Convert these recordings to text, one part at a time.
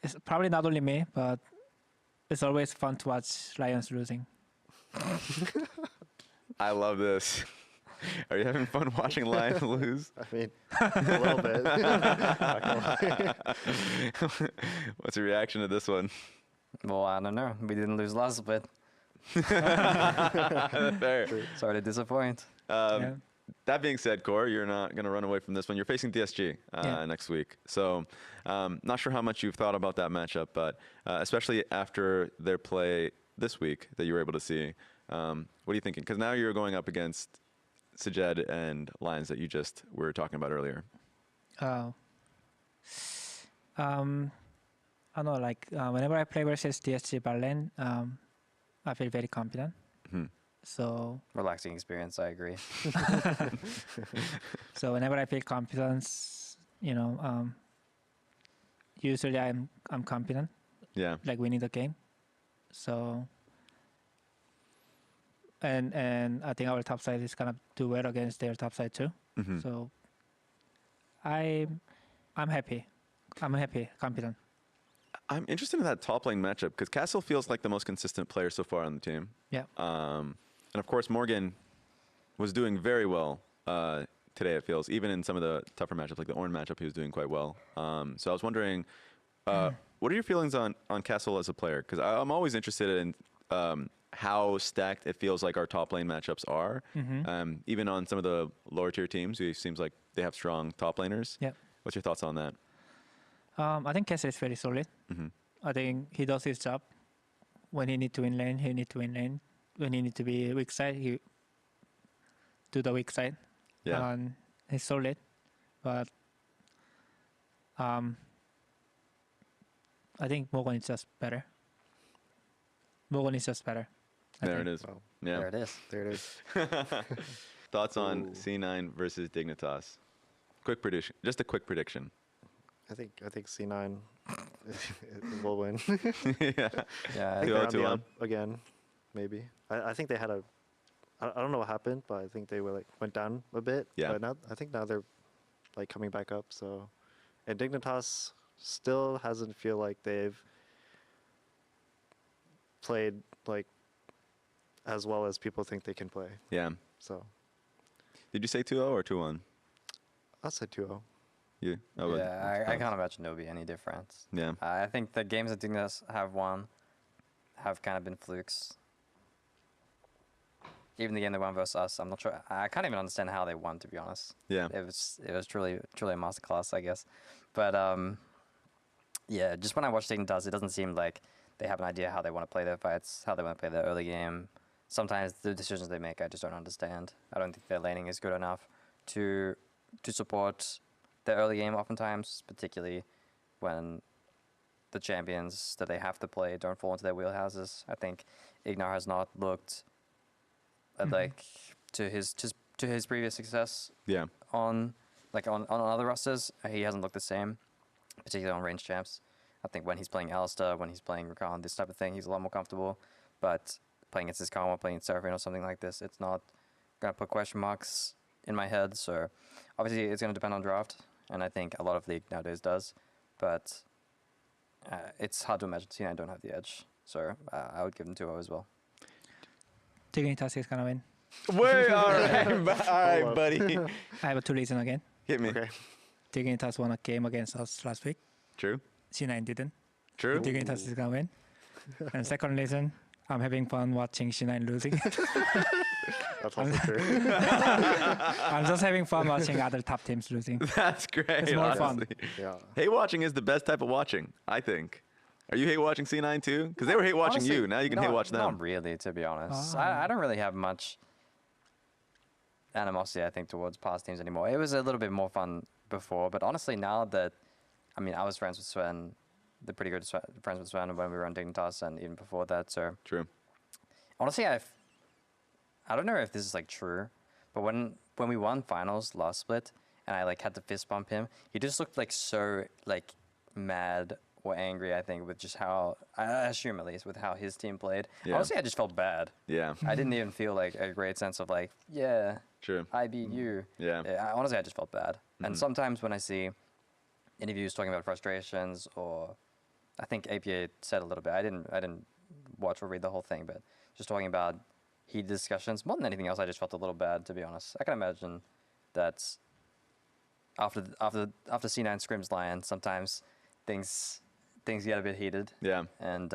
it's probably not only me, but it's always fun to watch Lions losing. I love this. Are you having fun watching Lions lose? I mean, a little bit. Not gonna lie. What's your reaction to this one? Well, I don't know. We didn't lose last split. Fair. Sorry to disappoint. Yeah. That being said, Core, you're not going to run away from this one. You're facing DSG next week. So not sure how much you've thought about that matchup, but especially after their play this week that you were able to see, what are you thinking? Because now you're going up against Sajed and Lions that you just were talking about earlier. I don't know, like whenever I play versus DSG Berlin, I feel very confident. Mhm. So Relaxing experience, I agree. so whenever I feel confidence, usually I'm confident, Yeah. like winning the game. So and I think our top side is gonna do well against their top side too. Mhm. So I'm happy. I'm happy, confident. I'm interested in that top lane matchup because Castle feels like the most consistent player so far on the team. Yeah. And of course, Morgan was doing very well today, it feels. Even in some of the tougher matchups, like the Ornn matchup, he was doing quite well. So I was wondering, what are your feelings on Castle as a player? Because I'm always interested in how stacked it feels like our top lane matchups are. Mm-hmm. Even on some of the lower tier teams, it seems like they have strong top laners. Yeah. What's your thoughts on that? I think Castle is very solid. Mm-hmm. I think he does his job. When he need to win lane, he need to win lane. When he need to be weak side, he do the weak side. Yeah. And he's solid, but I think Morgan is just better. Morgan is just better. I There think. it is. Well, Yeah. There it is. there it is. Thoughts on Ooh. C9 versus Dignitas? Quick prediction. Just a quick prediction. I think C9 will win. Yeah. Yeah, I think 2-0, they're on the 2-1. up again, maybe. I think they had a. I don't know what happened, but I think they were went down a bit. Yeah. But now I think now they're coming back up. So, and Dignitas still hasn't feel like they've played as well as people think they can play. Yeah. So Did you say 2-0 or 2-1? I'll say 2-0. You? Oh, well, yeah, I can't imagine there'll be any difference. Yeah. I think the games that Dignitas have won have kind of been flukes. Even the game they won versus us, I'm not sure. I can't even understand how they won, to be honest. Yeah. It was truly a masterclass, I guess. But yeah, just when I watch Dignitas, it doesn't seem like they have an idea how they want to play their fights, how they want to play their early game. Sometimes the decisions they make, I just don't understand. I don't think their laning is good enough to support their early game oftentimes, particularly when the champions that they have to play don't fall into their wheelhouses. I think Ignar has not looked like to his previous success Yeah. on other rosters. He hasn't looked the same, particularly on range champs. I think when he's playing Alistar, when he's playing Rakan, this type of thing, he's a lot more comfortable. But playing against Karma, playing Seraphine or something like this, it's not going to put question marks in my head. So obviously it's going to depend on draft, and I think a lot of League nowadays does. But it's hard to imagine C9 don't have the edge. So I would give them 2-0 as well. Dignitas is gonna win. Wait, all right, buddy. I have two reasons again. Hit me. Okay. Dignitas won a game against us last week. True. C9 didn't. True. Dignitas is gonna win. And second reason, I'm having fun watching C9 losing. That's also true. I'm just having fun watching other top teams losing. That's great. It's more fun. honestly. Yeah. Hate watching is the best type of watching, I think. Are you hate watching C9 too? Because they were hate watching Honestly, you. Now you can hate watch them. Not really, to be honest. I don't really have much animosity, I think, towards past teams anymore. It was a little bit more fun before, but honestly, now that, I mean, I was friends with Sven, pretty good friends with Sven when we were on Dignitas and even before that, so. True. Honestly, I don't know if this is true, but when we won finals last split and I had to fist bump him, he just looked so mad or angry, I think, with just how, I assume at least, with how his team played. Yeah. Honestly, I just felt bad. Yeah. I didn't even feel a great sense of yeah, True. I beat you. Yeah. Honestly, I just felt bad. And sometimes when I see interviews talking about frustrations or I think APA said a little bit. I didn't watch or read the whole thing, but just talking about heated discussions more than anything else. I just felt a little bad, to be honest. I can imagine that after C9 scrims Lion, sometimes things get a bit heated. Yeah. And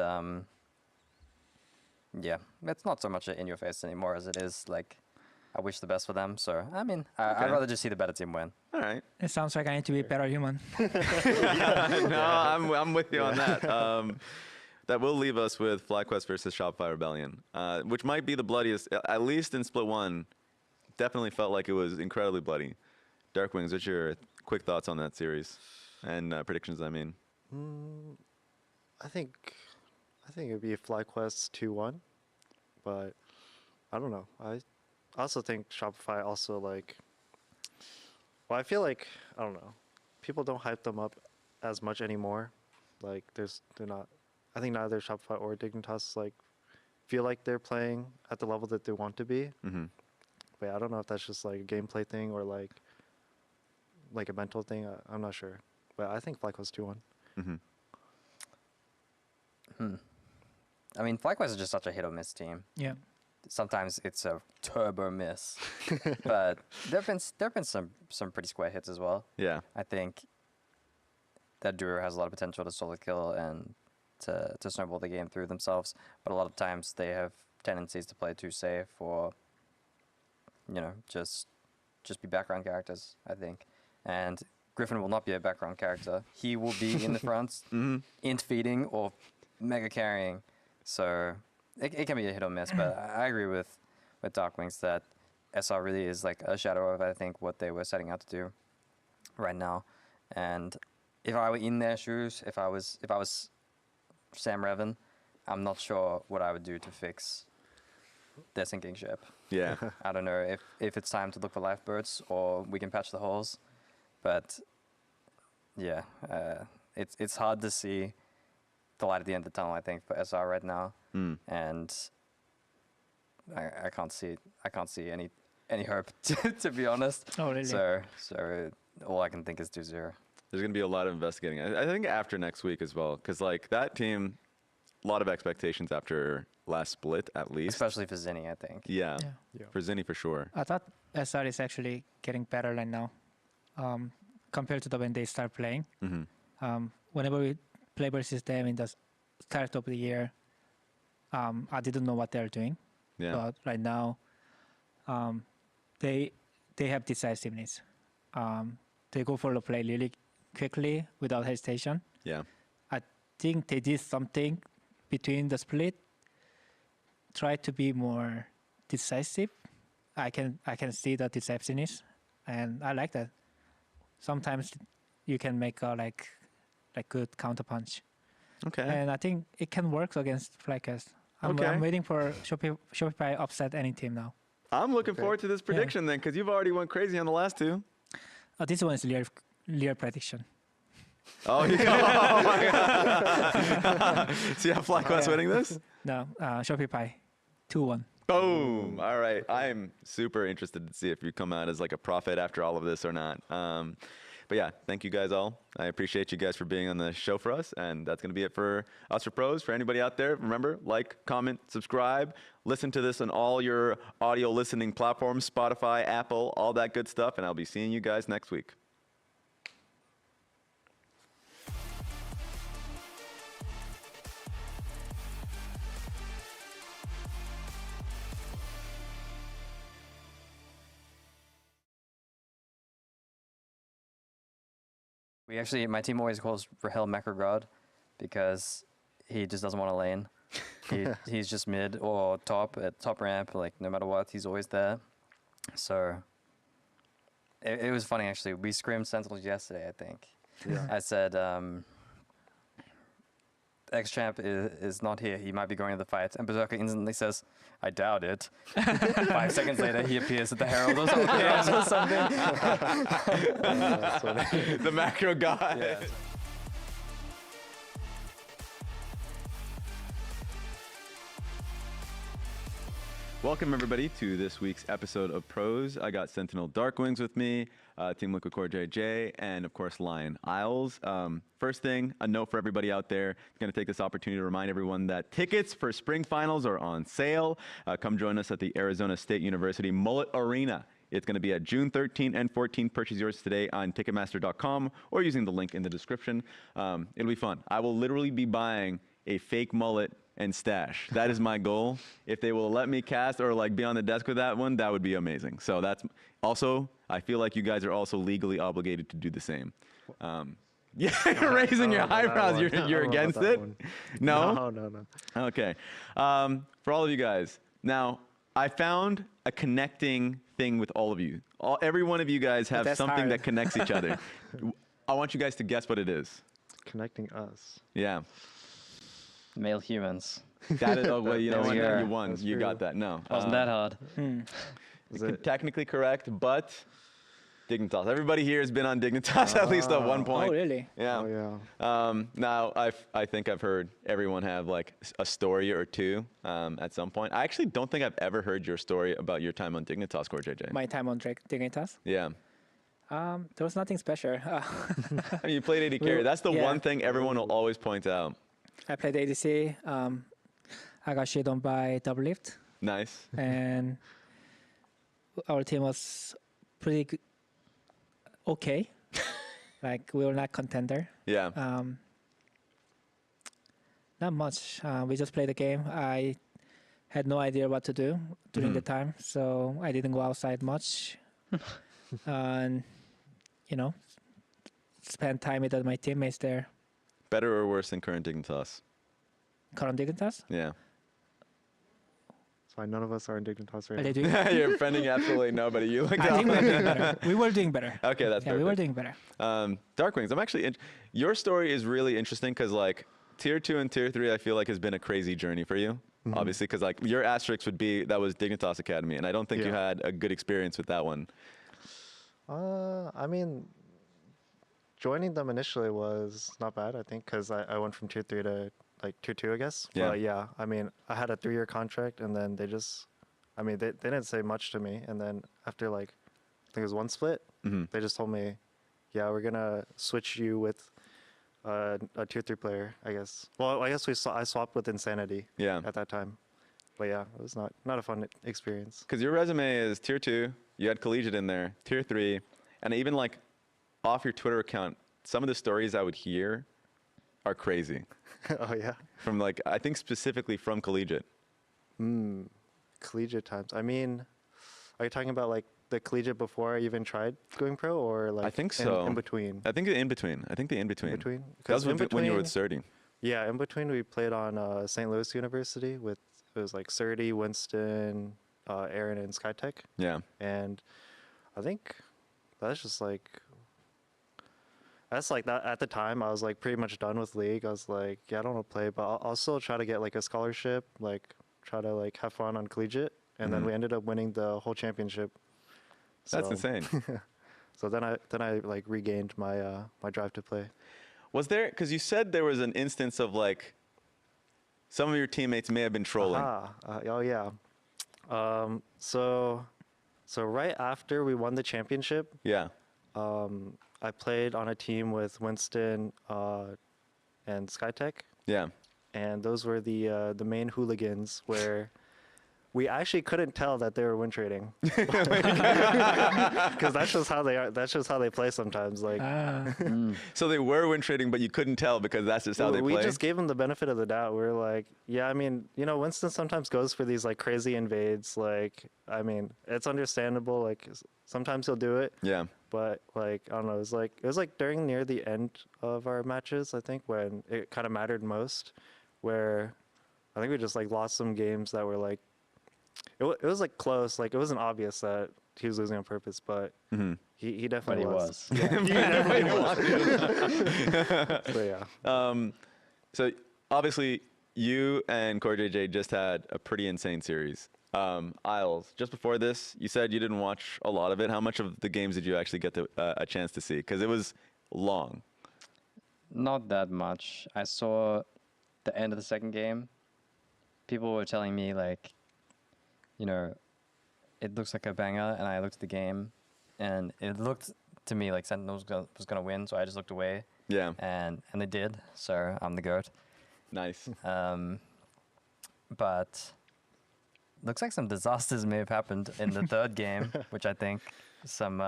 yeah, it's not so much in your face anymore as it is like, I wish the best for them. So I mean, I'd Okay. rather just see the better team win. All right. It sounds like I need to be better human. No, I'm with you on that. That will leave us with FlyQuest versus Shopify Rebellion, which might be the bloodiest, at least in Split 1. Definitely felt like it was incredibly bloody. Darkwings, what's your quick thoughts on that series and predictions? I mean, I think it'd be FlyQuest 2-1, but I don't know. I also think Shopify also like. Well, I feel like I don't know. People don't hype them up as much anymore. Like they're not. I think neither Shopify or Dignitas like feel like they're playing at the level that they want to be. mm-hmm. But yeah, I don't know if that's just like a gameplay thing or like a mental thing. I'm not sure. But I think FlyQuest 2-1. Mm-hmm. I mean, FlyQuest is just such a hit or miss team. Yeah. Sometimes it's a turbo miss, but there've been some pretty square hits as well. Yeah. I think that duo has a lot of potential to solo kill and to snowball the game through themselves, but a lot of times they have tendencies to play too safe or, you know, just be background characters, I think. And Griffin will not be a background character. He will be in the front, int feeding or mega carrying. So it can be a hit or miss, but I agree with Darkwings that SR really is like a shadow of, I think, what they were setting out to do right now. And if I were in their shoes, if I was Sam Revan, I'm not sure what I would do to fix their sinking ship. Yeah. I don't know if it's time to look for lifeboats or we can patch the holes, but yeah, it's hard to see the light at the end of the tunnel, I think, for SR right now. And I can't see any hope to be honest. Oh, really? So all I can think is 2-0. There's going to be a lot of investigating. I think after next week as well, because like that team, a lot of expectations after last split at least. Especially for Zinni, I think. Yeah. Yeah. For Zinni for sure. I thought SR is actually getting better right now, compared to when they start playing. Whenever we play versus them in the start of the year, I didn't know what they're doing. Yeah. But right now, they have decisiveness. They go for the play really quickly without hesitation. Yeah. I think they did something between the split. Try to be more decisive. I can see the decisiveness, and I like that. Sometimes you can make a like good counterpunch. Okay. And I think it can work against FlyQuest. I'm waiting for Shopify upset any team now. I'm looking forward to this prediction then, because you've already went crazy on the last two. This one is Lear prediction. Oh, oh my God. See how FlyQuest winning this? No, Shopify, 2-1. Boom. All right. I'm super interested to see if you come out as like a prophet after all of this or not. But yeah, thank you guys all. I appreciate you guys for being on the show for us. And that's going to be it for us for pros. For anybody out there, remember, like, comment, subscribe. Listen to this on all your audio listening platforms, Spotify, Apple, all that good stuff. And I'll be seeing you guys next week. My team always calls Rahel Macrogod because he just doesn't want to lane. He's just mid or top at top ramp, like no matter what, he's always there. So it was funny actually. We scrimmed Sentinels yesterday, I think. Yeah. I said, X-Champ is not here. He might be going to the fight. And Berserker instantly says, I doubt it. 5 seconds later, he appears at the Herald or something. The macro guy. Yeah. Welcome, everybody, to this week's episode of Pros. I got Sentinel Darkwings with me, Team Liquid Core JJ, and, of course, Lion Isles. First thing, a note for everybody out there. I'm going to take this opportunity to remind everyone that tickets for spring finals are on sale. Come join us at the Arizona State University Mullet Arena. It's going to be at June 13 and 14. Purchase yours today on Ticketmaster.com or using the link in the description. It'll be fun. I will literally be buying a fake mullet and stash. That is my goal. If they will let me cast or like be on the desk with that one, that would be amazing. So that's also, I feel like you guys are also legally obligated to do the same. Yeah, you're raising your eyebrows. You're against it? No? No. Okay. For all of you guys, now I found a connecting thing with all of you. Every one of you guys have something hard. that connects each other. I want you guys to guess what it is. Connecting us. Yeah. Male humans. That is, oh, well, you know what? Sure. You won. That's You true. got that. No. Wasn't that hard? Is it? Technically correct, but Dignitas. Everybody here has been on Dignitas at least at one point. Oh, really? Yeah. Oh, yeah. Now, I think I've heard everyone have like a story or two at some point. I actually don't think I've ever heard your story about your time on Dignitas, Core JJ. My time on Dignitas? Yeah. There was nothing special. I mean, you played AD carry. That's the yeah. one thing everyone will always point out. I played ADC. I got shit on by double lift, Nice. and our team was pretty good. Okay. Like, we were not contender. Yeah. Not much. We just played the game. I had no idea what to do during the time, so I didn't go outside much. And, spend time with my teammates there. Better or worse than current Dignitas? Current Dignitas? Yeah. That's why none of us are in Dignitas right Are now. they doing? You're offending absolutely nobody. You looked I think we were out. doing better. We were doing better. Okay, that's Yeah, perfect. we were doing better. Darkwings, I'm actually your story is really interesting because like tier 2 and tier 3 I feel like has been a crazy journey for you. Obviously, because like your asterisk would be that was Dignitas Academy, and I don't think you Yeah. had a good experience with that one. I mean, joining them initially was not bad, I think, because I went from tier 3 to like tier 2, I guess. Yeah. But yeah, I mean, I had a 3-year contract, and then they didn't say much to me. And then after like, I think it was one split, they just told me, yeah, we're going to switch you with a tier 3 player, I guess. Well, I guess I swapped with Insanity Yeah. at that time. But yeah, it was not a fun experience. Because your resume is tier 2, you had collegiate in there, tier 3, and even like off your Twitter account, some of the stories I would hear are crazy. Oh, yeah. From like, I think specifically from collegiate. Collegiate times. I mean, are you talking about like the collegiate before I even tried going pro, or like I think so. in between? I think the in between. I think the in between. Between? That was 'Cause when you were with Surdy. Yeah, in between we played on St. Louis University with, it was like Surdy, Winston, Aaron, and Skytech. Yeah. And I think that's just like, that's like that at the time I was like pretty much done with league. I was like, yeah, I don't want to play, but I'll still try to get like a scholarship, like try to like have fun on collegiate. And then we ended up winning the whole championship. That's So- insane. So then I like regained my my drive to play. Was there, because you said there was an instance of like, some of your teammates may have been trolling. Oh yeah. So right after we won the championship, Yeah. I played on a team with Winston and Skytech, Yeah. and those were the main hooligans where we actually couldn't tell that they were win trading because that's just how they are. That's just how they play sometimes. Like So they were win trading, but you couldn't tell because that's just how they we play. just gave them the benefit of the doubt. We're like, yeah, I mean, Winston sometimes goes for these like crazy invades. Like, I mean, it's understandable. Like sometimes he'll do it. Yeah. But like I don't know, it was like during near the end of our matches, I think, when it kind of mattered most, where I think we just like lost some games that were like it was like close, like it wasn't obvious that he was losing on purpose, but he definitely But he was. was. Yeah, he definitely was. So yeah. So obviously, you and Core JJ just had a pretty insane series. Isles, just before this, you said you didn't watch a lot of it. How much of the games did you actually get a chance to see? Because it was long. Not that much. I saw the end of the second game. People were telling me like you know, it looks like a banger, and I looked at the game, and it looked to me like Sentinel was gonna win, so I just looked away, Yeah. and they did. So I'm the goat. Nice. But looks like some disasters may have happened in the third game, which I think some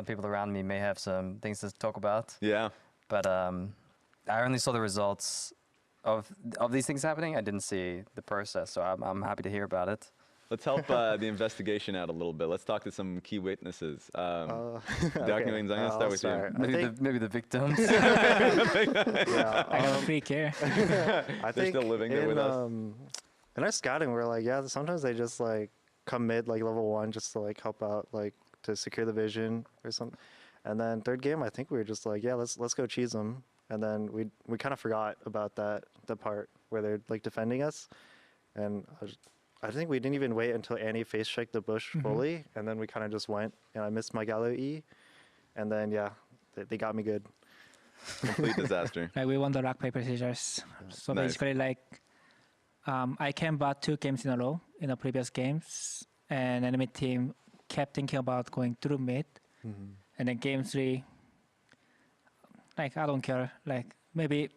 people around me may have some things to talk about. Yeah. But I only saw the results of these things happening. I didn't see the process, so I'm happy to hear about it. Let's help the investigation out a little bit. Let's talk to some key witnesses. Daejeon, I'm going to start with you. Maybe the victims. Yeah, I got free care. I They're think still living there with us. in our scouting, we're like, yeah, sometimes they just like come mid like level 1 just to like help out, like to secure the vision or something. And then third game, I think we were just like, yeah, let's go cheese them. And then we kind of forgot about the part where they're like defending us. And I think we didn't even wait until Annie face checked the bush fully, and then we kind of just went. And I missed my Gallo E, and then yeah, they got me good. Complete disaster. Like we won the rock paper scissors. So Nice. basically, like I came back 2 games in a row in the previous games, and enemy team kept thinking about going through mid, and then game 3, like I don't care. Like maybe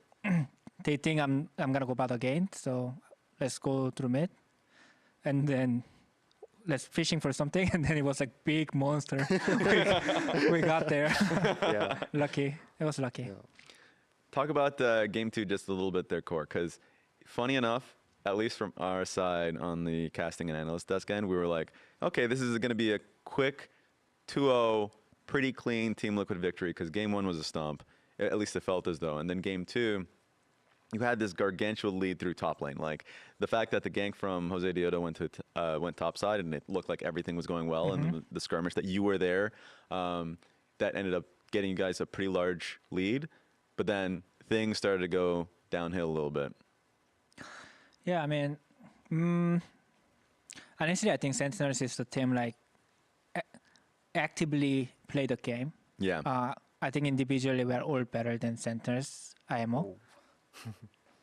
they think I'm gonna go bad again, so let's go through mid, and then let's fishing for something, and then it was like big monster. we got there. Yeah. Lucky. It was lucky. Yeah. Talk about game 2 just a little bit there, Core, because funny enough, at least from our side on the casting and analyst desk end, we were like, okay, this is going to be a quick 2-0, pretty clean Team Liquid victory, because game 1 was a stomp. At least it felt as though. And then game 2, you had this gargantuan lead through top lane. Like the fact that the gank from Jose Daejeon went topside, and it looked like everything was going well, and the skirmish that you were there, that ended up getting you guys a pretty large lead. But then things started to go downhill a little bit. Yeah, I mean, honestly, I think Sentinels is the team like actively play the game. Yeah. I think individually we're all better than Sentinels IMO.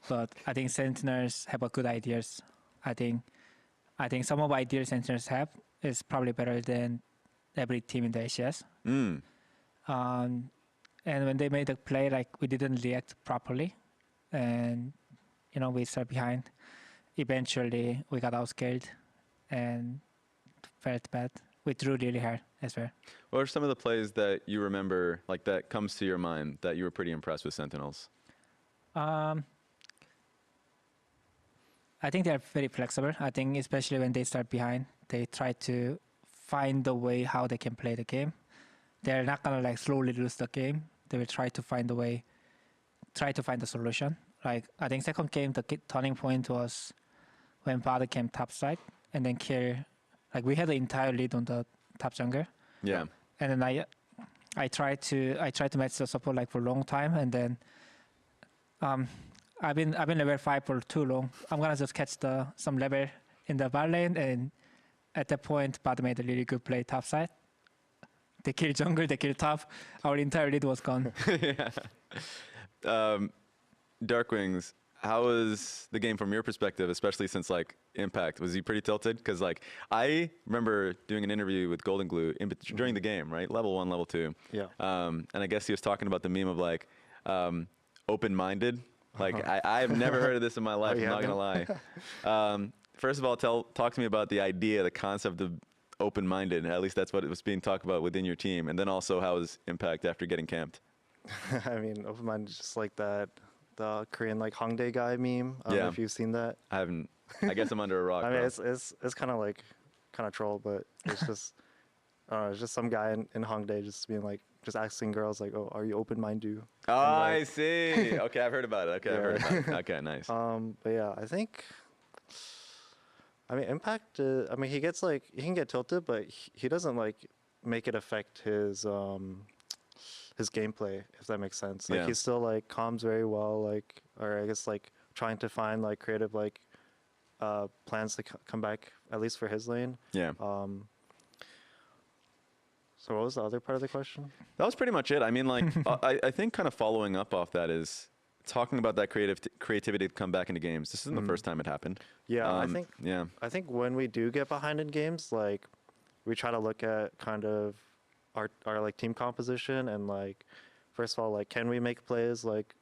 But I think Sentinels have a good ideas. I think some of the ideas Sentinels have is probably better than every team in the LCS. And when they made a play, like we didn't react properly, and we started behind. Eventually, we got outscaled and felt bad. We drew really hard as well. What are some of the plays that you remember, like that comes to your mind, that you were pretty impressed with Sentinels? I think they're very flexible. I think especially when they start behind, they try to find the way how they can play the game. They're not gonna like slowly lose the game. They will try to find a way, try to find a solution. Like I think second game, the turning point was when Bada came topside and then kill. Like we had the entire lead on the top jungle. Yeah. And then I tried to match the support like for a long time, and then I've been level 5 for too long. I'm gonna just catch some level in the bot lane, and at that point, Bad made a really good play topside. They killed jungle, they killed top. Our entire lead was gone. Yeah. Dark Wings, how was the game from your perspective, especially since like Impact? Was he pretty tilted? Because like I remember doing an interview with Golden Glue during the game, right? Level 1, level 2. Yeah. And I guess he was talking about the meme of like open-minded. Like I've never heard of this in my life. I'm not gonna lie. First of all, talk to me about the idea, the concept of open-minded. At least that's what it was being talked about within your team. And then also, how was Impact after getting camped? I mean, open-minded is just like the Korean like Hongdae guy meme. I don't know if you've seen that. I haven't. I guess I'm under a rock. I mean, bro. it's kind of troll, but it's just I don't know, it's just some guy in Hongdae just being like, just asking girls like, oh, are you open-minded? Oh, like, I see. Okay, I've heard about it. Okay, I've heard about it. Okay, nice. But yeah, I mean, Impact. I mean, he can get tilted, but he doesn't like make it affect his gameplay, if that makes sense. Like Yeah. he still like calms very well, like, or I guess like trying to find like creative like plans to come back at least for his lane. Yeah. So what was the other part of the question? That was pretty much it. I mean, like, I think kind of following up off that is talking about that creativity to come back into games. This isn't the first time it happened. Yeah, Yeah. I think when we do get behind in games, like we try to look at kind of our like team composition and like first of all, like can we make plays? Like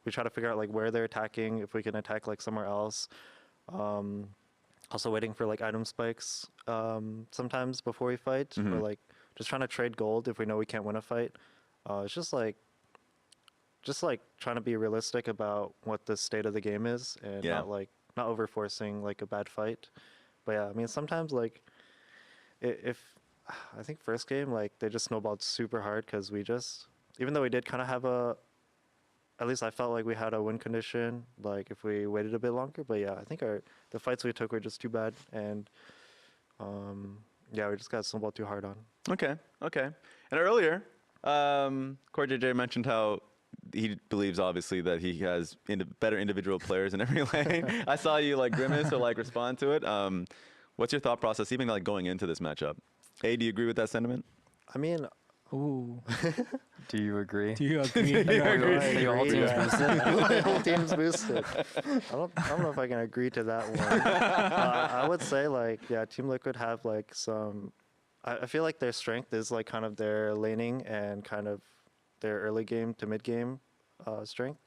we try to figure out like where they're attacking, if we can attack like somewhere else. Also waiting for like item spikes sometimes before we fight, or like just trying to trade gold if we know we can't win a fight. It's just like trying to be realistic about what the state of the game is and not over forcing like a bad fight. But yeah, I mean sometimes like if I think first game like they just snowballed super hard because we just, even though we did kind of have at least I felt like we had a win condition like if we waited a bit longer. But yeah, I think the fights we took were just too bad, and yeah, we just got snowballed too hard on. Okay. And earlier, Core JJ mentioned how he believes obviously that he has better individual players in every lane. I saw you like grimace or like respond to it. What's your thought process even like going into this matchup? Do you agree with that sentiment? I mean, Ooh. Do you agree? Do you agree? Your whole team's boosted? My whole team's boosted. I don't know if I can agree to that one. I would say like, yeah, Team Liquid have like some, I feel like their strength is like kind of their laning and kind of their early game to mid game strength.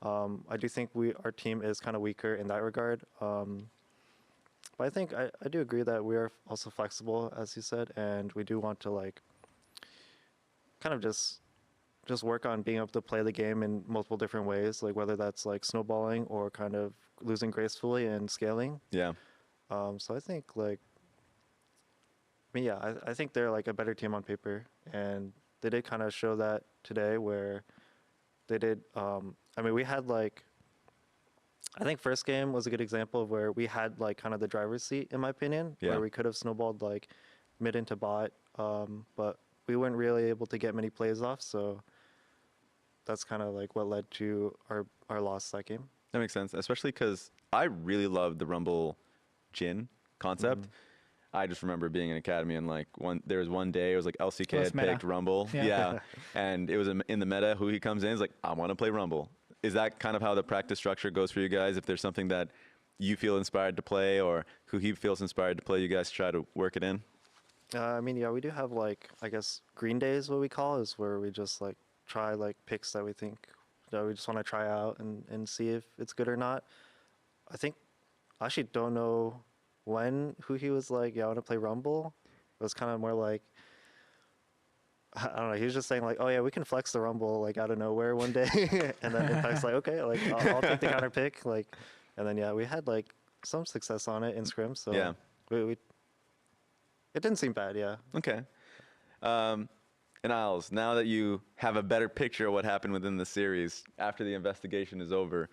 I do think our team is kind of weaker in that regard. But I think I do agree that we are also flexible, as you said, and we do want to like kind of just work on being able to play the game in multiple different ways, like whether that's like snowballing or kind of losing gracefully and scaling. Yeah. So I think like, I mean, yeah, I think they're like a better team on paper, and they did kind of show that today where they did. I mean, we had like, I think first game was a good example of where we had like kind of the driver's seat, in my opinion, where we could have snowballed like mid into bot, but we weren't really able to get many plays off. So that's kind of like what led to our loss that game. That makes sense, especially because I really loved the Rumble Jhin concept. I just remember being in Academy and like there was one day it was like LCK had picked Rumble. Yeah. And it was in the meta who he comes in is like, I want to play Rumble. Is that kind of how the practice structure goes for you guys? If there's something that you feel inspired to play or who he feels inspired to play, you guys try to work it in? I mean, yeah, we do have like, I guess green days, what we call, is where we just like try like picks that we think that we just want to try out and see if it's good or not. I actually don't know who he was like, yeah, I want to play Rumble. It was kind of more like, I don't know, he was just saying like, oh yeah, we can flex the Rumble like out of nowhere one day. And then Impact's like, okay, like I'll take the counter pick. Like, and then yeah, we had like some success on it in scrim. So yeah, it didn't seem bad, yeah. Okay. And Isles, now that you have a better picture of what happened within the series after the investigation is over,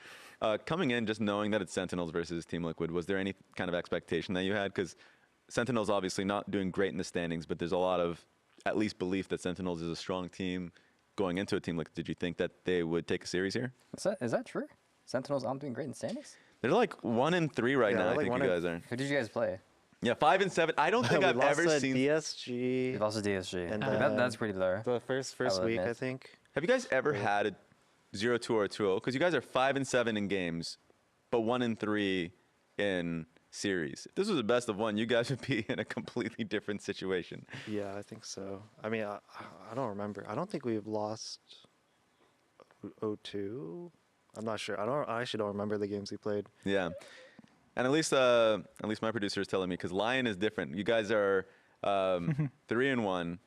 coming in just knowing that it's Sentinels versus Team Liquid, was there any kind of expectation that you had? Because Sentinels obviously not doing great in the standings, but there's a lot of at least belief that Sentinels is a strong team going into a team like. Did you think that they would take a series here? Is that true? Sentinels aren't doing great in standings? They're like 1-3 right now. I think you guys are. Who did you guys play? Yeah, 5-7. I don't think I've ever seen DSG. We've lost to DSG. And that's pretty low. The first week, I think. Have you guys ever had a 0-2 or a 2-0? Because you guys are 5-7 in games, but 1-3 in series. If this was a best of one, you guys would be in a completely different situation. Yeah, I think so. I mean, I don't remember. I don't think we've lost 0-2. I'm not sure. I actually don't remember the games we played. Yeah. And at least my producer is telling me, because Lion is different. You guys are 3-1,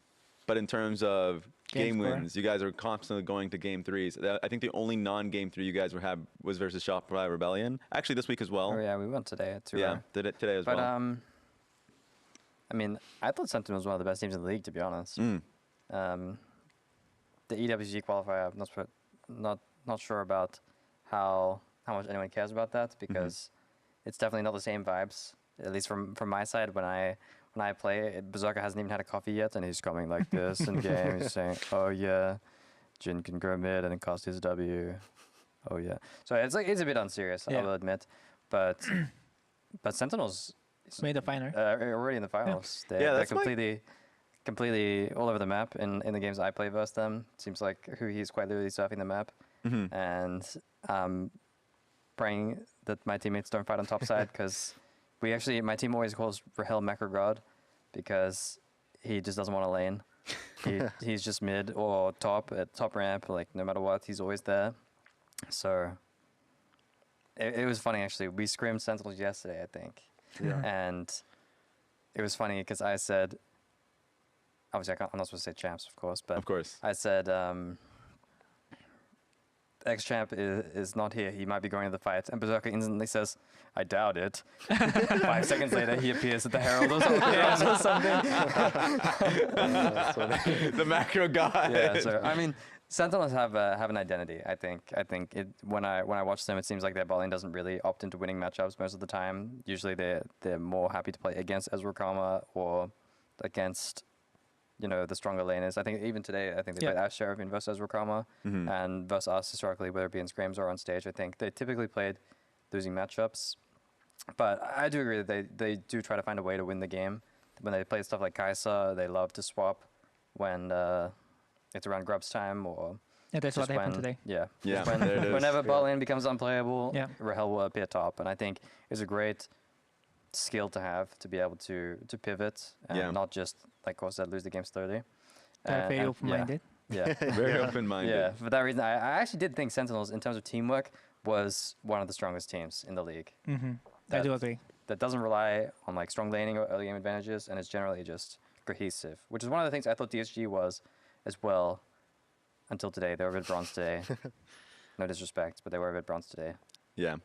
but in terms of game wins, you guys are constantly going to game threes. I think the only non-game three you guys was versus Shopify Rebellion. Actually, this week as well. Oh yeah, we won today at 2. Yeah, did it today as well. But I mean, I thought Sentinel was one of the best teams in the league, to be honest. The EWG qualifier, I'm not sure about how much anyone cares about that, because it's definitely not the same vibes, at least from my side. When I play, Berserker hasn't even had a coffee yet, and he's coming like this in game. He's saying, "Oh yeah, Jhin can go mid and cost his W." Oh yeah. So it's a bit unserious, I will admit, but Sentinels made the final. Already in the finals. They're completely all over the map in the games I play versus them. Seems like he's quite literally surfing the map. and praying that my teammates don't fight on top side because my team always calls Rahel Macrogod because he just doesn't want to lane. He's just mid or top at top ramp, like no matter what, he's always there. So it was funny actually. We scrimmed Sentinels yesterday, I think. Yeah. And it was funny because I said, obviously I'm not supposed to say champs, of course, but Of course. I said X-Champ is not here. He might be going to the fight. And Berserker instantly says, I doubt it. 5 seconds later, he appears at the Herald or something. The macro guy. Yeah, so, I mean, Sentinels have an identity, I think. When I watch them, it seems like their bot lane doesn't really opt into winning matchups most of the time. Usually they're more happy to play against Ezreal Karma or against the stronger laners. I think even today, they played Ash Seraphine versus Ezreal Karma, and versus us historically, whether it be in scrims or on stage. I think they typically played losing matchups, but I do agree that they do try to find a way to win the game. When they play stuff like Kai'Sa, they love to swap when it's around grubs time or that's what happened today. Yeah, there it is. Whenever bot lane becomes unplayable, Yeah. Rahel will appear top, and I think it's a great skill to have to be able to pivot and not just like Kor said, lose the game slowly. Very open-minded. Yeah. Very open-minded. Yeah, for that reason, I actually did think Sentinels, in terms of teamwork, was one of the strongest teams in the league. I do agree. That doesn't rely on like strong laning or early game advantages, and it's generally just cohesive, which is one of the things I thought DSG was as well until today. They were a bit bronze today. No disrespect, but they were a bit bronze today. Yeah.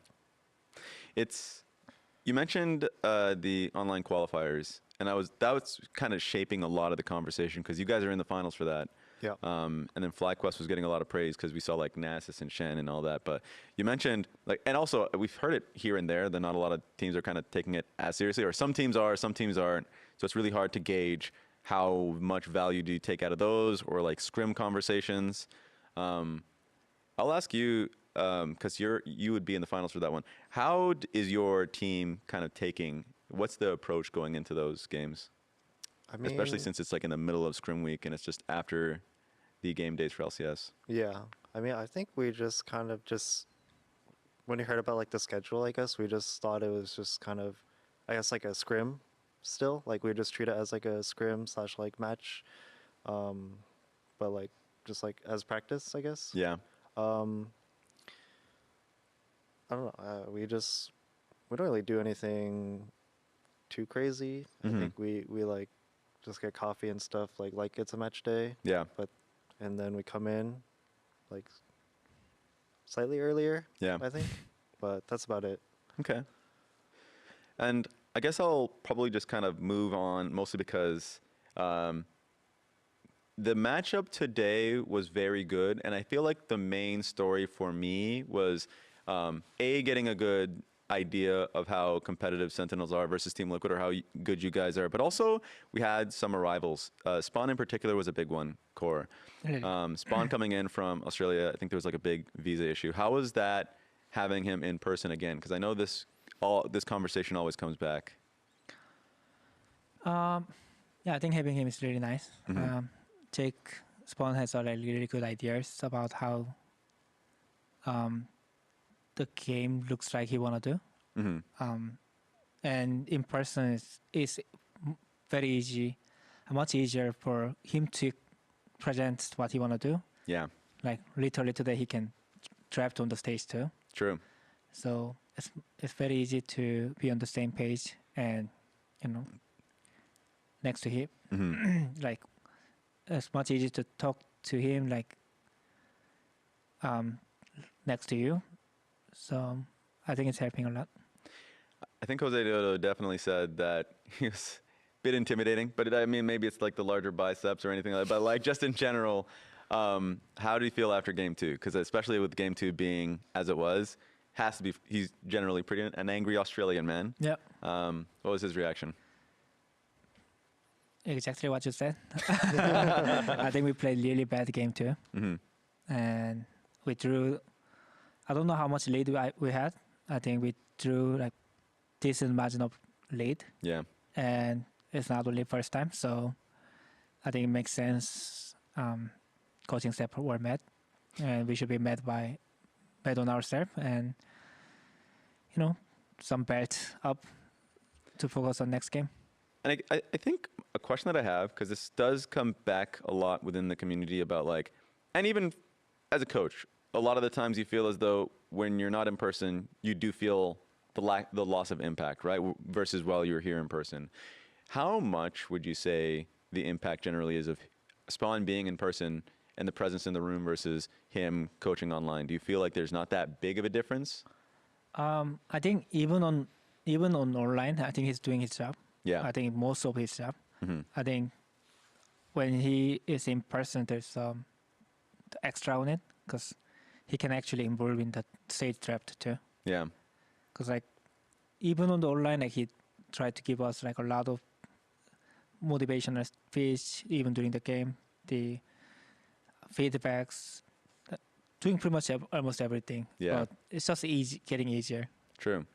You mentioned the online qualifiers, and that was kind of shaping a lot of the conversation because you guys are in the finals for that. Yeah. And then FlyQuest was getting a lot of praise because we saw like Nasus and Shen and all that. But you mentioned and also we've heard it here and there that not a lot of teams are kind of taking it as seriously, or some teams are, some teams aren't. So it's really hard to gauge how much value do you take out of those or like scrim conversations. I'll ask you because you would be in the finals for that one. How is your team kind of what's the approach going into those games? I mean, especially since it's like in the middle of scrim week and it's just after the game days for LCS. Yeah. I mean, I think we just kind of when we heard about like the schedule, I guess we just thought it was just kind of, I guess like a scrim still. Like we just treat it as like a scrim / like match. But like just like as practice, I guess. Yeah. I don't know. We don't really do anything too crazy. I think we like just get coffee and stuff like it's a match day. Yeah. And then we come in like slightly earlier. Yeah. I think, but that's about it. Okay. And I guess I'll probably just kind of move on, mostly because the matchup today was very good, and I feel like the main story for me was getting a good idea of how competitive Sentinels are versus Team Liquid, or how good you guys are, but also we had some arrivals. Spawn in particular was a big one, Core. Spawn coming in from Australia, I think there was like a big visa issue. How was that having him in person again? Because I know this conversation always comes back. Yeah, I think having him is really nice. Jake Spawn has already really good ideas about how the game looks like he want to do. And in person is very easy, much easier for him to present what he want to do. Yeah. Like literally today he can draft on the stage too. True. So it's very easy to be on the same page and next to him. Like it's much easier to talk to him like next to you. So I think it's helping a lot. I think Jose Dodo definitely said that he was a bit intimidating, but I mean, maybe it's like the larger biceps or anything like that. But like just in general, how do you feel after game 2? Because especially with game 2 being as it was, he's generally an angry Australian man. Yeah. What was his reaction? Exactly what you said. I think we played really bad game 2. And we drew, I don't know how much lead we had. I think we drew like decent margin of lead. Yeah. And it's not only first time, so I think it makes sense coaching staff were met. and we should be mad on ourselves, and some belt up to focus on next game. And I think a question that I have, because this does come back a lot within the community about like, and even as a coach, a lot of the times you feel as though when you're not in person, you do feel the loss of impact, right? Versus while you're here in person. How much would you say the impact generally is of Spawn being in person and the presence in the room versus him coaching online? Do you feel like there's not that big of a difference? I think even on online, I think he's doing his job. Yeah. I think most of his job. Mm-hmm. I think when he is in person, there's extra on it because he can actually involve in the stage draft too. Yeah. Because like even on the online, like he tried to give us like a lot of motivational speech even during the game, the feedbacks, doing pretty much almost everything. Yeah. But it's just getting easier. True.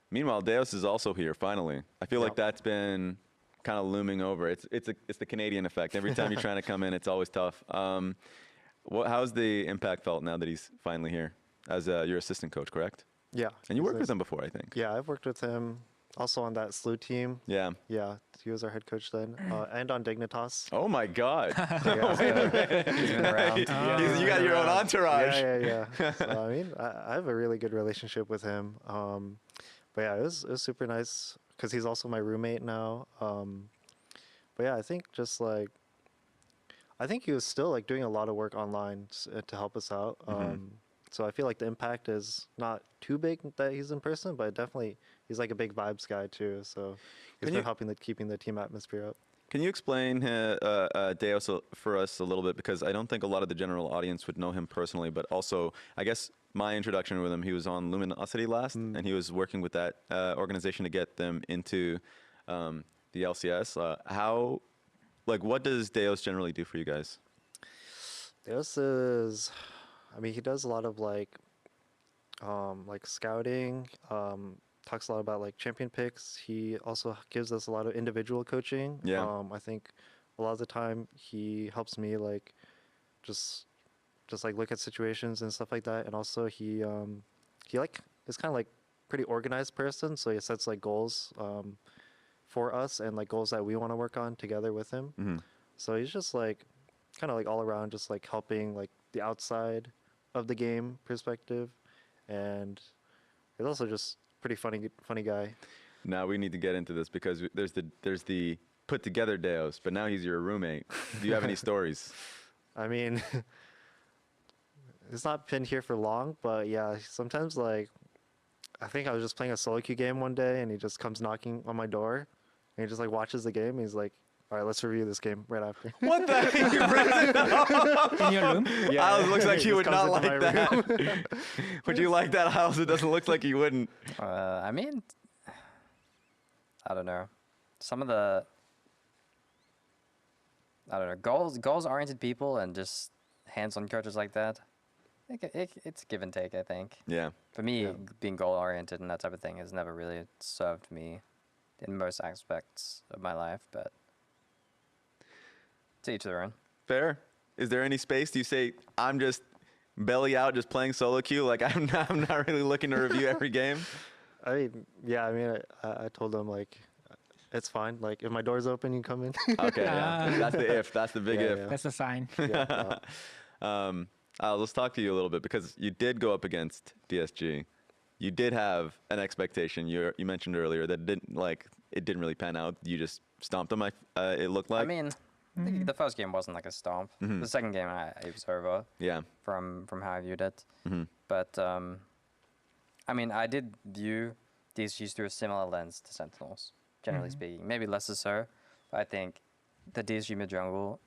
Meanwhile, Deos is also here finally. I feel like that's been kind of looming over. It's the Canadian effect. Every time you're trying to come in, it's always tough. How's the impact felt now that he's finally here as your assistant coach, correct? Yeah. And you worked with him before, I think. Yeah, I've worked with him also on that SLU team. Yeah. Yeah, he was our head coach then, and on Dignitas. Oh my God. Yeah, Wait a minute. He's been around. You got your own entourage. Yeah. So, I mean, I have a really good relationship with him. But yeah, it was super nice because he's also my roommate now. But yeah, I think he was still like doing a lot of work online to help us out. So I feel like the impact is not too big that he's in person, but definitely he's like a big vibes guy too. So he's been helping keeping the team atmosphere up. Can you explain Deos for us a little bit? Because I don't think a lot of the general audience would know him personally, but also, I guess my introduction with him, he was on Luminosity last, and he was working with that organization to get them into the LCS. What does Deos generally do for you guys? Deos is, he does a lot of like scouting, talks a lot about like champion picks. He also gives us a lot of individual coaching. Yeah. I think a lot of the time he helps me like just like look at situations and stuff like that. And also he like is kind of like pretty organized person. So he sets like goals for us and like goals that we want to work on together with him. Mm-hmm. So he's just like kind of like all around, just like helping like the outside of the game perspective. And he's also just pretty funny guy. Now we need to get into this because there's the put together Deos, but now he's your roommate. Do you have any stories? I mean, it's not been here for long, but yeah, sometimes like I think I was just playing a solo queue game one day and he just comes knocking on my door and he just like watches the game. And he's like, all right, let's review this game right after. What the heck? You brings it up? In your room? Yeah, It looks like he you would just not comes into like my that. room. Would you like that, House? It doesn't look like you wouldn't. I mean, I don't know. Some of the, I don't know, goals-oriented people and just hands-on coaches like that, it's give and take, I think. Yeah. For me, being goal-oriented and that type of thing has never really served me in most aspects of my life, but to each their own. Fair. Is there any space? Do you say, I'm just belly out, just playing solo queue? Like, I'm not really looking to review every game? I told him like, it's fine. Like, if my door's open, you come in. Okay, yeah. That's the if. That's the big if. Yeah. That's a sign. Let's talk to you a little bit because you did go up against DSG. You did have an expectation. You mentioned earlier that it didn't really pan out. You just stomped them. It looked like. I mean, the first game wasn't like a stomp. Mm-hmm. The second game, it was over. Yeah. From how I viewed it. Mm-hmm. But I mean, I did view DSGs through a similar lens to Sentinels, generally speaking. Maybe less so. But I think the DSG mid jungle.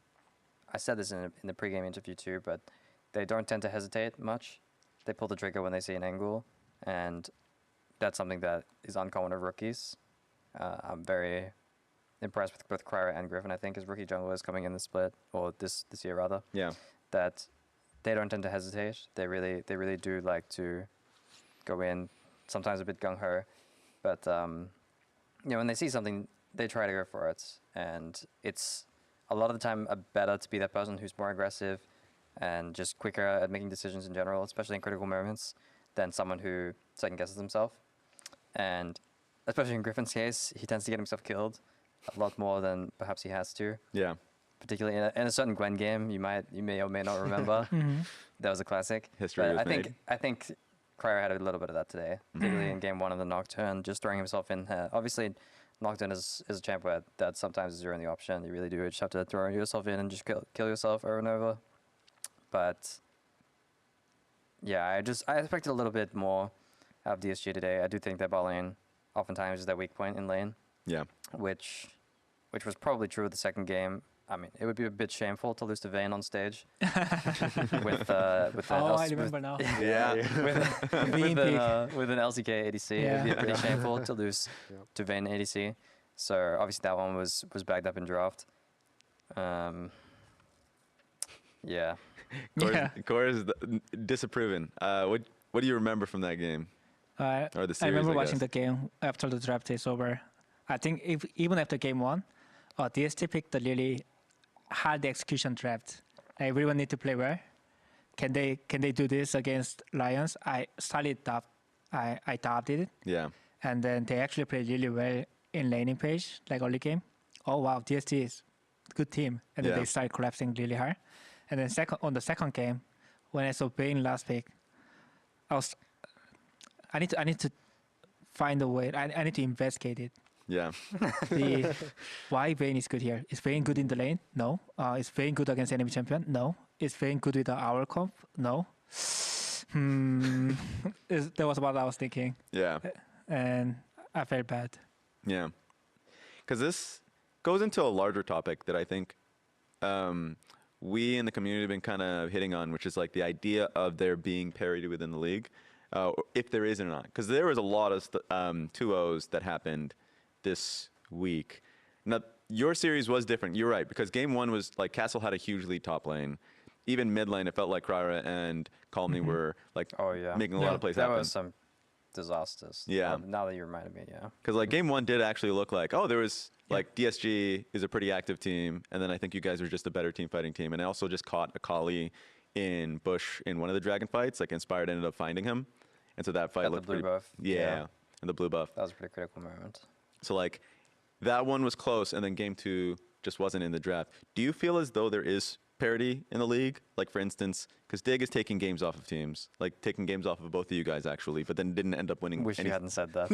I said this in the pregame interview too, but they don't tend to hesitate much. They pull the trigger when they see an angle, and that's something that is uncommon of rookies. I'm very impressed with both Cryer and Griffin, I think, as rookie junglers coming in the split, or this year rather. Yeah. That they don't tend to hesitate. They really do like to go in, sometimes a bit gung-ho, but when they see something, they try to go for it, and it's a lot of the time better to be that person who's more aggressive, and just quicker at making decisions in general, especially in critical moments, than someone who second guesses himself. And especially in Griffin's case, he tends to get himself killed a lot more than perhaps he has to. Yeah. Particularly in a certain Gwen game, you may or may not remember. That was a classic. History But was I think Cryer had a little bit of that today, particularly in game 1 of the Nocturne, just throwing himself in. Obviously, Nocturne is a champ where that sometimes is your only option. You really do just have to throw yourself in and just kill yourself over and over. But yeah, I expected a little bit more out of DSG today. I do think that bot lane oftentimes is their weak point in lane. Yeah. Which was probably true of the second game. I mean, it would be a bit shameful to lose to Vayne on stage with I remember now. Yeah. with an LCK ADC. It would be pretty shameful to lose to Vayne ADC. So obviously that one was bagged up in draft. Yeah. Core is disapproving. What do you remember from that game? Or the series, I remember I watching guess. the game after the draft is over. I think even after game 1, DST picked the really hard execution draft. Everyone need to play well. Can they do this against Lions? I doubted it. Yeah. And then they actually played really well in laning page, like early game. Oh wow, DST is a good team. And then they started collapsing really hard. And then on the second game, when I saw Vayne last pick, I need to find a way. I need to investigate it. Yeah. Why Vayne is good here? Is Vayne good in the lane? No. Is Vayne good against enemy champion? No. Is Vayne good with our comp? No. That was what I was thinking. Yeah. And I felt bad. Yeah. Because this goes into a larger topic that I think we in the community have been kind of hitting on, which is like the idea of there being parity within the league, if there is or not. Because there was a lot of 2-0s that happened this week. Now, your series was different. You're right, because game 1 was like Castle had a huge lead top lane. Even mid lane, it felt like Kryra and Calmny were like making a lot of plays happen. That was some disasters. Yeah. Now that you reminded me, yeah. Because like game 1 did actually look like, there was like DSG is a pretty active team, and then I think you guys were just a better team fighting team. And I also just caught Akali in Bush in one of the dragon fights. Like Inspired ended up finding him, and so that fight Got looked the blue pretty, buff. Yeah, and the blue buff. That was a pretty critical moment. So like that one was close, and then game 2 just wasn't in the draft. Do you feel as though there is parity in the league? Like for instance, because Dig is taking games off of teams, like taking games off of both of you guys actually, but then didn't end up winning. Wish you hadn't said that.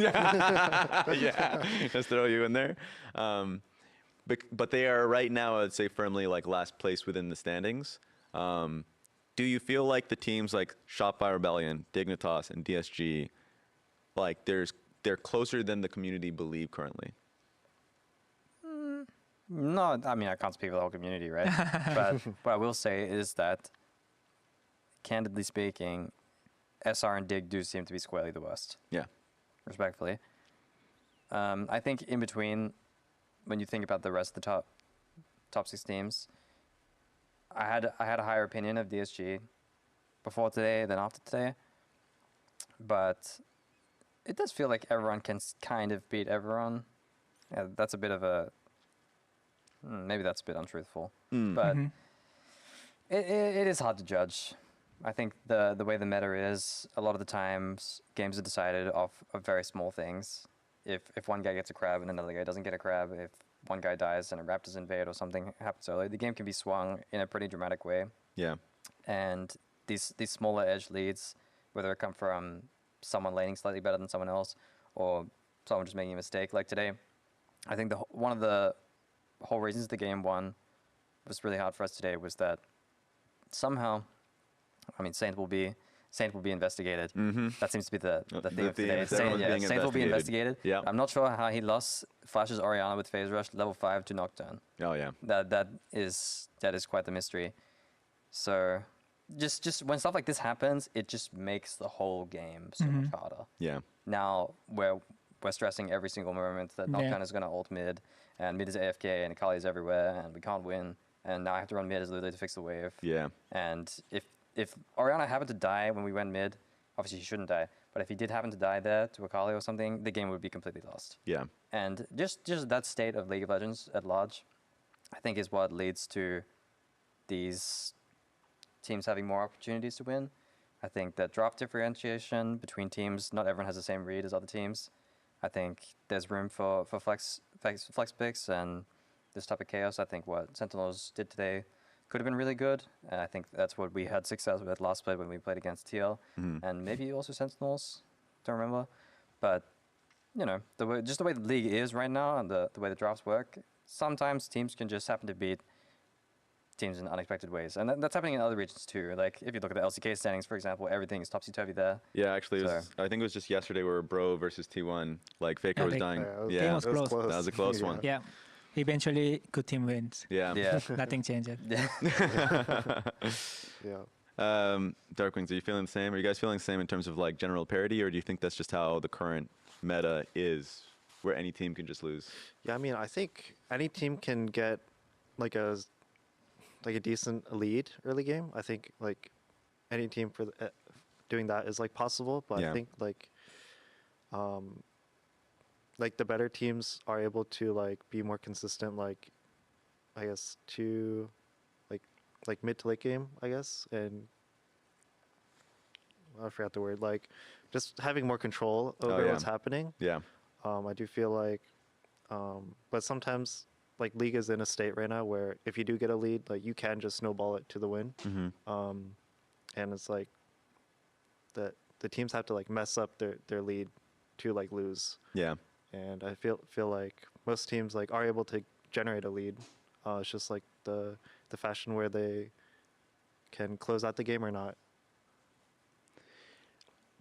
Yeah, just throw you in there. But they are right now, I'd say firmly like last place within the standings. Do you feel like the teams like Shopify Rebellion, Dignitas, and DSG, like they're closer than the community believe currently? No, I mean, I can't speak for the whole community, right? But what I will say is that, candidly speaking, SR and Dig do seem to be squarely the worst. Yeah. Respectfully. I think in between, when you think about the rest of the top 6 teams, I had a higher opinion of DSG before today than after today. But it does feel like everyone can kind of beat everyone. Yeah, that's a bit of a... maybe that's a bit untruthful. But it is hard to judge. I think the way the meta is, a lot of the times, games are decided off of very small things. If one guy gets a crab and another guy doesn't get a crab, if one guy dies and a Raptors invade or something happens early, the game can be swung in a pretty dramatic way. Yeah. And these smaller edge leads, whether it come from someone laning slightly better than someone else or someone just making a mistake, like today, I think one of the whole reasons the game 1 was really hard for us today was that somehow, I mean, Saint will be investigated. That seems to be the theme of today. Saint will be investigated. Yeah. I'm not sure how he lost Flash's Orianna with Phase Rush level 5 to Nocturne. Oh yeah. That is quite the mystery. So just when stuff like this happens, it just makes the whole game so much harder. Yeah. Now we're stressing every single moment that Nocturne is going to ult mid, and mid is AFK, and Akali is everywhere, and we can't win. And now I have to run mid as literally to fix the wave. Yeah. And if Orianna happened to die when we went mid, obviously he shouldn't die. But if he did happen to die there to Akali or something, the game would be completely lost. Yeah. And just that state of League of Legends at large, I think is what leads to these teams having more opportunities to win. I think that draft differentiation between teams, not everyone has the same read as other teams. I think there's room for flex picks and this type of chaos. I think what Sentinels did today could have been really good. And I think that's what we had success with last play when we played against TL. And maybe also Sentinels, don't remember. But, you know, just the way the league is right now and the way the drafts work, sometimes teams can just happen to beat teams in unexpected ways. And that's happening in other regions too. Like, if you look at the LCK standings, for example, everything is topsy-turvy there. Yeah, actually, I think it was just yesterday where Bro versus T1, like, Faker was dying. Game was close. That was a close one. Yeah. Eventually, good team wins. Yeah. Yeah. Nothing changed. Yeah. Yeah. Darkwings, are you feeling the same? Are you guys feeling the same in terms of like general parity, or do you think that's just how the current meta is, where any team can just lose? Yeah, I mean, I think any team can get like a decent lead early game. I think like any team for doing that is like possible, but Yeah. I think like the better teams are able to like be more consistent, like I guess to like mid to late game, I guess, and I forgot the word, like just having more control over yeah. what's happening. Yeah. I do feel like, but sometimes like League is in a state right now where if you do get a lead, like you can just snowball it to the win. And it's like the teams have to like mess up their lead to like lose. Yeah. And I feel like most teams like are able to generate a lead. It's just like the fashion where they can close out the game or not.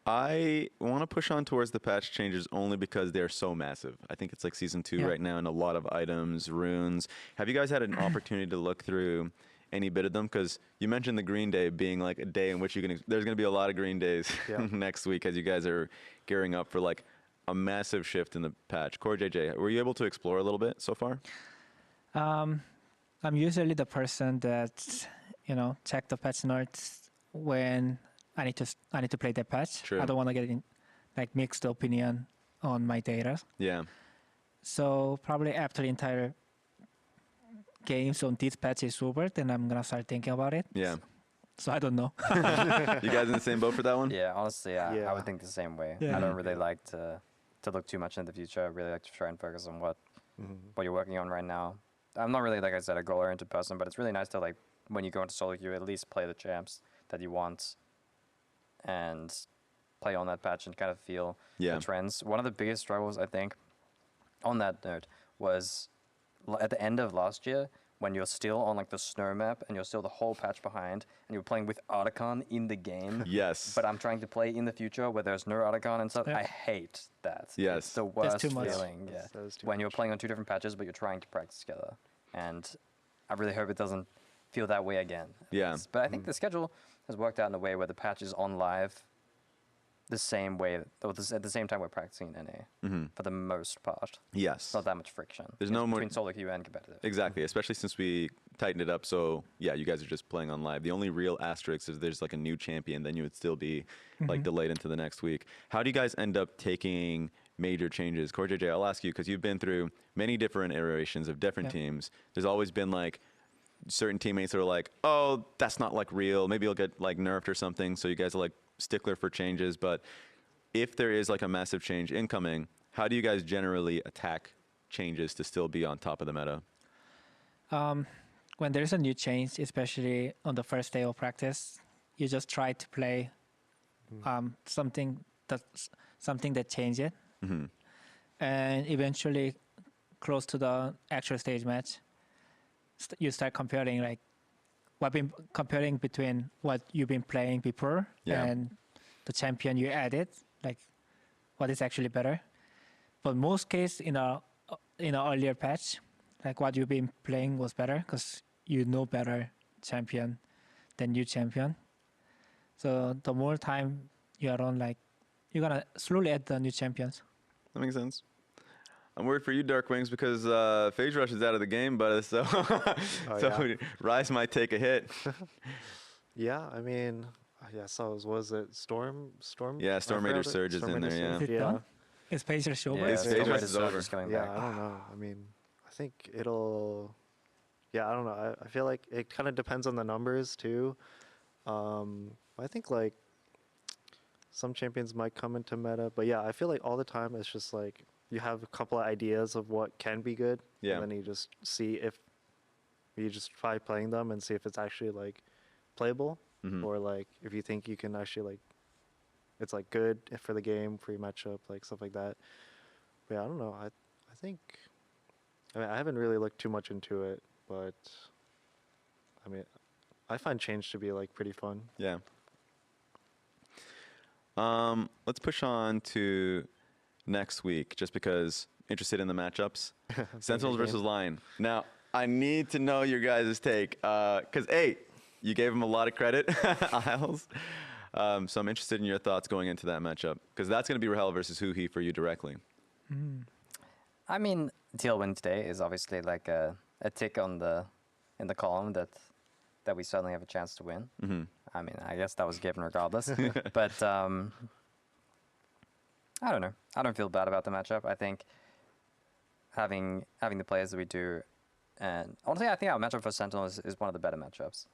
I want to push on towards the patch changes only because they're so massive. I think it's like Season 2 right now, and a lot of items, runes. Have you guys had an opportunity to look through any bit of them? Because you mentioned the Green Day being like a day in which there's going to be a lot of Green Days next week as you guys are gearing up for like a massive shift in the patch. Core JJ, were you able to explore a little bit so far? I'm usually the person that, check the patch notes when I need to play that patch. True. I don't want to get in like mixed opinion on my data. Yeah. So probably after the entire games on this patch is over, then I'm gonna start thinking about it. Yeah. So I don't know. You guys in the same boat for that one? Yeah, honestly, I Yeah. would think the same way. Yeah. I don't really like to look too much into the future. I really like to try and focus on what you're working on right now. I'm not really, like I said, a goal-oriented person, but it's really nice to, like, when you go into solo queue, at least play the champs that you want and play on that patch and kind of feel the trends. One of the biggest struggles, I think, on that note, was at the end of last year when you're still on like the snow map and you're still the whole patch behind and you're playing with Articon in the game. Yes. But I'm trying to play in the future where there's no Articon and stuff. Yeah. I hate that. Yes. It's the worst too much. feeling. Yeah. That is too When you're much. playing on two different patches but you're trying to practice together. And I really hope it doesn't feel that way again. Yeah. But I think the schedule has worked out in a way where the patch is on live the same way, or at the same time we're practicing in NA for the most part. Yes. It's not that much friction. There's no more between solo queue and competitive. Exactly, especially since we tightened it up. So yeah, you guys are just playing on live. The only real asterisk is there's like a new champion, then you would still be like delayed into the next week. How do you guys end up taking major changes? Core JJ, I'll ask you because you've been through many different iterations of different teams. There's always been like certain teammates that are like, oh, that's not like real. Maybe you'll get like nerfed or something. So you guys are like stickler for changes. But if there is like a massive change incoming, how do you guys generally attack changes to still be on top of the meta? When there's a new change, especially on the first day of practice, you just try to play something that changes it, and eventually, close to the actual stage match, you start comparing comparing between what you've been playing before and the champion you added, like what is actually better. But most case in a earlier patch, like what you've been playing was better because you know better champion than new champion. So the more time you are on, like you're gonna slowly add the new champions. That makes sense. I'm worried for you, Dark Wings, because Phase Rush is out of the game, but so Rise might take a hit. Yeah, I mean, so was it Storm? Yeah, Storm Raider Surge is in there, yeah. Is it done? Is Phase Rush over? Yeah, It's Storm Phase Rush Raider is Surge over. is coming Yeah, back. I don't know. I mean, I think it'll. Yeah, I don't know. I feel like it kind of depends on the numbers too. I think like some champions might come into meta, but yeah, I feel like all the time it's just like you have a couple of ideas of what can be good, Yeah. and then you just see if you just try playing them and see if it's actually like playable, Mhm. or like if you think you can actually like it's like good for the game, for your matchup, like stuff like that. But yeah, I don't know. I think I mean I haven't really looked too much into it, but I mean I find change to be like pretty fun. Yeah. Let's push on to next week, just because interested in the matchups. Sentinels versus Lion. Now, I need to know your guys' take, because A, you gave him a lot of credit, Isles. So I'm interested in your thoughts going into that matchup, because that's going to be Rahel versus Huhi for you directly. I mean, TL win today is obviously like a tick on in the column that we certainly have a chance to win. Mm-hmm. I mean, I guess that was given regardless. But I don't know. I don't feel bad about the matchup. I think having the players that we do, and honestly, I think our matchup for Sentinel is one of the better matchups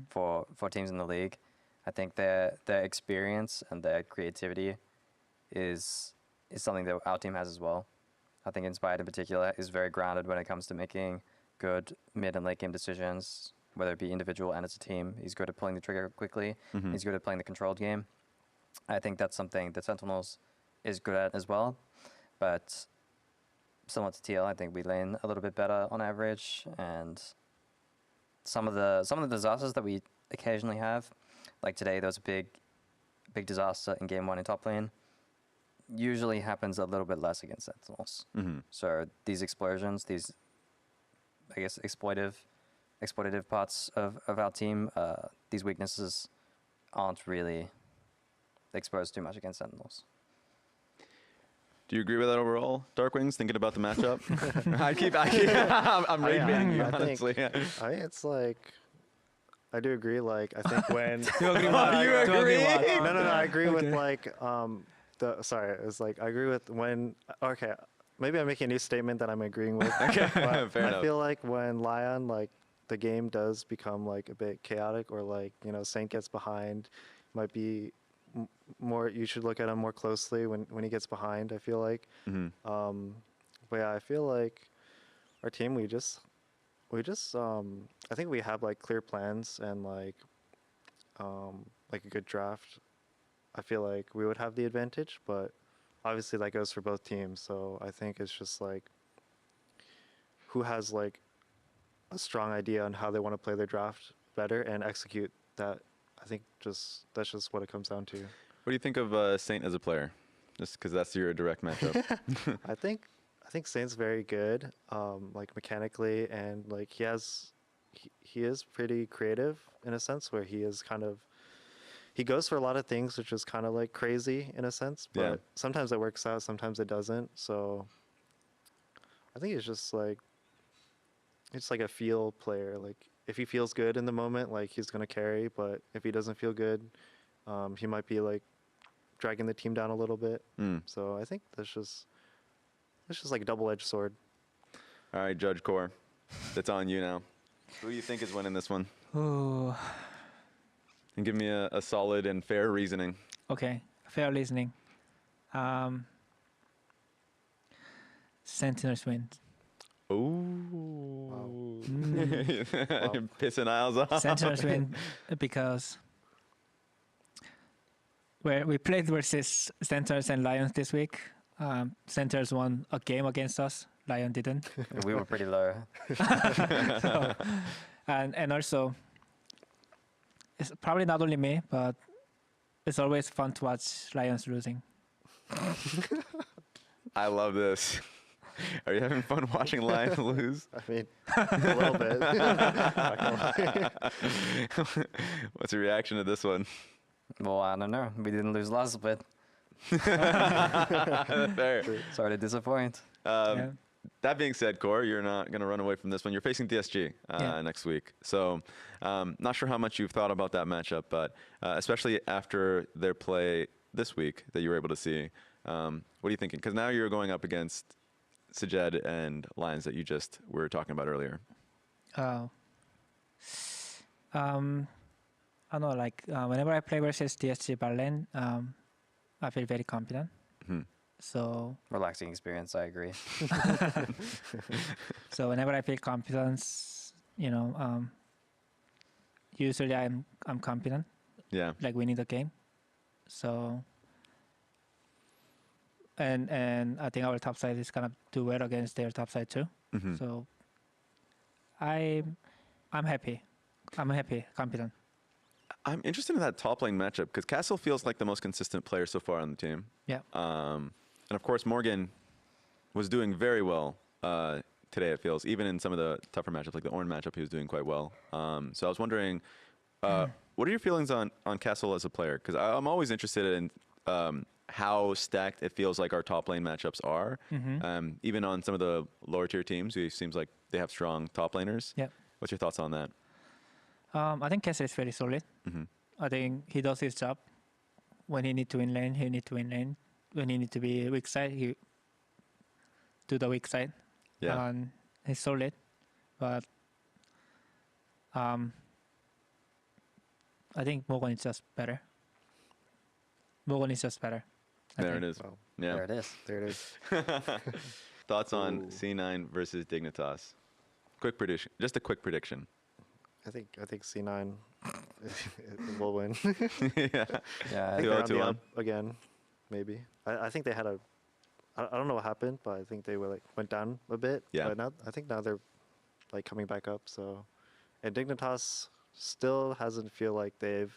for teams in the league. I think their experience and their creativity is something that our team has as well. I think Inspired in particular is very grounded when it comes to making good mid and late game decisions, whether it be individual and as a team. He's good at pulling the trigger quickly. Mm-hmm. He's good at playing the controlled game. I think that's something that Sentinels is good at as well. But similar to TL, I think we lane a little bit better on average. And some of the disasters that we occasionally have, like today there was a big disaster in game 1 in top lane, usually happens a little bit less against Sentinels. Mm-hmm. So these explosions, these, I guess, exploitative parts of our team, these weaknesses aren't really exposed too much against Sentinels. Do you agree with that overall, Darkwings, thinking about the matchup? I'm rage Yeah, baiting you, I think- honestly. I think it's like I do agree. Like I think when You agree Oh, what? you Do agree? what? no, I agree with Okay. like sorry, it's like I agree with when okay, maybe I'm making a new statement that I'm agreeing with. Okay, but fair I enough. feel like when Lion like the game does become like a bit chaotic, or like Saint gets behind, might be more. You should look at him more closely when he gets behind. I feel like. Mm-hmm. But yeah, I feel like our team we just I think we have like clear plans and like a good draft. I feel like we would have the advantage, but obviously that goes for both teams. So I think it's just like who has like a strong idea on how they want to play their draft better and execute that. I think that's just what it comes down to. What do you think of Saint as a player? Just because that's your direct matchup. I think Saint's very good, like mechanically, and like he is pretty creative in a sense where he goes for a lot of things, which is kind of like crazy in a sense, but Yeah. sometimes it works out, sometimes it doesn't. So I think it's just like a feel player. Like if he feels good in the moment, like he's gonna carry, but if he doesn't feel good, he might be like dragging the team down a little bit. Mm. So I think it's just like a double-edged sword. All right, Judge Core, that's on you now. Who do you think is winning this one? Ooh, And give me a solid and fair reasoning. okay. Fair listening. Sentinels win. Oh. You're pissing Isles off. Sentinels win because we played versus Sentinels and Lions this week. Sentinels won a game against us. Lion didn't. We were pretty low. And also, it's probably not only me, but it's always fun to watch Lions losing. I love this. Are you having fun watching Lions lose? I mean, a little bit. Not gonna lie. What's your reaction to this one? Well, I don't know. We didn't lose last split. Fair. Sorry to disappoint. Yeah. That being said, Core, you're not going to run away from this one. You're facing DSG Yeah. next week. So not sure how much you've thought about that matchup, but especially after their play this week that you were able to see, what are you thinking? Because now you're going up against Sajed and Lions that you just were talking about earlier. I I know, like whenever I play versus DSG Berlin, I feel very confident. Mhm. So Relaxing experience, I agree. so whenever I feel confidence, usually I'm confident, Yeah. like winning the game. So and I think our top side is gonna do well against their top side too. Mhm. So I'm happy. I'm happy, confident. I'm interested in that top lane matchup because Castle feels like the most consistent player so far on the team. Yeah. And of course, Morgan was doing very well today, it feels, even in some of the tougher matchups, like the Ornn matchup, he was doing quite well. So I was wondering, what are your feelings on Castle as a player? Because I'm always interested in how stacked it feels like our top lane matchups are. Even on some of the lower tier teams, it seems like they have strong top laners. Yeah. What's your thoughts on that? I think Kessel is very solid. I think he does his job. When he need to win lane, he need to win lane. When he need to be weak side, he do the weak side. Yeah. And he's solid, but I think Morgan is just better. Morgan is just better. I There think. it is. Well, Yeah. There it is. there it is. Thoughts on Ooh. C9 versus Dignitas? Quick prediction. Just a quick prediction. I think C9 will win. Yeah. Yeah, I think 2-0, they're on the 2-1. up again, maybe. I think they had I don't know what happened, but I think they went down a bit. Yeah. But now I think now they're like coming back up. So, and Dignitas still hasn't feel like they've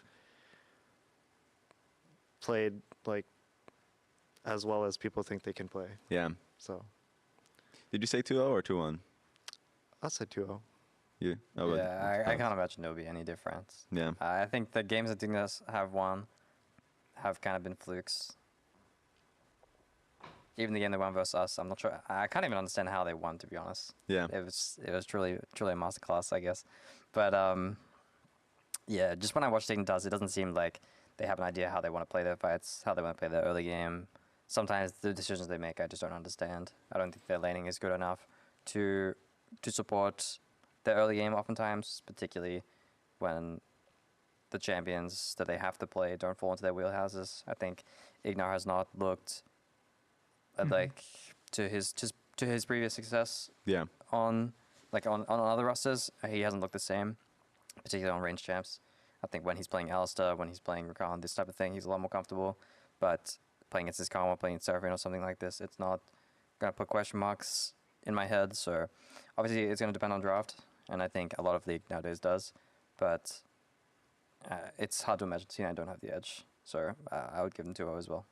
played like as well as people think they can play. Yeah. So Did you say 2-0 or 2-1? I'll say 2-0. You? Oh, but- yeah, I can't imagine there'll be any difference. Yeah. I think the games that Dignitas have won have kind of been flukes. Even the game they won versus us, I'm not sure. I can't even understand how they won, to be honest. Yeah. It was truly a masterclass, I guess. But yeah, just when I watch Dignitas, it doesn't seem like they have an idea how they want to play their fights, how they want to play their early game. Sometimes the decisions they make, I just don't understand. I don't think their laning is good enough to support their early game. Oftentimes, particularly when the champions that they have to play don't fall into their wheelhouses. I think Ignar has not looked like to his previous success Yeah. on other rosters. He hasn't looked the same, particularly on range champs. I think when he's playing Alistair, when he's playing Rakan, this type of thing, he's a lot more comfortable. But playing against his Karma, playing Seraphine or something like this, it's not gonna put question marks in my head. So obviously it's gonna depend on draft, and I think a lot of league nowadays does. But it's hard to imagine C9 don't have the edge. So I would give them 2-0 as well.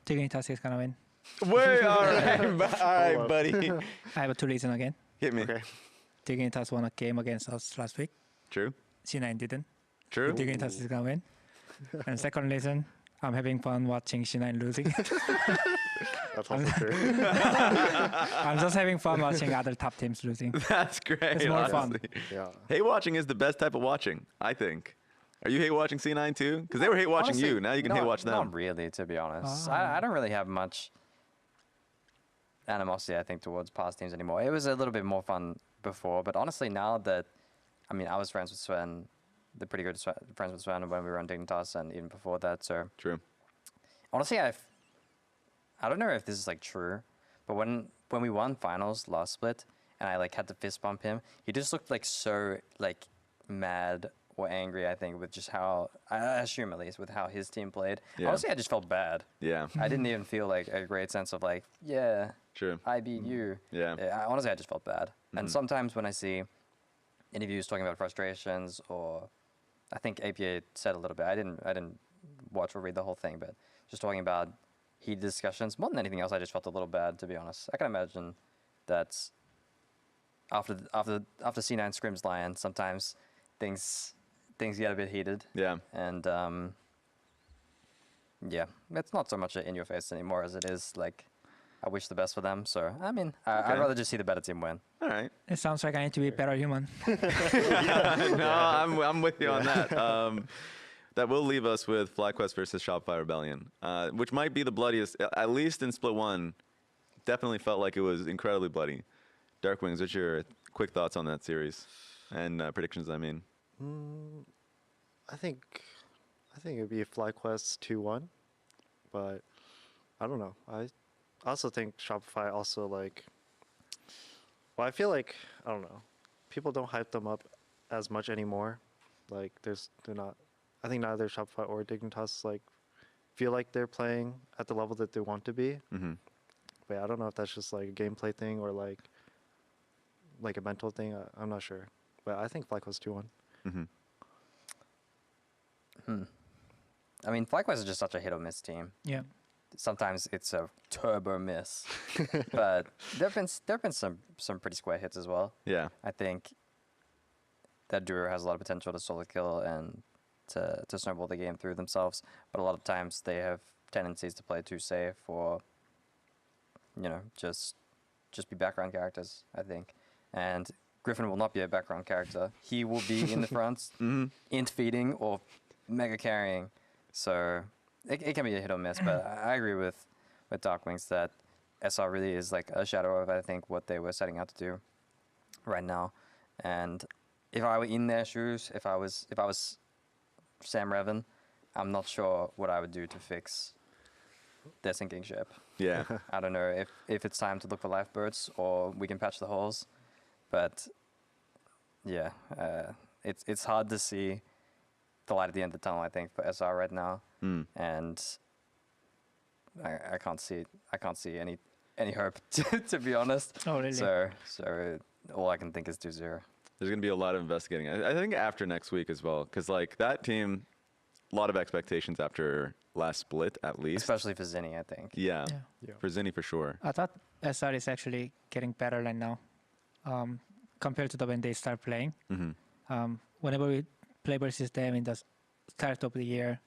Dignitas is gonna win. Way, all right, all right, up. buddy. I have two reasons again. Hit me. Okay. Dignitas won a game against us last week. True. C9 didn't. True. Dignitas is gonna win. And second reason, I'm having fun watching C9 losing. That's also true. I'm just having fun watching other top teams losing. That's great. It's more fun. honestly. Yeah. Hate watching is the best type of watching, I think. Are you hate watching C9 too? Because they were hate watching Honestly, you. Now you can hate watch them. Not really, to be honest. Ah. I don't really have much animosity, I think, towards past teams anymore. It was a little bit more fun before, but honestly, now that, I mean, I was friends with Sven, the pretty good friends with Sven when we were on Dignitas and even before that, so True. honestly, I don't know if this is like true, but when we won finals last split and I like had to fist bump him, he just looked like so like mad or angry, I think, with just how, I assume at least, with how his team played. Yeah. Honestly, I just felt bad. Yeah. I didn't even feel like a great sense of like, yeah, True. I beat you. Yeah. Honestly, I just felt bad. And sometimes when I see interviews talking about frustrations, or I think APA said a little bit, I didn't watch or read the whole thing, but just talking about heated discussions, more than anything else, I just felt a little bad, to be honest. I can imagine that after C9 scrims Lion, sometimes things get a bit heated. Yeah. And yeah, it's not so much in your face anymore as it is like, I wish the best for them. So I mean, I'd Okay. rather just see the better team win. All right. It sounds like I need to be a better human. No, I'm with you on that. That will leave us with FlyQuest versus Shopify Rebellion, which might be the bloodiest, at least in Split 1. Definitely felt like it was incredibly bloody. Darkwings, what's your quick thoughts on that series? And predictions, I mean. I think it'd be FlyQuest 2-1, but I don't know. I also think Shopify also like. Well, I feel like I don't know. People don't hype them up as much anymore. Like they're not. I think neither Shopify or Dignitas like feel like they're playing at the level that they want to be. Mm-hmm. But yeah, I don't know if that's just like a gameplay thing or like a mental thing. I'm not sure. But I think FlyQuest 2-1. Mm-hmm. I mean, FlyQuest is just such a hit or miss team. Yeah. Sometimes it's a turbo miss, but there've been some pretty square hits as well. Yeah. I think that duo has a lot of potential to solo kill and to snowball the game through themselves, but a lot of times they have tendencies to play too safe or, just be background characters, I think. And Griffin will not be a background character. He will be in the front, int feeding or mega carrying. So it can be a hit or miss, but I agree with Darkwings that SR really is like a shadow of, I think, what they were setting out to do right now. And if I were in their shoes, if I was Sam Revan, I'm not sure what I would do to fix their sinking ship. Yeah. I don't know if it's time to look for lifeboats or we can patch the holes, but yeah, it's hard to see the light at the end of the tunnel, I think, for SR right now, and I can't see any hope to be honest. Oh, really? So all I can think is 2-0. There's going to be a lot of investigating. I think after next week as well, because like that team, a lot of expectations after last split at least. Especially for Zinni, I think. Yeah. Yeah. For Zinni for sure. I thought SR is actually getting better right now, compared to when they start playing. Mm-hmm. Whenever we play versus them in the start of the year,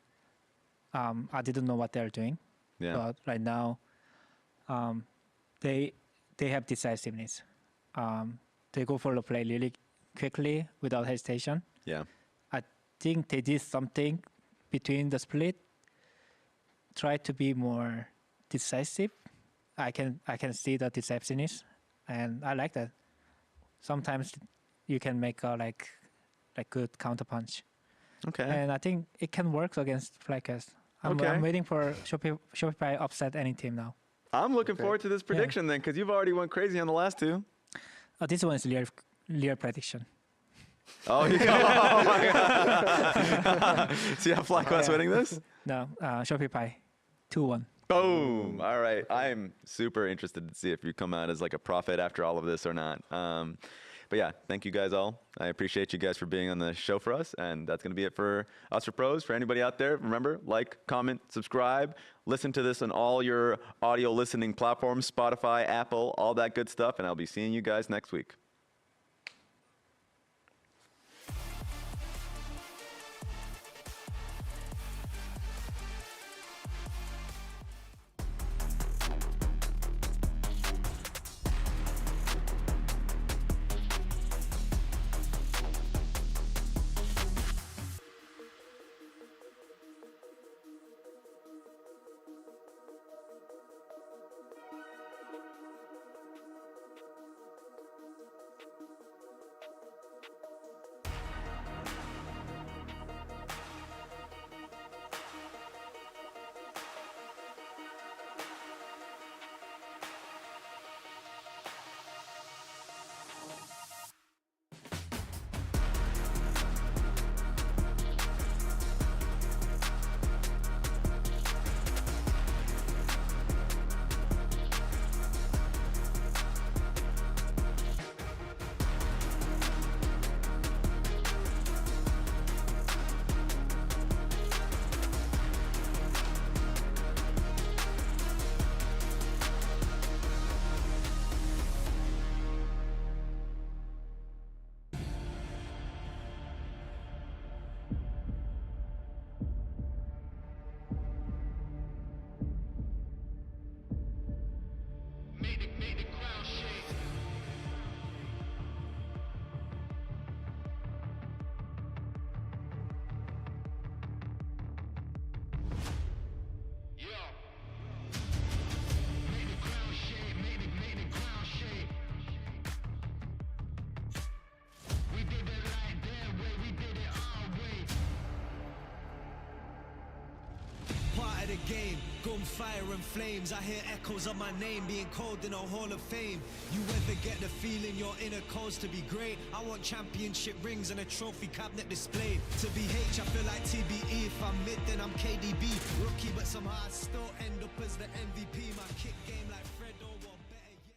I didn't know what they're doing. Yeah. But right now, they have decisiveness. They go for the play really quickly without hesitation. Yeah. I think they did something between the split. Try to be more decisive. I can see the decisiveness, and I like that. Sometimes you can make a like good counterpunch, Okay. and I think it can work against FlyQuest. I'm waiting for Shopify upset any team now. I'm looking forward to this prediction then, because you've already went crazy on the last two. This one is Lear prediction. Oh, oh my God. So you have FlyQuest winning this? No, Shopify, 2-1. Boom. All right. I'm super interested to see if you come out as like a prophet after all of this or not. But yeah, thank you guys all. I appreciate you guys for being on the show for us. And that's going to be it for us for pros. For anybody out there, remember, like, comment, subscribe. Listen to this on all your audio listening platforms, Spotify, Apple, all that good stuff. And I'll be seeing you guys next week. the game. Gunfire and flames, I hear echoes of my name being called in a Hall of Fame. You ever get the feeling your inner cause to be great? I want championship rings and a trophy cabinet displayed. To be H, I feel like TBE. If I'm mid, then I'm KDB. Rookie, but somehow I still end up as the MVP. My kick game like Fredo or better yet.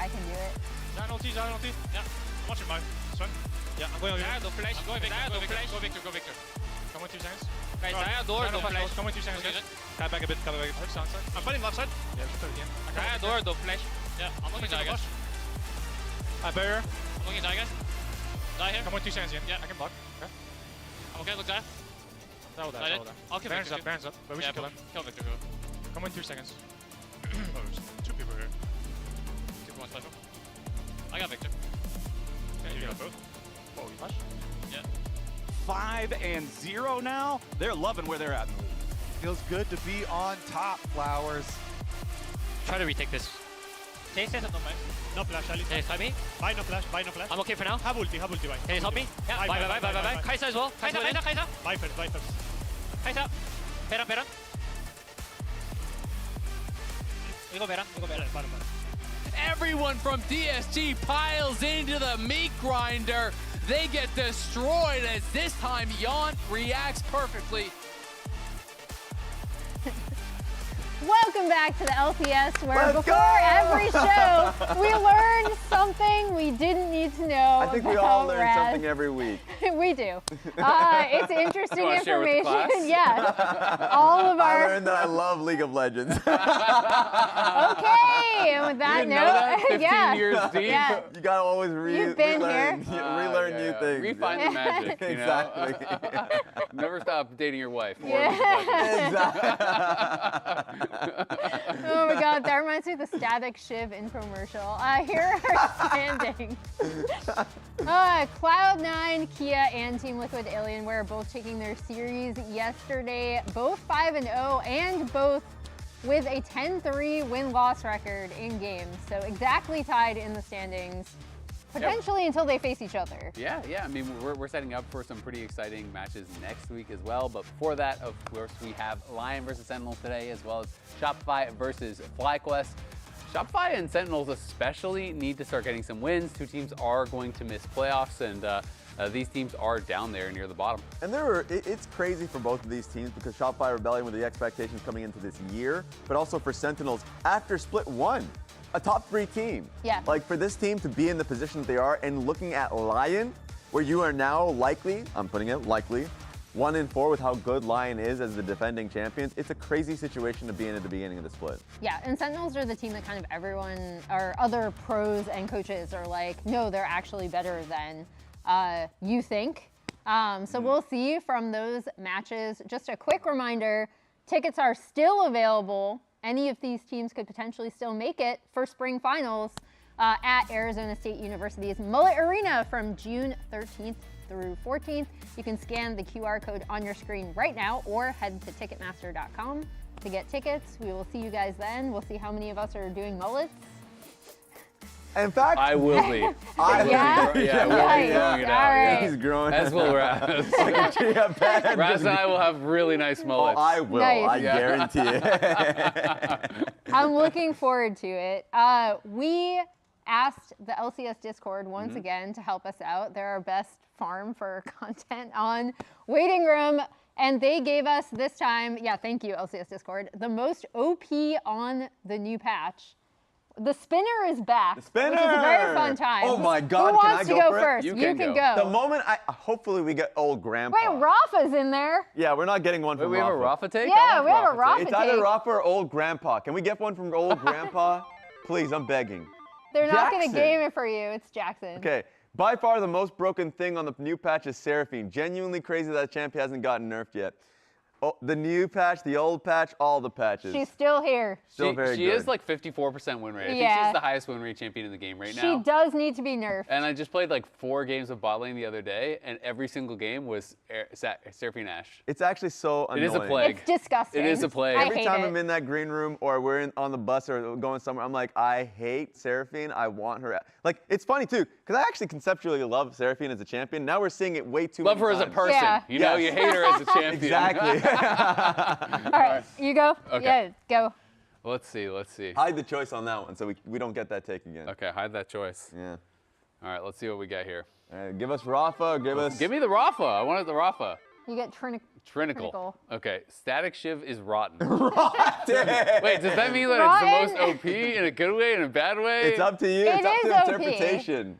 I can do it. Zijn ulti. Ja, watch it, man. Son. Ja, I'm going over. Daar, door flash. Go Victor, go Victor. Come on 2 seconds. Okay, daar, door flash. Come on 2 seconds, guys. Ga back a bit, I'm fighting left side. Yeah, just again. Daar, door flash. Yeah, I'm looking at guys. Barrier. I'm looking at guys. Die here. Come on 2 seconds again. Yeah, I can block. Okay. I'm okay, look there. That. I'll kill Victor. Baron's up, but we should kill him. Kill Victor, go. Come on 2 seconds. Oh, there's 2 people here. I got Victor. Okay, you got both. Oh, you flash? Yeah. 5-0 now. They're loving where they're at in the league. Feels good to be on top, Flowers. Try to retake this. Can you say something, mate? No flash, Ali. Can you fight me? Buy no flash. I'm okay for now. Have ulti, buy. Can you help me? Yeah, bye. Kai'Sa as well. Kai'Sa. Buy first. Kai'Sa. Baron. We go Baron. Bottom. Everyone from DSG piles into the meat grinder. They get destroyed as this time Yeon reacts perfectly. Welcome back to the LCS, where before every show, we learned something we didn't need to know. I think we all learn something every week. We do. It's interesting information. Yes. All of I our. learned that I love League of Legends. Okay. And with that note, 15 years deep. Yeah. You gotta always You've been relearn, here. relearn new things. Refine the magic, you know? Exactly. Never stop dating your wife. or Exactly. Oh my God, that reminds me of the Static Shiv infomercial. Here are standings. Cloud9, Kia, and Team Liquid Alienware both taking their series yesterday, both 5-0 and both with a 10-3 win-loss record in games. So exactly tied in the standings, potentially until they face each other. Yeah. I mean, we're setting up for some pretty exciting matches next week as well. But before that, of course, we have Lion versus Sentinels today, as well as Shopify versus FlyQuest. Shopify and Sentinels especially need to start getting some wins. Two teams are going to miss playoffs, and these teams are down there near the bottom. And it's crazy for both of these teams because Shopify Rebellion with the expectations coming into this year, but also for Sentinels after Split 1. A top 3 team. Yeah. Like for this team to be in the position that they are and looking at Lion, where you are now likely, I'm putting it likely, 1-4 with how good Lion is as the defending champions. It's a crazy situation to be in at the beginning of the split. Yeah, and Sentinels are the team that kind of everyone, or other pros and coaches are like, no, they're actually better than you think. So we'll see from those matches. Just a quick reminder, tickets are still available. Any of these teams could potentially still make it for spring finals at Arizona State University's Mullet Arena from June 13th through 14th. You can scan the QR code on your screen right now or head to Ticketmaster.com to get tickets. We will see you guys then. We'll see how many of us are doing mullets. In fact, I will be. Yeah? We'll be growing it out. Right. He's growing. As will Raz. Raz and I will have really nice mullets. Oh, I will. Nice. I guarantee it. I'm looking forward to it. We asked the LCS Discord once again to help us out. They're our best farm for content on Waiting Room. And they gave us this time, thank you, LCS Discord, the most OP on the new patch. The spinner is back. The spinner! Which is a very fun time. Oh my God, Who can wants I to go go for it? first? You can can go. The moment hopefully we get old grandpa. Wait, Rafa's in there. Yeah, we're not getting one Wait, from we have a Rafa. Rafa take? Yeah, we have a Rafa It's take. either Rafa or old grandpa. Can we get one from old grandpa? Please, I'm begging. They're not going to Jackson. game it for you. It's Jackson. Okay, by far the most broken thing on the new patch is Seraphine. Genuinely crazy that champ hasn't gotten nerfed yet. the new patch, the old patch, all the patches. She's still here. Still very she good. is like 54% win rate. I think Yeah. she's the highest win rate champion in the game right now. She does need to be nerfed. And I just played like 4 games of bot lane the other day, and every single game was Seraphine Ashe. It's actually so annoying. It is a plague. It's disgusting. It is a plague. I Every hate time it. I'm in that green room or we're on the bus or going somewhere, I'm like, I hate Seraphine. I want her. Like, it's funny too, because I actually conceptually love Seraphine as a champion. Now we're seeing it way too Love many her as a times. person. Yeah. You know, you hate her as a champion. Exactly. All right, you go. Okay. Yeah, go. Let's see. Hide the choice on that one so we don't get that take again. Okay, hide that choice. Yeah. All right, let's see what we got here. Give us Rafa. Give me the Rafa. I wanted the Rafa. You get Trinicle. Trinicle. Okay, Static Shiv is rotten. Rotten. Wait, does that mean that it's the most OP in a good way and a bad way? It's up to you. It It's up is to OP. interpretation.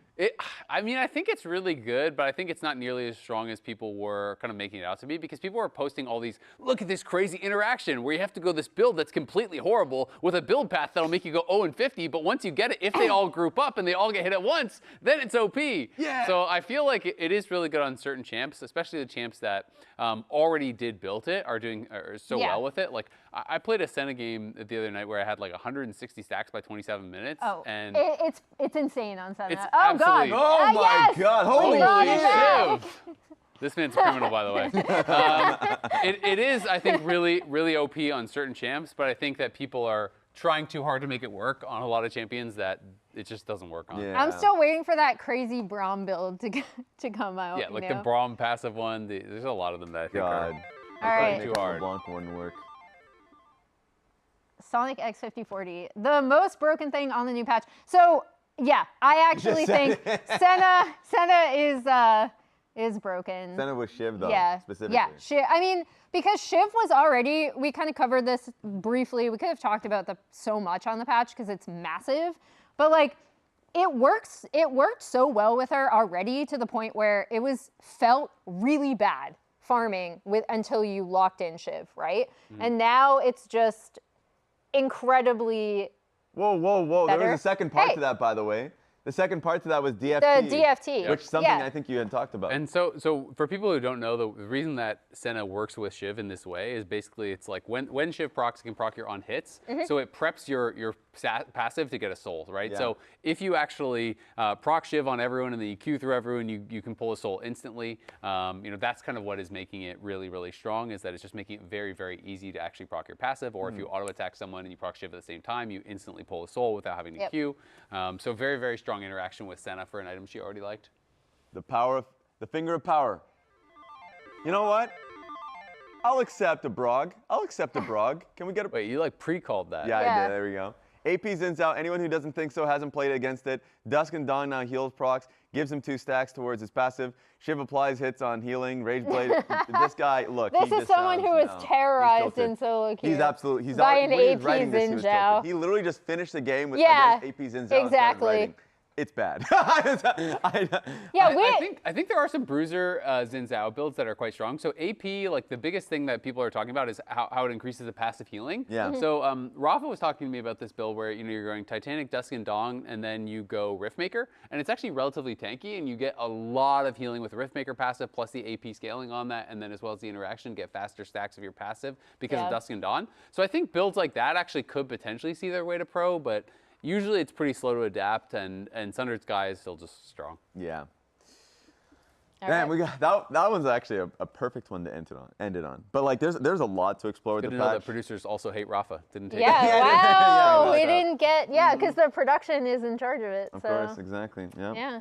I mean, I think it's really good, but I think it's not nearly as strong as people were kind of making it out to be, because people are posting all these, look at this crazy interaction where you have to go this build that's completely horrible with a build path that'll make you go 0-50, but once you get it, if they all group up and they all get hit at once, then it's OP. Yeah. So I feel like it is really good on certain champs, especially the champs that already did build it, are doing so well with it. Like, I played a Senna game the other night where I had like 160 stacks by 27 minutes. Oh, and it's insane on Senna. It's Oh God! absolutely- Oh my yes! God! We Holy brought it back. Shiv. This man's a criminal, by the way. It is, I think, really, really OP on certain champs, but I think that people are trying too hard to make it work on a lot of champions that it just doesn't work on. Yeah. I'm still waiting for that crazy Braum build to come out. Yeah, like you the know? Braum passive one. There's a lot of them that I think God. All right. too hard. Blanc wouldn't work. Sonic X5040, the most broken thing on the new patch. So yeah, I actually think Senna is broken. Senna was Shiv though. Yeah, Specifically. yeah. Shiv. I mean, because Shiv was already. We kind of covered this briefly. We could have talked about so much on the patch because it's massive, but like. It works. It worked so well with her already to the point where it felt really bad farming until you locked in Shiv, right? And now it's just incredibly. Whoa. There Better. was a second part Hey. to that, by the way. The second part to that was DFT. The DFT. Which is something Yeah. I think you had talked about. And so for people who don't know, the reason that Senna works with Shiv in this way is basically it's like when Shiv procs, it can proc your on hits, so it preps your passive to get a soul, right? Yeah. So if you actually proc Shiv on everyone and then you Q through everyone, you can pull a soul instantly. That's kind of what is making it really, really strong, is that it's just making it very, very easy to actually proc your passive, or if you auto attack someone and you proc Shiv at the same time, you instantly pull a soul without having to Yep. Q. So very, very strong interaction with Senna for an item she already liked. The finger of power. You know what? I'll accept a Brog. Can we get a... Wait, you like pre-called that? Yeah, I Yeah. did. There we go. AP Zins out. Anyone who doesn't think so hasn't played against it. Dusk and Dawn now heals procs, gives him 2 stacks towards his passive. Shiv applies hits on healing. Rage Blade. This guy, look. This he is just sounds, who was no, he's terrorized tilted. in solo queue. He's absolutely. He's by already, an when he was AP writing this, he was Xin Zhao. tilted. He literally just finished the game with Yeah, against AP Zins out and started exactly. writing. It's bad. Yeah, I think there are some Bruiser Xin Zhao builds that are quite strong. So AP, like the biggest thing that people are talking about is how it increases the passive healing. Yeah. So Rafa was talking to me about this build where you're going Titanic, Dusk, and Dawn, and then you go Riftmaker, and it's actually relatively tanky, and you get a lot of healing with the Riftmaker passive plus the AP scaling on that, and then as well as the interaction, get faster stacks of your passive because of Dusk and Dawn. So I think builds like that actually could potentially see their way to pro, but usually it's pretty slow to adapt, and Sundered Sky is still just strong. Yeah. All Man, right. we got that one's actually a perfect one to end it on. But like there's a lot to explore with Good the to know that patch. producers also hate Rafa. Didn't take Yeah, it. wow. Yeah, We yeah. didn't get, because the production is in charge of it. Of so. course, exactly. Yeah. Yeah.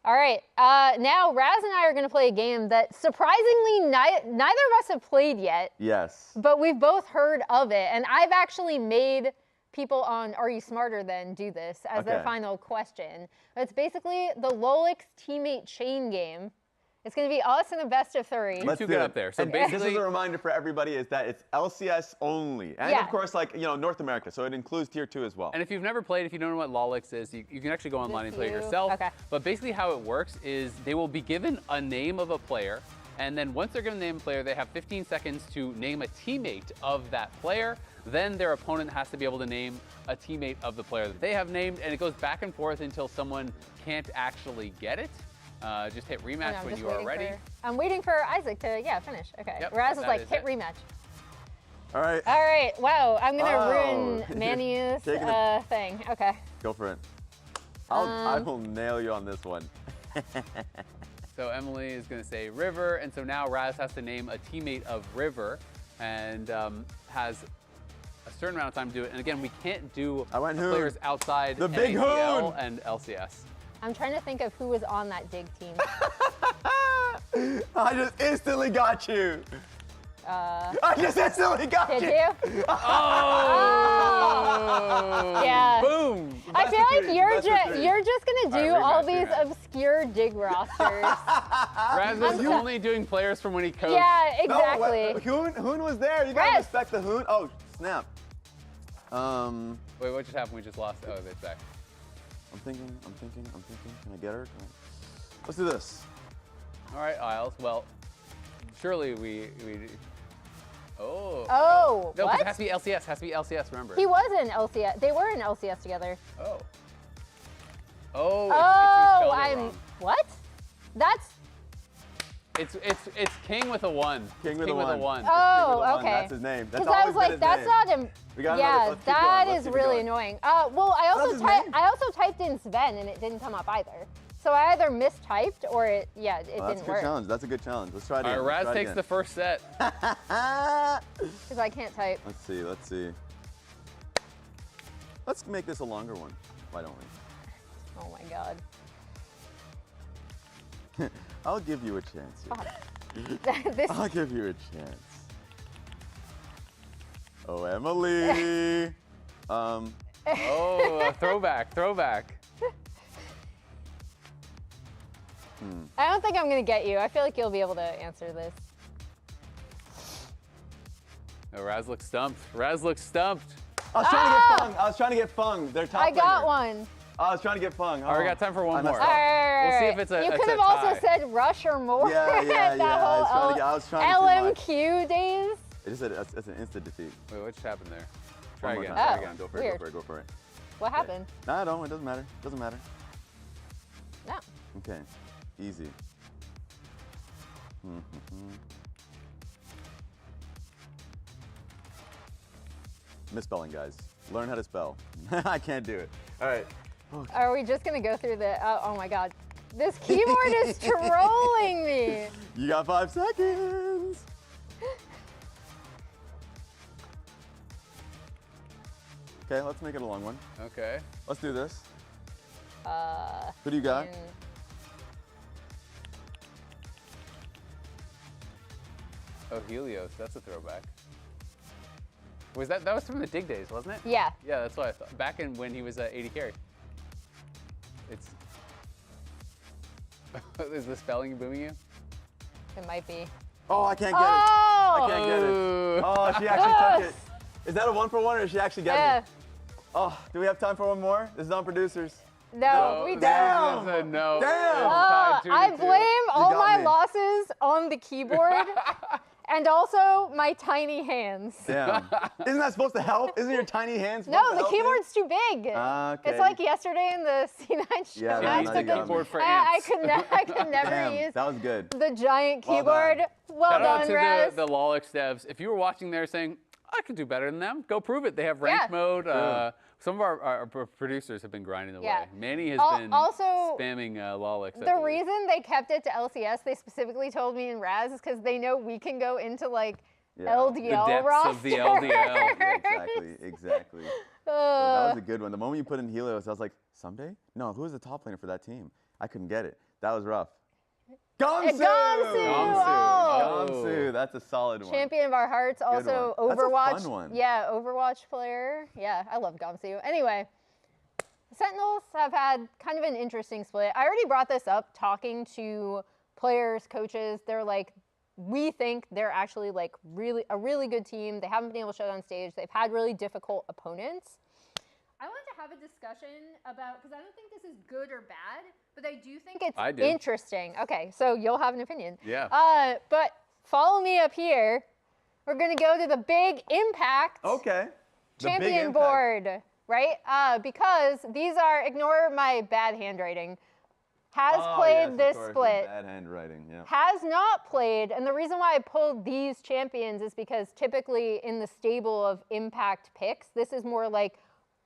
All right. Now, Raz and I are going to play a game that surprisingly neither of us have played yet, Yes. but we've both heard of it. And I've actually made people on Are You Smarter Than do this as their Okay. final question. It's basically the Lolix teammate chain game. It's going to be us in a best of 3. Let's do get it. up there. So And this basically, is a reminder for everybody is that it's LCS only, and Yeah. of course, like North America, so it includes Tier 2 as well. and if you've never played, if you don't know what Lolix is, you can actually go online and play it you? yourself. Okay. But basically how it works is they will be given a name of a player, and then once they're given the name of a player, they have 15 seconds to name a teammate of that player. Then their opponent has to be able to name a teammate of the player that they have named, and it goes back and forth until someone can't actually get it. Just hit Oh, rematch no, I'm when just you are waiting ready. I'm waiting for Isaac to, finish. Okay. Yep, Raz is that like, is hit it. rematch. All right. All right. Wow. I'm going to Oh. ruin Manny's Taking a- thing. Okay. Go for it. I will nail you on this one. So Emily is going to say River, and so now Raz has to name a teammate of River, and has a certain amount of time to do it. And again, we can't do I went Hoon. players outside The big NACL Hoon. and LCS. I'm trying to think of who was on that dig team. I just instantly got you. I just instantly got Did you. you? Oh! Yeah. Boom! I feel like Best of three. you're just gonna do All right, all rematch, these rematch. obscure dig rosters. Raz is only doing players from when he coached. Yeah, No, exactly. Hoon was there. You gotta Raz. respect the Hoon. Oh, snap. Wait, what just happened? We just lost. Oh, it's back. I'm thinking. Can I get her? Let's do this. All right, Isles. Well, surely we. Oh. Oh, No, 'cause what? it has to be LCS. Has to be LCS. Remember. He was in LCS. They were in LCS together. Oh. Oh. Oh, It's you spelled it I'm. wrong. What? That's. It's King with a 1. King with a King with a 1. 1. Oh, okay. That's his name. That's Because I always was like, been his that's name. not him. We got Yeah, another- let's keep that going. Let's is keep it really going. annoying. Well, I That's also his name? typed in Sven and it didn't come up either. So I either mistyped or it Well, that's didn't a good work challenge. That's a good challenge. Let's try it All again. right, Let's Raz try it takes again. the first set. because I can't type. Let's see. Let's make this a longer one. Why don't we? Oh my god. I'll give you a chance here. This. I'll give you a chance. Oh, Emily. Oh, throwback. I don't think I'm gonna get you. I feel like you'll be able to answer this. No, Raz looks stumped. I was trying to get Fung. Their top I got laner. one. I was trying to get Fung. All right, we got time for one I more. messed All up. right. We'll see if it's a- You it's could a have also tie. said Rush or more. Yeah. That I was whole trying to LMQ days. It's an instant defeat. Wait, what just happened there? Try One more again. time. Oh, Try again. Go for weird. it. Go for it. What happened? No, I don't. It doesn't matter. No. Okay. Easy. Misspelling, guys. Learn how to spell. I can't do it. All right. Are we just gonna go through the? Oh my god, this keyboard is trolling me. You got 5 seconds. Okay, let's make it a long one. Okay. Let's do this. Who do you got? Oh, Helios. That's a throwback. Was that was from the dig days, wasn't it? Yeah. Yeah, that's what I thought. Back in when he was 80 carry. It's. Is the spelling booming you? It might be. Oh, I can't get it. Oh. I can't get it. Oh, she actually took it. Is that a 1-for-1 or did she actually get Yeah. me? Oh, do we have time for one more? This is on producers. No, we don't. Damn. Said no. Damn. Tied 2-2. I blame all got my me. losses on the keyboard and also my tiny hands. Damn. Isn't that supposed to help? Isn't your tiny hands supposed No, to the help you? keyboard's too big. Okay. It's like yesterday in the C9 show. Yeah, I, that- took you got it- me. Keyboard for I ants. could never Damn, use that was good. the giant Well keyboard. done. Well Shout out done, to Raz. the Lolix devs. If you were watching there saying, I could do better than them, go prove it. They have ranked Yeah. mode. Some of our producers have been grinding away. Yeah. Manny has been Also, spamming Lolix. I The believe. reason they kept it to LCS, they specifically told me in Raz, is because they know we can go into like Yeah. LDL The depths roster. of the LDL. Yeah, exactly. So that Uh, was a good one. The moment you put in Helios, I was like, someday? No, who was the top laner for that team? I couldn't get it. That was rough. Gamsu! Oh. Gamsu, that's a solid one. Champion of our hearts, also one. That's a Overwatch. fun one. Yeah, Overwatch player. Yeah, I love Gamsu. Anyway, Sentinels have had kind of an interesting split. I already brought this up talking to players, coaches. They're like, we think they're actually like a really good team. They haven't been able to show it on stage. They've had really difficult opponents. I want to have a discussion about, because I don't think this is good or bad, but I do think it's I do. interesting. Okay, so you'll have an opinion. Yeah. But follow me up here. We're going to go to the Big Impact Okay. The big champion impact. board, right? Because these are, ignore my bad handwriting. has played this split. Bad handwriting, yeah. Has not played, and the reason why I pulled these champions is because typically in the stable of impact picks, this is more like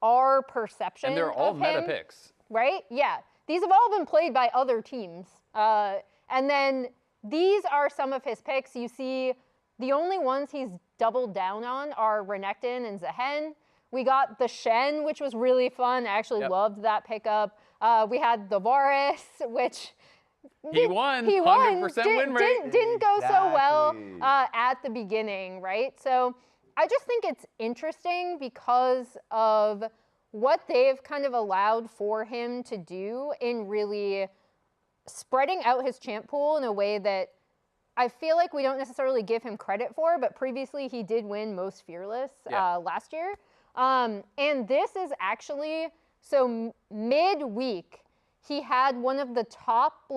our perception And they're all of meta him, picks. right? Yeah, these have all been played by other teams, and then these are some of his picks. You see, the only ones he's doubled down on are Renekton and Zehen. We got the Shen, which was really fun. I actually loved that pickup. We had the Varus, which He won. He 100% win rate. Didn't go so well at the beginning, right? So I just think it's interesting because of what they've kind of allowed for him to do in really spreading out his champ pool in a way that I feel like we don't necessarily give him credit for, but previously he did win Most Fearless last year. And this is actually, so midweek, he had one of the top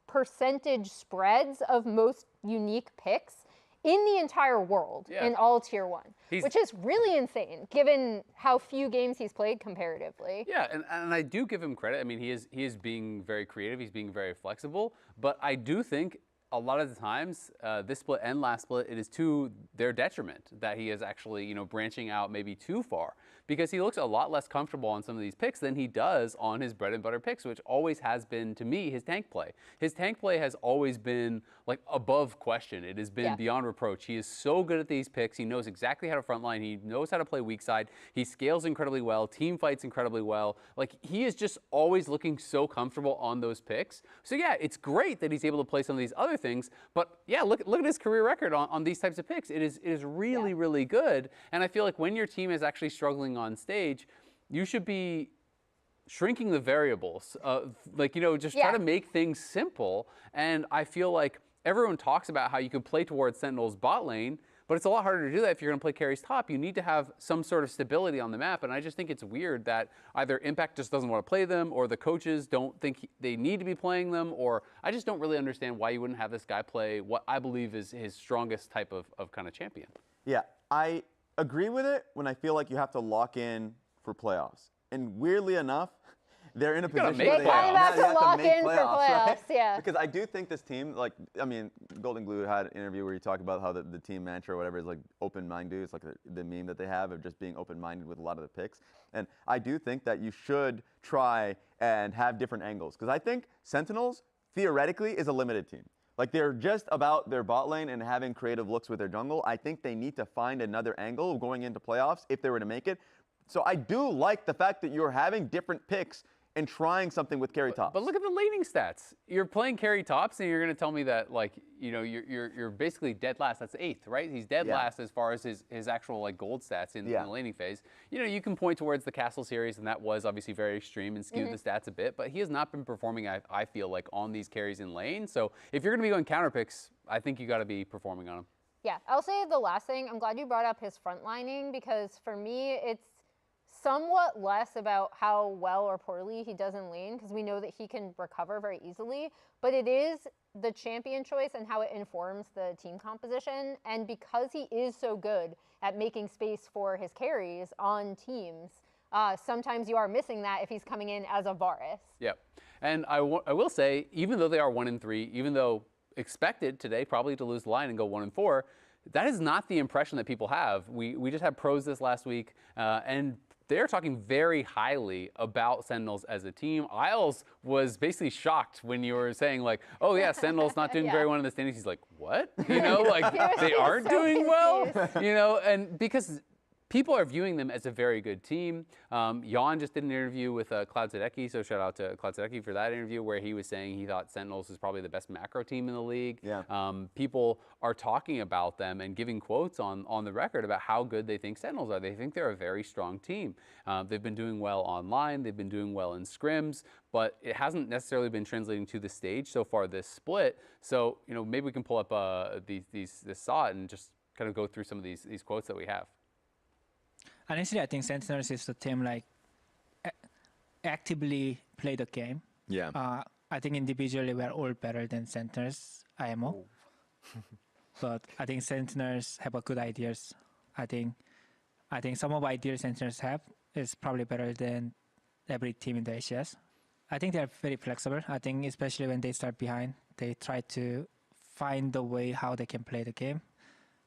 percentage spreads of most unique picks in the entire world in all tier 1, which is really insane given how few games he's played comparatively. Yeah, and I do give him credit. I mean, he is being very creative. He's being very flexible. But I do think a lot of the times, this split and last split, it is to their detriment that he is actually, branching out maybe too far, because he looks a lot less comfortable on some of these picks than he does on his bread and butter picks, which always has been, to me, his tank play. His tank play has always been above question. It has been beyond reproach. He is so good at these picks. He knows exactly how to frontline. He knows how to play weak side. He scales incredibly well. Team fights incredibly well. He is just always looking so comfortable on those picks. So yeah, it's great that he's able to play some of these other things. But yeah, look at his career record on these types of picks. It is really, really good. And I feel like when your team is actually struggling on stage, you should be shrinking the variables. Just try to make things simple. And I feel like everyone talks about how you can play towards Sentinel's bot lane, but it's a lot harder to do that if you're going to play carries top. You need to have some sort of stability on the map, and I just think it's weird that either Impact just doesn't want to play them, or the coaches don't think they need to be playing them, or I just don't really understand why you wouldn't have this guy play what I believe is his strongest type of kind of champion. Yeah, I agree with it when I feel like you have to lock in for playoffs. And weirdly enough, they're in a position They kind of have to lock in for playoffs, right? yeah. Because I do think this team, Golden Glue had an interview where he talked about how the team mantra or whatever is open-minded. It's like the meme that they have of just being open-minded with a lot of the picks. And I do think that you should try and have different angles. Because I think Sentinels, theoretically, is a limited team. They're just about their bot lane and having creative looks with their jungle. I think they need to find another angle going into playoffs if they were to make it. So I do like the fact that you're having different picks and trying something with carry tops. But look at the laning stats. You're playing carry tops, and you're going to tell me that you're basically dead last. That's 8th, right? He's dead last as far as his actual gold stats in the laning phase. You can point towards the Castle series, and that was obviously very extreme and skewed the stats a bit. But he has not been performing, I feel like, on these carries in lane. So if you're going to be going counter picks, I think you got to be performing on him. Yeah, I'll say the last thing. I'm glad you brought up his frontlining, because for me, it's somewhat less about how well or poorly he does in lane, because we know that he can recover very easily, but it is the champion choice and how it informs the team composition. And because he is so good at making space for his carries on teams, sometimes you are missing that if he's coming in as a Varus. Yep. And I will say, even though they are 1-3, even though expected today probably to lose the line and go 1-4, that is not the impression that people have. We just had pros this last week, and they're talking very highly about Sentinels as a team. Isles was basically shocked when you were saying oh yeah, Sentinels not doing very well in the standings. He's like, what? They aren't doing well? And because people are viewing them as a very good team. Daejeon just did an interview with Cloud Tadeki, so shout out to Cloud Tadeki for that interview, where he was saying he thought Sentinels is probably the best macro team in the league. Yeah. People are talking about them and giving quotes on the record about how good they think Sentinels are. They think they're a very strong team. They've been doing well online. They've been doing well in scrims, but it hasn't necessarily been translating to the stage so far this split. So maybe we can pull up this SOT and just kind of go through some of these quotes that we have. Honestly, I think Sentinels is the team actively play the game. Yeah. I think individually we're all better than Sentinels IMO. But I think Sentinels have a good ideas. I think some of the ideas Sentinels have is probably better than every team in the LCS. I think they're very flexible. I think especially when they start behind, they try to find the way how they can play the game.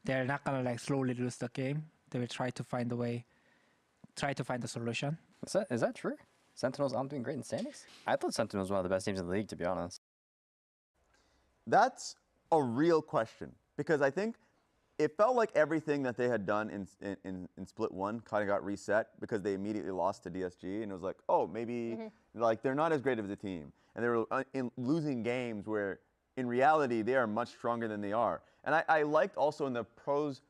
They're not gonna like slowly lose the game. They will try to find the way, try to find the solution. Is that true? Sentinels aren't doing great in standings? I thought Sentinels were one of the best teams in the league, to be honest. That's a real question, because I think it felt like everything that they had done in Split 1 kind of got reset because they immediately lost to DSG, and it was like, oh, maybe like they're not as great of a team. And they were losing games where in reality they are much stronger than they are. And I liked also in the pros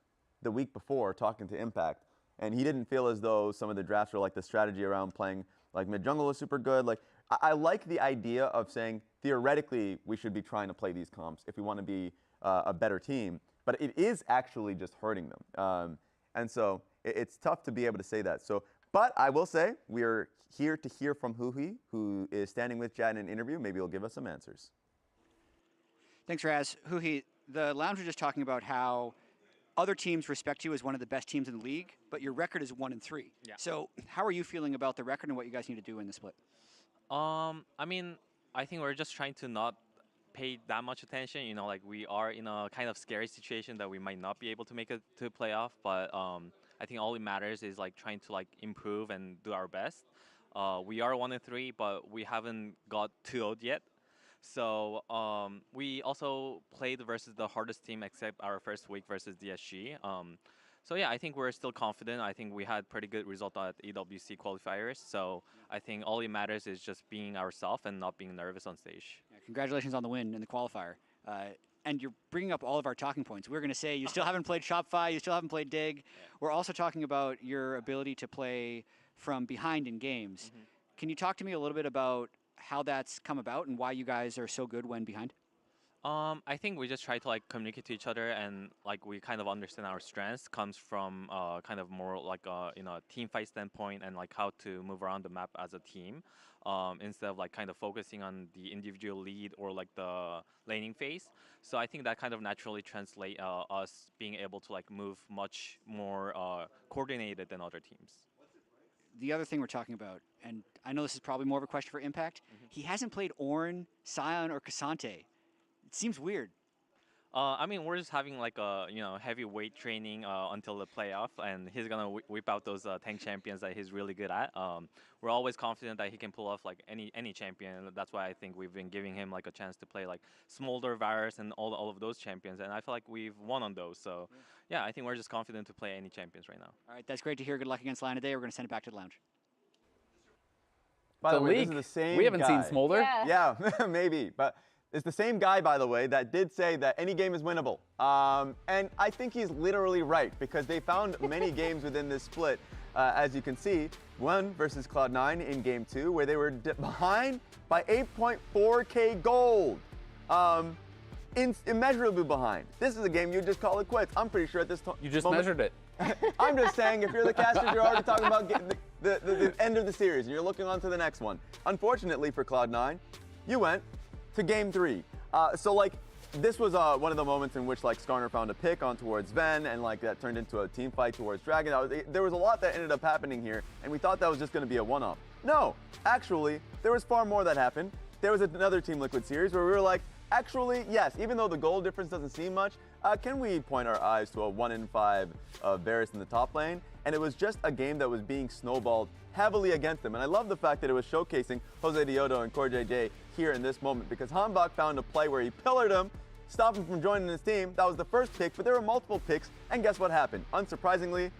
the week before talking to Impact, and he didn't feel as though some of the drafts were like the strategy around playing like mid-jungle is super good. Like I like the idea of saying theoretically we should be trying to play these comps if we want to be a better team. But it is actually just hurting them. And so it's tough to be able to say that. So, but I will say we are here to hear from Huhi, who is standing with Jad in an interview. Maybe he'll give us some answers. Thanks, Raz. Huhi, the Lounge was just talking about how other teams respect you as one of the best teams in the league, but your record is 1-3. Yeah. So how are you feeling about the record and what you guys need to do in the split? I mean, I think we're just trying to not pay that much attention. You know, like we are in a kind of scary situation that we might not be able to make it to playoff. But I think all it matters is like trying to like improve and do our best. We are 1-3, but we haven't got 2-0 yet. So we also played versus the hardest team except our first week versus DSG. So yeah, I think we're still confident. I think we had pretty good result at EWC qualifiers. So I think all it matters is just being ourselves and not being nervous on stage. Yeah, congratulations on the win in the qualifier. And you're bringing up all of our talking points. We're going to say you still haven't played Shopify, you still haven't played Dig. Yeah. We're also talking about your ability to play from behind in games. Can you talk to me a little bit about how that's come about and why you guys are so good when behind? I think we just try to like communicate to each other, and like we kind of understand our strengths comes from kind of more like you know, team fight standpoint and like how to move around the map as a team, instead of like kind of focusing on the individual lead or like the laning phase. So I think that kind of naturally translate us being able to like move much more coordinated than other teams. The other thing we're talking about, and I know this is probably more of a question for Impact, he hasn't played Ornn, Sion, or Cassante. It seems weird. I mean, we're just having like a heavy weight training until the playoff, and he's gonna whip out those tank champions that he's really good at. We're always confident that he can pull off like any champion. That's why I think we've been giving him like a chance to play like Smolder, Varus, and all of those champions, and I feel like we've won on those. So yeah, I think we're just confident to play any champions right now. All right, that's great to hear. Good luck against Lion today. We're going to send it back to the Lounge. By the way, this is the same We haven't guy. seen Smolder. Yeah. Yeah, maybe, but it's the same guy, by the way, that did say that any game is winnable. And I think he's literally right, because they found many games within this split, as you can see. One versus Cloud9 in game 2, where they were behind by 8.4k gold. Immeasurably behind. This is a game you just call it quits. I'm pretty sure at this time. You just measured it. I'm just saying, if you're the casters, you're already talking about the end of the series, and you're looking on to the next one. Unfortunately for Cloud9, you went to game 3. So like, this was one of the moments in which like Skarner found a pick on towards Ven, and like that turned into a team fight towards Dragon. There was a lot that ended up happening here, and we thought that was just going to be a one-off. No, actually, there was far more that happened. There was another Team Liquid series where we were like, actually, yes, even though the goal difference doesn't seem much, can we point our eyes to a 1-in-5 Varus in the top lane? And it was just a game that was being snowballed heavily against them. And I love the fact that it was showcasing Jose Daejeon and Core JJ here in this moment, because Hanbok found a play where he pillared him, stopped him from joining his team. That was the first pick, but there were multiple picks, and guess what happened? Unsurprisingly,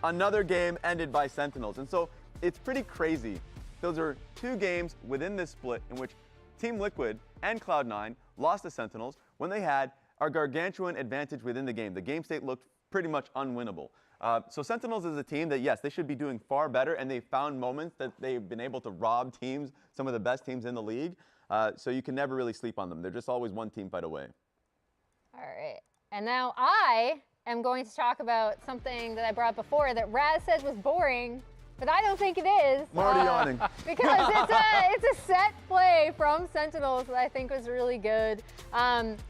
another game ended by Sentinels. And so it's pretty crazy. Those are 2 games within this split in which Team Liquid and Cloud9 lost to Sentinels when they had a gargantuan advantage within the game. The game state looked pretty much unwinnable. So Sentinels is a team that, yes, they should be doing far better, and they found moments that they've been able to rob teams, some of the best teams in the league. So you can never really sleep on them. They're just always one team fight away. All right. And now I am going to talk about something that I brought up before that Raz said was boring, but I don't think it is. I'm already yawning. Because it's a set play from Sentinels that I think was really good.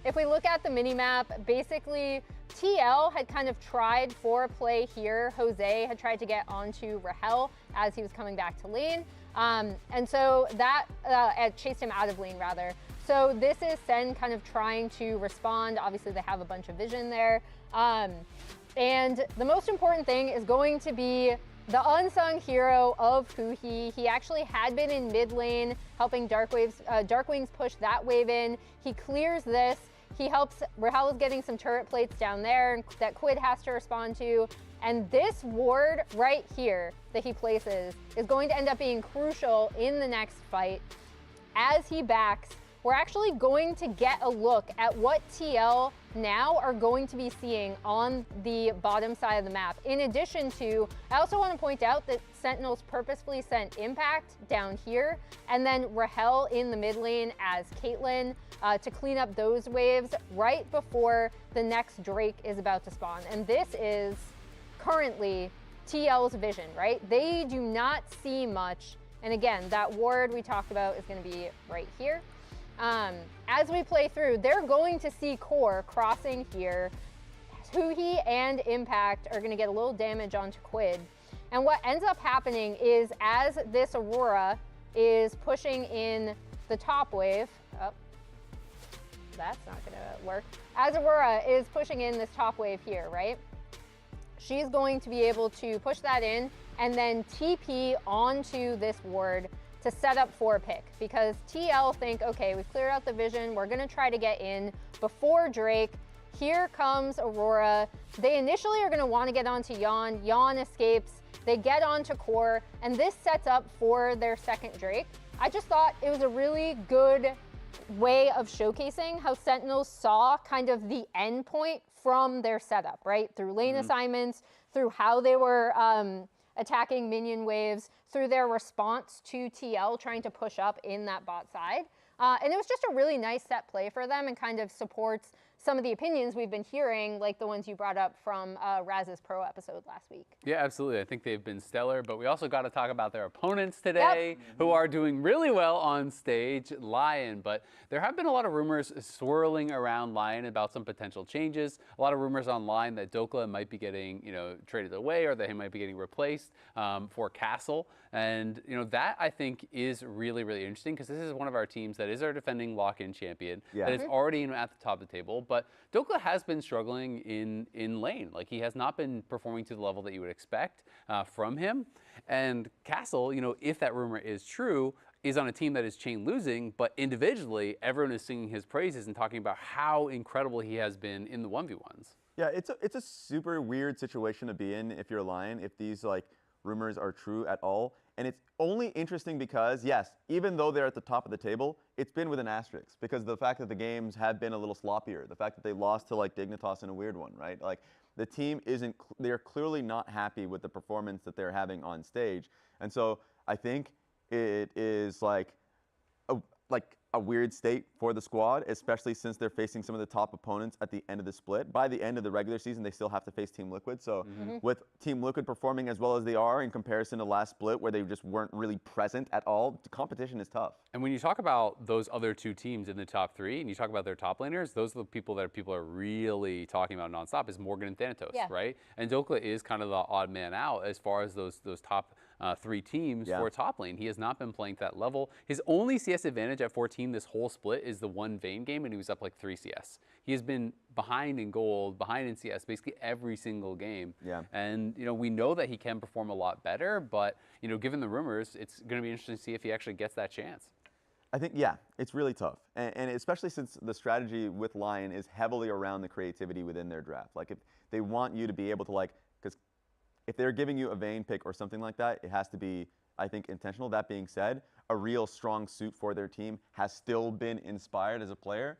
If we look at the minimap, basically TL had kind of tried for a play here. Jose had tried to get onto Rahel as he was coming back to lane. And so that chased him out of lane rather. So this is Sen kind of trying to respond. Obviously they have a bunch of vision there. And the most important thing is going to be the unsung hero of Huhi. He actually had been in mid lane, helping Darkwings push that wave in. He clears this. He helps, Rahel is getting some turret plates down there that Quid has to respond to. And this ward right here that he places is going to end up being crucial in the next fight. As he backs, we're actually going to get a look at what TL now are going to be seeing on the bottom side of the map. In addition to, I also want to point out that Sentinels purposefully sent Impact down here, and then Rahel in the mid lane as Caitlyn to clean up those waves right before the next Drake is about to spawn. And this is currently TL's vision, right? They do not see much. And again, that ward we talked about is going to be right here. As we play through, they're going to see Core crossing here. Huhi and Impact are going to get a little damage onto Quid. And what ends up happening is as this Aurora is pushing in the top wave, that's not going to work. As Aurora is pushing in this top wave here, right? She's going to be able to push that in and then TP onto this ward to set up for a pick, because TL think, okay, we've cleared out the vision, we're gonna try to get in before Drake. Here comes Aurora. They initially are gonna wanna get onto Yeon. Yeon escapes, they get onto Core, and this sets up for their second Drake. I just thought it was a really good way of showcasing how Sentinels saw kind of the end point from their setup, right? Through lane assignments, through how they were attacking minion waves, through their response to TL trying to push up in that bot side. And it was just a really nice set play for them and kind of supports some of the opinions we've been hearing, like the ones you brought up from Raz's Pro episode last week. Yeah, absolutely. I think they've been stellar, but we also got to talk about their opponents today, who are doing really well on stage, Lion. But there have been a lot of rumors swirling around Lion about some potential changes. A lot of rumors online that Dokla might be getting, traded away, or that he might be getting replaced for Castle. And, that I think is really, really interesting, because this is one of our teams that is our defending lock-in champion, that is already at the top of the table. But Dokla has been struggling in lane. Like, he has not been performing to the level that you would expect from him. And Castle, if that rumor is true, is on a team that is chain losing, but individually, everyone is singing his praises and talking about how incredible he has been in the 1v1s. Yeah, it's a super weird situation to be in if you're Lion, if these rumors are true at all. And it's only interesting because, yes, even though they're at the top of the table, it's been with an asterisk, because the fact that the games have been a little sloppier, the fact that they lost to Dignitas in a weird one, right? The team they're clearly not happy with the performance that they're having on stage. And so I think it is a weird state for the squad, especially since they're facing some of the top opponents at the end of the split. By the end of the regular season, they still have to face Team Liquid. So with Team Liquid performing as well as they are in comparison to last split, where they just weren't really present at all, the competition is tough. And when you talk about those other two teams in the top three, and you talk about their top laners, those are the people that people are really talking about nonstop, is Morgan and Thanatos, right? And Dokla is kind of the odd man out as far as those top three teams for top lane. He has not been playing to that level. His only CS advantage at 14 this whole split is the one Vayne game, and he was up 3 CS. He has been behind in gold, behind in CS, basically every single game. And we know that he can perform a lot better, but given the rumors, it's going to be interesting to see if he actually gets that chance. I think, it's really tough. And especially since the strategy with Lion is heavily around the creativity within their draft. If they want you to be able to because if they're giving you a Vayne pick or something like that, it has to be, I think, intentional. That being said, a real strong suit for their team has still been Inspired as a player.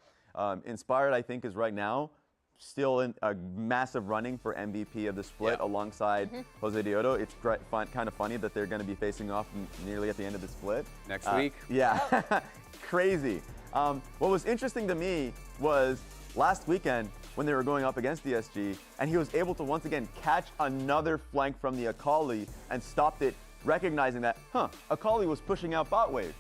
Inspired, I think, is right now still in a massive running for MVP of the split alongside Jose Daejeon. It's kind of funny that they're going to be facing off nearly at the end of the split. Next week. Yeah, crazy. What was interesting to me was last weekend when they were going up against DSG, and he was able to once again catch another flank from the Akali and stopped it, recognizing that, Akali was pushing out bot wave.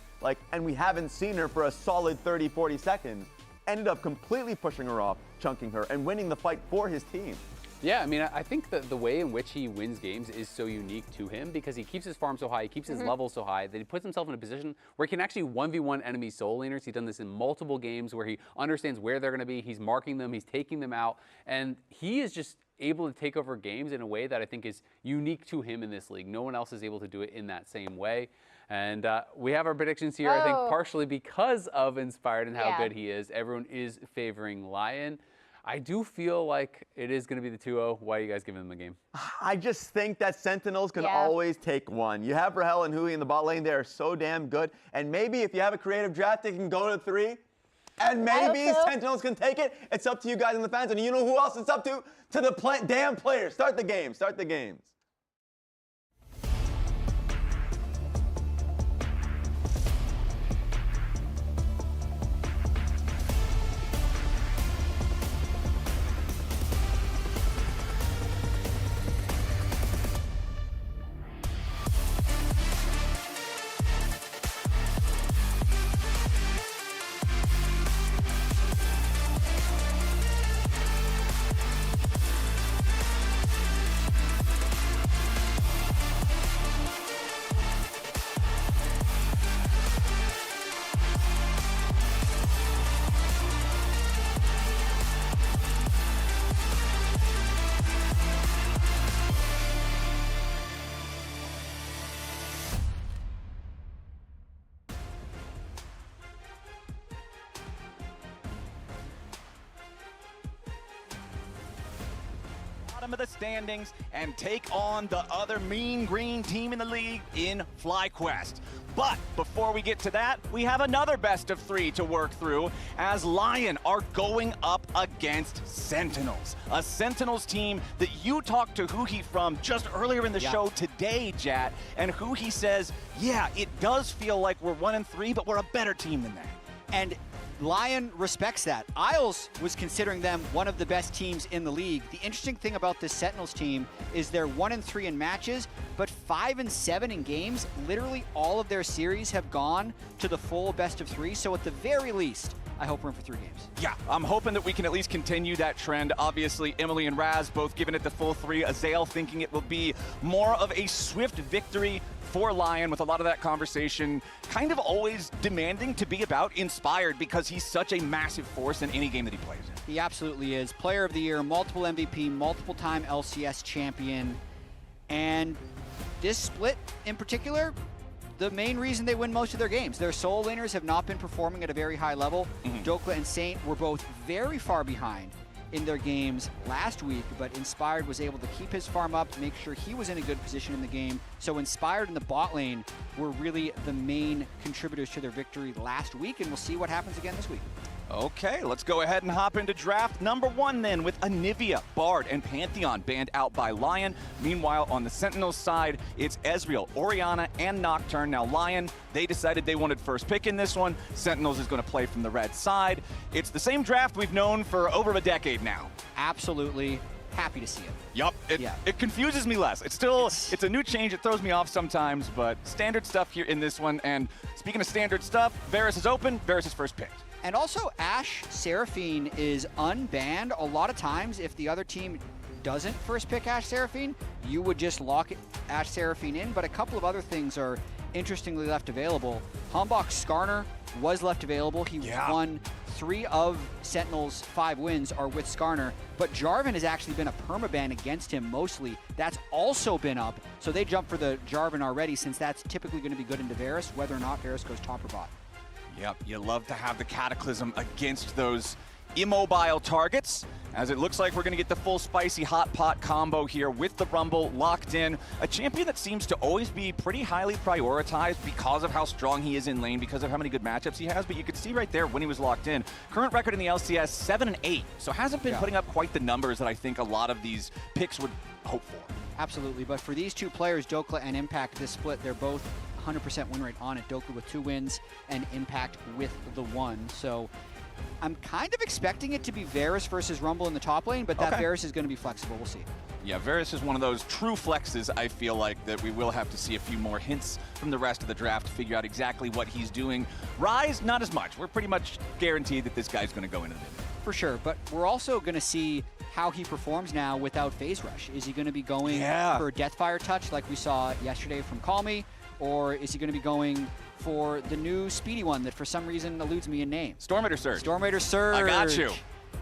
And we haven't seen her for a solid 30, 40 seconds. Ended up completely pushing her off, chunking her, and winning the fight for his team. Yeah, I mean, I think that the way in which he wins games is so unique to him because he keeps his farm so high, he keeps his level so high that he puts himself in a position where he can actually 1v1 enemy soul laners. He's done this in multiple games where he understands where they're going to be, he's marking them, he's taking them out, and he is just able to take over games in a way that I think is unique to him in this league. No one else is able to do it in that same way. And we have our predictions here, I think, partially because of Inspired and how good he is. Everyone is favoring Lion. I do feel like it is going to be the 2-0. Why are you guys giving them a game? I just think that Sentinels can always take one. You have Rahel and Hui in the bot lane. They are so damn good. And maybe if you have a creative draft, they can go to 3. And maybe Sentinels can take it. It's up to you guys and the fans. And you know who else it's up to? To the damn players. Start the game. Start the games. Bottom of the standings and take on the other mean green team in the league in FlyQuest. But before we get to that, we have another best of 3 to work through as Lion are going up against Sentinels. A Sentinels team that you talked to Huhi from just earlier in the show today, Jat, and Huhi says, yeah, it does feel like we're 1-3, but we're a better team than that. And Lion respects that. Isles was considering them one of the best teams in the league. The interesting thing about this Sentinels team is they're 1-3 in matches, but 5-7 in games. Literally all of their series have gone to the full best of 3. So at the very least, I hope we're in for 3 games. Yeah, I'm hoping that we can at least continue that trend. Obviously, Emily and Raz both giving it the full 3. Azael thinking it will be more of a swift victory for Lion, with a lot of that conversation kind of always demanding to be about Inspired because he's such a massive force in any game that he plays in. He absolutely is. Player of the Year, multiple MVP, multiple-time LCS champion. And this split in particular, the main reason they win most of their games. Their solo laners have not been performing at a very high level. Dokla and Saint were both very far behind in their games last week, but Inspired was able to keep his farm up, make sure he was in a good position in the game. So Inspired in the bot lane were really the main contributors to their victory last week, and we'll see what happens again this week. Okay, let's go ahead and hop into draft number 1 then, with Anivia, Bard, and Pantheon banned out by Lion. Meanwhile, on the Sentinels side, it's Ezreal, Orianna, and Nocturne. Now Lion, they decided they wanted first pick in this one. Sentinels is going to play from the red side. It's the same draft we've known for over a decade now. Absolutely. Happy to see it. Yup, it confuses me less. It's a new change. It throws me off sometimes, but standard stuff here in this one. And speaking of standard stuff, Varus is open. Varus is first picked. And also, Ashe Seraphine is unbanned. A lot of times, if the other team doesn't first pick Ashe Seraphine, you would just lock Ashe Seraphine in. But a couple of other things are interestingly left available. Humbok Skarner was left available. He won 3 of Sentinel's 5 wins are with Skarner. But Jarvan has actually been a permaban against him mostly. That's also been up. So they jumped for the Jarvan already, since that's typically going to be good into Varus, whether or not Varus goes top or bot. Yep, you love to have the Cataclysm against those immobile targets, as it looks like we're going to get the full spicy hot pot combo here with the Rumble locked in. A champion that seems to always be pretty highly prioritized because of how strong he is in lane, because of how many good matchups he has, but you could see right there when he was locked in. Current record in the LCS, 7-8, so hasn't been putting up quite the numbers that I think a lot of these picks would hope for. Absolutely, but for these 2 players, Dokla and Impact, this split, they're both 100% win rate on it. Dokla with 2 wins and Impact with the 1. So I'm kind of expecting it to be Varus versus Rumble in the top lane, but that Varus is going to be flexible. We'll see. Yeah, Varus is one of those true flexes, I feel like, that we will have to see a few more hints from the rest of the draft to figure out exactly what he's doing. Ryze, not as much. We're pretty much guaranteed that this guy's going to go into the mid. For sure, but we're also going to see how he performs now without Phase Rush. Is he going to be going for Deathfire Touch like we saw yesterday from Call Me, or is he going to be going for the new speedy one that for some reason eludes me in name? Storm Raider Surge. Storm Raider Surge. I got you.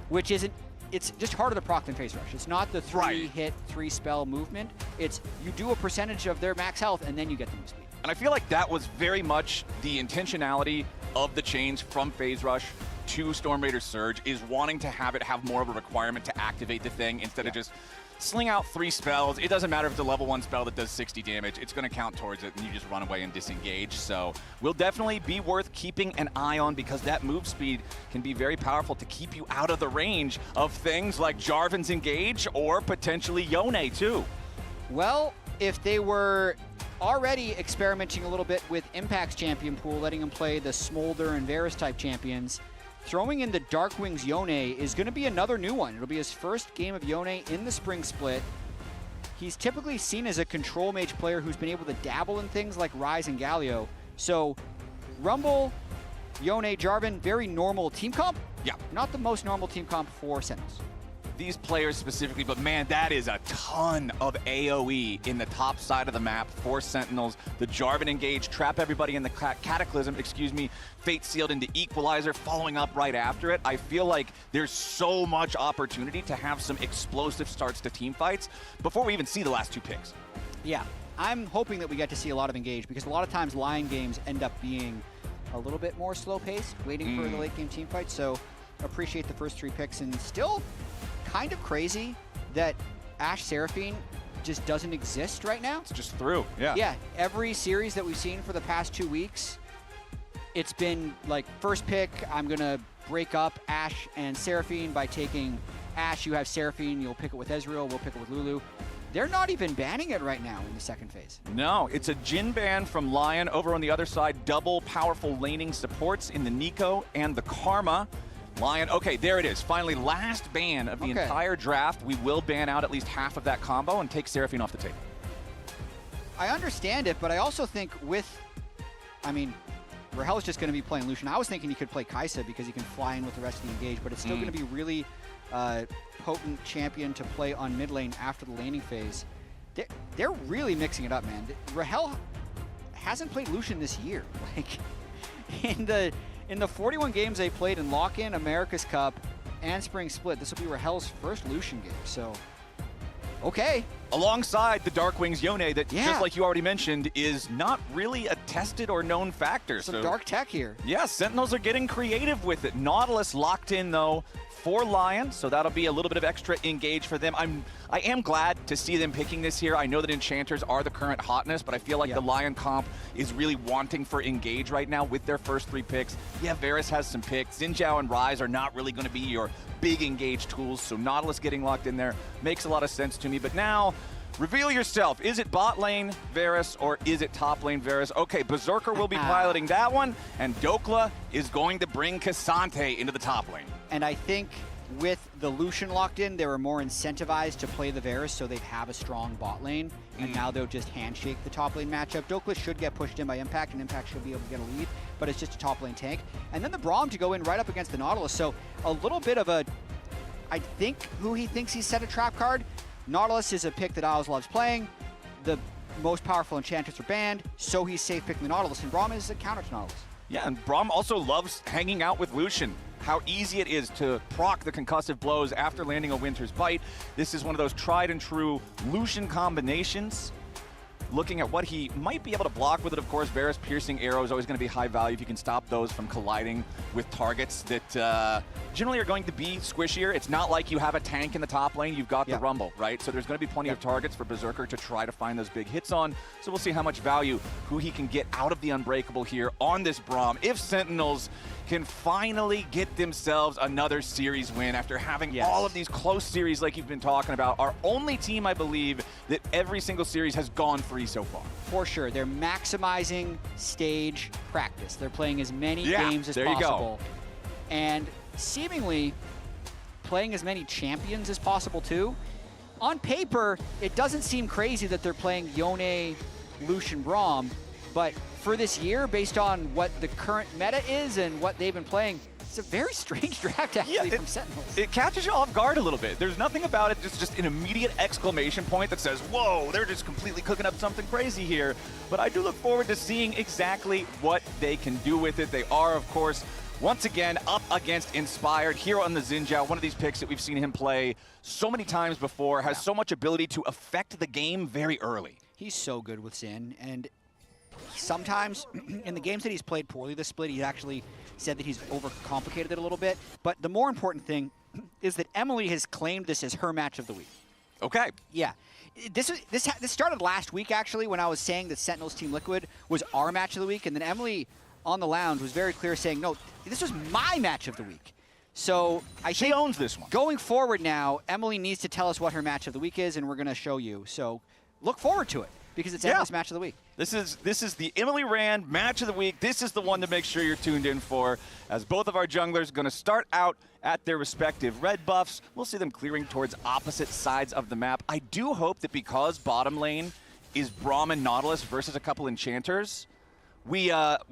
Which isn't, it's just harder to proc than Phase Rush. It's not the 3-hit, 3-spell movement. It's you do a percentage of their max health and then you get the new speed. And I feel like that was very much the intentionality of the change from Phase Rush to Storm Raider Surge, is wanting to have it have more of a requirement to activate the thing instead of just sling out 3 spells. It doesn't matter if it's a level 1 spell that does 60 damage. It's going to count towards it, and you just run away and disengage. So will definitely be worth keeping an eye on, because that move speed can be very powerful to keep you out of the range of things like Jarvan's Engage or potentially Yone too. Well, if they were already experimenting a little bit with Impact's champion pool, letting him play the Smolder and Varus type champions, throwing in the Darkwing's Yone is going to be another new one. It'll be his first game of Yone in the Spring Split. He's typically seen as a control mage player who's been able to dabble in things like Ryze and Galio. So Rumble, Yone, Jarvan, very normal team comp. Yeah. Not the most normal team comp for Sentinels. These players specifically, but man, that is a ton of AoE in the top side of the map for Sentinels. The Jarvan Engage, trap everybody in the Cataclysm, Fate Sealed into Equalizer, following up right after it. I feel like there's so much opportunity to have some explosive starts to team fights before we even see the last 2 picks. Yeah, I'm hoping that we get to see a lot of Engage, because a lot of times Lion games end up being a little bit more slow-paced, waiting for the late-game team fight. So appreciate the first 3 picks, and still kind of crazy that Ashe Seraphine just doesn't exist right now. It's just through, yeah. Yeah, every series that we've seen for the past 2 weeks, it's been like, first pick, I'm going to break up Ashe and Seraphine by taking Ashe. You have Seraphine, you'll pick it with Ezreal, we'll pick it with Lulu. They're not even banning it right now in the second phase. No, it's a Jhin ban from Lion. Over on the other side, double powerful laning supports in the Nico and the Karma. Lion, okay, there it is. Finally, last ban of the entire draft. We will ban out at least half of that combo and take Seraphine off the table. I understand it, but I also think Rahel's just going to be playing Lucian. I was thinking he could play Kai'Sa because he can fly in with the rest of the engage, but it's still going to be really potent champion to play on mid lane after the laning phase. They're really mixing it up, man. Rahel hasn't played Lucian this year. Like, in the 41 games they played in Lock-In, America's Cup, and Spring Split, this will be Rahel's first Lucian game, so okay. Alongside the Darkwing's Yone that, just like you already mentioned, is not really a tested or known factor. Some dark tech here. Yeah, Sentinels are getting creative with it. Nautilus locked in, though, for Lion, so that'll be a little bit of extra engage for them. I am glad to see them picking this here. I know that Enchanters are the current hotness, but I feel like the Lion comp is really wanting for engage right now with their first 3 picks. Yeah, Varus has some picks. Xin Zhao and Ryze are not really going to be your big engage tools, so Nautilus getting locked in there makes a lot of sense to me. But now, reveal yourself. Is it bot lane Varus or is it top lane Varus? Okay, Berserker will be piloting that one, and Dokla is going to bring Cassante into the top lane. And I think with the Lucian locked in, they were more incentivized to play the Varus so they'd have a strong bot lane, and now they'll just handshake the top lane matchup. Dokla should get pushed in by Impact, and Impact should be able to get a lead, but it's just a top lane tank. And then the Braum to go in right up against the Nautilus, so a little bit of I think who he thinks he's set a trap card. Nautilus is a pick that Owls loves playing. The most powerful enchanters are banned, so he's safe picking the Nautilus, and Braum is a counter to Nautilus. Yeah, and Braum also loves hanging out with Lucian. How easy it is to proc the concussive blows after landing a Winter's Bite. This is one of those tried and true Lucian combinations. Looking at what he might be able to block with it, of course, Varus piercing arrow is always going to be high value if you can stop those from colliding with targets that generally are going to be squishier. It's not like you have a tank in the top lane. You've got the Rumble, right? So there's going to be plenty of targets for Berserker to try to find those big hits on. So we'll see how much value, who he can get out of the Unbreakable here on this Braum. If Sentinels can finally get themselves another series win after having all of these close series like you've been talking about. Our only team, I believe, that every single series has gone free so far. For sure. They're maximizing stage practice. They're playing as many games as possible. And seemingly playing as many champions as possible, too. On paper, it doesn't seem crazy that they're playing Yone, Lucian, Braum, but for this year, based on what the current meta is and what they've been playing, It's a very strange draft, actually, from Sentinels. It catches you off guard a little bit. There's nothing about it, just an immediate exclamation point that says, whoa, they're just completely cooking up something crazy here. But I do look forward to seeing exactly what they can do with it. They are, of course, once again up against Inspired here on the Xin Zhao, one of these picks that we've seen him play so many times before, has so much ability to affect the game very early. He's so good with Xin, and sometimes in the games that he's played poorly this split, he's actually said that he's overcomplicated it a little bit. But the more important thing is that Emily has claimed this as her match of the week. Okay. Yeah. This started last week, actually, when I was saying that Sentinels Team Liquid was our match of the week, and then Emily on the lounge was very clear saying, no, this was my match of the week. So she owns this one. Going forward now, Emily needs to tell us what her match of the week is, and we're going to show you. So look forward to it, because it's Emily's match of the week. This is the Emily Rand match of the week. This is the one to make sure you're tuned in for, as both of our junglers are going to start out at their respective red buffs. We'll see them clearing towards opposite sides of the map. I do hope that because bottom lane is Braum and Nautilus versus a couple enchanters, we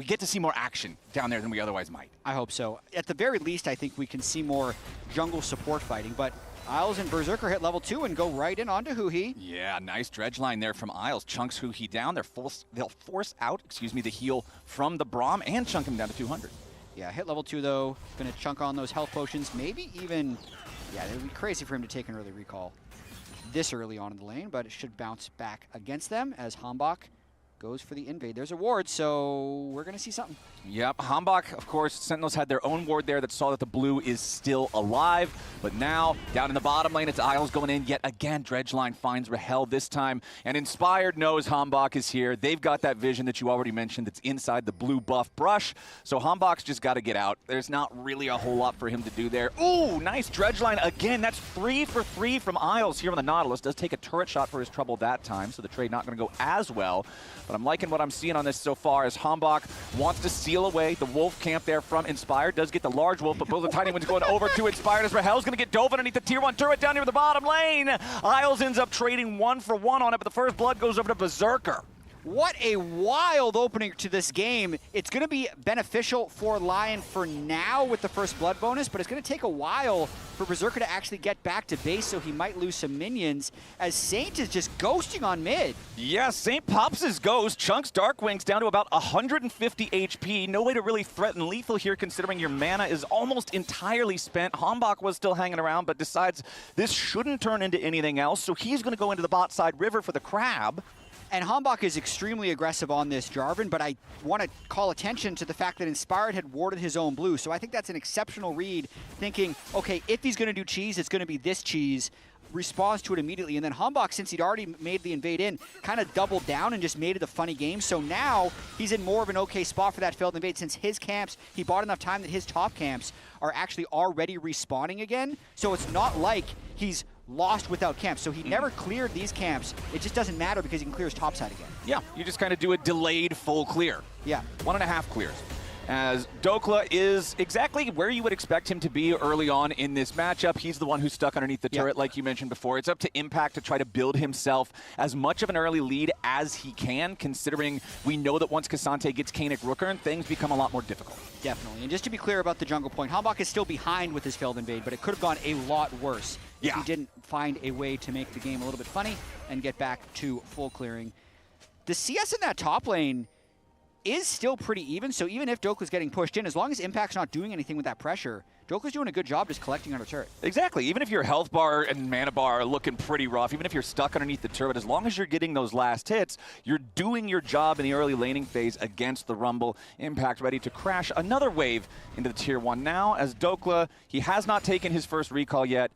get to see more action down there than we otherwise might. I hope so. At the very least, I think we can see more jungle support fighting, but Isles and Berserker hit level 2 and go right in onto Huhi. Yeah, nice dredge line there from Isles. Chunks Huhi down. They'll force out, the heal from the Braum and chunk him down to 200. Yeah, hit level 2 though. Gonna chunk on those health potions. Maybe even, yeah, it would be crazy for him to take an early recall this early on in the lane, but it should bounce back against them as Hambach goes for the invade. There's a ward, so we're going to see something. Yep, Hambach, of course, Sentinels had their own ward there that saw that the blue is still alive. But now, down in the bottom lane, it's Isles going in yet again. Dredge line finds Rahel this time. And Inspired knows Hambach is here. They've got that vision that you already mentioned that's inside the blue buff brush. So Hambach's just got to get out. There's not really a whole lot for him to do there. Ooh, nice dredge line again. That's 3 for 3 from Isles here on the Nautilus. Does take a turret shot for his trouble that time, so the trade not going to go as well. But I'm liking what I'm seeing on this so far as Hambach wants to seal away the wolf camp there from Inspired. Does get the large wolf, but both the tiny ones going over to Inspired as Rahel's going to get dove underneath the tier 1 turret down near the bottom lane. Isles ends up trading 1 for 1 on it, but the first blood goes over to Berserker. What a wild opening to this game. It's going to be beneficial for Lion for now with the first blood bonus, but it's going to take a while for Berserker to actually get back to base, so he might lose some minions as Saint is just ghosting on mid. Yeah, Saint pops his ghost. Chunks Darkwing's down to about 150 HP. No way to really threaten lethal here, considering your mana is almost entirely spent. Hambach was still hanging around, but decides this shouldn't turn into anything else, so he's going to go into the bot side river for the crab. And Hambach is extremely aggressive on this Jarvan, but I want to call attention to the fact that Inspired had warded his own blue. So I think that's an exceptional read, thinking, okay, if he's going to do cheese, it's going to be this cheese. Responds to it immediately. And then Hambach, since he'd already made the invade in, kind of doubled down and just made it a funny game. So now he's in more of an okay spot for that failed invade, since his camps, he bought enough time that his top camps are actually already respawning again. So it's not like he's lost without camps. So he never cleared these camps. It just doesn't matter because he can clear his top side again. Yeah, you just kind of do a delayed full clear. Yeah. 1.5 clears. As Dokla is exactly where you would expect him to be early on in this matchup. He's the one who's stuck underneath the turret, like you mentioned before. It's up to Impact to try to build himself as much of an early lead as he can, considering we know that once Cassante gets Kaenic Rookern, things become a lot more difficult. Definitely. And just to be clear about the jungle point, Hambach is still behind with his failed invade, but it could have gone a lot worse if he didn't find a way to make the game a little bit funny and get back to full clearing. The CS in that top lane is still pretty even, so even if Dokla's getting pushed in, as long as Impact's not doing anything with that pressure, Dokla's doing a good job just collecting under turret. Exactly. Even if your health bar and mana bar are looking pretty rough, even if you're stuck underneath the turret, as long as you're getting those last hits, you're doing your job in the early laning phase against the Rumble. Impact ready to crash another wave into the tier 1 now, as Dokla, he has not taken his first recall yet,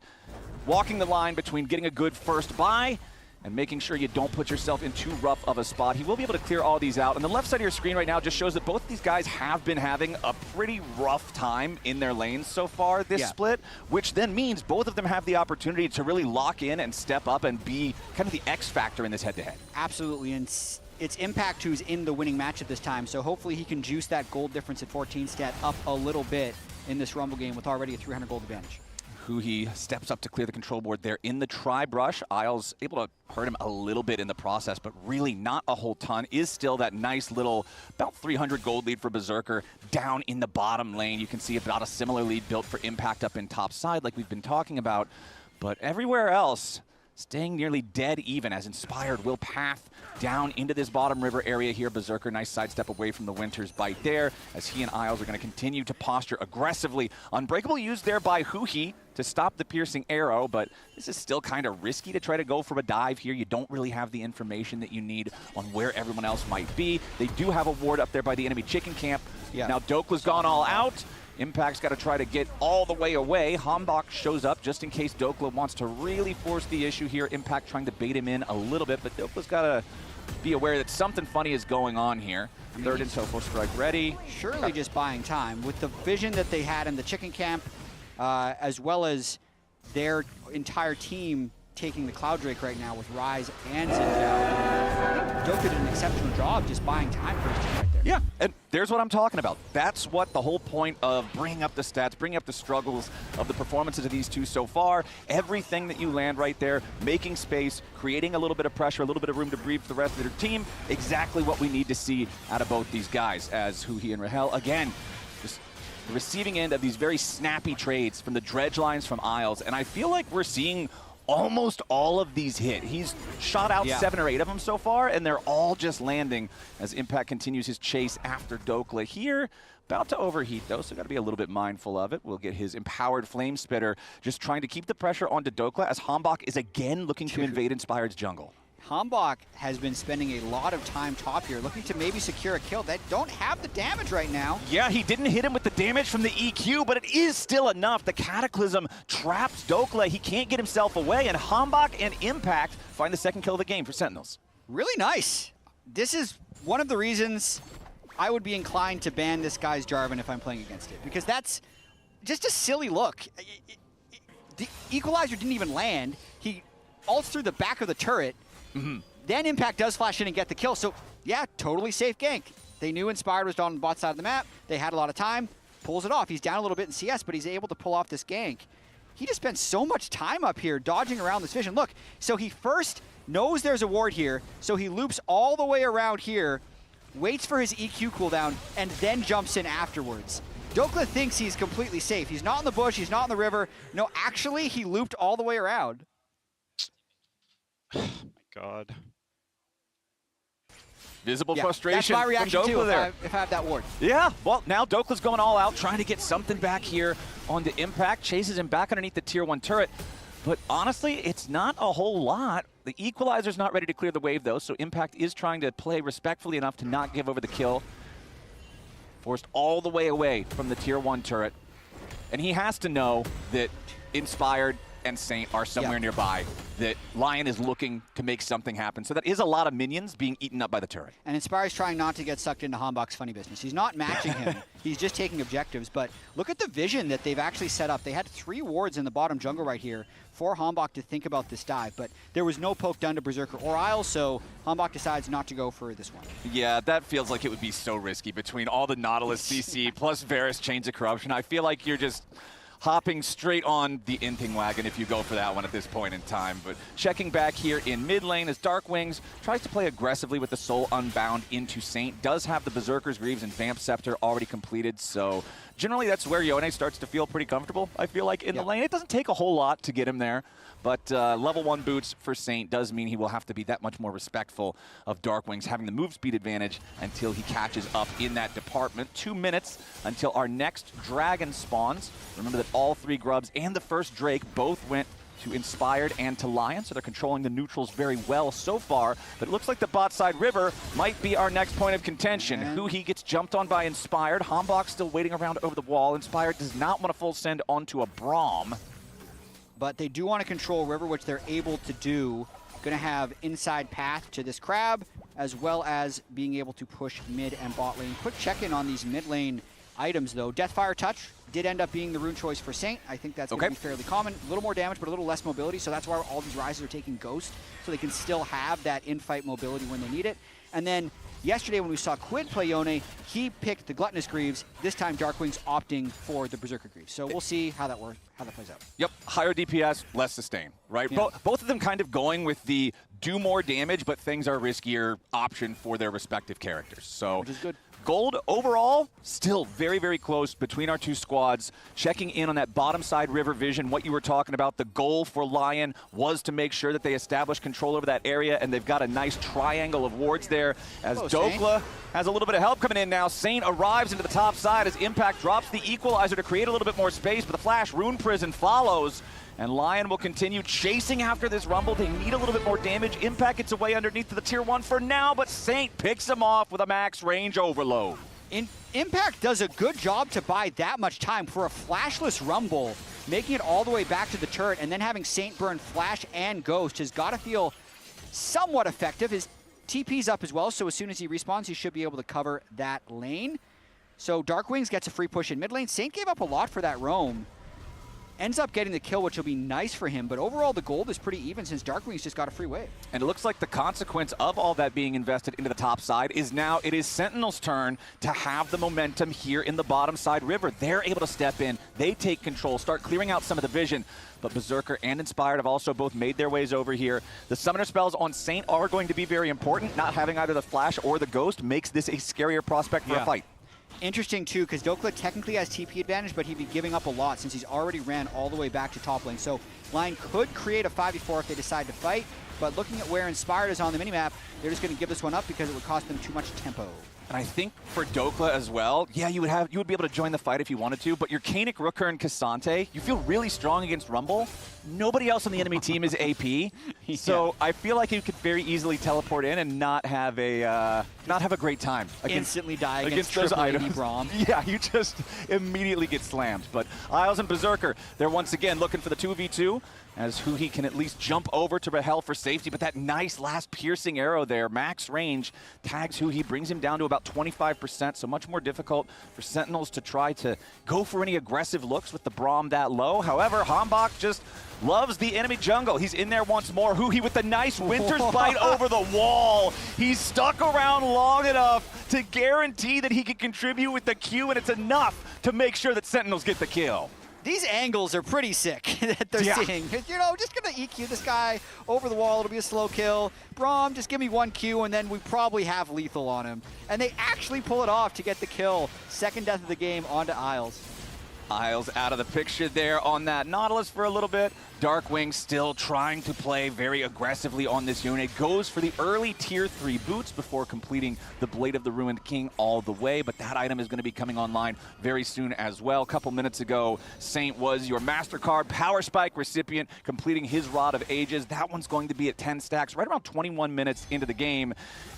walking the line between getting a good first buy and making sure you don't put yourself in too rough of a spot. He will be able to clear all these out. And the left side of your screen right now just shows that both of these guys have been having a pretty rough time in their lanes so far this split, which then means both of them have the opportunity to really lock in and step up and be kind of the X factor in this head-to-head. Absolutely, and it's Impact who's in the winning match at this time, so hopefully he can juice that gold difference at 14 stat up a little bit in this Rumble game with already a 300 gold advantage. Huhi steps up to clear the control board there in the tri-brush. Isles able to hurt him a little bit in the process, but really not a whole ton. Is still that nice little, about 300 gold lead for Berserker down in the bottom lane. You can see about a similar lead built for Impact up in top side like we've been talking about. But everywhere else, staying nearly dead even as Inspired will path down into this bottom river area here. Berserker, nice sidestep away from the Winter's Bite there as he and Isles are going to continue to posture aggressively. Unbreakable used there by Huhi to stop the piercing arrow, but this is still kind of risky to try to go for a dive here. You don't really have the information that you need on where everyone else might be. They do have a ward up there by the enemy chicken camp. Yeah. Now Dokla's gone all out. Impact's got to try to get all the way away. Hambach shows up just in case Dokla wants to really force the issue here. Impact trying to bait him in a little bit, but Dokla's got to be aware that something funny is going on here. Third intel for strike ready. Surely just buying time. With the vision that they had in the chicken camp, as well as their entire team taking the Cloud Drake right now with Rise and Zinjao. Dokla did an exceptional job just buying time for his team right there. Yeah, and there's what I'm talking about. That's what the whole point of bringing up the stats, bringing up the struggles of the performances of these two so far. Everything that you land right there, making space, creating a little bit of pressure, a little bit of room to breathe for the rest of their team. Exactly what we need to see out of both these guys as Huhi and Rahel, again, just the receiving end of these very snappy trades from the dredge lines from Isles. And I feel like we're seeing almost all of these hit. He's shot out 7 or 8 of them so far, and they're all just landing as Impact continues his chase after Dokla here. About to overheat, though, so got to be a little bit mindful of it. We'll get his empowered Flame Spitter just trying to keep the pressure onto Dokla as Hambach is again looking to invade Inspired's jungle. Hambach has been spending a lot of time top here, looking to maybe secure a kill. They don't have the damage right now. Yeah, he didn't hit him with the damage from the EQ, but it is still enough. The Cataclysm traps Dokla. He can't get himself away, and Hambach and Impact find the second kill of the game for Sentinels. Really nice. This is one of the reasons I would be inclined to ban this guy's Jarvan if I'm playing against it, because that's just a silly look. The Equalizer didn't even land. He ults through the back of the turret. Then Impact does flash in and get the kill. So, yeah, totally safe gank. They knew Inspired was on the bot side of the map. They had a lot of time. Pulls it off. He's down a little bit in CS, but he's able to pull off this gank. He just spent so much time up here dodging around this vision. Look, so he first knows there's a ward here, so he loops all the way around here, waits for his EQ cooldown, and then jumps in afterwards. Dokla thinks he's completely safe. He's not in the bush. He's not in the river. No, actually, he looped all the way around. God. Visible frustration. That's my reaction from Dokla too there. if I have that ward. Yeah, well, now Dokla's going all out, trying to get something back here on the Impact. Chases him back underneath the tier 1 turret. But honestly, it's not a whole lot. The Equalizer's not ready to clear the wave, though, so Impact is trying to play respectfully enough to not give over the kill. Forced all the way away from the tier 1 turret. And he has to know that Inspired and Saint are somewhere nearby, that Lion is looking to make something happen. So that is a lot of minions being eaten up by the turret. And Inspire's trying not to get sucked into Hambach's funny business. He's not matching him. He's just taking objectives. But look at the vision that they've actually set up. They had 3 wards in the bottom jungle right here for Hambach to think about this dive. But there was no poke done to Berserker or Isles, so Hambach decides not to go for this one. Yeah, that feels like it would be so risky between all the Nautilus CC plus Varus Chains of Corruption. I feel like you're just hopping straight on the Inting wagon if you go for that one at this point in time. But checking back here in mid lane as Dark Wings tries to play aggressively with the Soul Unbound into Saint. Does have the Berserker's Greaves and Vamp Scepter already completed, so generally that's where Yone starts to feel pretty comfortable, I feel like, in the lane. It doesn't take a whole lot to get him there, but level 1 boots for Saint does mean he will have to be that much more respectful of Dark Wings having the move speed advantage until he catches up in that department. 2 minutes until our next dragon spawns. Remember that all 3 grubs and the first Drake both went to Inspired and to Lion, so they're controlling the neutrals very well so far. But it looks like the bot side river might be our next point of contention. Huhi gets jumped on by Inspired. Hambach still waiting around over the wall. Inspired does not want to full send onto a Braum. But they do want to control river, which they're able to do. Going to have inside path to this crab, as well as being able to push mid and bot lane. Quick check-in on these mid lane items, though. Deathfire Touch did end up being the rune choice for Saint. I think that's going to be fairly common. A little more damage, but a little less mobility, so that's why all these Rises are taking Ghost, so they can still have that in-fight mobility when they need it. And then yesterday when we saw Quid play Yone, he picked the Gluttonous Greaves, this time Darkwing's opting for the Berserker Greaves. So we'll see how that how that plays out. Yep, higher DPS, less sustain, right? Yeah. Both of them kind of going with the do more damage, but things are riskier option for their respective characters. So, Which is good. Gold overall, still very, very close between our two squads. Checking in on that bottom side river vision, what you were talking about, the goal for Lion was to make sure that they establish control over that area, and they've got a nice triangle of wards there as Dokla has a little bit of help coming in now. Saint arrives into the top side as Impact drops the equalizer to create a little bit more space, but the Flash Rune Prison follows. And Lion will continue chasing after this Rumble. They need a little bit more damage. Impact gets away underneath the tier 1 for now, but Saint picks him off with a max range overload. Impact does a good job to buy that much time for a flashless Rumble, making it all the way back to the turret, and then having Saint burn Flash and Ghost has got to feel somewhat effective. His TP's up as well, so as soon as he respawns, he should be able to cover that lane. So Dark Wings gets a free push in mid lane. Saint gave up a lot for that roam. Ends up getting the kill, which will be nice for him, but overall the gold is pretty even since Darkwing's just got a free wave. And it looks like the consequence of all that being invested into the top side is now it is Sentinel's turn to have the momentum here in the bottom side river. They're able to step in, they take control, start clearing out some of the vision. But Berserker and Inspired have also both made their ways over here. The summoner spells on Saint are going to be very important. Not having either the Flash or the Ghost makes this a scarier prospect for a fight. Interesting, too, because Dokla technically has TP advantage, but he'd be giving up a lot since he's already ran all the way back to top lane. So Lion could create a 5v4 if they decide to fight, but looking at where Inspired is on the minimap, they're just going to give this one up because it would cost them too much tempo. And I think for Dokla as well, yeah, you would be able to join the fight if you wanted to, but your Kanik, Rooker, and Cassante, you feel really strong against Rumble. Nobody else on the enemy team is AP, so I feel like you could very easily teleport in and not have a great time. Instantly die against those items. Braum. Yeah, you just immediately get slammed. But Isles and Berserker, they're once again looking for the 2v2. As Huhi can at least jump over to Rahel for safety, but that nice last piercing arrow there, max range, tags Huhi, brings him down to about 25%, so much more difficult for Sentinels to try to go for any aggressive looks with the Braum that low. However, Hambach just loves the enemy jungle. He's in there once more. Huhi with the nice Winter's Bite over the wall. He's stuck around long enough to guarantee that he can contribute with the Q, and it's enough to make sure that Sentinels get the kill. These angles are pretty sick that they're seeing. You know, just going to EQ this guy over the wall. It'll be a slow kill. Braum, just give me one Q, and then we probably have lethal on him. And they actually pull it off to get the kill. Second death of the game onto Isles. Isles out of the picture there on that Nautilus for a little bit. Darkwing still trying to play very aggressively on this unit. Goes for the early tier 3 boots before completing the Blade of the Ruined King all the way, but that item is going to be coming online very soon as well. A couple minutes ago, Saint was your MasterCard Power Spike recipient, completing his Rod of Ages. That one's going to be at 10 stacks, right around 21 minutes into the game.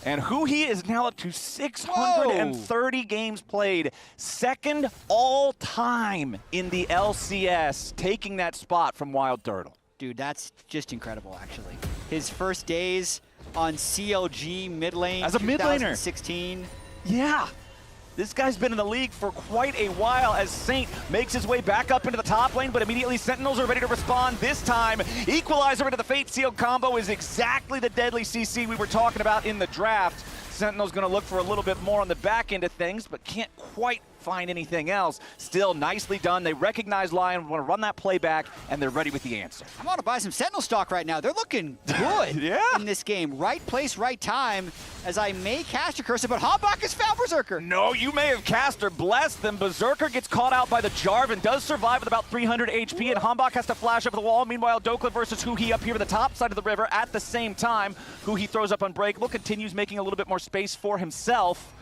And Huhi is now up to 630 games played, second all time in the LCS, taking that spot from Wild Turtle. Dude, that's just incredible, actually. His first days on CLG mid lane as a mid laner. 2016. Yeah. This guy's been in the league for quite a while as Saint makes his way back up into the top lane, but immediately Sentinels are ready to respond. This time, Equalizer into the Fate Seal combo is exactly the deadly CC we were talking about in the draft. Sentinel's going to look for a little bit more on the back end of things, but can't quite find anything else. Still nicely done. They recognize Lion, want to run that play back, and they're ready with the answer. I want to buy some Sentinel stock right now. They're looking good in this game. Right place, right time, as I may cast a cursor, but Hambach has found Berserker. No, you may have cast or blessed them. Berserker gets caught out by the Jarvan, does survive with about 300 HP, and Hambach has to flash up the wall. Meanwhile, Dokla versus Huhi up here at the top side of the river at the same time. Huhi throws up Unbreakable, continues making a little bit more space for himself.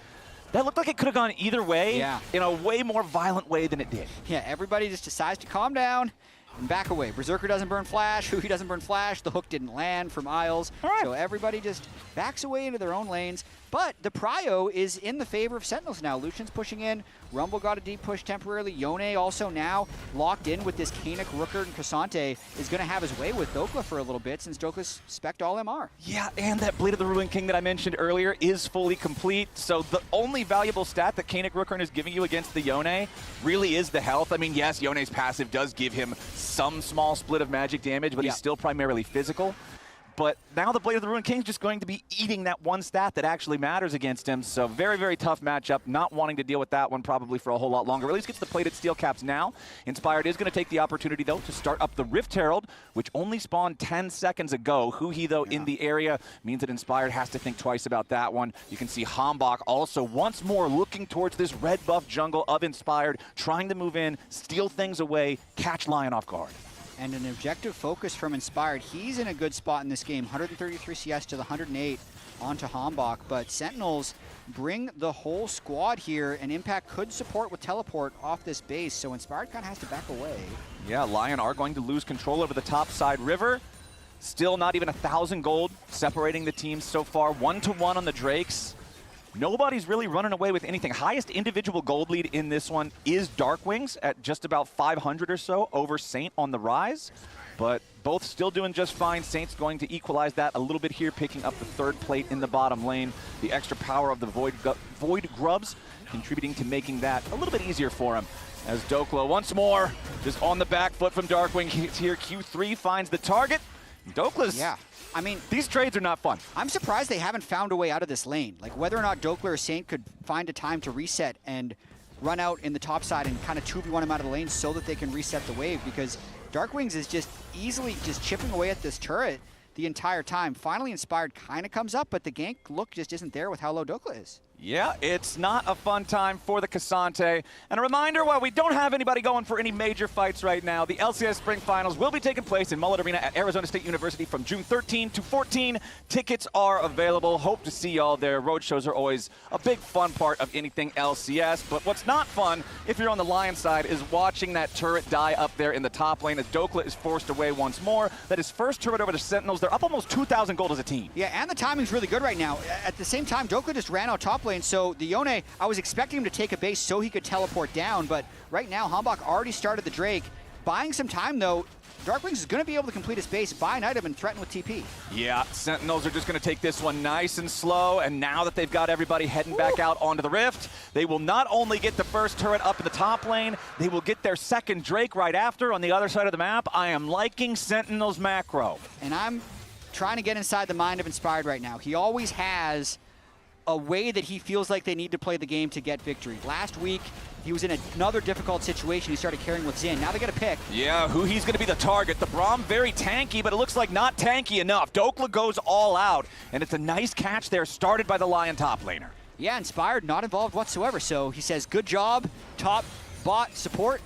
That looked like it could have gone either way in a way more violent way than it did. Yeah, everybody just decides to calm down and back away. Berserker doesn't burn Flash, Huhi doesn't burn Flash, the hook didn't land from Isles. So everybody just backs away into their own lanes. But the prio is in the favor of Sentinels now. Lucian's pushing in. Rumble got a deep push temporarily. Yone also now locked in with this Kanik, Rooker, and Cassante is going to have his way with Dokla for a little bit since Dokla's spec'd all MR. Yeah, and that Blade of the Ruined King that I mentioned earlier is fully complete. So the only valuable stat that Kanik, Rooker is giving you against the Yone really is the health. I mean, yes, Yone's passive does give him some small split of magic damage, but he's still primarily physical. but now the Blade of the Ruined King is just going to be eating that one stat that actually matters against him. So very, very tough matchup. Not wanting to deal with that one probably for a whole lot longer. Or at least gets the plated steel caps now. Inspired is going to take the opportunity, though, to start up the Rift Herald, which only spawned 10 seconds ago. Huhi, though, in the area means that Inspired has to think twice about that one. You can see Hambach also once more looking towards this red buff jungle of Inspired, trying to move in, steal things away, catch Lion off guard. And an objective focus from Inspired. He's in a good spot in this game. 133 CS to the 108 onto Hambach. But Sentinels bring the whole squad here, and Impact could support with teleport off this base. So Inspired kind of has to back away. Yeah, Lion are going to lose control over the top side river. Still not even 1,000 gold separating the teams so far. 1-1 on the Drakes. Nobody's really running away with anything. Highest individual gold lead in this one is Darkwings at just about 500 or so over Saint on the rise. But both still doing just fine. Saint's going to equalize that a little bit here, picking up the third plate in the bottom lane. The extra power of the Void Grubs contributing to making that a little bit easier for him. As Dokla once more just on the back foot from Darkwing here. Q3 finds the target. Dokla's, I mean, these trades are not fun. I'm surprised they haven't found a way out of this lane. Like whether or not Dokla or Saint could find a time to reset and run out in the top side and kind of 2v1 him out of the lane so that they can reset the wave, because Darkwings is just easily just chipping away at this turret the entire time. Finally, Inspired kind of comes up, but the gank look just isn't there with how low Dokla is. Yeah, it's not a fun time for the Cassante. And a reminder, while we don't have anybody going for any major fights right now, the LCS Spring Finals will be taking place in Mullet Arena at Arizona State University from June 13 to 14. Tickets are available. Hope to see y'all there. Road shows are always a big fun part of anything LCS. But what's not fun, if you're on the Lion side, is watching that turret die up there in the top lane as Dokla is forced away once more. That is first turret over the Sentinels. They're up almost 2,000 gold as a team. Yeah, and the timing's really good right now. At the same time, Dokla just ran out top lane, so the Yone, I was expecting him to take a base so he could teleport down, but right now, Hambach already started the Drake. Buying some time, though, Darkwings is going to be able to complete his base, buy an item, and threaten with TP. Yeah, Sentinels are just going to take this one nice and slow, and now that they've got everybody heading back out onto the Rift, they will not only get the first turret up in the top lane, they will get their second Drake right after on the other side of the map. I am liking Sentinels macro. And I'm trying to get inside the mind of Inspired right now. He always has a way that he feels like they need to play the game to get victory. Last week, he was in another difficult situation. He started carrying with Xin. Now they got to pick. Yeah, who he's going to be the target. The Braum very tanky, but it looks like not tanky enough. Dokla goes all out, and it's a nice catch there, started by the Lion top laner. Yeah, Inspired not involved whatsoever. So he says, good job, top bot support.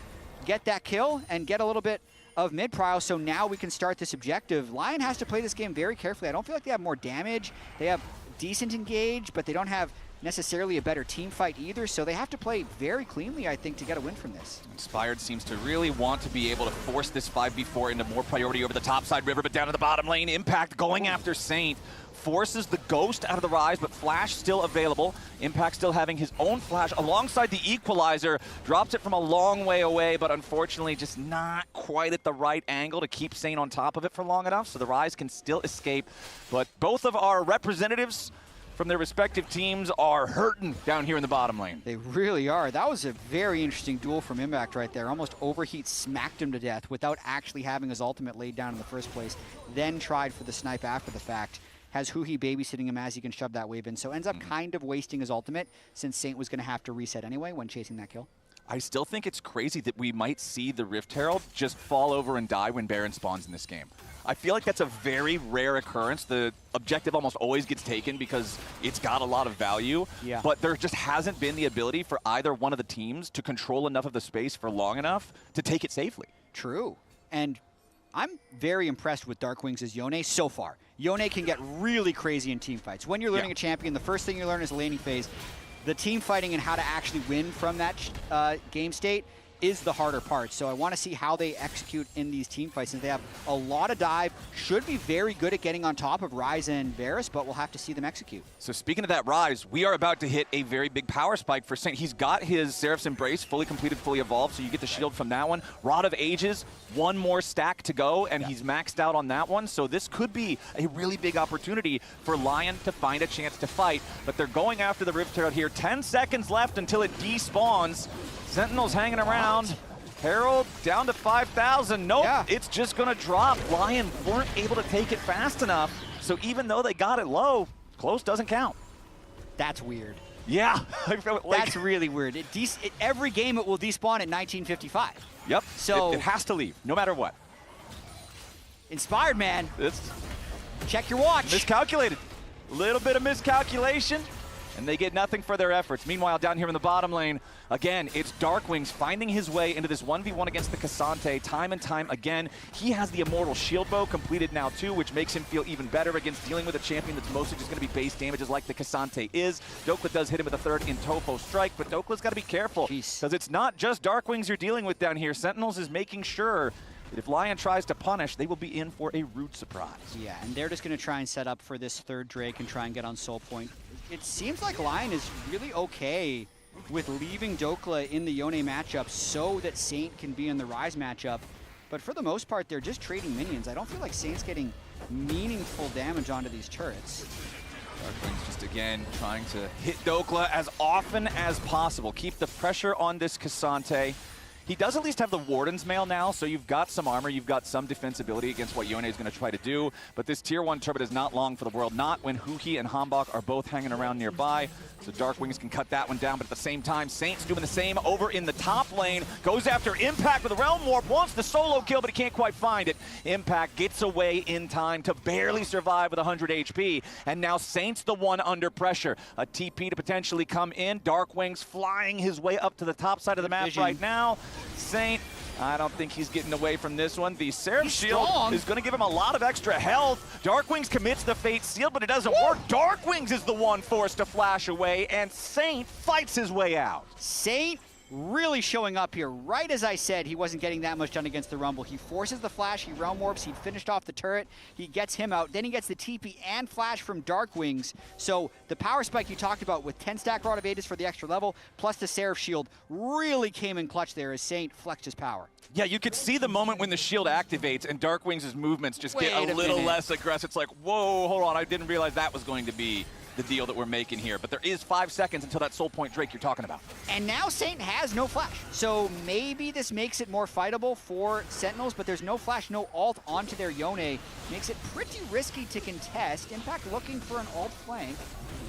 Get that kill and get a little bit of mid-prio, so now we can start this objective. Lion has to play this game very carefully. I don't feel like they have more damage. They have decent engage, but they don't have necessarily a better team fight either, so they have to play very cleanly, I think, to get a win from this. Inspired seems to really want to be able to force this 5v4 into more priority over the topside river, but down to the bottom lane, Impact going after Saint. Forces the Ghost out of the rise, but Flash still available. Impact still having his own Flash alongside the Equalizer. Drops it from a long way away, but unfortunately just not quite at the right angle to keep Saint on top of it for long enough, so the rise can still escape. But both of our representatives from their respective teams are hurting down here in the bottom lane. They really are. That was a very interesting duel from Impact right there. Almost Overheat smacked him to death without actually having his ultimate laid down in the first place, then tried for the snipe after the fact. Has Huhi babysitting him as he can shove that wave in, so ends up kind of wasting his ultimate since Saint was going to have to reset anyway when chasing that kill. I still think it's crazy that we might see the Rift Herald just fall over and die when Baron spawns in this game. I feel like that's a very rare occurrence. The objective almost always gets taken because it's got a lot of value, but there just hasn't been the ability for either one of the teams to control enough of the space for long enough to take it safely. True. And I'm very impressed with Darkwings' Yone so far. Yone can get really crazy in team fights. When you're learning a champion, the first thing you learn is the laning phase. The team fighting and how to actually win from that game state is the harder part. So I want to see how they execute in these team fights. And they have a lot of dive, should be very good at getting on top of Ryze and Varus, but we'll have to see them execute. So speaking of that Ryze, we are about to hit a very big power spike for Saint. He's got his Seraph's Embrace fully completed, fully evolved, so you get the shield from that one. Rod of Ages, one more stack to go, and he's maxed out on that one. So this could be a really big opportunity for Lion to find a chance to fight. But they're going after the Rift Herald here. 10 seconds left until it despawns. Sentinels hanging around. Herald down to 5,000. Nope, it's just going to drop. Lion weren't able to take it fast enough. So even though they got it low, close doesn't count. That's weird. Yeah. I feel like That's really weird. Every game it will despawn at 1955. Yep. So it has to leave, no matter what. Inspired, man. It's check your watch. Miscalculated. A little bit of miscalculation, and they get nothing for their efforts. Meanwhile, down here in the bottom lane, again, it's Darkwings finding his way into this 1v1 against the Cassante time and time again. He has the Immortal Shield Bow completed now too, which makes him feel even better against dealing with a champion that's mostly just going to be base damages like the Cassante is. Dokla does hit him with a third in Tofo Strike, but Dokla's got to be careful because it's not just Darkwings you're dealing with down here. Sentinels is making sure that if Lion tries to punish, they will be in for a rude surprise. Yeah, and they're just going to try and set up for this third Drake and try and get on Soul Point. It seems like Lion is really okay with leaving Dokla in the Yone matchup so that Saint can be in the Rise matchup. But for the most part, they're just trading minions. I don't feel like Saint's getting meaningful damage onto these turrets. Darkwings just again trying to hit Dokla as often as possible. Keep the pressure on this Cassante. He does at least have the Warden's Mail now, so you've got some armor, you've got some defensibility against what Yone is going to try to do. But this Tier 1 Turbot is not long for the world, not when Huhi and Hambach are both hanging around nearby. So Darkwings can cut that one down, but at the same time, Saint's doing the same over in the top lane. Goes after Impact with a Realm Warp, wants the solo kill, but he can't quite find it. Impact gets away in time to barely survive with 100 HP. And now Saint's the one under pressure. A TP to potentially come in. Darkwings flying his way up to the top side of the map right now. Saint, I don't think he's getting away from this one. The Seraph Shield is going to give him a lot of extra health. Darkwings commits the Fate Seal, but it doesn't work. Darkwings is the one forced to flash away, and Saint fights his way out. Saint really showing up here. Right as I said, he wasn't getting that much done against the Rumble. He forces the flash, he Realm Warps, he finished off the turret, he gets him out, then he gets the TP and flash from Darkwings. So the power spike you talked about with 10 stack Rod of Aegis for the extra level, plus the Seraph Shield really came in clutch there as Saint flexed his power. Yeah, you could see the moment when the shield activates and Darkwings' movements just get a little less aggressive. It's like, whoa, hold on, I didn't realize that was going to be the deal that we're making here. But there is 5 seconds until that Soul Point Drake you're talking about. And now Saint has no flash. So maybe this makes it more fightable for Sentinels, but there's no flash, no ult onto their Yone. Makes it pretty risky to contest. Impact looking for an ult flank.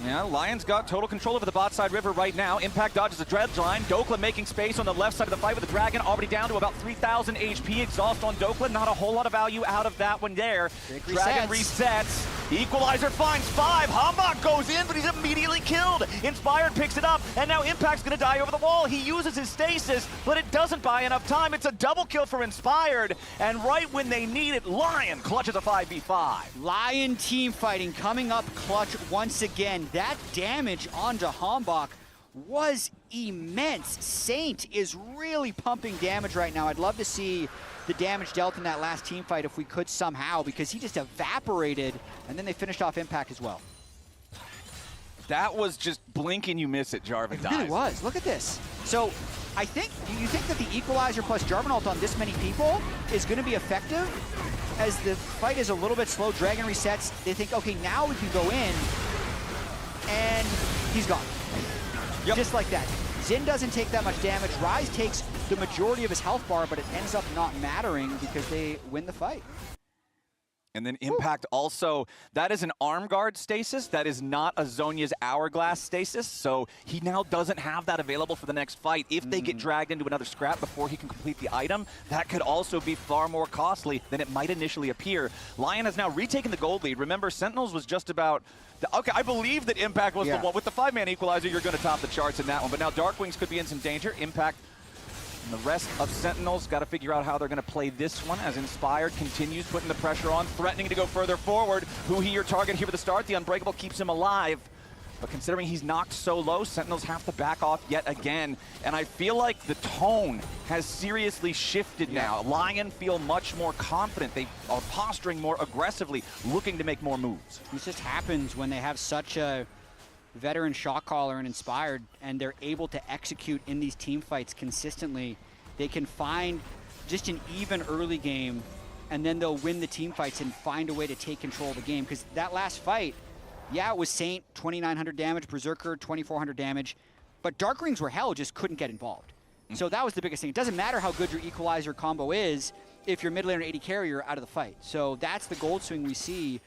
Yeah, Lion's got total control over the bot side river right now. Impact dodges a dredge line. Dokla making space on the left side of the fight with the Dragon, already down to about 3,000 HP. Exhaust on Dokla, not a whole lot of value out of that one there. Dragon resets. Equalizer finds 5. Hambach goes in, but he's immediately killed. Inspired picks it up, and now Impact's gonna die over the wall. He uses his stasis, but it doesn't buy enough time. It's a double kill for Inspired, and right when they need it, Lion clutches a 5v5. Lion team fighting coming up clutch once again. That damage onto Hambach was immense. Saint is really pumping damage right now. I'd love to see the damage dealt in that last team fight if we could somehow, because he just evaporated, and then they finished off Impact as well. That was just blink and you miss it, Jarvan dies. It really was. Look at this. So I think, you think that the Equalizer plus Jarvan ult on this many people is going to be effective? As the fight is a little bit slow, Dragon resets, they think, okay, now we can go in, and he's gone. Yep. Just like that. Xin doesn't take that much damage. Rise takes the majority of his health bar, but it ends up not mattering because they win the fight. And then Impact also, that is an arm guard stasis. That is not a Zhonya's Hourglass stasis. So he now doesn't have that available for the next fight. If they get dragged into another scrap before he can complete the item, that could also be far more costly than it might initially appear. Lion has now retaken the gold lead. Remember, Sentinels was just about... Okay, I believe that Impact was the one. With the 5-man equalizer, you're going to top the charts in that one. But now Darkwings could be in some danger. Impact and the rest of Sentinels got to figure out how they're going to play this one as Inspired continues putting the pressure on, threatening to go further forward. Huhi, your target here at the start. The Unbreakable keeps him alive. But considering he's knocked so low, Sentinels have to back off yet again. And I feel like the tone has seriously shifted now. Lion feel much more confident. They are posturing more aggressively, looking to make more moves. This just happens when they have such a veteran shot caller and Inspired, and they're able to execute in these team fights consistently. They can find just an even early game, and then they'll win the team fights and find a way to take control of the game. Because that last fight, yeah, it was Saint, 2,900 damage, Berserker, 2,400 damage, but Darkrings were hell, just couldn't get involved. So that was the biggest thing. It doesn't matter how good your Equalizer combo is if your mid laner 80 carry, you're out of the fight. So that's the gold swing we see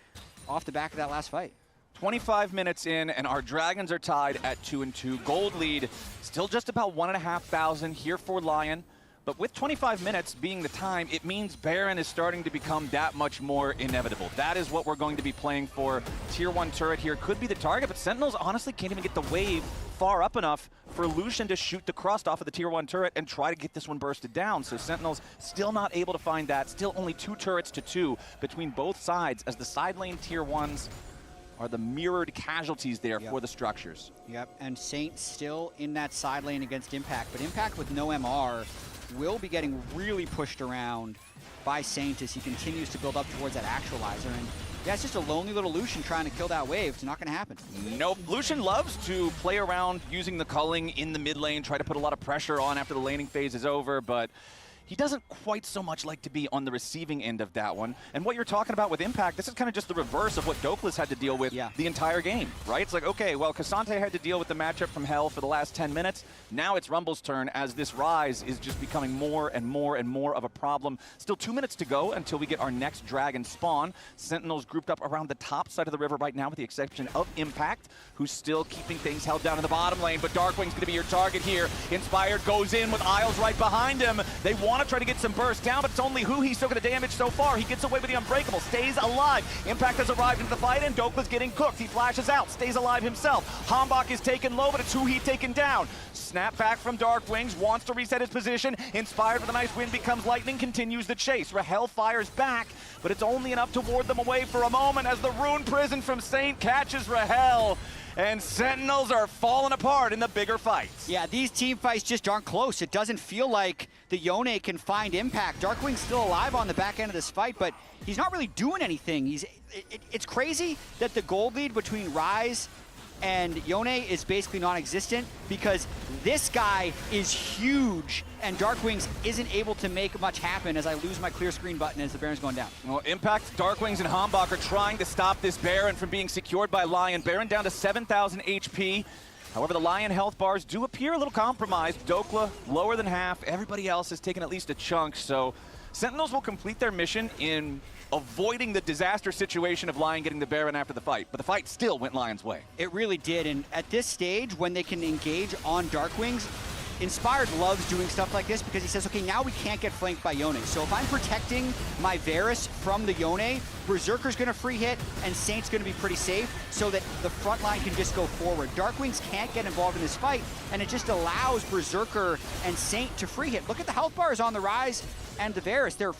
off the back of that last fight. 25 minutes in, and our Dragons are tied at 2-2. Gold lead, still just about 1,500 here for Lion. But with 25 minutes being the time, it means Baron is starting to become that much more inevitable. That is what we're going to be playing for. Tier 1 turret here could be the target, but Sentinels honestly can't even get the wave far up enough for Lucian to shoot the crust off of the Tier 1 turret and try to get this one bursted down. So Sentinels still not able to find that. Still only 2 turrets to 2 between both sides, as the side lane Tier 1s are the mirrored casualties there for the structures. Yep, and Saint still in that side lane against Impact, but Impact with no MR will be getting really pushed around by Saint as he continues to build up towards that actualizer. And yeah, it's just a lonely little Lucian trying to kill that wave. It's not going to happen. Nope. Lucian loves to play around using the culling in the mid lane, try to put a lot of pressure on after the laning phase is over, but he doesn't quite so much like to be on the receiving end of that one. And what you're talking about with Impact, this is kind of just the reverse of what Dokeless had to deal with the entire game, right? It's like, okay, well, Cassante had to deal with the matchup from Hell for the last 10 minutes. Now it's Rumble's turn as this Rise is just becoming more and more and more of a problem. Still 2 minutes to go until we get our next Dragon spawn. Sentinels grouped up around the top side of the river right now with the exception of Impact, who's still keeping things held down in the bottom lane, but Darkwing's going to be your target here. Inspired goes in with Isles right behind him. They want to try to get some burst down, but it's only who he's still going to damage so far. He gets away with the Unbreakable, stays alive. Impact has arrived into the fight, and Dokla's getting cooked. He flashes out, stays alive himself. Hambach is taken low, but it's who he taken down. Snap back from Darkwings, wants to reset his position. Inspired with a nice win, becomes Lightning, continues the chase. Rahel fires back, but it's only enough to ward them away for a moment as the Rune Prison from Saint catches Rahel. And Sentinels are falling apart in the bigger fights. Yeah, these team fights just aren't close. It doesn't feel like the Yone can find Impact. Darkwing's still alive on the back end of this fight, but he's not really doing anything. It's crazy that the gold lead between Rise and Yone is basically non-existent because this guy is huge and Darkwings isn't able to make much happen as I lose my clear screen button as the Baron's going down. Well, Impact, Darkwings, and Hambach are trying to stop this Baron from being secured by Lion. Baron down to 7,000 HP. However, the Lion health bars do appear a little compromised. Dokla lower than half. Everybody else has taken at least a chunk, so Sentinels will complete their mission in avoiding the disaster situation of Lion getting the Baron after the fight, but the fight still went Lion's way. It really did, and at this stage, when they can engage on Darkwings, Inspired loves doing stuff like this because he says, okay, now we can't get flanked by Yone. So if I'm protecting my Varus from the Yone, Berserker's going to free hit and Saint's going to be pretty safe so that the front line can just go forward. Darkwings can't get involved in this fight, and it just allows Berserker and Saint to free hit. Look at the health bars on the Rise and the Varus. They're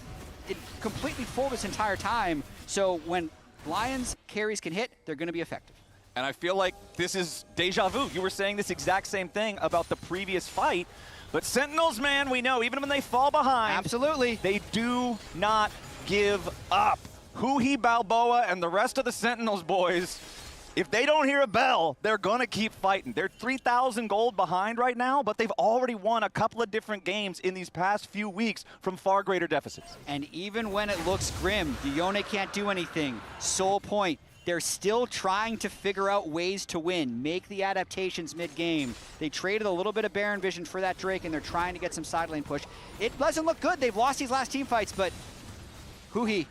completely full this entire time. So when Lions carries can hit, they're going to be effective. And I feel like this is deja vu. You were saying this exact same thing about the previous fight. But Sentinels, man, we know, even when they fall behind, absolutely, they do not give up. Huhi, Balboa, and the rest of the Sentinels boys, if they don't hear a bell, they're going to keep fighting. They're 3,000 gold behind right now, but they've already won a couple of different games in these past few weeks from far greater deficits. And even when it looks grim, the Yone can't do anything. Soul Point, they're still trying to figure out ways to win, make the adaptations mid-game. They traded a little bit of Baron Vision for that Drake, and they're trying to get some side lane push. It doesn't look good. They've lost these last team fights, but Huhi,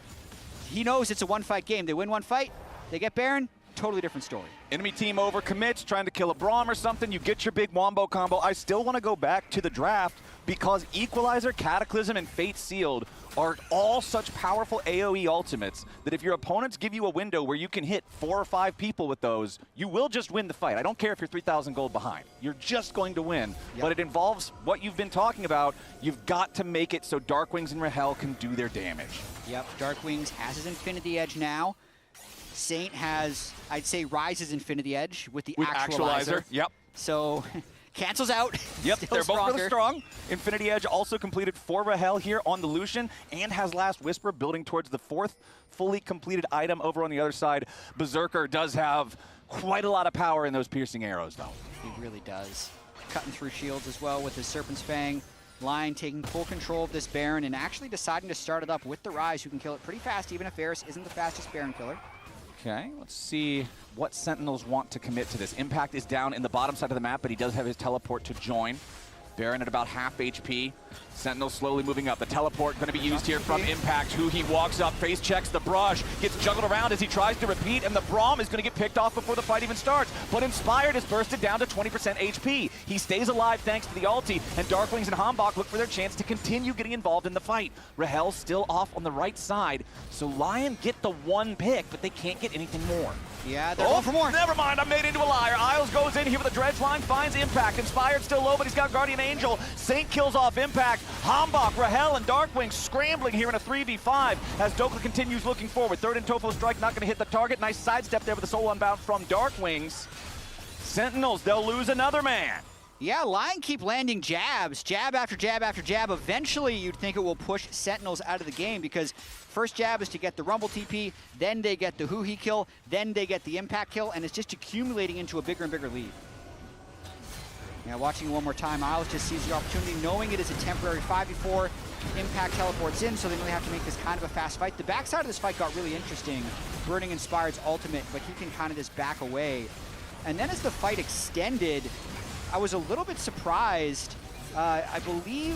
he knows it's a one-fight game. They win one fight, they get Baron, totally different story. Enemy team overcommits, trying to kill a Braum or something. You get your big Wombo combo. I still want to go back to the draft because Equalizer, Cataclysm, and Fate Sealed are all such powerful AoE ultimates that if your opponents give you a window where you can hit 4 or 5 people with those, you will just win the fight. I don't care if you're 3,000 gold behind. You're just going to win. Yep. But it involves what you've been talking about. You've got to make it so Darkwings and Rahel can do their damage. Yep, Darkwings has his Infinity Edge now. Saint has, I'd say, Rise's Infinity Edge with the Actualizer. Yep. So cancels out. Yep, they're both really strong. Infinity Edge also completed for Rahel here on the Lucian and has Last Whisper building towards the 4th fully completed item over on the other side. Berserker does have quite a lot of power in those piercing arrows, though. He really does. Cutting through shields as well with his Serpent's Fang. Lion taking full control of this Baron and actually deciding to start it up with the Rise, who can kill it pretty fast, even if Varus isn't the fastest Baron killer. Okay, let's see what Sentinels want to commit to this. Impact is down in the bottom side of the map, but he does have his teleport to join. Baron at about half HP. Sentinel slowly moving up. The teleport going to be used here from Impact. Who he walks up, face checks the brush, gets juggled around as he tries to repeat, and the Braum is going to get picked off before the fight even starts. But Inspired is bursted down to 20% HP. He stays alive thanks to the ulti, and Darkwings and Hambach look for their chance to continue getting involved in the fight. Rahel still off on the right side, so Lion get the one pick, but they can't get anything more. Yeah, they're going for more. Never mind, I'm made into a liar. Isles goes in here with a dredge line, finds Impact. Inspired still low, but he's got Guardian Angel. Saint kills off Impact. Hambach, Rahel, and Darkwing scrambling here in a 3v5 as Dokla continues looking forward. Third and Tofo strike, not going to hit the target. Nice sidestep there with the Soul Unbound from Darkwings. Sentinels, they'll lose another man. Yeah, Lion keep landing jabs, jab after jab after jab. Eventually, you'd think it will push Sentinels out of the game because first jab is to get the Rumble TP, then they get the Hoo-Hee kill, then they get the Impact kill, and it's just accumulating into a bigger and bigger lead. Yeah, watching it one more time, Isles just sees the opportunity, knowing it is a temporary 5v4. Impact teleports in, so they really have to make this kind of a fast fight. The backside of this fight got really interesting. Burning Inspired's ultimate, but he can kind of just back away. And then as the fight extended, I was a little bit surprised. I believe,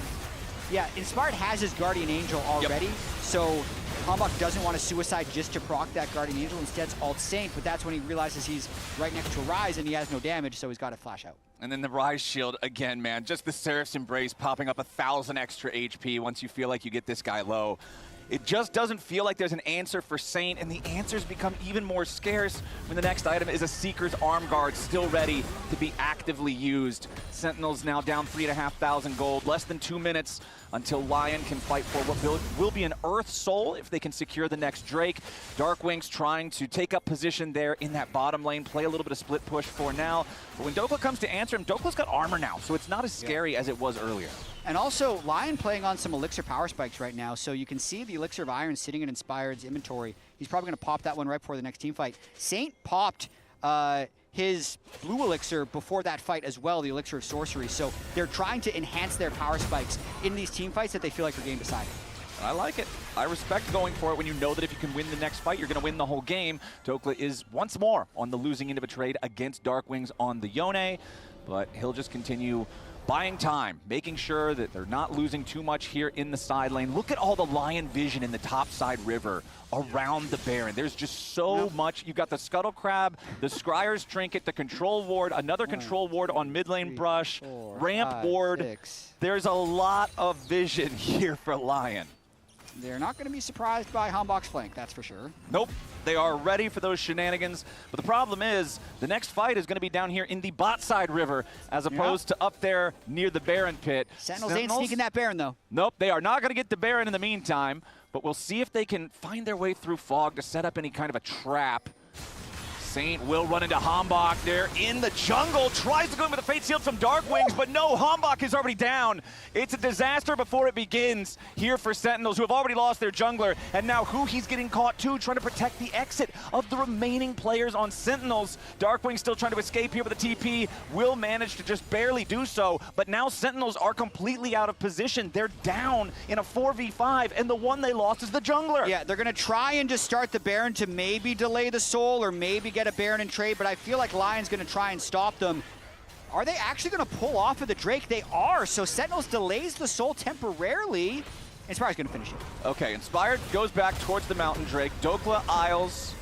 yeah, Inspired has his Guardian Angel already, so Hambach doesn't want to suicide just to proc that Guardian Angel. Instead, it's alt Saint, but that's when he realizes he's right next to a Rise and he has no damage, so he's got to flash out. And then the Rise shield, again, man, just the Seraph's Embrace popping up 1,000 extra HP once you feel like you get this guy low. It just doesn't feel like there's an answer for Saint, and the answers become even more scarce when the next item is a Seeker's Arm Guard still ready to be actively used. Sentinels now down 3,500 gold, less than 2 minutes until Lion can fight for what will be an Earth Soul if they can secure the next Drake. Darkwings trying to take up position there in that bottom lane, play a little bit of split push for now. But when Dokla comes to answer him, Dokla's got armor now, so it's not as scary as it was earlier. And also, Lion playing on some Elixir power spikes right now, so you can see the Elixir of Iron sitting in Inspired's inventory. He's probably going to pop that one right before the next team fight. Saint popped his blue Elixir before that fight as well, the Elixir of Sorcery, so they're trying to enhance their power spikes in these team fights that they feel like are game deciding. I like it. I respect going for it when you know that if you can win the next fight, you're going to win the whole game. Dokla is once more on the losing end of a trade against Darkwings on the Yone, but he'll just continue buying time, making sure that they're not losing too much here in the side lane. Look at all the Lion vision in the top side river around the Baron. There's just so much. You've got the Scuttle Crab, the Scryer's Trinket, the Control Ward, another Control Ward on mid lane Brush, ramp ward. There's a lot of vision here for Lion. They're not going to be surprised by Hambach's flank, that's for sure. Nope. They are ready for those shenanigans. But the problem is, the next fight is going to be down here in the bot side river, as opposed to up there near the Baron pit. Sentinels ain't sneaking that Baron, though. Nope, they are not going to get the Baron in the meantime. But we'll see if they can find their way through fog to set up any kind of a trap. Saint will run into Hambach there in the jungle, tries to go in with a Fate Shield from Darkwings, but no, Hambach is already down. It's a disaster before it begins here for Sentinels, who have already lost their jungler, and now Hoo-Hee's getting caught too, trying to protect the exit of the remaining players on Sentinels. Darkwing still trying to escape here with a TP, will manage to just barely do so, but now Sentinels are completely out of position. They're down in a 4v5, and the one they lost is the jungler. Yeah, they're going to try and just start the Baron to maybe delay the Soul or maybe get a Baron in trade, but I feel like Lion's going to try and stop them. Are they actually going to pull off of the Drake? They are, so Sentinels delays the Soul temporarily. Inspired's going to finish it. Okay, Inspired goes back towards the Mountain Drake. Dokla, Isles,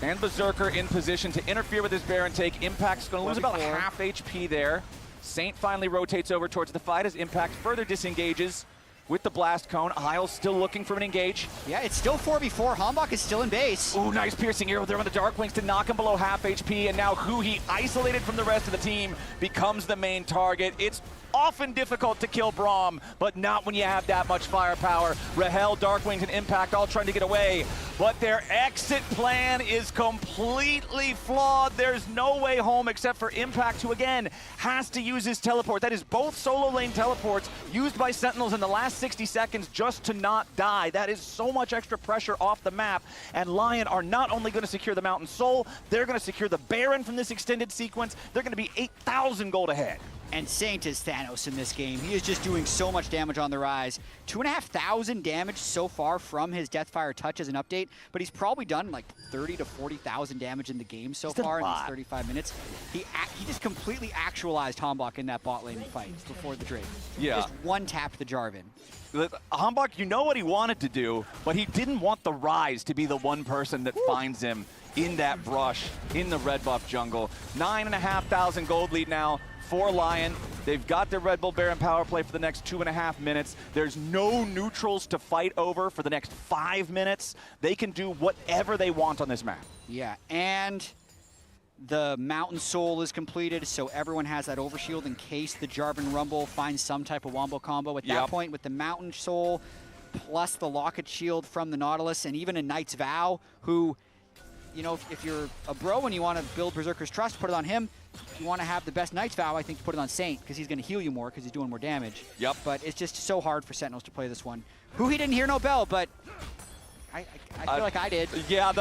and Berserker in position to interfere with his Baron take. Impact's going to lose about half HP there. Saint finally rotates over towards the fight as Impact further disengages with the Blast Cone. Isles still looking for an engage. Yeah, it's still 4v4. Hambach is still in base. Ooh, nice piercing arrow there on the Darkwings to knock him below half HP, and now Hoo-Hee, isolated from the rest of the team, becomes the main target. It's often difficult to kill Braum, but not when you have that much firepower. Rahel, Darkwings, and Impact all trying to get away, but their exit plan is completely flawed. There's no way home except for Impact, who again has to use his teleport. That is both solo lane teleports used by Sentinels in the last 60 seconds just to not die. That is so much extra pressure off the map, and Lion are not only going to secure the Mountain Soul, they're going to secure the Baron from this extended sequence. They're going to be 8,000 gold ahead. And Saint is Thanos in this game. He is just doing so much damage on the rise. 2,500 damage so far from his Deathfire touch as an update, but he's probably done like 30 to 40,000 damage in the game so far in these 35 minutes. He just completely actualized Hanbok in that bot lane fight before the Drake. Yeah. Just one-tapped the Jarvan. Hanbok, you know what he wanted to do, but he didn't want the Rise to be the one person that finds him in that brush, in the red buff jungle. 9,500 gold lead now for Lion. They've got their Red Bull Baron power play for the next 2.5 minutes. There's no neutrals to fight over for the next 5 minutes. They can do whatever they want on this map. Yeah, and the Mountain Soul is completed, so everyone has that overshield in case the Jarvan Rumble finds some type of wombo combo. At that point, with the Mountain Soul plus the Locket Shield from the Nautilus, and even a Knight's Vow, who, you know, if you're a bro and you want to build Berserker's Trust, put it on him. If you want to have the best Knight's Vow, I think put it on Saint, because he's going to heal you more because he's doing more damage. Yep. But it's just so hard for Sentinels to play this one. Who he didn't hear no bell, but I feel like I did. Yeah,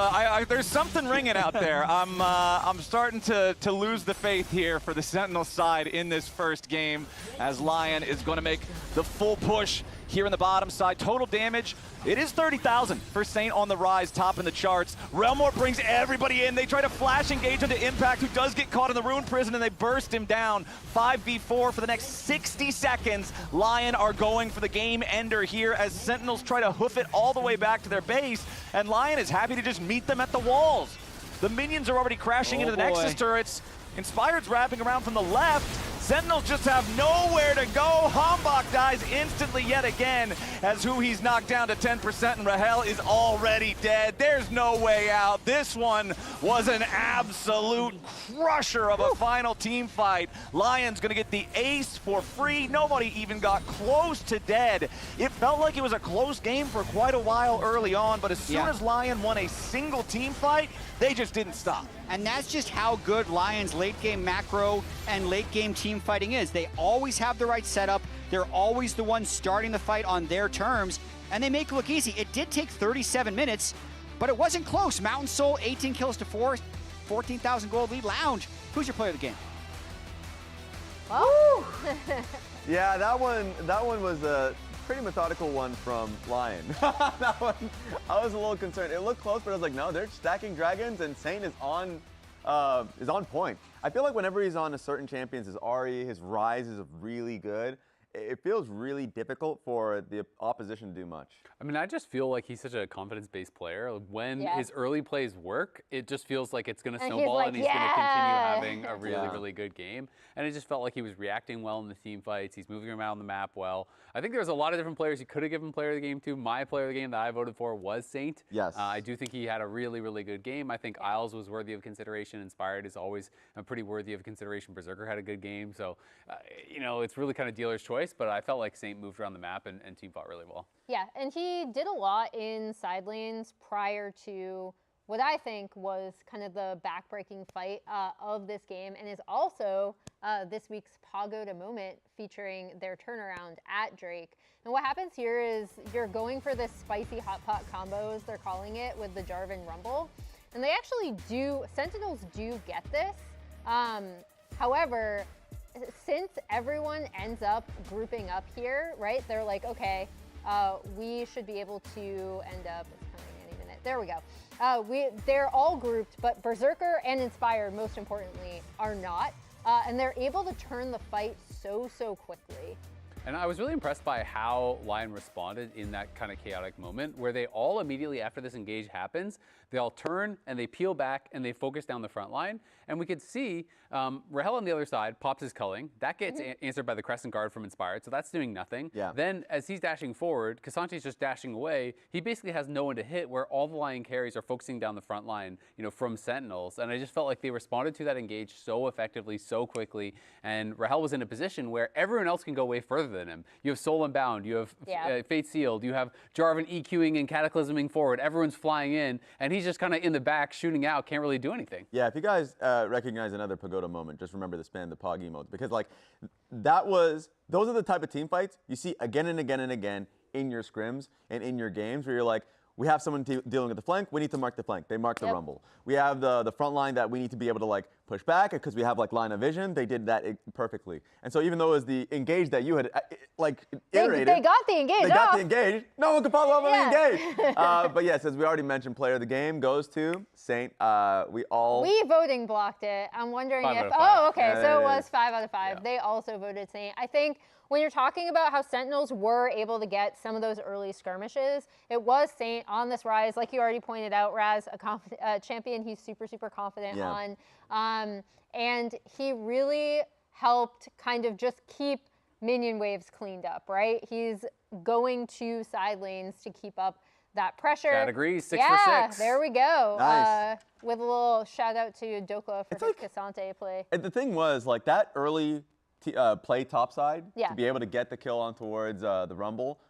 there's something ringing out there. I'm starting to lose the faith here for the Sentinel side in this first game, as Lion is going to make the full push here in the bottom side. Total damage, it is 30,000 for Saint on the rise, top in the charts. Relmore brings everybody in. They try to flash engage into Impact, who does get caught in the Rune Prison, and they burst him down. 5v4 for the next 60 seconds. Lion are going for the game ender here as Sentinels try to hoof it all the way back to their base, and Lion is happy to just meet them at the walls. The minions are already crashing into the Nexus turrets. Inspired's wrapping around from the left. Sentinels just have nowhere to go. Hanbok dies instantly yet again, as who he's knocked down to 10%, and Rahel is already dead. There's no way out. This one was an absolute crusher of a final team fight. Lion's gonna get the ace for free. Nobody even got close to dead. It felt like it was a close game for quite a while early on, but as soon as Lion won a single team fight, they just didn't stop. And that's just how good Lion's late game macro and late game team fighting is. They always have the right setup. They're always the ones starting the fight on their terms, and they make it look easy. It did take 37 minutes, but it wasn't close. Mountain Soul, 18 kills to 4, 14,000 gold lead. Lounge, who's your player of the game? Oh. Yeah, that one was a pretty methodical one from Lion. That one, I was a little concerned. It looked close, but I was like, no, they're stacking dragons, and Saint is on point. I feel like whenever he's on a certain champions, his Ahri, his Rise is really good. It feels really difficult for the opposition to do much. I mean, I just feel like he's such a confidence-based player. When his early plays work, it just feels like it's going to snowball, and he's going to continue having a really, really good game. And it just felt like he was reacting well in the team fights. He's moving around the map well. I think there's a lot of different players he could have given player of the game to. My player of the game that I voted for was Saint. Yes. I do think he had a really, really good game. I think Isles was worthy of consideration. Inspired is always pretty worthy of consideration. Berserker had a good game. So, you know, it's really kind of dealer's choice, but I felt like Saint moved around the map and team fought really well. Yeah, and he did a lot in side lanes prior to what I think was kind of the backbreaking fight of this game, and is also this week's Pagoda moment featuring their turnaround at Drake. And what happens here is you're going for this spicy hot pot combos, they're calling it, with the Jarvan Rumble. And they actually do, Sentinels do get this. However, since everyone ends up grouping up here, right, they're like, okay, we should be able to end up, it's coming any minute, there we go. They're all grouped, but Berserker and Inspired, most importantly, are not. And they're able to turn the fight so quickly. And I was really impressed by how Lion responded in that kind of chaotic moment, where they all immediately after this engage happens, they all turn and they peel back and they focus down the front line. And we could see Rahel on the other side pops his culling. That gets answered by the Crescent Guard from Inspired, so that's doing nothing. Yeah. Then as he's dashing forward, Kasante's just dashing away. He basically has no one to hit, where all the Lion carries are focusing down the front line, you know, from Sentinels. And I just felt like they responded to that engage so effectively, so quickly. And Rahel was in a position where everyone else can go way further than him. You have Soul Unbound, you have Fate Sealed, you have Jarvan EQing and Cataclysming forward. Everyone's flying in, and he's just kind of in the back shooting out, can't really do anything. Yeah, if you guys recognize another Pagoda moment, just remember to spam the Pog emote, because like those are the type of team fights you see again and again and again in your scrims and in your games, where you're like, we have someone dealing with the flank, we need to mark the flank. They mark the rumble. We have the front line that we need to be able to like push back because we have like line of vision. They did that perfectly. And so even though it was the engage that you had iterated. They got the engage. They got the engage. No one could follow up on the engage. But yes, as we already mentioned, player of the game goes to Saint. We voting blocked it. I'm wondering if. Okay. So it was 5 out of 5. Yeah. They also voted Saint. I think when you're talking about how Sentinels were able to get some of those early skirmishes, it was Saint on this rise, like you already pointed out, Raz, a champion he's super, super confident on. And he really helped kind of just keep minion waves cleaned up, right? He's going to side lanes to keep up that pressure. Chad agrees, 6 for 6. There we go. Nice. With a little shout out to Dokla for his Cassante play. And the thing was, like, that early play topside, to be able to get the kill on towards the Rumble,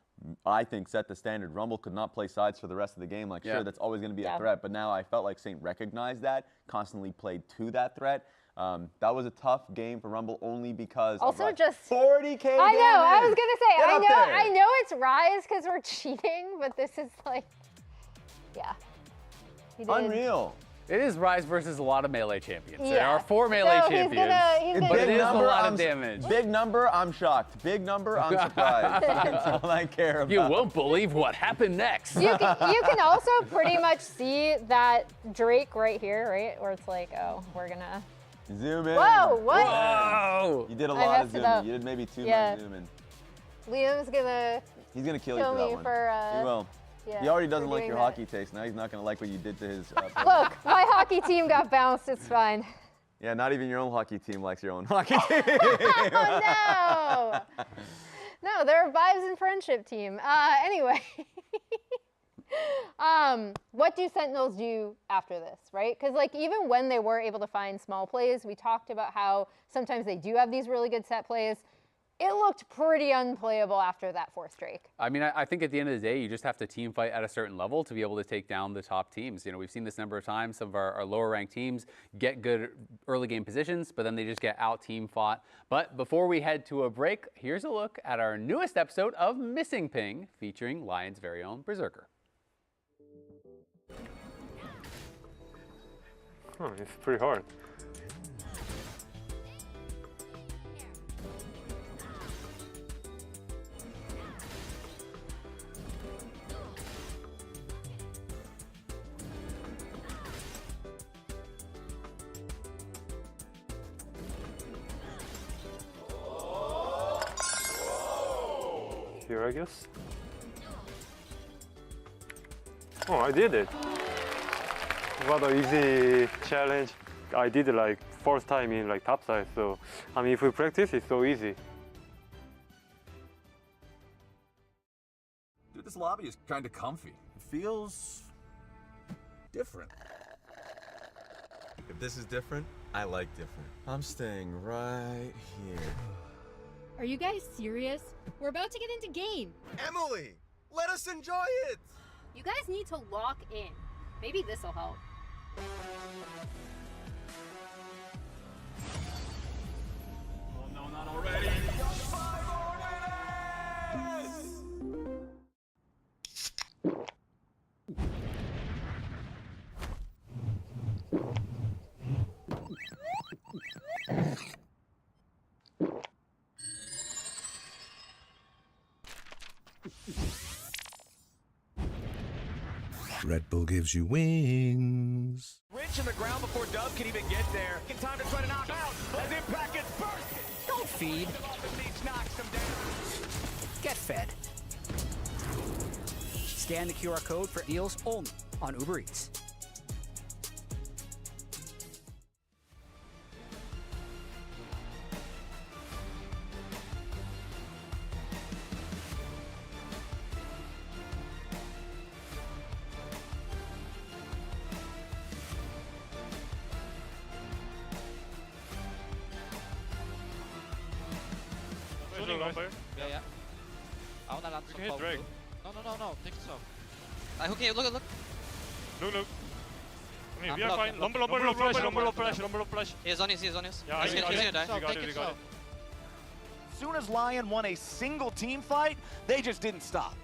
I think set the standard. Rumble could not play sides for the rest of the game. Like, sure, that's always going to be a threat, but now I felt like Saint recognized that, constantly played to that threat. That was a tough game for Rumble only because also of just 40K I know, I was gonna say, I know it's Rise because we're cheating, but this is like, unreal. It is Rise versus a lot of melee champions. There are 4 melee champions, but it is a lot of damage. Big number, I'm shocked. Big number, I'm surprised. That's all I care about. You won't believe what happened next. You can also pretty much see that Drake right here, right? Where it's like, oh, we're gonna zoom in. Whoa, what? Whoa! You did a lot of zooming. You did maybe too much zooming. Liam's gonna He's gonna kill you for that one. He will. Yeah, he already doesn't like your hockey taste. Now he's not going to like what you did to his. Look, my hockey team got bounced. It's fine. Yeah, not even your own hockey team likes your own hockey team. Oh, no. No, they're a vibes and friendship team. Anyway. What do Sentinels do after this, right? Because like even when they were able to find small plays, we talked about how sometimes they do have these really good set plays. It looked pretty unplayable after that 4th Drake. I mean, I think at the end of the day, you just have to team fight at a certain level to be able to take down the top teams. You know, we've seen this number of times. Some of our lower ranked teams get good early game positions, but then they just get out team fought. But before we head to a break, here's a look at our newest episode of Missing Ping, featuring Lion's very own Berserker. It's pretty hard. Here, I guess. Oh, I did it. What an easy challenge. I did it like first time in like topside, so I mean if we practice it's so easy. Dude, this lobby is kind of comfy. It feels different. If this is different, I like different. I'm staying right here. Are you guys serious? We're about to get into game. Emily, let us enjoy it. You guys need to lock in. Maybe this'll help. Oh no, not already. Red Bull gives you wings. Rich in the ground before Dub can even get there. In time to try to knock out as Impact gets bursted. Don't feed. Get fed. Scan the QR code for deals only on Uber Eats. Yeah. I wanna land some power too. No. Take this off. Okay, look. Look. I mean, we are fine. Lumber flash. He's on his. Yeah, he's gonna die. We got it. As soon as Lion won a single team fight, they just didn't stop.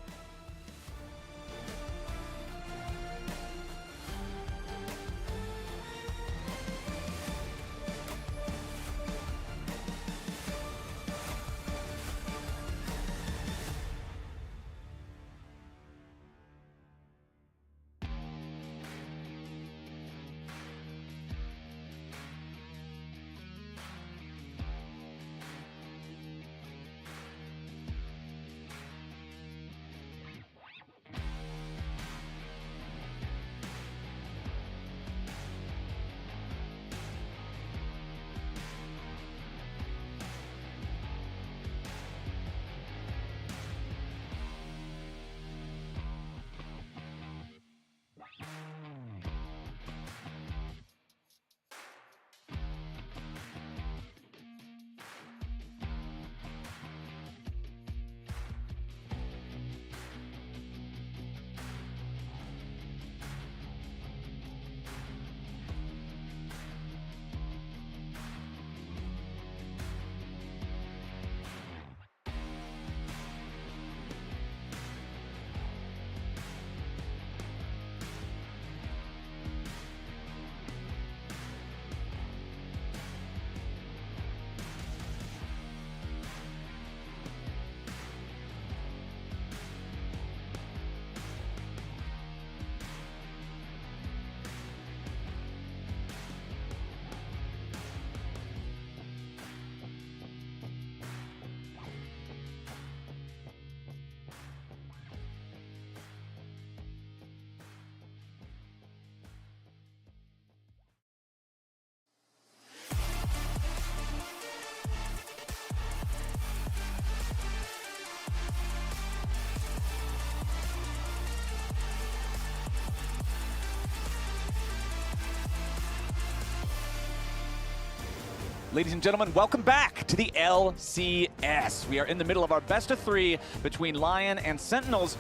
Ladies and gentlemen, welcome back to the LCS. We are in the middle of our best of 3 between Lion and Sentinels.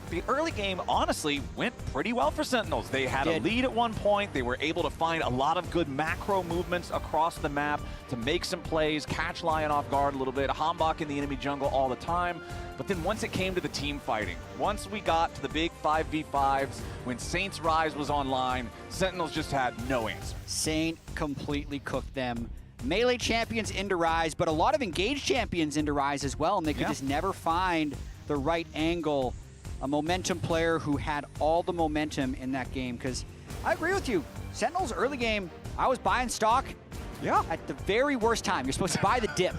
The early game, honestly, went pretty well for Sentinels. They had a lead at one point. They were able to find a lot of good macro movements across the map to make some plays, catch Lion off guard a little bit, Hambach in the enemy jungle all the time. But then once it came to the team fighting, once we got to the big 5v5s, when Saint's Rise was online, Sentinels just had no answer. Saint completely cooked them. Melee champions into Rise, but a lot of engaged champions into Rise as well, and they could just never find the right angle. A momentum player who had all the momentum in that game, because I agree with you. Sentinels early game, I was buying stock at the very worst time. You're supposed to buy the dip.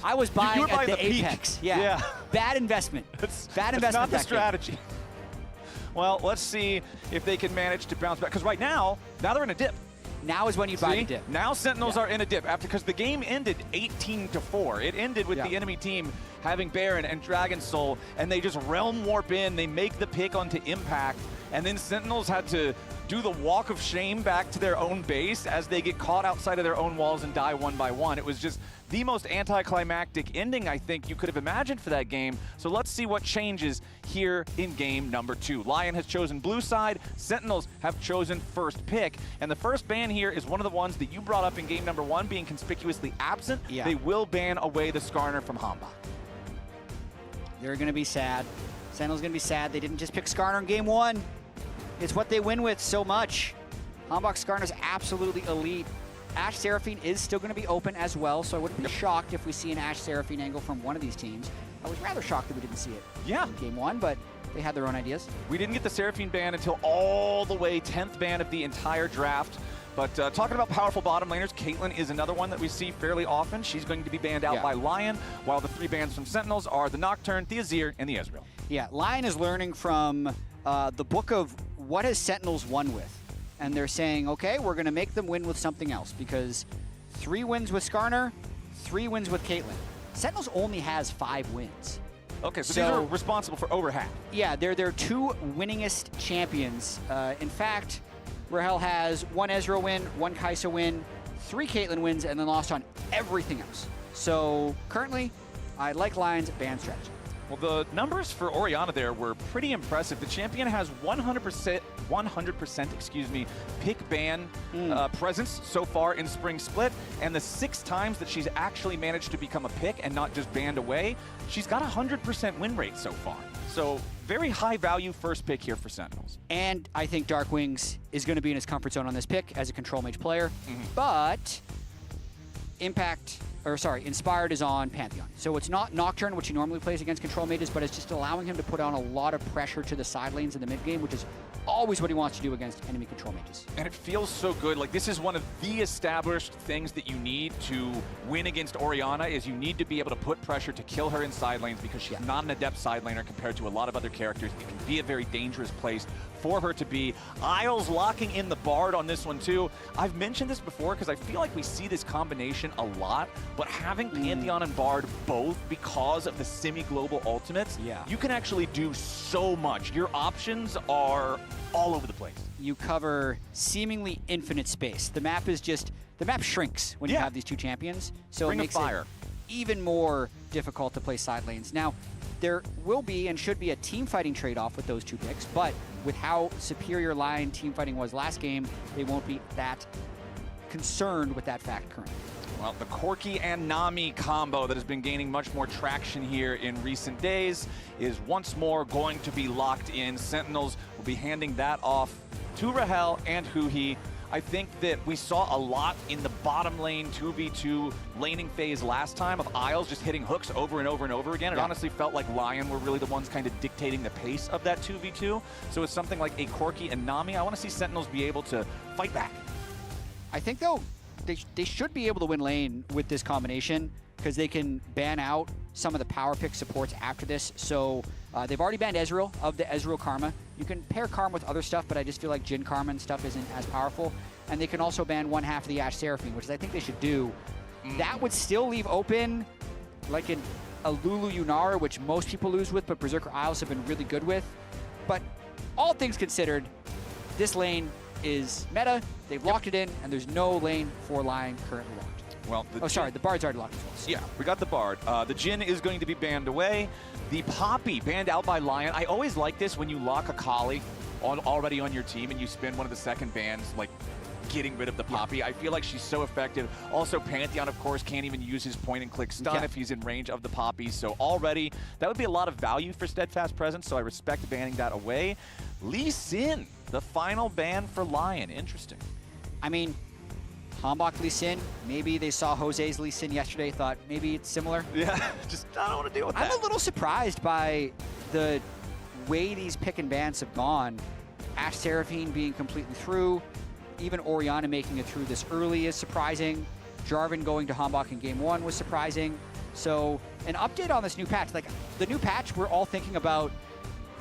I was buying at the apex. Yeah. Bad investment. Bad investment. That's not the strategy. Well, let's see if they can manage to bounce back, because right now they're in a dip. Now is when you buy the dip. Now Sentinels are in a dip because the game ended 18-4. It ended with the enemy team having Baron and Dragon Soul, and they just realm warp in. They make the pick onto Impact, and then Sentinels had to do the walk of shame back to their own base as they get caught outside of their own walls and die one by one. It was just the most anticlimactic ending I think you could have imagined for that game. So let's see what changes here in game number 2. Lion has chosen blue side, Sentinels have chosen first pick, and the first ban here is one of the ones that you brought up in game number 1 being conspicuously absent. They will ban away the Skarner from Hambach. They're going to be sad. Sentinel's going to be sad. They didn't just pick Skarner in game 1. It's what they win with so much. Hambach Skarner's absolutely elite. Ashe Seraphine is still going to be open as well, so I wouldn't be shocked if we see an Ashe Seraphine angle from one of these teams. I was rather shocked that we didn't see it in game 1, but they had their own ideas. We didn't get the Seraphine ban until all the way 10th ban of the entire draft. But talking about powerful bottom laners, Caitlyn is another one that we see fairly often. She's going to be banned out by Lion, while the 3 bans from Sentinels are the Nocturne, the Azir, and the Ezreal. Yeah, Lion is learning from the book of what has Sentinels won with. And they're saying, okay, we're going to make them win with something else, because 3 wins with Skarner, 3 wins with Caitlyn. Sentinels only has 5 wins. Okay, so these are responsible for over half. Yeah, they're their 2 winningest champions. In fact, Rahel has 1 Ezreal win, 1 Kai'Sa win, 3 Caitlyn wins, and then lost on everything else. So currently, I like Lion's ban strategy. Well, the numbers for Orianna there were pretty impressive. The champion has 100%, excuse me, pick ban presence so far in Spring Split, and the 6 times that she's actually managed to become a pick and not just banned away, she's got a 100% win rate so far. So very high value first pick here for Sentinels. And I think Dark Wings is going to be in his comfort zone on this pick as a control mage player, but Inspired is on Pantheon. So it's not Nocturne, which he normally plays against control mages, but it's just allowing him to put on a lot of pressure to the side lanes in the mid game, which is always what he wants to do against enemy control mages. And it feels so good. Like, this is one of the established things that you need to win against Orianna, is you need to be able to put pressure to kill her in side lanes, because she's not an adept side laner compared to a lot of other characters. It can be a very dangerous place for her to be. Isles locking in the Bard on this one too. I've mentioned this before because I feel like we see this combination a lot, but having Pantheon and Bard both because of the semi-global ultimates, you can actually do so much. Your options are all over the place. You cover seemingly infinite space. The map shrinks when you have these 2 champions, so it makes it even more difficult to play side lanes. Now, there will be and should be a team fighting trade-off with those 2 picks, but with how superior Lion team fighting was last game, they won't be that concerned with that fact currently. Well, the Corki and Nami combo that has been gaining much more traction here in recent days is once more going to be locked in. Sentinels will be handing that off to Rahel and Huhi. I think that we saw a lot in the bottom lane 2v2 laning phase last time of Isles just hitting hooks over and over and over again. It honestly felt like Lion were really the ones kind of dictating the pace of that 2v2. So it's something like a Corki and Nami. I want to see Sentinels be able to fight back. I think, though, they should be able to win lane with this combination, because they can ban out some of the power pick supports after this. So they've already banned Ezreal of the Ezreal Karma. You can pair Karma with other stuff, but I just feel like Jhin Karma and stuff isn't as powerful. And they can also ban 1/2 of the Ashe Seraphine, which I think they should do. That would still leave open like a Lulu Yunara, which most people lose with, but Berserker Isles have been really good with. But all things considered, this lane is meta. They've locked it in, and there's no lane for Lion currently locked. Well, the Bard's already locked as well. So. Yeah, we got the Bard. The Jhin is going to be banned away. The Poppy banned out by Lion. I always like this when you lock a Kali already on your team and you spin one of the second bans, like getting rid of the Poppy. I feel like she's so effective. Also, Pantheon, of course, can't even use his point-and-click stun if he's in range of the Poppy. So already, that would be a lot of value for Steadfast Presence, so I respect banning that away. Lee Sin, the final ban for Lion. Interesting. I mean, Hanbok Lee Sin, maybe they saw Jose's Lee Sin yesterday, thought maybe it's similar. Yeah, just I don't want to deal with that. I'm a little surprised by the way these pick and bans have gone. Ashe Seraphine being completely through, even Orianna making it through this early is surprising. Jarvan going to Hanbok in game 1 was surprising. So an update on this new patch. Like the new patch, we're all thinking about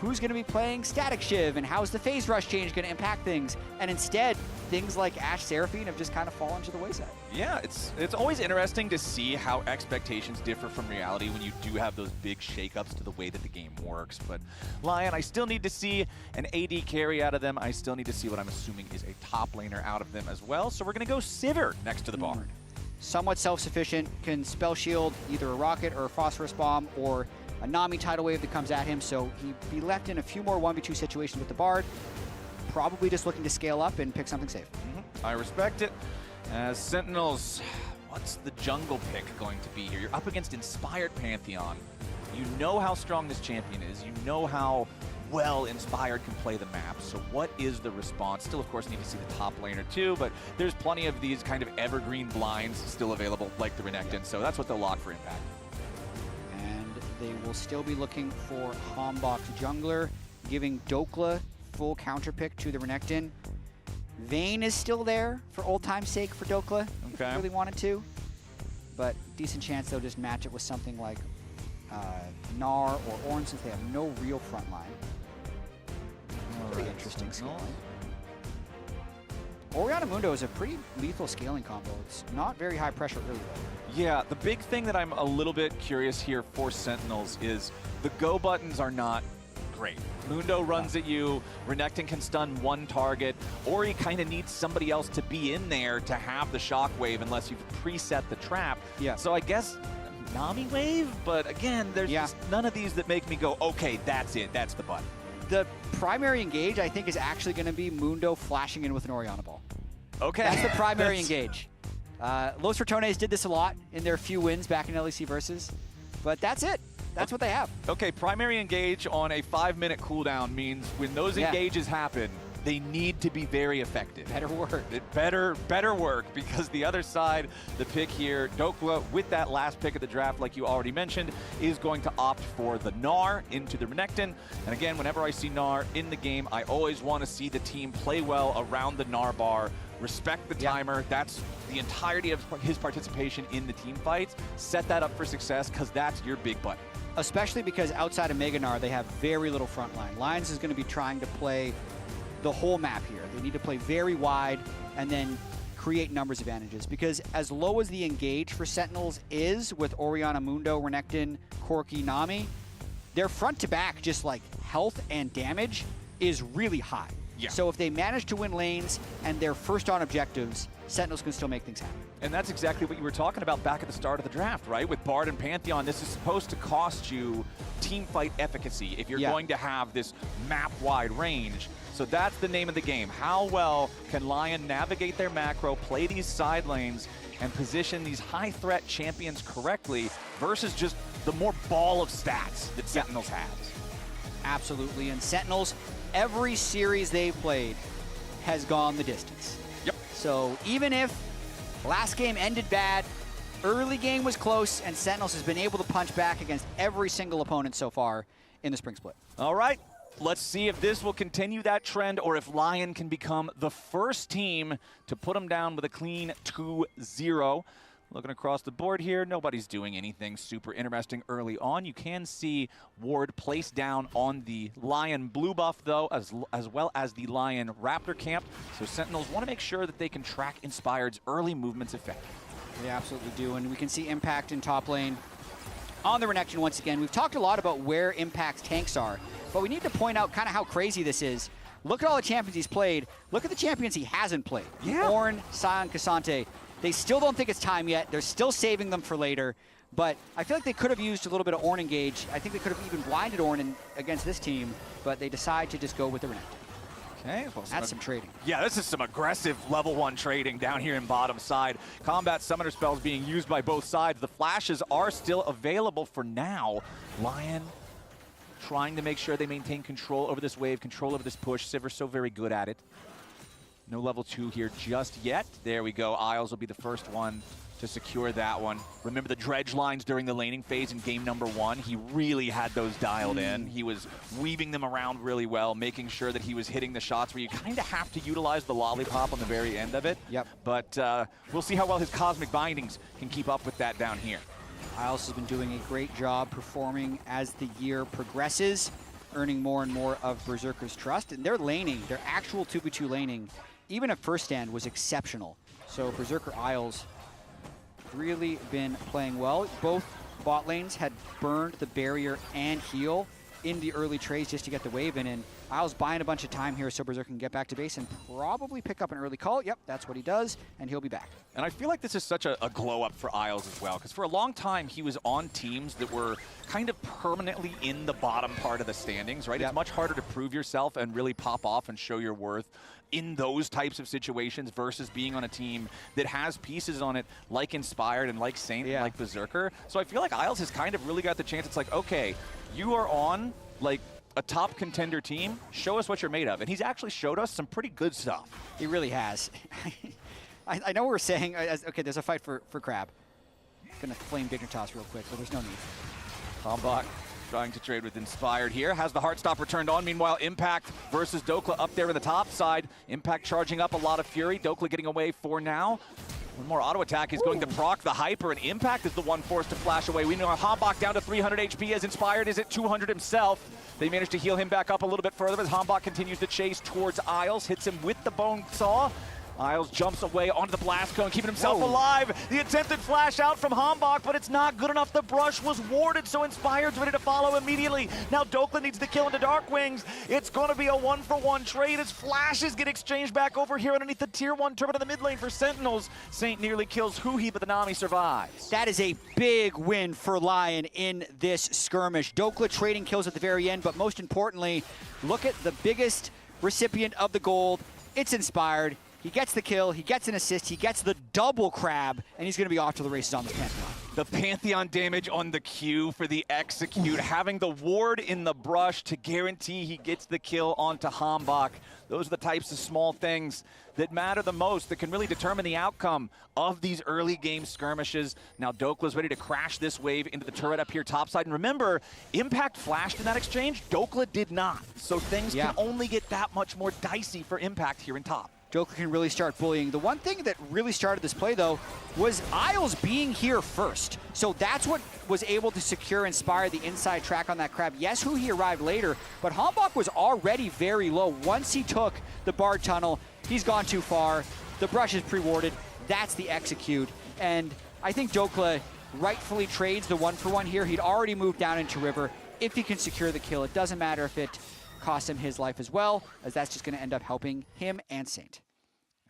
who's going to be playing Static Shiv and how's the phase rush change going to impact things. And instead, things like Ashe Seraphine have just kind of fallen to the wayside. Yeah, it's always interesting to see how expectations differ from reality when you do have those big shakeups to the way that the game works. But Lion, I still need to see an AD carry out of them. I still need to see what I'm assuming is a top laner out of them as well. So we're going to go Sivir next to the Bard. Somewhat self-sufficient, can spell shield either a rocket or a phosphorus bomb or a Nami tidal wave that comes at him, so he'd be left in a few more 1v2 situations with the Bard. Probably just looking to scale up and pick something safe. I respect it. As Sentinels, what's the jungle pick going to be here? You're up against Inspired Pantheon. You know how strong this champion is. You know how well Inspired can play the map. So what is the response? Still, of course, need to see the top laner too, but there's plenty of these kind of evergreen blinds still available, like the Renekton, so that's what they'll lock for Impact. They will still be looking for Hanbok jungler, giving Dokla full counter pick to the Renekton. Vayne is still there for old time's sake for Dokla, if he really wanted to. But decent chance they'll just match it with something like Gnar or Ornn since they have no real front line. Pretty interesting scaling. Orianna Mundo is a pretty lethal scaling combo. It's not very high pressure early though. Yeah, the big thing that I'm a little bit curious here for Sentinels is the go buttons are not great. Mundo runs at you, Renekton can stun one target, or he kind of needs somebody else to be in there to have the shockwave unless you've preset the trap. Yeah. So I guess Nami wave, but again, there's just none of these that make me go, okay, that's it, that's the button. The primary engage, I think, is actually going to be Mundo flashing in with an Orianna ball. Okay. That's the primary engage. Los Ratones did this a lot in their few wins back in LEC Versus, but that's it. That's what they have. Okay, primary engage on a 5-minute cooldown means when those engages happen, they need to be very effective. Better work. Better work, because the other side, the pick here, Dokla, with that last pick of the draft, like you already mentioned, is going to opt for the Gnar into the Renekton. And again, whenever I see Gnar in the game, I always want to see the team play well around the Gnar bar, respect the timer. That's the entirety of his participation in the team fights. Set that up for success, because that's your big button. Especially because outside of Mega Gnar, they have very little front line. Lions is going to be trying to play the whole map here. They need to play very wide and then create numbers advantages, because as low as the engage for Sentinels is with Orianna Mundo, Renekton, Corki, Nami, their front to back, just like health and damage, is really high. Yeah. So if they manage to win lanes and they're first on objectives, Sentinels can still make things happen. And that's exactly what you were talking about back at the start of the draft, right? With Bard and Pantheon, this is supposed to cost you team fight efficacy if you're going to have this map-wide range. So that's the name of the game. How well can Lion navigate their macro, play these side lanes, and position these high-threat champions correctly versus just the more ball of stats that Sentinels has? Absolutely. And Sentinels, every series they've played has gone the distance. Yep. So even if last game ended bad, early game was close, and Sentinels has been able to punch back against every single opponent so far in the Spring Split. All right. Let's see if this will continue that trend or if Lion can become the first team to put them down with a clean 2-0. Looking across the board here, nobody's doing anything super interesting early on. You can see Ward placed down on the Lion blue buff, though, as well as the Lion Raptor camp. So Sentinels want to make sure that they can track Inspired's early movements effectively. They absolutely do, and we can see Impact in top lane on the Renekton once again. We've talked a lot about where Impact's tanks are, but we need to point out kind of how crazy this is. Look at all the champions he's played. Look at the champions he hasn't played. Yeah. Ornn, Sion, Cassante. They still don't think it's time yet. They're still saving them for later. But I feel like they could have used a little bit of Ornn engage. I think they could have even blinded Ornn against this team, but they decide to just go with the Renekton. Okay, well, that's some trading. Yeah, this is some aggressive level 1 trading down here in bottom side. Combat summoner spells being used by both sides. The flashes are still available for now. Lion trying to make sure they maintain control over this wave, control over this push. Sivir's so very good at it. No level 2 here just yet. There we go. Isles will be the first one to secure that one. Remember the dredge lines during the laning phase in game number 1? He really had those dialed in. He was weaving them around really well, making sure that he was hitting the shots where you kind of have to utilize the lollipop on the very end of it. Yep. But we'll see how well his cosmic bindings can keep up with that down here. Isles has been doing a great job performing as the year progresses, earning more and more of Berserker's trust. And their laning, their actual 2v2 laning, even at first stand, was exceptional. So Berserker Isles really been playing well. Both bot lanes had burned the barrier and heal in the early trades just to get the wave in, and Isles buying a bunch of time here so Berserker can get back to base and probably pick up an early call. Yep, that's what he does, and he'll be back. And I feel like this is such a glow up for Isles as well, because for a long time he was on teams that were kind of permanently in the bottom part of the standings, right? Yep. It's much harder to prove yourself and really pop off and show your worth in those types of situations versus being on a team that has pieces on it like Inspired and like Saint and like Berserker. So I feel like Isles has kind of really got the chance. It's like, okay, you are on like a top contender team, show us what you're made of. And he's actually showed us some pretty good stuff. He really has. I know we're saying, okay, there's a fight for Crab. Gonna flame Dignitas real quick, but there's no need. Tombach trying to trade with Inspired here. Has the Heartstopper turned on. Meanwhile, Impact versus Dokla up there in the top side. Impact charging up a lot of Fury. Dokla getting away for now. One more auto attack is going to proc the Hyper, and Impact is the one forced to flash away. We know Hambach down to 300 HP as Inspired is at 200 himself. They managed to heal him back up a little bit further as Hambach continues to chase towards Isles. Hits him with the Bone Saw. Isles jumps away onto the blast cone, keeping himself alive. The attempted flash out from Hambach, but it's not good enough. The brush was warded, so Inspired's ready to follow immediately. Now Dokla needs to kill into Dark Wings. It's going to be a 1-for-1 trade as flashes get exchanged back over here underneath the tier 1 turret in the mid lane for Sentinels. Saint nearly kills Huhi, but the Nami survives. That is a big win for Lion in this skirmish. Dokla trading kills at the very end, but most importantly, look at the biggest recipient of the gold. It's Inspired. He gets the kill, he gets an assist, he gets the double crab, and he's going to be off to the races on this Pantheon. The Pantheon damage on the Q for the execute, having the ward in the brush to guarantee he gets the kill onto Hambach. Those are the types of small things that matter the most, that can really determine the outcome of these early game skirmishes. Now Dokla's ready to crash this wave into the turret up here topside. And remember, Impact flashed in that exchange, Dokla did not. So things can only get that much more dicey for Impact here in top. Dokla can really start bullying. The one thing that really started this play, though, was Isles being here first. So that's what was able to secure Inspire the inside track on that crab. Yes, he arrived later, but Hambach was already very low. Once he took the Bard Tunnel, he's gone too far. The brush is pre-warded. That's the execute. And I think Dokla rightfully trades the 1-for-1 here. He'd already moved down into River. If he can secure the kill, it doesn't matter if it cost him his life as well, as that's just going to end up helping him and Saint.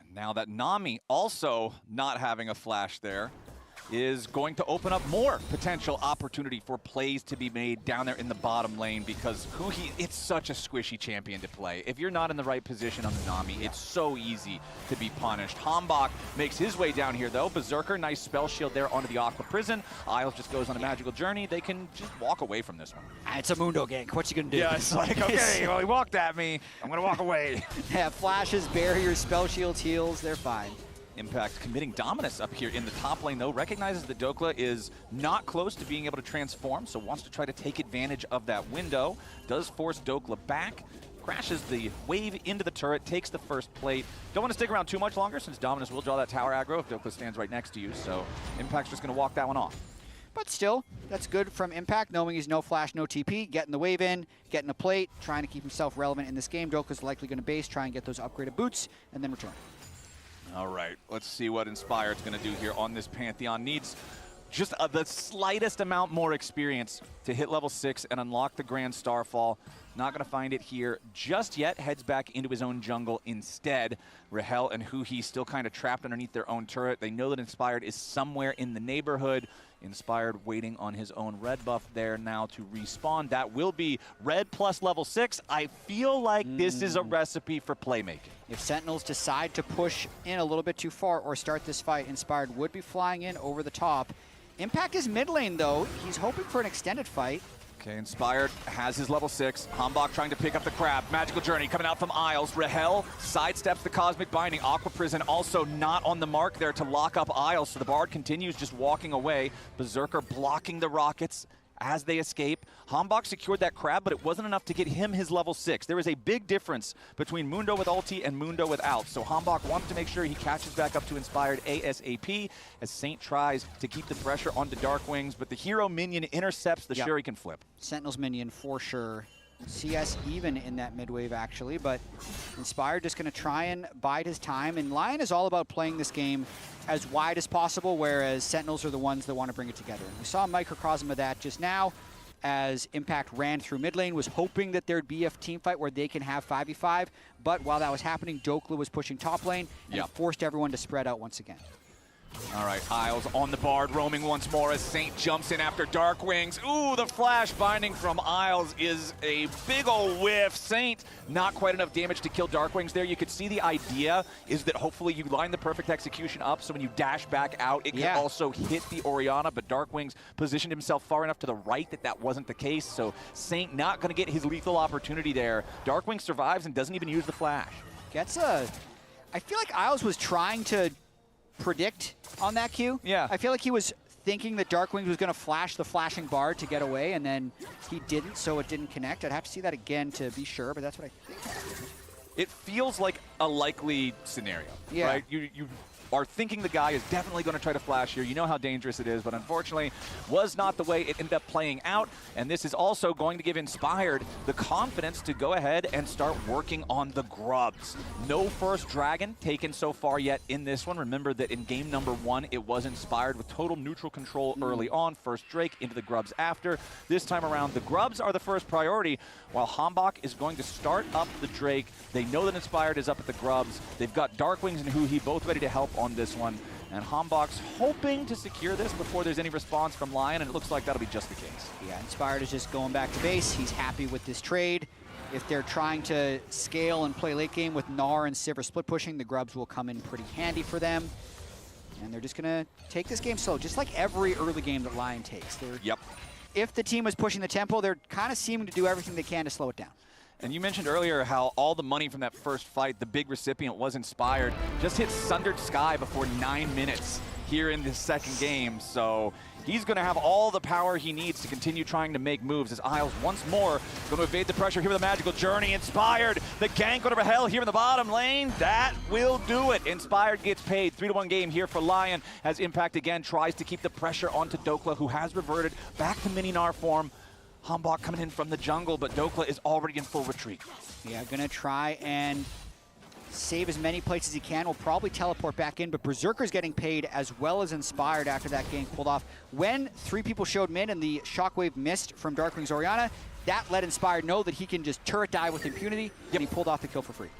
And now that Nami also not having a flash there is going to open up more potential opportunity for plays to be made down there in the bottom lane, because it's such a squishy champion to play. If you're not in the right position on the Nami, it's so easy to be punished. Hambach makes his way down here though. Berserker, nice spell shield there onto the Aqua Prison. Isles just goes on a magical journey. They can just walk away from this one. It's a Mundo gank. What's he gonna do? Yeah, it's like, okay, well, he walked at me. I'm gonna walk away. Yeah, flashes, barriers, spell shields, heals, they're fine. Impact committing dominance up here in the top lane, though. Recognizes that Dokla is not close to being able to transform, so wants to try to take advantage of that window. Does force Dokla back, crashes the wave into the turret, takes the first plate. Don't want to stick around too much longer, since Dominus will draw that tower aggro if Dokla stands right next to you, so Impact's just going to walk that one off. But still, that's good from Impact, knowing he's no flash, no TP, getting the wave in, getting a plate, trying to keep himself relevant in this game. Dokla's likely going to base, try and get those upgraded boots, and then return. All right, let's see what Inspired's going to do here on this Pantheon. Needs just the slightest amount more experience to hit level 6 and unlock the Grand Starfall. Not going to find it here just yet. Heads back into his own jungle instead. Rahel and Huhi still kind of trapped underneath their own turret. They know that Inspired is somewhere in the neighborhood. Inspired waiting on his own red buff there now to respawn. That will be red plus level 6. I feel like this is a recipe for playmaking. If Sentinels decide to push in a little bit too far or start this fight, Inspired would be flying in over the top. Impact is mid lane, though. He's hoping for an extended fight. Okay, Inspired has his level 6. Hambach trying to pick up the crab. Magical Journey coming out from Isles. Rahel sidesteps the Cosmic Binding. Aqua Prison also not on the mark there to lock up Isles, so the Bard continues just walking away. Berserker blocking the rockets as they escape. Hambach secured that crab, but it wasn't enough to get him his level 6. There is a big difference between Mundo with ulti and Mundo without, so Hambach wants to make sure he catches back up to Inspired ASAP as Saint tries to keep the pressure onto Dark Wings, but the hero minion intercepts the Shuriken flip. Sentinel's minion for sure. CS even in that mid wave actually, but Inspired just going to try and bide his time, and Lion is all about playing this game as wide as possible, whereas Sentinels are the ones that want to bring it together. And we saw a microcosm of that just now as Impact ran through mid lane, was hoping that there'd be a team fight where they can have 5v5, but while that was happening, Dokla was pushing top lane and it forced everyone to spread out once again. All right, Isles on the Bard, roaming once more as Saint jumps in after Dark Wings. Ooh, the flash binding from Isles is a big ol' whiff. Saint, not quite enough damage to kill Dark Wings there. You could see the idea is that hopefully you line the perfect execution up, so when you dash back out, it can also hit the Orianna, but Dark Wings positioned himself far enough to the right that that wasn't the case, so Saint not gonna get his lethal opportunity there. Dark Wings survives and doesn't even use the flash. I feel like Isles was trying to predict on that Q. Yeah. I feel like he was thinking that Dark Wings was going to flash the flashing Bard to get away, and then he didn't, so it didn't connect. I'd have to see that again to be sure, but that's what I think. It feels like a likely scenario, right? You are thinking the guy is definitely going to try to flash here. You know how dangerous it is, but unfortunately was not the way it ended up playing out. And this is also going to give Inspired the confidence to go ahead and start working on the grubs. No first dragon taken so far yet in this one. Remember that in game number 1, it was Inspired with total neutral control early on. First Drake into the grubs after. This time around, the grubs are the first priority, while Hambach is going to start up the Drake. They know that Inspired is up at the grubs. They've got Dark Wings and Huhi both ready to help on this one, and Hambach's hoping to secure this before there's any response from Lion, and it looks like that'll be just the case. Yeah, Inspired is just going back to base. He's happy with this trade. If they're trying to scale and play late game with Gnar and Sivir split pushing, the grubs will come in pretty handy for them. And they're just going to take this game slow, just like every early game that Lion takes. If the team was pushing the tempo, they're kind of seeming to do everything they can to slow it down. And you mentioned earlier how all the money from that first fight, the big recipient was Inspired, just hit Sundered Sky before 9 minutes here in this second game. So he's going to have all the power he needs to continue trying to make moves as Isles once more going to evade the pressure here with a Magical Journey. Inspired, the gank over Hell here in the bottom lane. That will do it. Inspired gets paid. 3-1 game here for Lion as Impact again tries to keep the pressure onto Dokla, who has reverted back to Mini-Gnar form. Hambach coming in from the jungle, but Dokla is already in full retreat. Yeah, gonna try and save as many plates as he can. Will probably teleport back in, but Berserker's getting paid as well as Inspired after that gank pulled off. When 3 people showed mid and the shockwave missed from Darkwing's Orianna, that let Inspired know that he can just turret dive with impunity, and he pulled off the kill for free.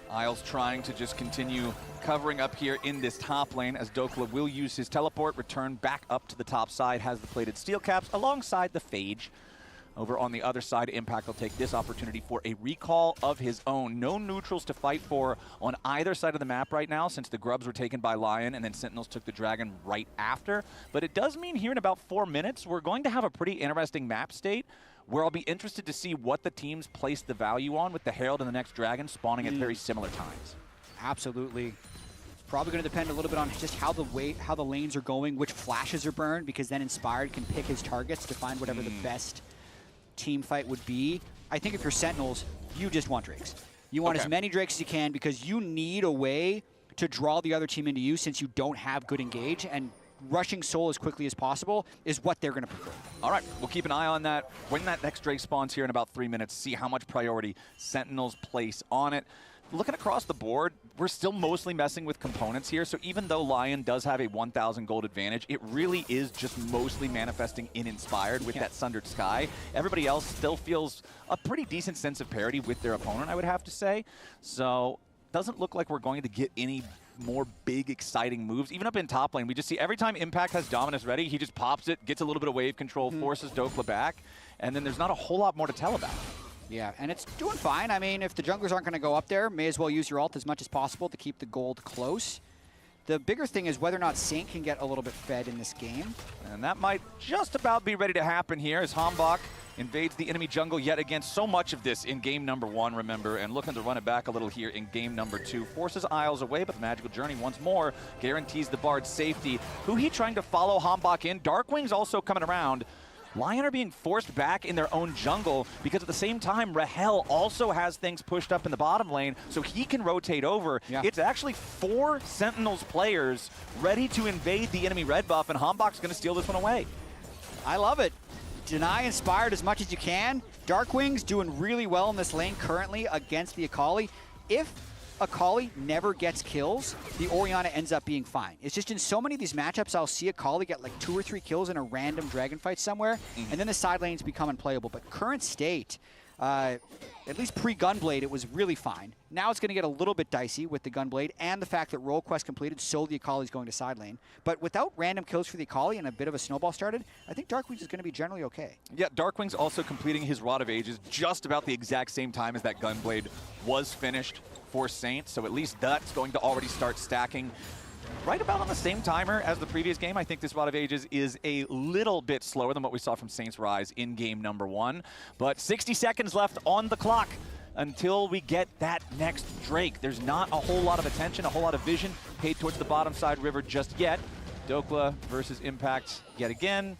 Isles trying to just continue covering up here in this top lane as Dokla will use his teleport, return back up to the top side, has the plated steel caps alongside the Phage. Over on the other side, Impact will take this opportunity for a recall of his own. No neutrals to fight for on either side of the map right now, since the grubs were taken by Lion and then Sentinels took the Dragon right after. But it does mean here in about 4 minutes, we're going to have a pretty interesting map state where I'll be interested to see what the teams place the value on with the Herald and the next Dragon spawning at very similar times. Absolutely. It's probably going to depend a little bit on just how the lanes are going, which flashes are burned, because then Inspired can pick his targets to find whatever the best team fight would be. I think if you're Sentinels, you just want Drakes. You want as many Drakes as you can because you need a way to draw the other team into you since you don't have good engage, and rushing Soul as quickly as possible is what they're going to prefer. All right, we'll keep an eye on that. When that next Drake spawns here in about 3 minutes, see how much priority Sentinels place on it. looking across the board, we're still mostly messing with components here. So even though Lion does have a 1,000 gold advantage, it really is just mostly manifesting in Inspired with that Sundered Sky. Everybody else still feels a pretty decent sense of parity with their opponent, I would have to say. So doesn't look like we're going to get any more big, exciting moves. Even up in top lane, we just see every time Impact has Dominus ready, he just pops it, gets a little bit of wave control, forces Dokla back, and then there's not a whole lot more to tell about it. Yeah, and it's doing fine. I mean, if the junglers aren't going to go up there, may as well use your ult as much as possible to keep the gold close. The bigger thing is whether or not Saint can get a little bit fed in this game. And that might just about be ready to happen here as Hambach invades the enemy jungle yet again. So much of this in game number 1, remember, and looking to run it back a little here in game number 2. Forces Isles away, but the Magical Journey once more guarantees the Bard's safety. He trying to follow Hambach in. Darkwing's also coming around. Lion are being forced back in their own jungle because at the same time, Rahel also has things pushed up in the bottom lane, so he can rotate over. Yeah. It's actually 4 Sentinels players ready to invade the enemy red buff, and Hambach's going to steal this one away. I love it. Deny Inspired as much as you can. Darkwing's doing really well in this lane currently against the Akali. If Akali never gets kills, the Orianna ends up being fine. It's just in so many of these matchups, I'll see Akali get like 2 or 3 kills in a random dragon fight somewhere, and then the side lanes become unplayable. But current state, at least pre-Gunblade, it was really fine. Now it's going to get a little bit dicey with the Gunblade and the fact that role quest completed, so the Akali's going to side lane. But without random kills for the Akali and a bit of a snowball started, I think Darkwing is going to be generally okay. Yeah, Darkwing's also completing his Rod of Ages just about the exact same time as that Gunblade was finished for Saint, so at least that's going to already start stacking right about on the same timer as the previous game. I think this Rod of Ages is a little bit slower than what we saw from Saint's Rise in game number 1, but 60 seconds left on the clock until we get that next Drake. There's not a whole lot of attention, a whole lot of vision paid towards the bottom side river just yet. Dokla versus Impact yet again.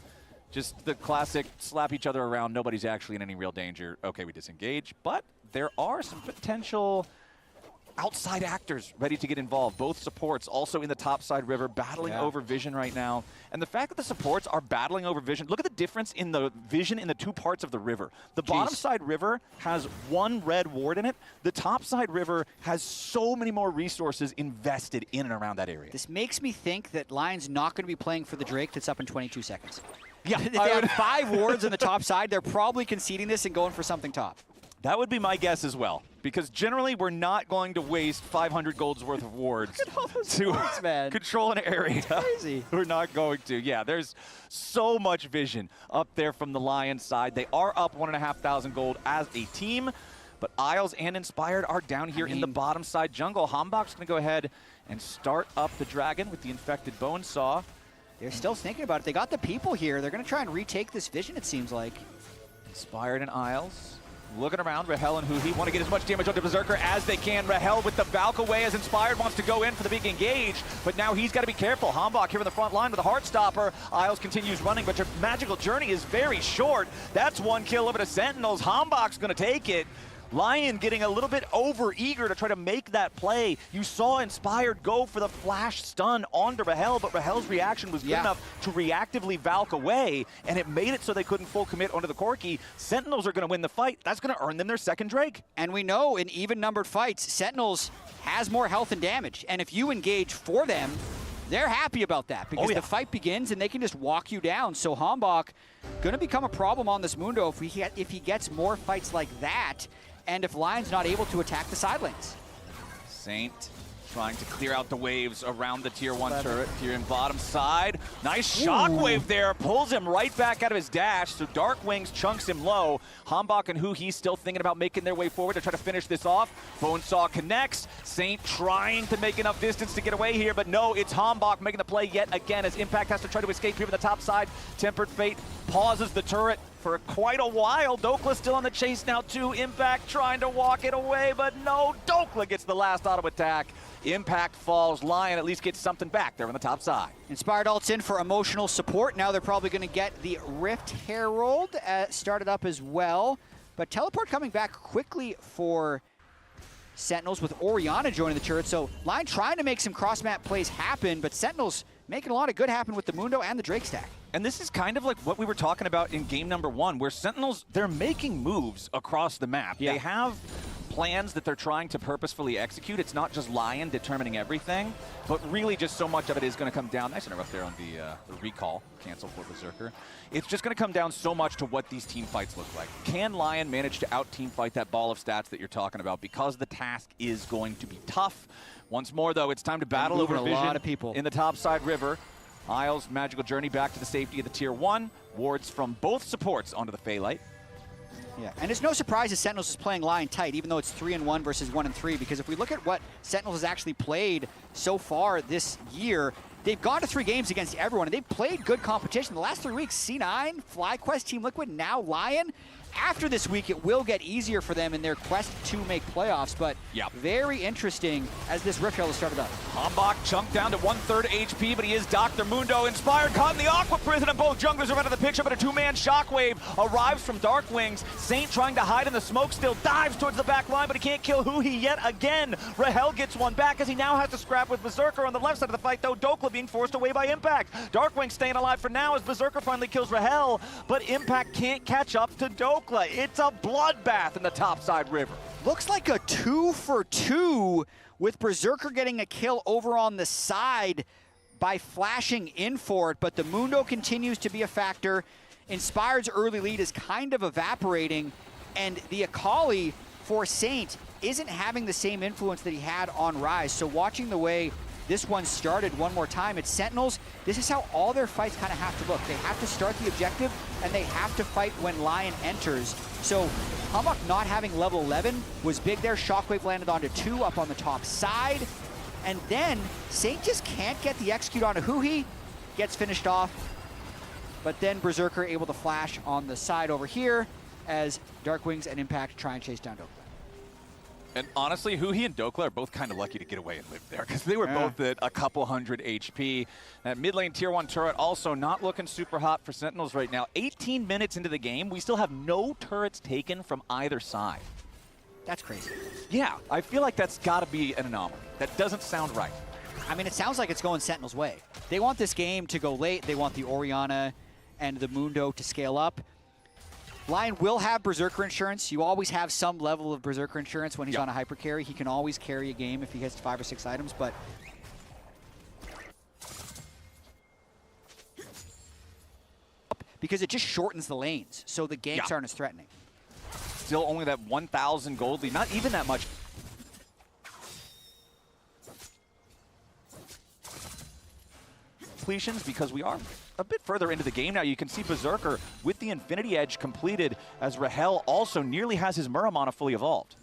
Just the classic slap each other around, nobody's actually in any real danger. Okay, we disengage, but there are some potential outside actors ready to get involved. Both supports also in the top side river battling over vision right now. And the fact that the supports are battling over vision, look at the difference in the vision in the 2 parts of the river. The bottom side river has 1 red ward in it. The top side river has so many more resources invested in and around that area. This makes me think that Lion's not going to be playing for the Drake that's up in 22 seconds. Yeah, if they have 5 wards on the top side, they're probably conceding this and going for something top. That would be my guess as well, because generally we're not going to waste 500 gold's worth of wards to control an area. Crazy. We're not going to. Yeah, there's so much vision up there from the Lion side. They are up 1,500 gold as a team, but Isles and Inspired are down here in the bottom side jungle. Hambach's going to go ahead and start up the dragon with the infected bone saw. They're still thinking about it. They got the people here. They're going to try and retake this vision, it seems like. Inspired and Isles looking around. Rahel and Huhi want to get as much damage onto Berserker as they can. Rahel with the Valk away as Inspired wants to go in for the big engage, but now he's got to be careful. Hambach here in the front line with a Heartstopper. Isles continues running, but your Magical Journey is very short. That's 1 kill over to Sentinels. Hambach's going to take it. Lion getting a little bit over-eager to try to make that play. You saw Inspired go for the flash stun onto Rahel, but Rahel's reaction was good enough to reactively Valk away, and it made it so they couldn't full commit onto the Corki. Sentinels are going to win the fight. That's going to earn them their 2nd Drake. And we know in even-numbered fights, Sentinels has more health and damage, and if you engage for them, they're happy about that because the fight begins and they can just walk you down. So Hambach going to become a problem on this Mundo if he gets more fights like that, and if Lion's not able to attack the side lanes. Saint trying to clear out the waves around the tier 1 turret here in bottom side. Nice shockwave there, pulls him right back out of his dash, so Darkwings chunks him low. Hambach and Huhi still thinking about making their way forward to try to finish this off. Bonesaw connects. Saint trying to make enough distance to get away here, but no, it's Hambach making the play yet again as Impact has to try to escape here from the top side. Tempered Fate pauses the turret for quite a while. Dokla still on the chase now too. Impact trying to walk it away, but no, Dokla gets the last auto attack. Impact falls. Lion at least gets something back there on the top side. Inspired ults in for emotional support. Now they're probably going to get the Rift Herald started up as well. But Teleport coming back quickly for Sentinels with Orianna joining the turret. So Lion trying to make some cross-map plays happen, but Sentinels making a lot of good happen with the Mundo and the Drake stack. And this is kind of like what we were talking about in game number 1, where Sentinels, they're making moves across the map. They have plans that they're trying to purposefully execute. It's not just Lion determining everything, but really just so much of it is going to come down. Nice interrupt there on the recall, cancel for Berserker. It's just going to come down so much to what these team fights look like. Can Lion manage to out-team fight that ball of stats that you're talking about? Because the task is going to be tough. Once more, though, it's time to battle over a vision lot of people in the topside river. Isles, magical journey back to the safety of the tier 1. Wards from both supports onto the Phaelite. Yeah, and it's no surprise that Sentinels is playing Lion tight, even though it's 3-1 versus 1-3, because if we look at what Sentinels has actually played so far this year, they've gone to 3 games against everyone, and they've played good competition. The last 3 weeks, C9, FlyQuest, Team Liquid, now Lion. After this week, it will get easier for them in their quest to make playoffs, but very interesting as this Rift Trail has started up. Hambach chunked down to 1/3 HP, but he is Dr. Mundo inspired, caught in the Aqua Prison, and both junglers are out of the picture, but a 2-man Shockwave arrives from Dark Wings. Saint trying to hide in the smoke still, dives towards the back line, but he can't kill Huhi yet again. Rahel gets one back as he now has to scrap with Berserker on the left side of the fight, though Dokla being forced away by Impact. Dark Wings staying alive for now as Berserker finally kills Rahel, but Impact can't catch up to Dokla. It's a bloodbath in the topside river. Looks like a 2-for-2 with Berserker getting a kill over on the side by flashing in for it, but the Mundo continues to be a factor. Inspired's early lead is kind of evaporating, and the Akali for Saint isn't having the same influence that he had on Rise. So watching the way this one started one more time, it's Sentinels. This is how all their fights kind of have to look. They have to start the objective, and they have to fight when Lion enters. So Hambach not having level 11 was big there. Shockwave landed onto 2 up on the top side. And then Saint just can't get the execute onto Huhi. Gets finished off. But then Berserker able to flash on the side over here as Dark Wings and Impact try and chase down Dokla. And honestly, Huhi and Dokla are both kind of lucky to get away and live there because they were both at a couple hundred HP. That mid lane tier 1 turret also not looking super hot for Sentinels right now. 18 minutes into the game, we still have no turrets taken from either side. That's crazy. Yeah, I feel like that's got to be an anomaly. That doesn't sound right. I mean, it sounds like it's going Sentinel's way. They want this game to go late. They want the Orianna and the Mundo to scale up. Lion will have Berserker insurance. You always have some level of Berserker insurance when he's on a hyper carry. He can always carry a game if he hits 5 or 6 items, but because it just shortens the lanes, so the ganks aren't as threatening. Still only that 1,000 gold lead, not even that much. Completions because we are a bit further into the game now. You can see Berserker with the Infinity Edge completed as Rahel also nearly has his Muramana fully evolved.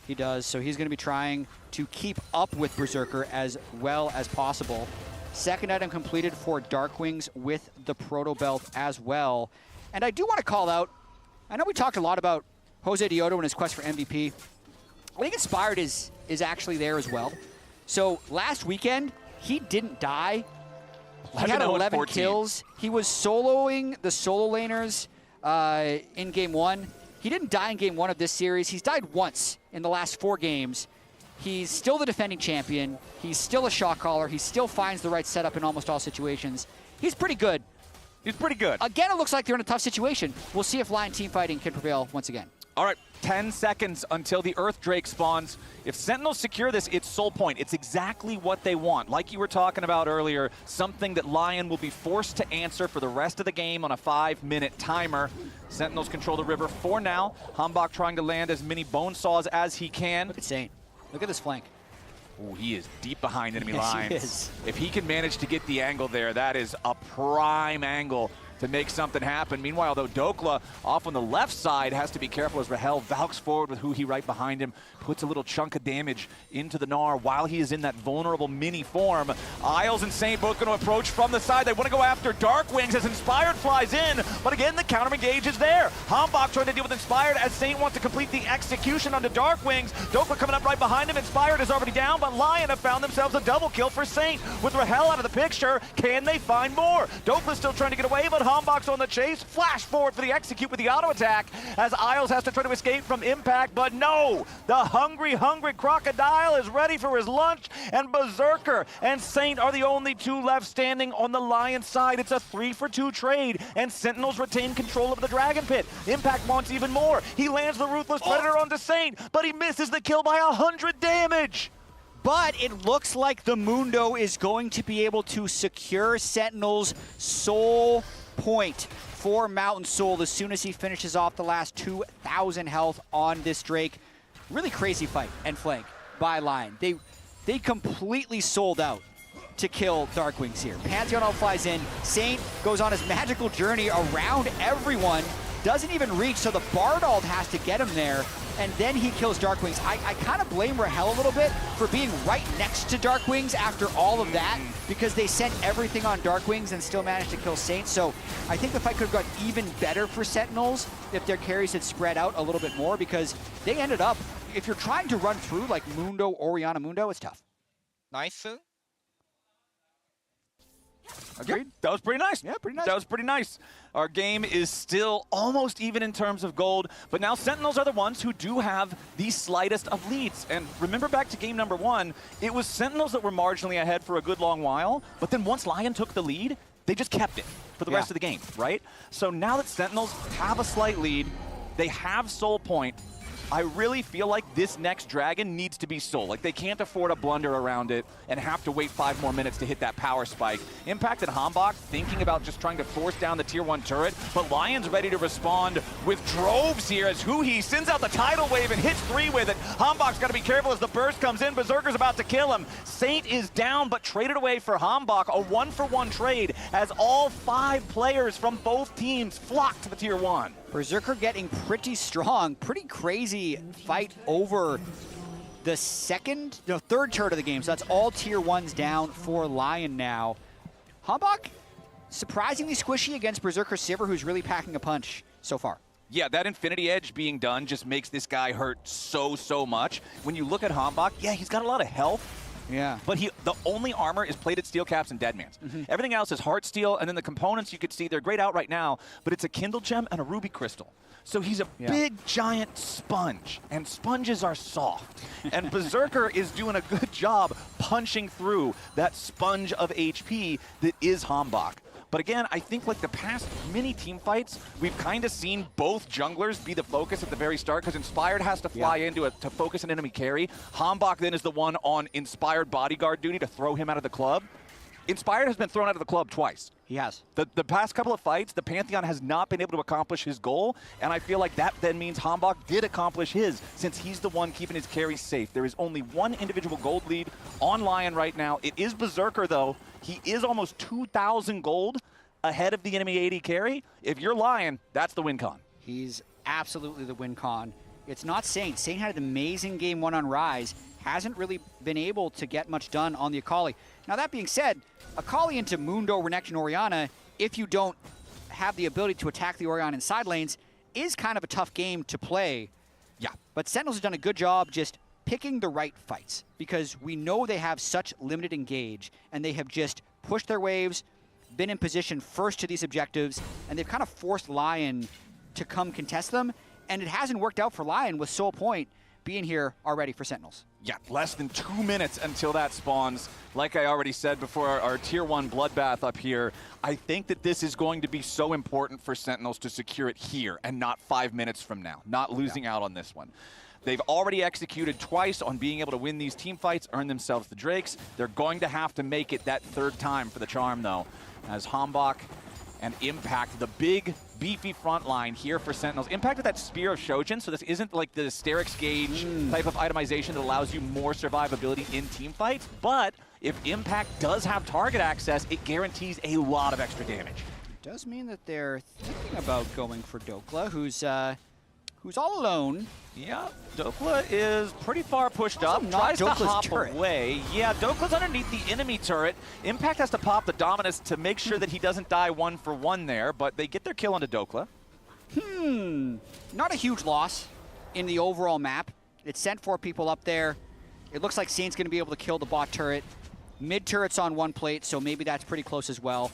He does, so he's going to be trying to keep up with Berserker as well as possible. Second item completed for Dark Wings with the Proto Belt as well. And I do want to call out, I know we talked a lot about Jose Daejeon and his quest for MVP. I think Inspired is actually there as well. So last weekend, he didn't die. He had 11 kills. He was soloing the solo laners in Game 1. He didn't die in Game 1 of this series. He's died once in the last 4 games. He's still the defending champion. He's still a shot caller. He still finds the right setup in almost all situations. He's pretty good. He's pretty good. Again, it looks like they're in a tough situation. We'll see if Lion team fighting can prevail once again. All right, 10 seconds until the Earth Drake spawns. If Sentinels secure this, it's Soul Point. It's exactly what they want. Like you were talking about earlier, something that Lion will be forced to answer for the rest of the game on a 5-minute timer. Sentinels control the river for now. Hambach trying to land as many bone saws as he can. Look at Saint. Look at this flank. Ooh, he is deep behind enemy Yes, lines. he is. If he can manage to get the angle there, that is a prime angle to make something happen. Meanwhile, though, Dokla off on the left side has to be careful as Rahel valks forward with Huhi right behind him, puts a little chunk of damage into the Gnar while he is in that vulnerable mini form. Isles and Saint both going to approach from the side. They want to go after Dark Wings as Inspired flies in, but again, the counter engage is there. Hambach trying to deal with Inspired as Saint wants to complete the execution onto Dark Wings. Dokla coming up right behind him. Inspired is already down, but Lion have found themselves a double kill for Saint. With Rahel out of the picture, can they find more? Dokla still trying to get away, but Hombox on the chase. Flash forward for the execute with the auto attack as Isles has to try to escape from impact, but no! The hungry crocodile is ready for his lunch, and Berserker and Saint are the only two left standing on the Lion side. It's a 3-for-2 trade, and Sentinels retain control of the Dragon Pit. Impact wants even more. He lands the Ruthless Predator onto Saint, but he misses the kill by 100 damage. But it looks like the Mundo is going to be able to secure Sentinel's soul point for Mountain Soul as soon as he finishes off the last 2,000 health on this Drake. Really crazy fight and flank by Lion. They completely sold out to kill Darkwings here. Pantheon all flies in. Saint goes on his magical journey around everyone. Doesn't even reach, so the Bardald has to get him there, and then he kills Darkwings. I kind of blame Rahel a little bit for being right next to Darkwings after all of that, because they sent everything on Darkwings and still managed to kill Saint. So I think the fight could have got even better for Sentinels if their carries had spread out a little bit more, because they ended up, if you're trying to run through like Mundo, Orianna Mundo, it's tough. Nice. Agreed. Yep, that was pretty nice. Yeah, pretty nice. That was pretty nice. Our game is still almost even in terms of gold, but now Sentinels are the ones who do have the slightest of leads. And remember back to game number 1, it was Sentinels that were marginally ahead for a good long while, but then once Lion took the lead, they just kept it for the rest of the game, right? So now that Sentinels have a slight lead, they have Soul Point, I really feel like this next Dragon needs to be Soul. Like, they can't afford a blunder around it and have to wait 5 more minutes to hit that power spike. Impact and Hambach thinking about just trying to force down the tier 1 turret, but Lion's ready to respond with droves here as Huhi sends out the tidal wave and hits 3 with it. Hambach's got to be careful as the burst comes in. Berserker's about to kill him. Saint is down, but traded away for Hambach. A 1-for-1 trade as all 5 players from both teams flock to the tier 1. Berserker getting pretty strong, pretty crazy fight over the third turret of the game. So that's all tier 1s down for Lion now. Hambach, surprisingly squishy against Berserker Sivir, who's really packing a punch so far. Yeah, that Infinity Edge being done just makes this guy hurt so much. When you look at Hambach, yeah, he's got a lot of health. Yeah. But the only armor is plated steel caps and Deadman's. Everything else is heart steel, and then the components you could see, they're grayed out right now, but it's a Kindle Gem and a Ruby Crystal. So he's a big, giant sponge, and sponges are soft. And Berserker is doing a good job punching through that sponge of HP that is Hambach. But again, I think like the past many team fights, we've kind of seen both junglers be the focus at the very start, because Inspired has to fly into it to focus an enemy carry. Hambach then is the one on Inspired bodyguard duty to throw him out of the club. Inspired has been thrown out of the club twice. He has. The past couple of fights, the Pantheon has not been able to accomplish his goal, and I feel like that then means Hambach did accomplish his, since he's the one keeping his carries safe. There is only one individual gold lead on Lion right now. It is Berserker, though. He is almost 2,000 gold ahead of the enemy AD carry. If you're Lion, that's the win con. He's absolutely the win con. It's not Saint. Saint had an amazing game 1 on Rise. Hasn't really been able to get much done on the Akali. Now, that being said, Akali into Mundo, Renekton, Orianna, if you don't have the ability to attack the Orianna in side lanes, is kind of a tough game to play. Yeah. But Sentinels have done a good job just picking the right fights, because we know they have such limited engage, and they have just pushed their waves, been in position first to these objectives, and they've kind of forced Lion to come contest them, and it hasn't worked out for Lion with Soul Point being here already for Sentinels. Yeah, less than 2 minutes until that spawns. Like I already said before, our tier 1 bloodbath up here, I think that this is going to be so important for Sentinels to secure it here and not 5 minutes from now, not losing out on this one. They've already executed twice on being able to win these team fights, earn themselves the Drakes. They're going to have to make it that 3rd time for the charm, though, as Hambach and Impact, the big, beefy front line here for Sentinels. Impact with that Spear of Shojin, so this isn't like the Asterix Gauge type of itemization that allows you more survivability in team fights, but if Impact does have target access, it guarantees a lot of extra damage. It does mean that they're thinking about going for Dokla, who's all alone. Yeah, Dokla is pretty far pushed Also up, not tries Dokla's to hop turret. away. Yeah, Dokla's underneath the enemy turret. Impact has to pop the Dominus to make sure that he doesn't die 1-for-1 there, but they get their kill onto Dokla. Not a huge loss in the overall map. It sent 4 people up there. It looks like Saint's going to be able to kill the bot turret. Mid turret's on 1 plate, so maybe that's pretty close as well.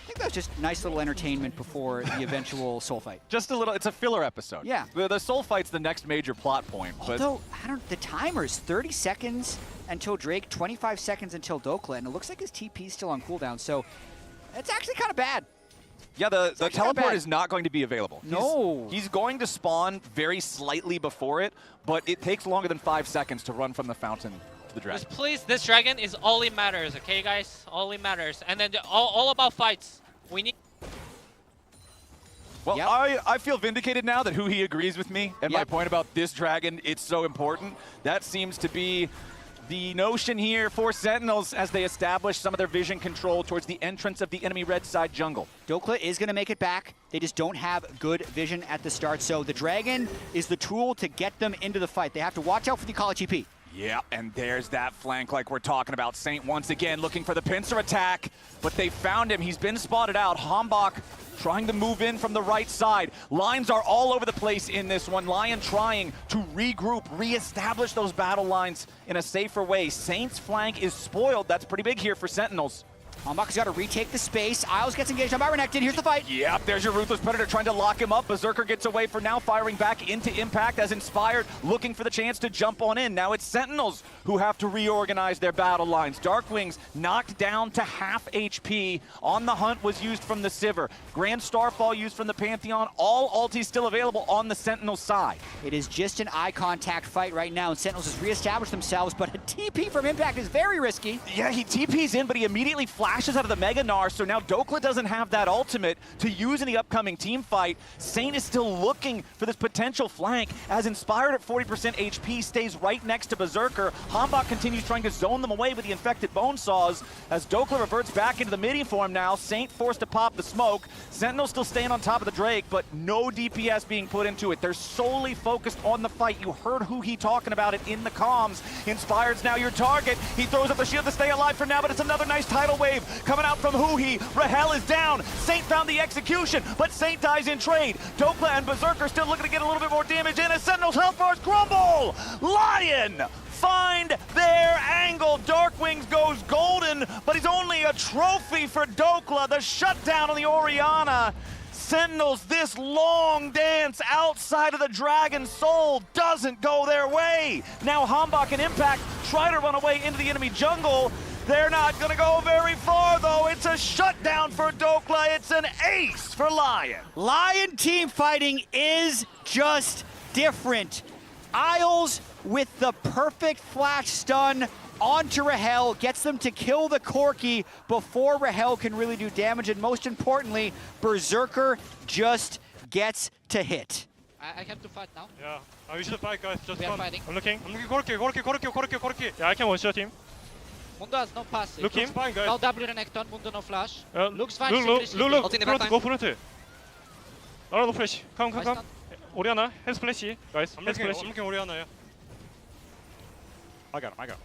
think that was just nice little entertainment before the eventual soul fight. Just a little, it's a filler episode. Yeah. The soul fight's the next major plot point. But Although, the timer's 30 seconds until Drake, 25 seconds until Dokla, and it looks like his TP's still on cooldown, so it's actually kind of bad. yeah, the teleport is not going to be available. No. He's going to spawn very slightly before it, but it takes longer than 5 seconds to run from the fountain to the dragon. Just please, this dragon is all it matters, okay, guys? All it matters. And then all about fights. We need... Well, I feel vindicated now that Huhi agrees with me and my point about this dragon, it's so important. That seems to be the notion here for Sentinels as they establish some of their vision control towards the entrance of the enemy red side jungle. Dokla is going to make it back. They just don't have good vision at the start, so the dragon is the tool to get them into the fight. They have to watch out for the college EP. Yeah, and there's that flank like we're talking about. Saint once again looking for the pincer attack, but they found him. He's been spotted out. Hambach trying to move in from the right side. Lines are all over the place in this one. Lion trying to regroup, reestablish those battle lines in a safer way. Saint's flank is spoiled. That's pretty big here for Sentinels. Hambach's got to retake the space. Isles gets engaged on by Renekton. Here's the fight. Yep, there's your Ruthless Predator trying to lock him up. Berserker gets away for now, firing back into Impact as Inspired, looking for the chance to jump on in. Now it's Sentinels who have to reorganize their battle lines. Darkwings knocked down to half HP. On the Hunt was used from the Sivir. Grand Starfall used from the Pantheon. All ultis still available on the Sentinel side. It is just an eye contact fight right now, and Sentinels has reestablished themselves, but a TP from Impact is very risky. Yeah, he TP's in, but he immediately flashes out of the Mega Gnar, so now Dokla doesn't have that ultimate to use in the upcoming team fight. Saint is still looking for this potential flank as Inspired at 40% HP stays right next to Berserker. Hambach continues trying to zone them away with the infected bone saws as Dokla reverts back into the midi form now. Saint forced to pop the smoke. Sentinel still staying on top of the Drake, but no DPS being put into it. They're solely focused on the fight. You heard Huhi talking about it in the comms. Inspired's now your target. He throws up the shield to stay alive for now, but it's another nice tidal wave coming out from Huhi. Rahel is down. Saint found the execution, but Saint dies in trade. Dokla and Berserker still looking to get a little bit more damage in as Sentinel's health bars crumble. Lion find their angle. Darkwings goes golden, but he's only a trophy for Dokla. The shutdown on the Orianna. Sentinels, this long dance outside of the Dragon Soul doesn't go their way. Now Hambach and Impact try to run away into the enemy jungle. They're not going to go very far, though. It's a shutdown for Dokla. It's an ace for Lion. Lion team fighting is just different. Isles with the perfect flash stun onto Rahel gets them to kill the Corki before Rahel can really do damage, and most importantly, Berserker just gets to hit. I have to fight now. Yeah, we should fight, guys. Just We are fun. fighting. I'm looking. Corki. Yeah, I can one-shot him. Mundo has no pass. Look him. Fine, guys. No W Renekton, Mundo no flash. Looks fine. Look. Front. No flash. Come. Orianna, has flashy. Guys, I'm looking Orianna, yeah. I got him.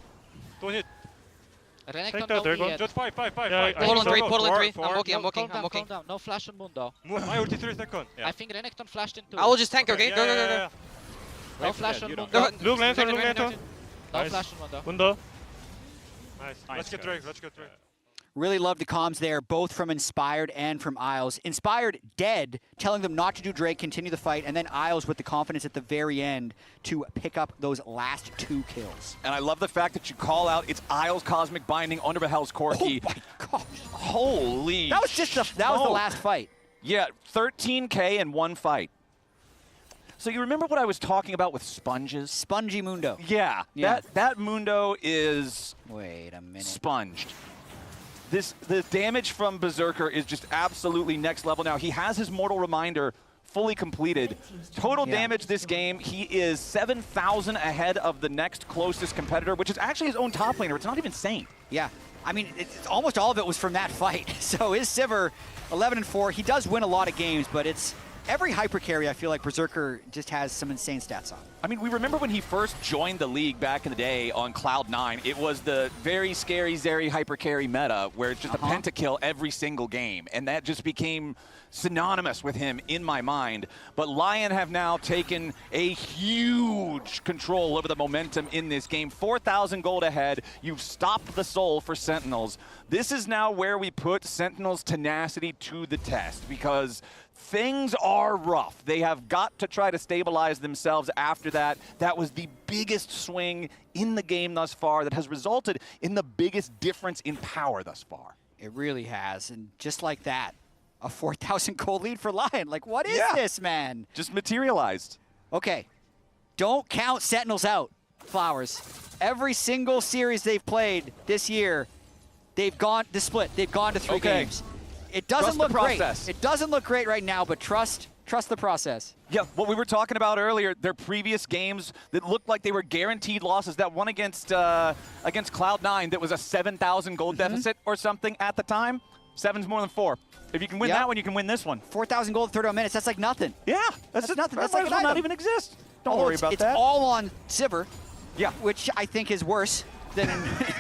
Don't hit. Renekton Take that, no just fight. Yeah, portal 3. I'm walking. Calm down. No flash on Mundo. My ulti 3 seconds. Yeah. I think Renekton flashed into. I will just tank, okay? Go. No flash on Mundo. Look, Lantern. No flash on Mundo. Nice. Let's get Drake. Really love the comms there, both from Inspired and from Isles. Inspired dead, telling them not to do Drake, continue the fight, and then Isles with the confidence at the very end to pick up those last 2 kills. And I love the fact that you call out it's Isles Cosmic Binding under Rahel's Corki. Oh my gosh. Holy That was just that was the last fight. Yeah, 13K in one fight. So you remember what I was talking about with sponges? Spongy Mundo. Yeah. That Mundo is Wait a minute. sponged. The damage from Berserker is just absolutely next level now. He has his Mortal Reminder fully completed. Total damage this game, he is 7,000 ahead of the next closest competitor, which is actually his own top laner. It's not even Saint. Yeah. I mean, it's almost all of it was from that fight. So his Sivir, 11-4. He does win a lot of games, but it's every hyper carry, I feel like Berserker just has some insane stats on. I mean, we remember when he first joined the league back in the day on Cloud9, it was the very scary Zeri hyper carry meta where it's just a pentakill every single game, and that just became synonymous with him in my mind. But Lion have now taken a huge control over the momentum in this game. 4,000 gold ahead. You've stopped the soul for Sentinels. This is now where we put Sentinels' tenacity to the test, because things are rough. They have got to try to stabilize themselves after that. That was the biggest swing in the game thus far that has resulted in the biggest difference in power thus far. It really has, and just like that, a 4,000 gold lead for Lion. Like, what is this, man? Just materialized. Okay, don't count Sentinels out, Flowers. Every single series they've played this year, they've gone to split. They've gone to 3 games. It doesn't look great. It doesn't look great right now, but trust the process. Yeah, what we were talking about earlier, their previous games that looked like they were guaranteed losses. That one against Cloud9 that was a 7,000 gold deficit or something at the time. 7's more than 4. If you can win that one, you can win this one. 4,000 gold, 31 minutes. That's like nothing. Yeah, that's nothing. That's might like as well not even exist. Don't worry about that. It's all on Sivir. Yeah, which I think is worse than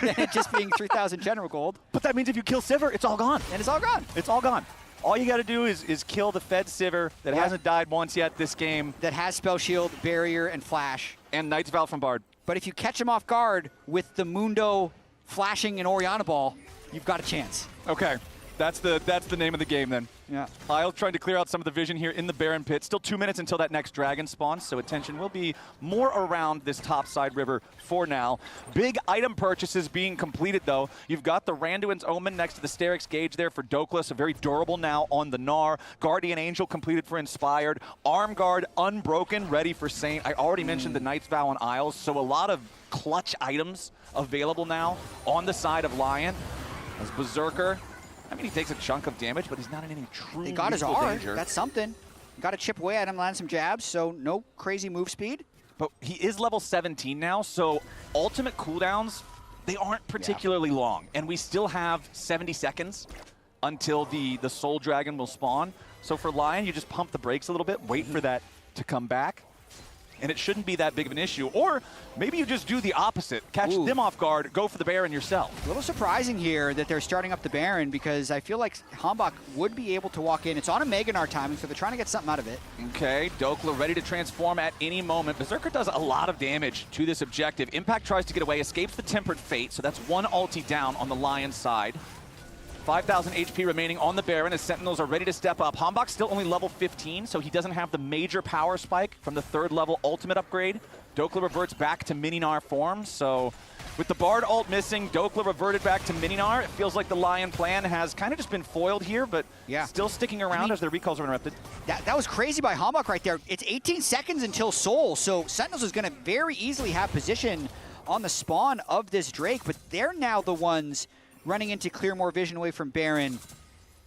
it just being 3,000 general gold. But that means if you kill Sivir, it's all gone. And it's all gone. It's all gone. All you got to do is kill the Fed Sivir that hasn't died once yet this game. That has Spell Shield, Barrier, and Flash. And Knight's Vow from Bard. But if you catch him off guard with the Mundo flashing an Orianna ball, you've got a chance. Okay. That's the name of the game then. Yeah. Isle trying to clear out some of the vision here in the Baron Pit. Still 2 minutes until that next dragon spawns, so attention will be more around this topside river for now. Big item purchases being completed though. You've got the Randuin's Omen next to the Sterix Gauge there for Douglas, a very durable now on the Gnar. Guardian Angel completed for Inspired. Arm Guard Unbroken ready for Saint. I already mentioned the Knight's Vow on Isles, so a lot of clutch items available now on the side of Lion. As Berserker, I mean, he takes a chunk of damage, but he's not in any true They got his lethal R. danger. That's something. Got to chip away at him, land some jabs, so no crazy move speed. But he is level 17 now, so ultimate cooldowns, they aren't particularly long. And we still have 70 seconds until the Soul Dragon will spawn. So for Lion, you just pump the brakes a little bit, wait for that to come back. And it shouldn't be that big of an issue. Or maybe you just do the opposite. Catch them off guard, go for the Baron yourself. A little surprising here that they're starting up the Baron because I feel like Hambach would be able to walk in. It's on a Mega Gnar timing, so they're trying to get something out of it. Okay, Dokla ready to transform at any moment. Berserker does a lot of damage to this objective. Impact tries to get away, escapes the Tempered Fate, so that's one ulti down on the Lion side. 5,000 HP remaining on the Baron as Sentinels are ready to step up. Hambach's still only level 15, so he doesn't have the major power spike from the 3rd level ultimate upgrade. Dokla reverts back to Mini-Gnar form, so with the Bard ult missing, Dokla reverted back to Mini-Gnar. It feels like the Lion plan has kind of just been foiled here, but still sticking around as their recalls are interrupted. That was crazy by Hambach right there. It's 18 seconds until Soul, so Sentinels is going to very easily have position on the spawn of this Drake, but they're now the ones running into clear more vision away from Baron.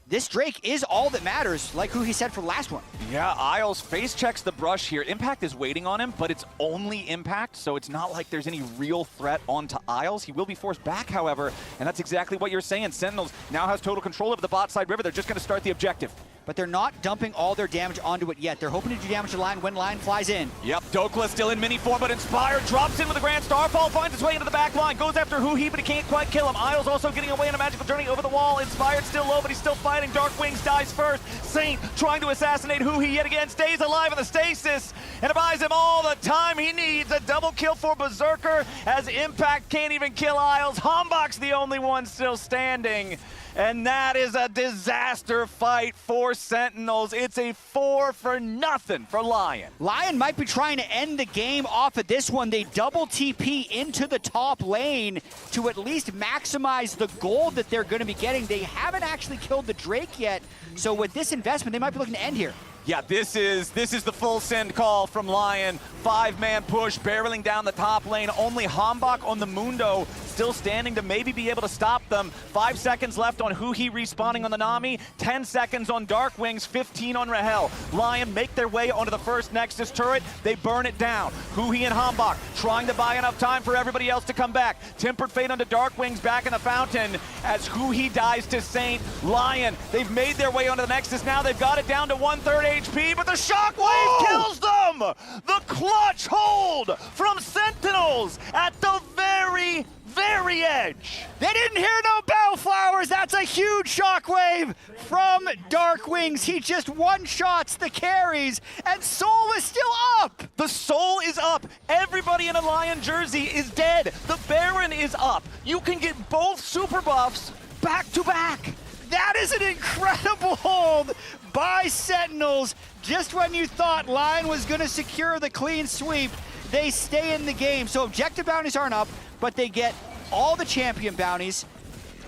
This Drake is all that matters, like who he said for the last one. Yeah, Isles face checks the brush here. Impact is waiting on him, but it's only Impact, so it's not like there's any real threat onto Isles. He will be forced back, however, and that's exactly what you're saying. Sentinels now has total control over the bot side river. They're just going to start the objective. But they're not dumping all their damage onto it yet. They're hoping to do damage to Lion when Lion flies in. Yep, Dokla still in mini form, but Inspired drops in with a Grand Starfall, finds his way into the back line, goes after Huhi, but he can't quite kill him. Isles also getting away in a magical journey over the wall. Inspired still low, but he's still fighting. Dark Wings dies first. Saint trying to assassinate Huhi yet again, stays alive in the stasis, and it buys him all the time he needs. A double kill for Berserker, as Impact can't even kill Isles. Hambach's the only one still standing. And that is a disaster fight for Sentinels. It's a 4-0 for Lion. Lion might be trying to end the game off of this one. They double TP into the top lane to at least maximize the gold that they're going to be getting. They haven't actually killed the Drake yet, so with this investment, they might be looking to end here. Yeah, this is the full send call from Lion. 5-man push, barreling down the top lane. Only Hambach on the Mundo still standing to maybe be able to stop them. 5 seconds left on Huhi respawning on the Nami. 10 seconds on Dark Wings, 15 on Rahel. Lion make their way onto the first Nexus turret. They burn it down. Huhi and Hambach trying to buy enough time for everybody else to come back. Tempered Fate onto Dark Wings back in the fountain as Huhi dies to Saint. Lion, they've made their way onto the Nexus now. They've got it down to 1/3 HP, but the Shockwave kills them! The clutch hold from Sentinels at the very, very edge. They didn't hear no Bellflowers. That's a huge Shockwave from Darkwings. He just one-shots the carries, and Soul is still up. The Soul is up. Everybody in a Lion jersey is dead. The Baron is up. You can get both super buffs back to back. That is an incredible hold by Sentinels. Just when you thought Lion was going to secure the clean sweep, they stay in the game. So objective bounties aren't up, but they get all the champion bounties,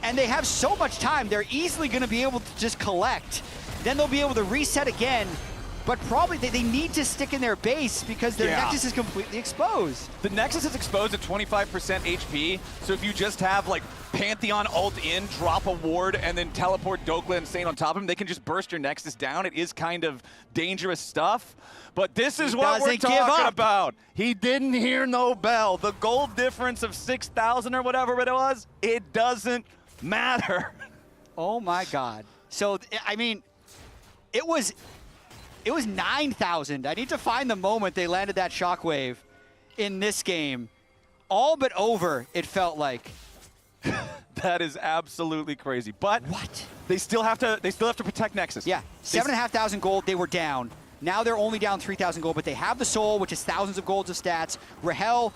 and they have so much time, they're easily going to be able to just collect. Then they'll be able to reset again, but probably they need to stick in their base because their Nexus is completely exposed. The Nexus is exposed at 25% HP, so if you just have like Pantheon ult in, drop a ward, and then teleport Dokla and Saint on top of him, they can just burst your Nexus down. It is kind of dangerous stuff, but this is what we're talking about. He didn't hear no bell. The gold difference of 6,000 or whatever it was, it doesn't matter. Oh my God. So, I mean, it was 9,000. I need to find the moment they landed that Shockwave in this game. All but over, it felt like. That is absolutely crazy. But what? They still have to protect Nexus. Yeah, 7,500 gold. They were down. Now they're only down 3,000 gold, but they have the Soul, which is thousands of golds of stats. Rahel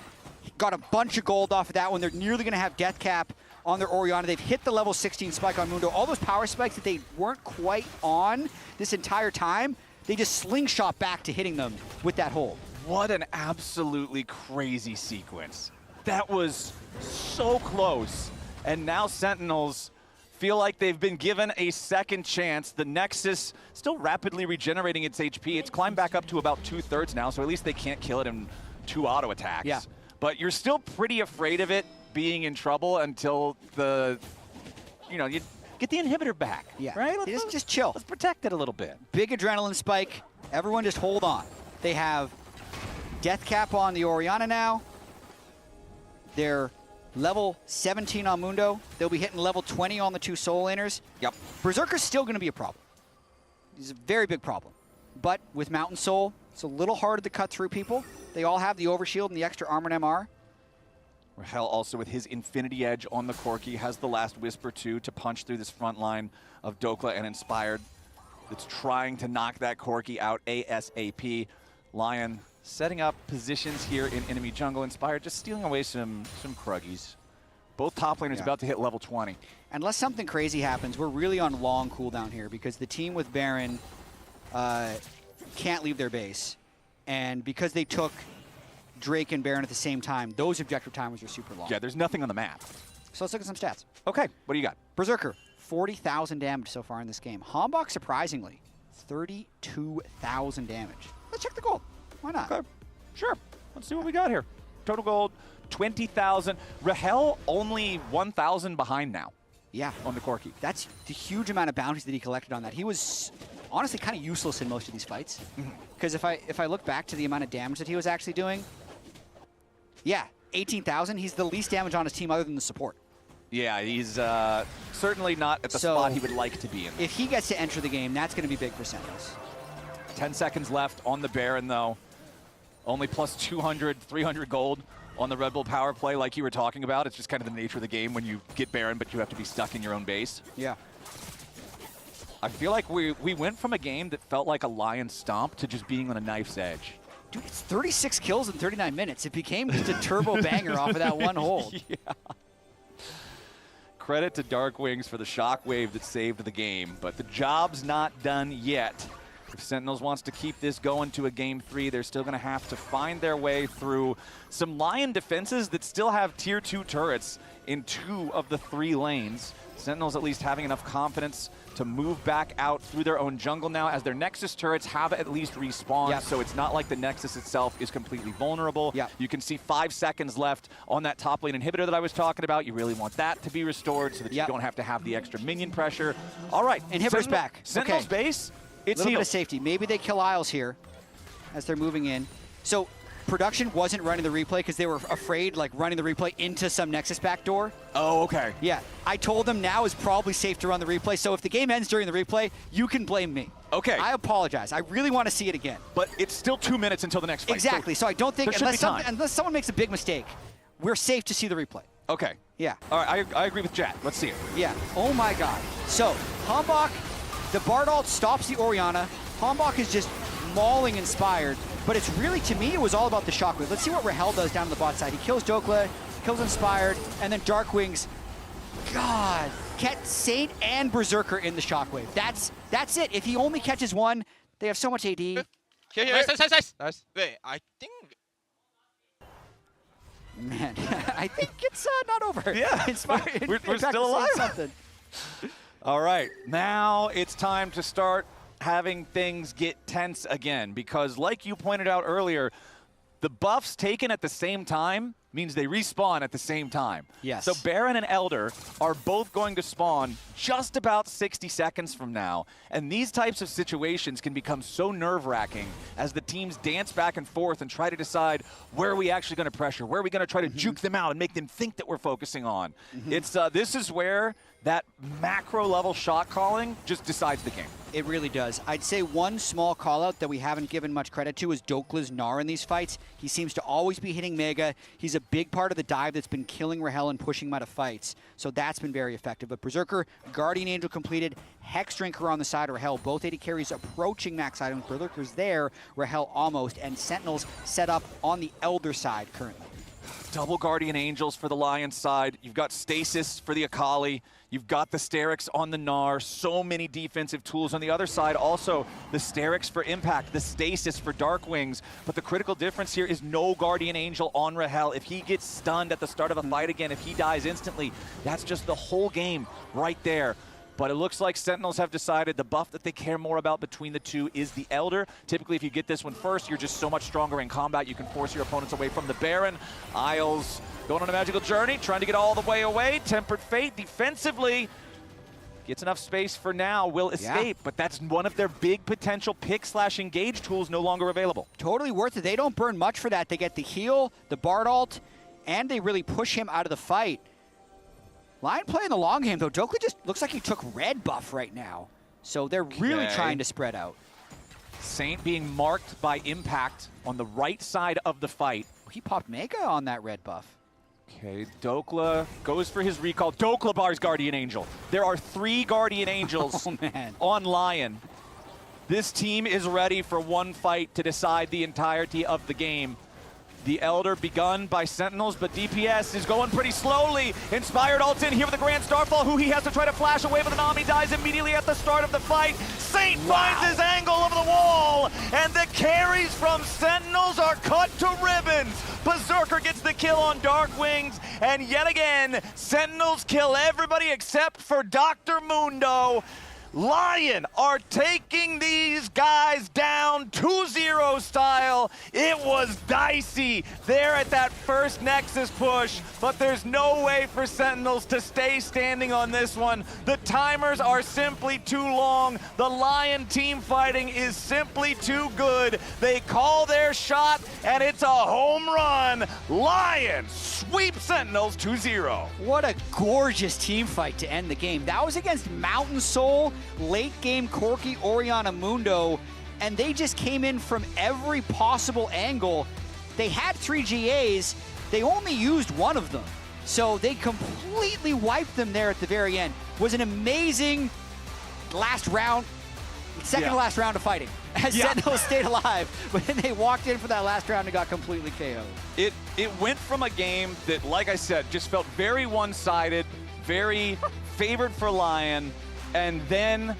got a bunch of gold off of that one. They're nearly going to have death cap on their Orianna. They've hit the level 16 spike on Mundo. All those power spikes that they weren't quite on this entire time, they just slingshot back to hitting them with that hold. What an absolutely crazy sequence. That was so close. And now Sentinels feel like they've been given a second chance. The Nexus still rapidly regenerating its HP. It's climbed back up to about 2/3 now, so at least they can't kill it in 2 auto attacks. Yeah. But you're still pretty afraid of it being in trouble until you get the inhibitor back. Yeah. Right? Just chill. Let's protect it a little bit. Big adrenaline spike. Everyone just hold on. They have death cap on the Orianna now. They're level 17 on Mundo. They'll be hitting level 20 on the 2 Soul laners. Yep. Berserker's still going to be a problem. He's a very big problem. But with Mountain Soul, it's a little harder to cut through people. They all have the overshield and the extra armor and MR. Rahel also with his Infinity Edge on the Corki has the last Whisper too to punch through this front line of Dokla and Inspired. It's trying to knock that Corki out ASAP. Lion setting up positions here in enemy jungle. Inspired just stealing away some Kruggies. Both top laners about to hit level 20. Unless something crazy happens, we're really on long cooldown here because the team with Baron can't leave their base. And because they took Drake and Baron at the same time, those objective timers are super long. Yeah, there's nothing on the map. So let's look at some stats. Okay, what do you got? Berserker, 40,000 damage so far in this game. Hambach, surprisingly, 32,000 damage. Let's check the gold. Why not? Okay, sure. Let's see what we got here. Total gold, 20,000. Rahel only 1,000 behind now. Yeah. On the Corki. That's the huge amount of bounties that he collected on that. He was honestly kind of useless in most of these fights. Because if I look back to the amount of damage that he was actually doing, yeah, 18,000. He's the least damage on his team other than the support. Yeah, he's certainly not at the spot he would like to be in. If he gets to enter the game, that's going to be big for Sentinels. 10 seconds left on the Baron, though. Only plus 200, 300 gold on the Red Bull power play like you were talking about. It's just kind of the nature of the game when you get Baron, but you have to be stuck in your own base. Yeah. I feel like we went from a game that felt like a Lion stomp to just being on a knife's edge. Dude, it's 36 kills in 39 minutes. It became just a turbo banger off of that one hold. Yeah. Credit to Darkwings for the shockwave that saved the game, but the job's not done yet. If Sentinels wants to keep this going to a Game 3, they're still going to have to find their way through some Lion defenses that still have Tier 2 turrets in 2 of the 3 lanes. Sentinels at least having enough confidence to move back out through their own jungle now, as their Nexus turrets have at least respawned, so it's not like the Nexus itself is completely vulnerable. You can see 5 seconds left on that top lane inhibitor that I was talking about. You really want that to be restored so that you don't have to have the extra minion pressure. All right. Inhibitor's back. Sentinel's base, it's a little bit healed. of safety. Maybe they kill Isles here as they're moving in. So production wasn't running the replay because they were afraid, like, running the replay into some Nexus backdoor. Oh, okay. Yeah. I told them now is probably safe to run the replay. So if the game ends during the replay, you can blame me. Okay. I apologize. I really want to see it again. But it's still 2 minutes until the next fight. Exactly. So I don't think, there should be time. unless someone makes a big mistake, we're safe to see the replay. Okay. Yeah. All right, I agree with Jack. Let's see it. Yeah. Oh my God. So Hambach, the Bardalt stops the Orianna. Hambach is just mauling Inspired, but it's really, to me, it was all about the Shockwave. Let's see what Rahel does down on the bot side. He kills Dokla, kills Inspired, and then Dark Wings. God, catch Saint and Berserker in the Shockwave. That's it. If he only catches one, they have so much AD. Here. Nice. Wait, I think... Man, I think it's not over. Yeah. Inspired. We're still alive. Something. All right, now it's time to start having things get tense again, because like you pointed out earlier, the buffs taken at the same time means they respawn at the same time. Yes. So Baron and Elder are both going to spawn just about 60 seconds from now, and these types of situations can become so nerve-wracking as the teams dance back and forth and try to decide where are we actually going to pressure, where are we going to try to juke them out and make them think that we're focusing on. It's this is where that macro level shot calling just decides the game. It really does. I'd say one small call out that we haven't given much credit to is Dokla's Gnar in these fights. He seems to always be hitting Mega. He's a big part of the dive that's been killing Rahel and pushing him out of fights. So that's been very effective. But Berserker, Guardian Angel completed, Hex Drinker on the side of Rahel. Both AD carries approaching max items. Berserker's there, Rahel almost, and Sentinels set up on the Elder side currently. Double Guardian Angels for the Lions side. You've got Stasis for the Akali. You've got the Sterix on the Gnar. So many defensive tools on the other side. Also, the Sterix for Impact, the Stasis for Dark Wings. But the critical difference here is no Guardian Angel on Rahel. If he gets stunned at the start of a fight again, if he dies instantly, that's just the whole game right there. But it looks like Sentinels have decided the buff that they care more about between the two is the Elder. Typically, if you get this one first, you're just so much stronger in combat. You can force your opponents away from the Baron. Isles going on a magical journey, trying to get all the way away. Tempered Fate defensively gets enough space for now, will escape. But that's one of their big potential pick/engage tools no longer available. Totally worth it. They don't burn much for that. They get the heal, the Bardalt, and they really push him out of the fight. Lion playing the long game, though. Dokla just looks like he took red buff right now. So they're really trying to spread out. Saint being marked by Impact on the right side of the fight. He popped Mega on that red buff. Okay, Dokla goes for his recall. Dokla bars Guardian Angel. There are 3 Guardian Angels on Lion. This team is ready for one fight to decide the entirety of the game. The Elder begun by Sentinels, but DPS is going pretty slowly. Inspired ults in here with the Grand Starfall, who he has to try to flash away, but the Nami dies immediately at the start of the fight. Saint finds his angle over the wall, and the carries from Sentinels are cut to ribbons. Berserker gets the kill on Dark Wings, and yet again, Sentinels kill everybody except for Dr. Mundo. Lion are taking these guys down 2-0 style. It was dicey there at that first Nexus push, but there's no way for Sentinels to stay standing on this one. The timers are simply too long. The Lion team fighting is simply too good. They call their shot, and it's a home run. Lion sweep Sentinels 2-0. What a gorgeous team fight to end the game. That was against Mountain Soul, late game Corki, Orianna, Mundo, and they just came in from every possible angle. They had 3 GAs, they only used one of them. So they completely wiped them there at the very end. Was an amazing last round, second to last round of fighting. As Sentinels stayed alive, but then they walked in for that last round and got completely KO'd. It went from a game that, like I said, just felt very one-sided, very favored for Lion, and then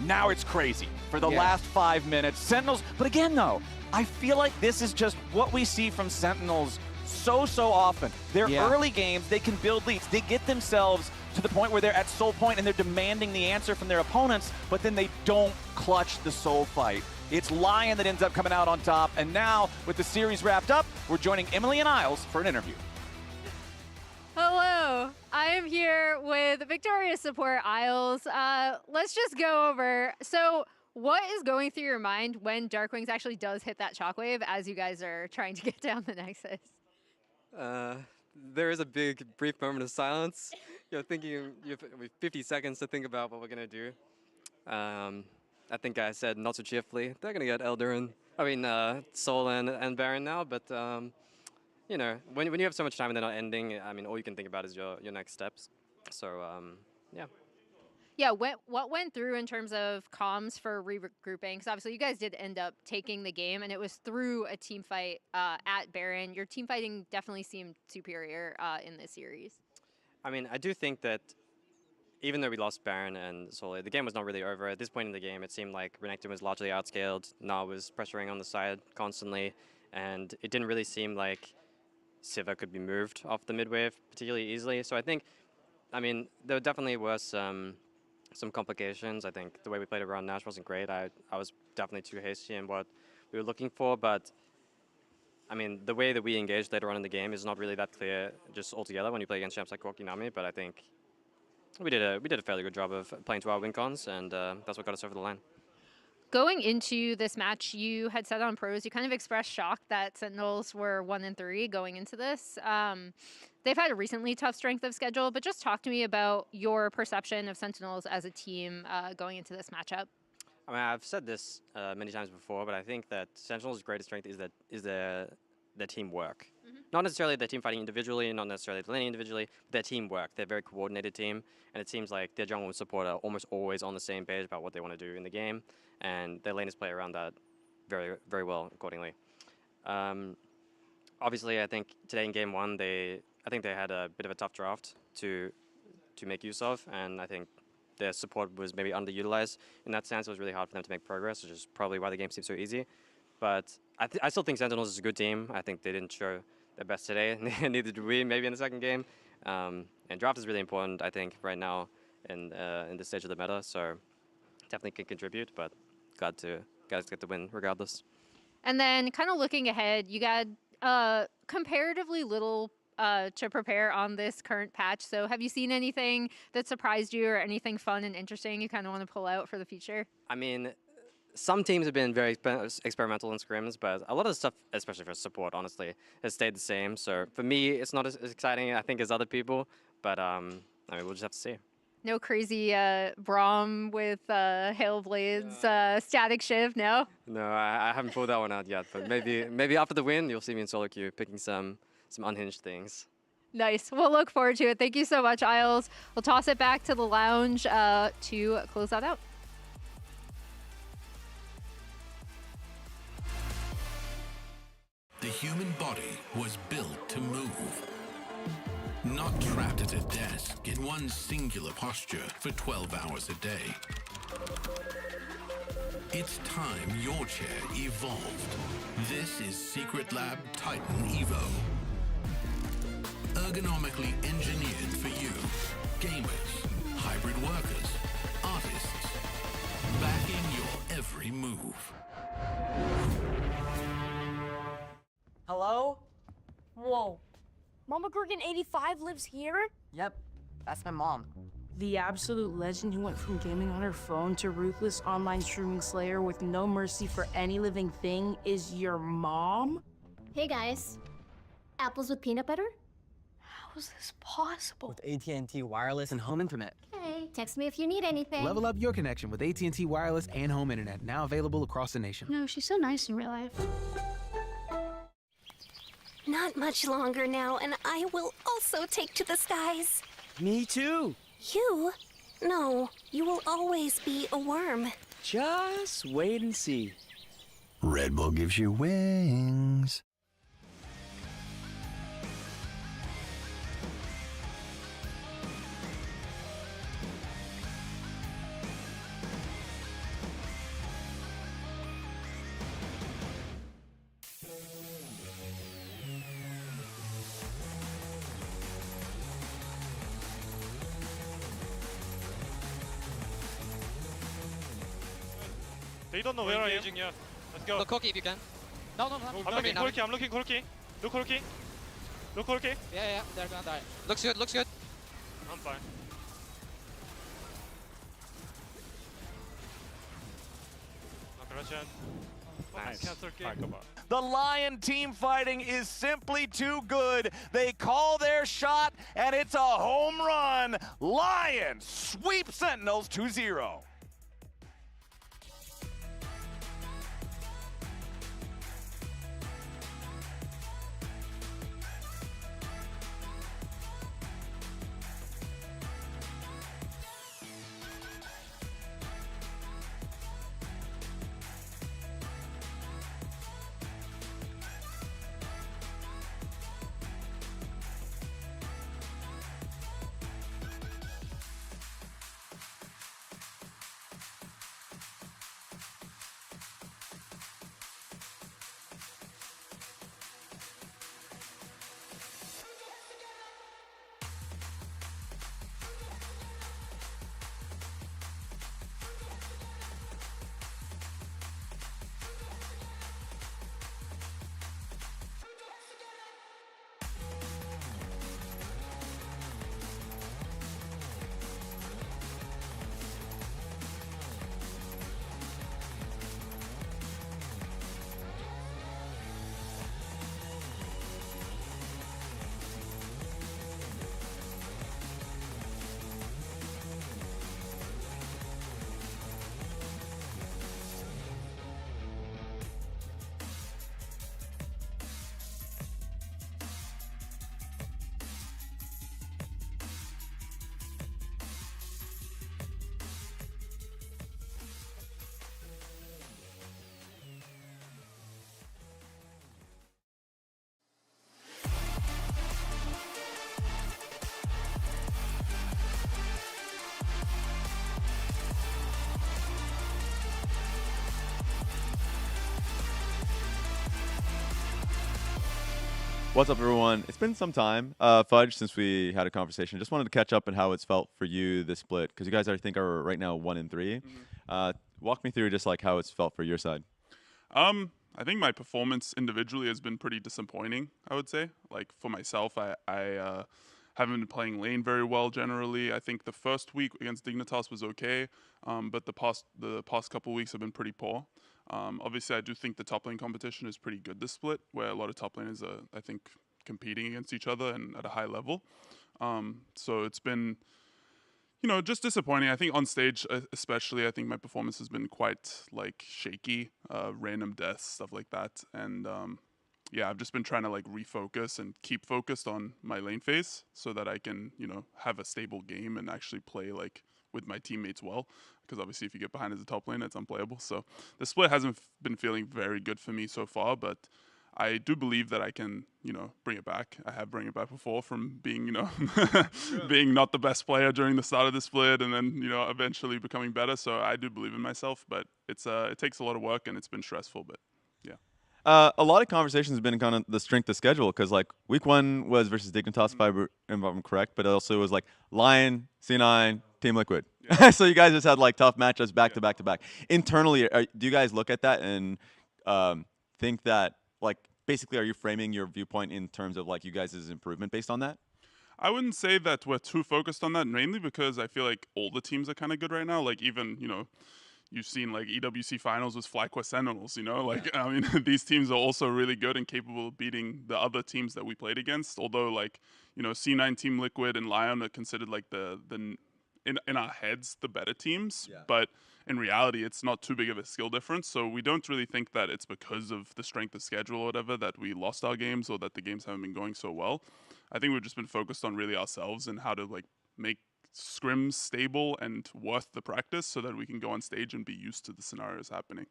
now it's crazy for the last 5 minutes. Sentinels, but again though, I feel like this is just what we see from Sentinels so often. Their early games, they can build leads. They get themselves to the point where they're at soul point and they're demanding the answer from their opponents, but then they don't clutch the soul fight. It's Lion that ends up coming out on top, and now with the series wrapped up, we're joining Emily and Isles for an interview. Hello, I am here with Victoria's support, Isles. Let's just go over. So what is going through your mind when Dark Wings actually does hit that shockwave as you guys are trying to get down the Nexus? There is a big brief moment of silence. Thinking you have 50 seconds to think about what we're gonna do. I think I said not so cheerfully. They're gonna get Eldurin. I mean, Soul and Baron now, but you know, when you have so much time and they're not ending, I mean, all you can think about is your next steps. So yeah. Yeah, what went through in terms of comms for regrouping? Because obviously you guys did end up taking the game, and it was through a team fight at Baron. Your team fighting definitely seemed superior in this series. I mean, I do think that even though we lost Baron and Soleil, the game was not really over. At this point in the game, it seemed like Renekton was largely outscaled. Na was pressuring on the side constantly, and it didn't really seem like Sivir could be moved off the mid wave particularly easily. So I think, I mean, there definitely was some complications. I think the way we played around Nash wasn't great. I was definitely too hasty in what we were looking for, but I mean, the way that we engaged later on in the game is not really that clear just altogether when you play against champs like Kokinami, but I think we did a fairly good job of playing to our win cons, and that's what got us over the line. Going into this match, you had said on pros, you kind of expressed shock that Sentinels were 1-3 going into this. They've had a recently tough strength of schedule, but just talk to me about your perception of Sentinels as a team going into this matchup. I mean, I've said this many times before, but I think that Sentinels' greatest strength is their teamwork. Not necessarily their team fighting individually, not necessarily the laning individually, but their teamwork. They're a very coordinated team, and it seems like their jungle and support are almost always on the same page about what they want to do in the game, and their laners play around that very, very well accordingly. Obviously, I think today in game one, I think they had a bit of a tough draft to make use of, and I think their support was maybe underutilized. In that sense, it was really hard for them to make progress, which is probably why the game seems so easy. But I still think Sentinels is a good team. I think they didn't show their best today, neither did we, maybe in the second game. And draft is really important, I think, right now in this stage of the meta, so definitely can contribute, but glad to get the win regardless. And then kind of looking ahead, you got comparatively little to prepare on this current patch. So have you seen anything that surprised you or anything fun and interesting you kind of want to pull out for the future? I mean, some teams have been very experimental in scrims, but a lot of the stuff, especially for support, honestly, has stayed the same. So for me, it's not as exciting, I think, as other people, but I mean, we'll just have to see. No crazy Braum with Hail Blades, Static Shiv, no? No, I haven't pulled that one out yet, but maybe after the win, you'll see me in solo queue picking some unhinged things. Nice. We'll look forward to it. Thank you so much, Isles. We'll toss it back to the lounge to close that out. The human body was built to move. Not trapped at a desk in one singular posture for 12 hours a day. It's time your chair evolved. This is Secret Lab Titan Evo. Ergonomically engineered for you. Gamers, hybrid workers, artists. Backing your every move. Hello? Whoa. Mama Gorgon 85 lives here? Yep, that's my mom. The absolute legend who went from gaming on her phone to ruthless online streaming slayer with no mercy for any living thing is your mom? Hey guys. Apples with peanut butter? How is this possible? With AT&T Wireless and Home Internet. Hey, text me if you need anything. Level up your connection with AT&T Wireless and Home Internet, now available across the nation. No, she's so nice in real life. Not much longer now, and I will also take to the skies. Me too. You? No, you will always be a worm. Just wait and see. Red Bull gives you wings. They don't know where I am. Yeah. Let's go. Look Corki if you can. No. I'm looking Corki. I'm looking Corki. Look Corki. Look Corki. Yeah. They're gonna die. Looks good. I'm fine. Nice. The Lion team fighting is simply too good. They call their shot, and it's a home run. Lion sweep Sentinels 2-0. What's up, everyone? It's been some time, Fudge, since we had a conversation. Just wanted to catch up on how it's felt for you this split, because you guys, I think, are right now 1-3. Walk me through just like how it's felt for your side. I think my performance individually has been pretty disappointing, I would say. Like, for myself, I haven't been playing lane very well generally. I think the first week against Dignitas was okay, but the past couple weeks have been pretty poor. Obviously, I do think the top lane competition is pretty good this split, where a lot of top laners are, I think, competing against each other and at a high level. So it's been, just disappointing. I think on stage, especially, I think my performance has been quite like shaky, random deaths, stuff like that. And yeah, I've just been trying to like refocus and keep focused on my lane phase so that I can, have a stable game and actually play like with my teammates well. Because obviously, if you get behind as a top lane, it's unplayable. So the split hasn't been feeling very good for me so far, but I do believe that I can, bring it back. I have bring it back before from being, being not the best player during the start of the split and then, eventually becoming better. So I do believe in myself, but it takes a lot of work and it's been stressful, but yeah. A lot of conversations have been kind of the strength of schedule, because like week 1 was versus Dignitas, if I'm correct, but it also was like Lion, C9, Team Liquid. Yeah. So you guys just had like tough matchups back to back to back. Internally, do you guys look at that and think that like basically are you framing your viewpoint in terms of like you guys' improvement based on that? I wouldn't say that we're too focused on that, mainly because I feel like all the teams are kind of good right now. Like even, you've seen like EWC finals with FlyQuest Sentinels, like, I mean, these teams are also really good and capable of beating the other teams that we played against. Although like, C9, Team Liquid and Lion are considered like in our heads, the better teams, but in reality, it's not too big of a skill difference. So we don't really think that it's because of the strength of schedule or whatever that we lost our games or that the games haven't been going so well. I think we've just been focused on really ourselves and how to like make scrims stable and worth the practice so that we can go on stage and be used to the scenarios happening.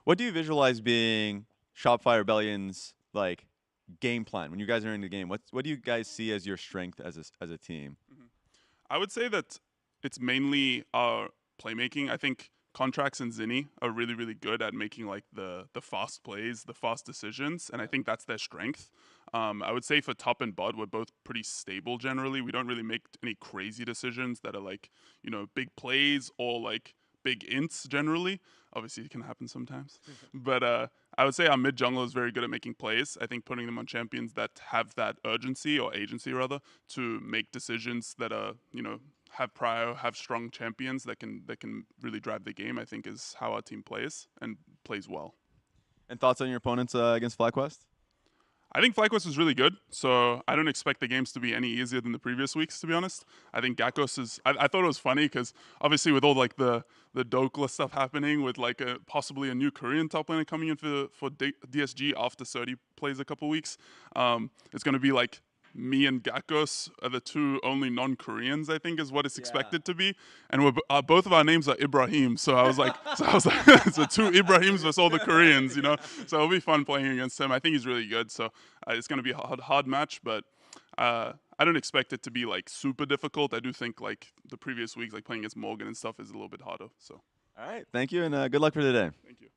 What do you visualize being Shopify Rebellion's like game plan when you guys are in the game? What do you guys see as your strength as a team? I would say that it's mainly our playmaking. I think Contracts and Zinni are really, really good at making like the fast plays, the fast decisions, and I think that's their strength. I would say for top and bot, we're both pretty stable generally. We don't really make any crazy decisions that are like, big plays or like big ints generally. Obviously, it can happen sometimes. But I would say our mid jungler is very good at making plays. I think putting them on champions that have that urgency or agency rather to make decisions that are, have strong champions that can really drive the game, I think is how our team plays and plays well. And thoughts on your opponents against FlyQuest? I think FlyQuest is really good, so I don't expect the games to be any easier than the previous weeks, to be honest. I think Gakkos is... I thought it was funny because obviously with all like the Dokla stuff happening with like possibly a new Korean top laner coming in for DSG after Surdy plays a couple weeks, it's going to be like me and Gakkos are the two only non-Koreans, I think, is what it's expected to be. And both of our names are Ibrahim, so I was like, so two Ibrahims versus all the Koreans, So it'll be fun playing against him. I think he's really good, so it's going to be a hard match, but I don't expect it to be like super difficult. I do think like the previous weeks, like playing against Morgan and stuff, is a little bit harder. So, all right, thank you, and good luck for today. Thank you.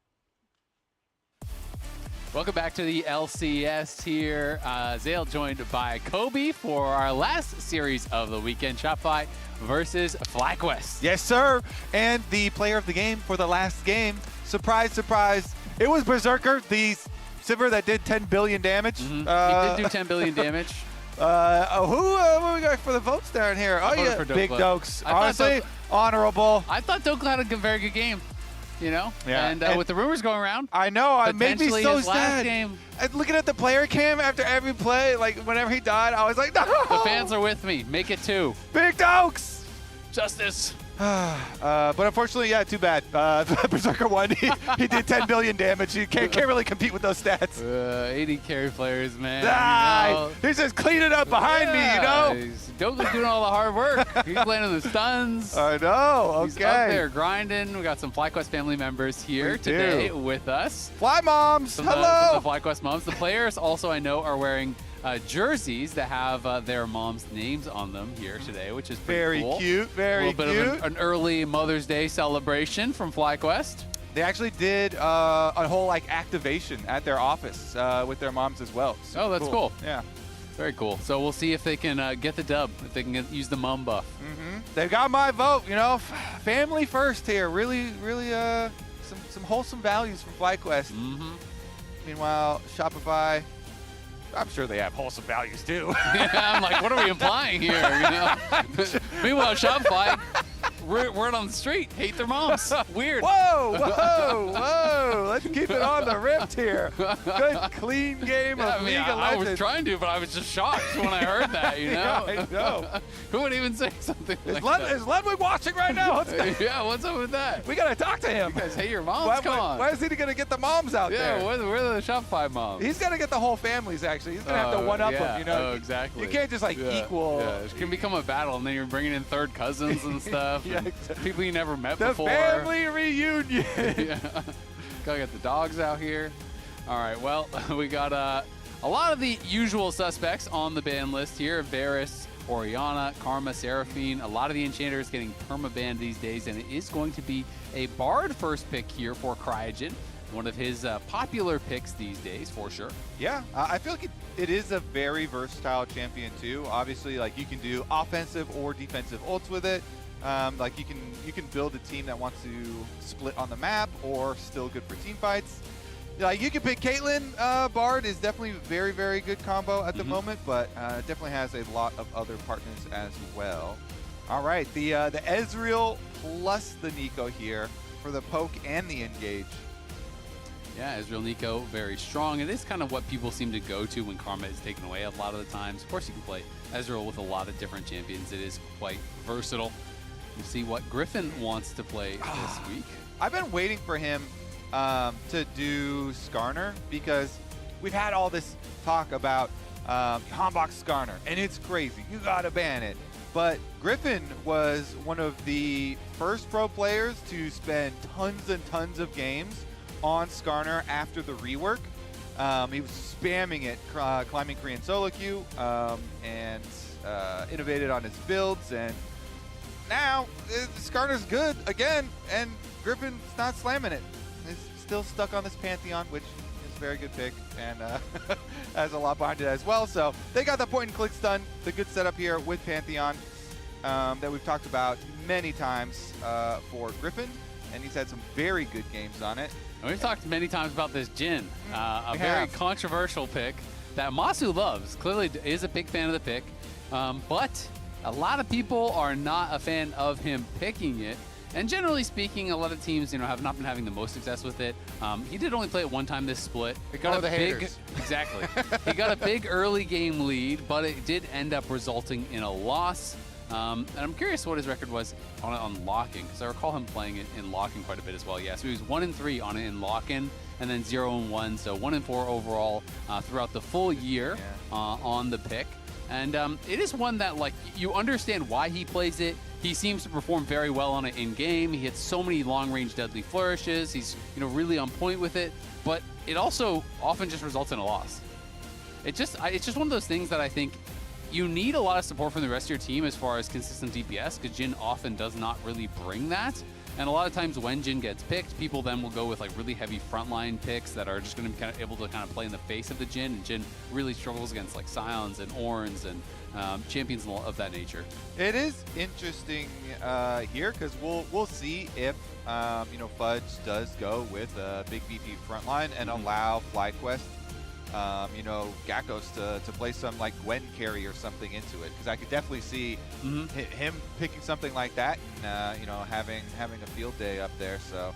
Welcome back to the LCS here. Zale joined by Kobe for our last series of the weekend, Shopify versus FlyQuest. Yes, sir. And the player of the game for the last game, surprise, surprise, it was Berserker, the Sivir that did 10 billion damage. He did do 10 billion damage. What we got for the votes down here? Oh, yeah, Big Dokes. Honestly, honorable. I thought Dokla had a very good game. Yeah. And with the rumors going around, I know, it made me so sad. Game, looking at the player cam after every play, like whenever he died, I was like, no! The fans are with me. Make it 2. Big Dokes! Justice. But unfortunately, yeah, too bad. Berserker won. He did 10 billion damage. He can't really compete with those stats. 80 carry players, man. He's just cleaning up behind me, Dokka's doing all the hard work. He's landing the stuns. I know. Okay. He's up there grinding. We got some FlyQuest family members here today with us. Fly moms. Hello. The FlyQuest moms. The players also, I know, are wearing jerseys that have their mom's names on them here today, which is pretty cool. Very cute. Very cute. A little bit of an early Mother's Day celebration from FlyQuest. They actually did a whole like activation at their office with their moms as well. Oh, that's cool. Yeah. Very cool. So we'll see if they can get the dub, if they can use the mom buff. They've got my vote, you know. Family first here. Really, really some wholesome values from FlyQuest. Meanwhile, Shopify, I'm sure they have wholesome values too. Yeah, I'm like, what are we implying here? You know? Meanwhile, Shopify, word on the street, hate their moms. Weird. Whoa, whoa, whoa. Let's keep it on the rift here. Good, clean game of League of I Legends. was trying to, but I was just shocked when I heard that, you know? Yeah, I know. Who would even say something like that? Is Ludwig watching right now? Yeah, what's up with that? We got to talk to him. You guys hate your moms? Come on. Why is he going to get the moms out there? Yeah, where are the Shopify moms? He's going to get the whole families, actually. He's going to have to one-up them, you know? Oh, exactly. You can't just, like, equal. Yeah, it can become a battle, and then you're bringing in third cousins and stuff. Yeah, and exactly. people you never met The before. family reunion. Yeah. Gotta get the dogs out here. All right, well, we got a lot of the usual suspects on the ban list here. Varus, Orianna, Karma, Seraphine. A lot of the enchanters getting perma-banned these days, and it is going to be a Bard first pick here for Cryogen. One of his popular picks these days, for sure. Yeah, I feel like it is a very versatile champion too. Obviously, like you can do offensive or defensive ults with it. Like you can build a team that wants to split on the map or still good for team fights. Like you can pick Caitlyn. Bard is definitely a very, very good combo at the moment, but definitely has a lot of other partners as well. All right, the Ezreal plus the Nico here for the poke and the engage. Yeah, Ezreal Nico, very strong. It is kind of what people seem to go to when Karma is taken away a lot of the times. Of course, you can play Ezreal with a lot of different champions. It is quite versatile. We'll see what Griffin wants to play this week. I've been waiting for him to do Skarner because we've had all this talk about Hanbok Skarner, and it's crazy. You gotta ban it. But Griffin was one of the first pro players to spend tons and tons of games on Skarner after the rework. He was spamming it, climbing Korean solo queue, and innovated on his builds. And now Skarner's good again, and Griffin's not slamming it. He's still stuck on this Pantheon, which is a very good pick, and has a lot behind it as well. So they got the point and click stun, the good setup here with Pantheon that we've talked about many times for Griffin, and he's had some very good games on it. And we've talked many times about this Jhin, a very controversial pick that Masu loves. Clearly is a big fan of the pick, but a lot of people are not a fan of him picking it. And generally speaking, a lot of teams, have not been having the most success with it. He did only play it one time this split. Got the haters. Exactly. He got a big early game lead, but it did end up resulting in a loss. And I'm curious what his record was on locking, because I recall him playing it in locking quite a bit as well. Yeah, so he was 1-3 on it in lock-in, and then 0-1, so 1-4 overall throughout the full year on the pick. And it is one that, like, you understand why he plays it. He seems to perform very well on it in game. He hits so many long-range deadly flourishes. He's really on point with it, but it also often just results in a loss. It's just one of those things that I think you need a lot of support from the rest of your team as far as consistent DPS, because Jhin often does not really bring that. And a lot of times when Jhin gets picked, people then will go with like really heavy frontline picks that are just going to be kind of able to kind of play in the face of the Jhin. And Jhin really struggles against like Scions and Ornns and champions of that nature. It is interesting here because we'll see if Fudge does go with a big VP frontline and allow FlyQuest Gakkos to play some like Gwen carry or something into it, because I could definitely see him picking something like that and having a field day up there. So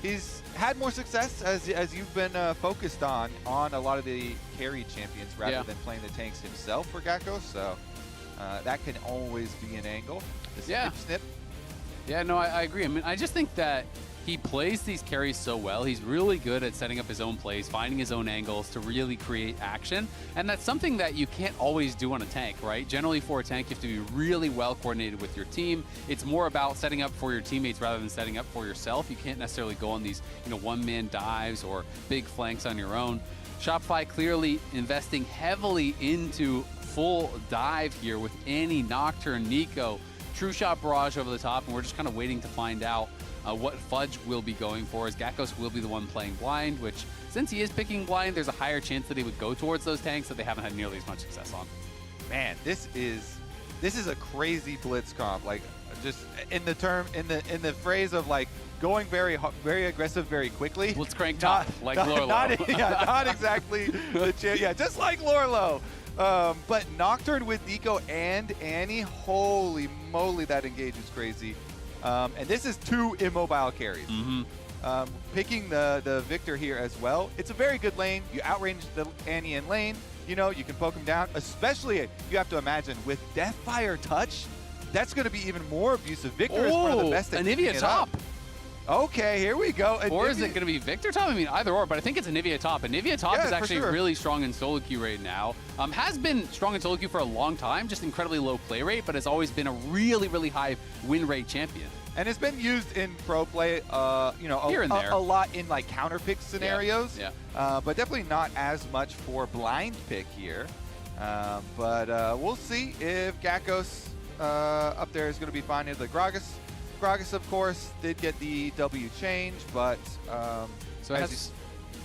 he's had more success as you've been focused on a lot of the carry champions rather than playing the tanks himself for Gakkos. So that can always be an angle. Snip. Yeah, no, I agree. I mean, I just think that he plays these carries so well. He's really good at setting up his own plays, finding his own angles to really create action. And that's something that you can't always do on a tank, right? Generally for a tank, you have to be really well coordinated with your team. It's more about setting up for your teammates rather than setting up for yourself. You can't necessarily go on these, one-man dives or big flanks on your own. Shopify clearly investing heavily into full dive here with Annie, Nocturne, Nico, True Shot Barrage over the top, and we're just kind of waiting to find out What Fudge will be going for is Gakkos will be the one playing blind, which since he is picking blind, there's a higher chance that he would go towards those tanks that they haven't had nearly as much success on. Man, this is a crazy blitz comp. Like, just in the phrase of like going very aggressive very quickly. Let's crank top like Lorlo. Not exactly yeah, just like Lorlo. But Nocturne with Nico and Annie, holy moly, that engage is crazy. And this is 2 immobile carries. Picking the Victor here as well. It's a very good lane. You outrange the Annie in lane. You know, you can poke him down, especially you have to imagine with Deathfire Touch, that's going to be even more abusive. Victor is one of the best at picking it up. Okay, here we go. Or is it going to be Victor top? I mean, either or, but I think it's Anivia top. Anivia top is actually really strong in solo queue right now. Has been strong in solo queue for a long time, just incredibly low play rate, but has always been a really, really high win rate champion. And it's been used in pro play, you know, here and there. A lot in like counter pick scenarios. But definitely not as much for blind pick here. But we'll see if Gakkos up there is going to be fine into the Gragas. Gragas, of course, did get the W change, but so it has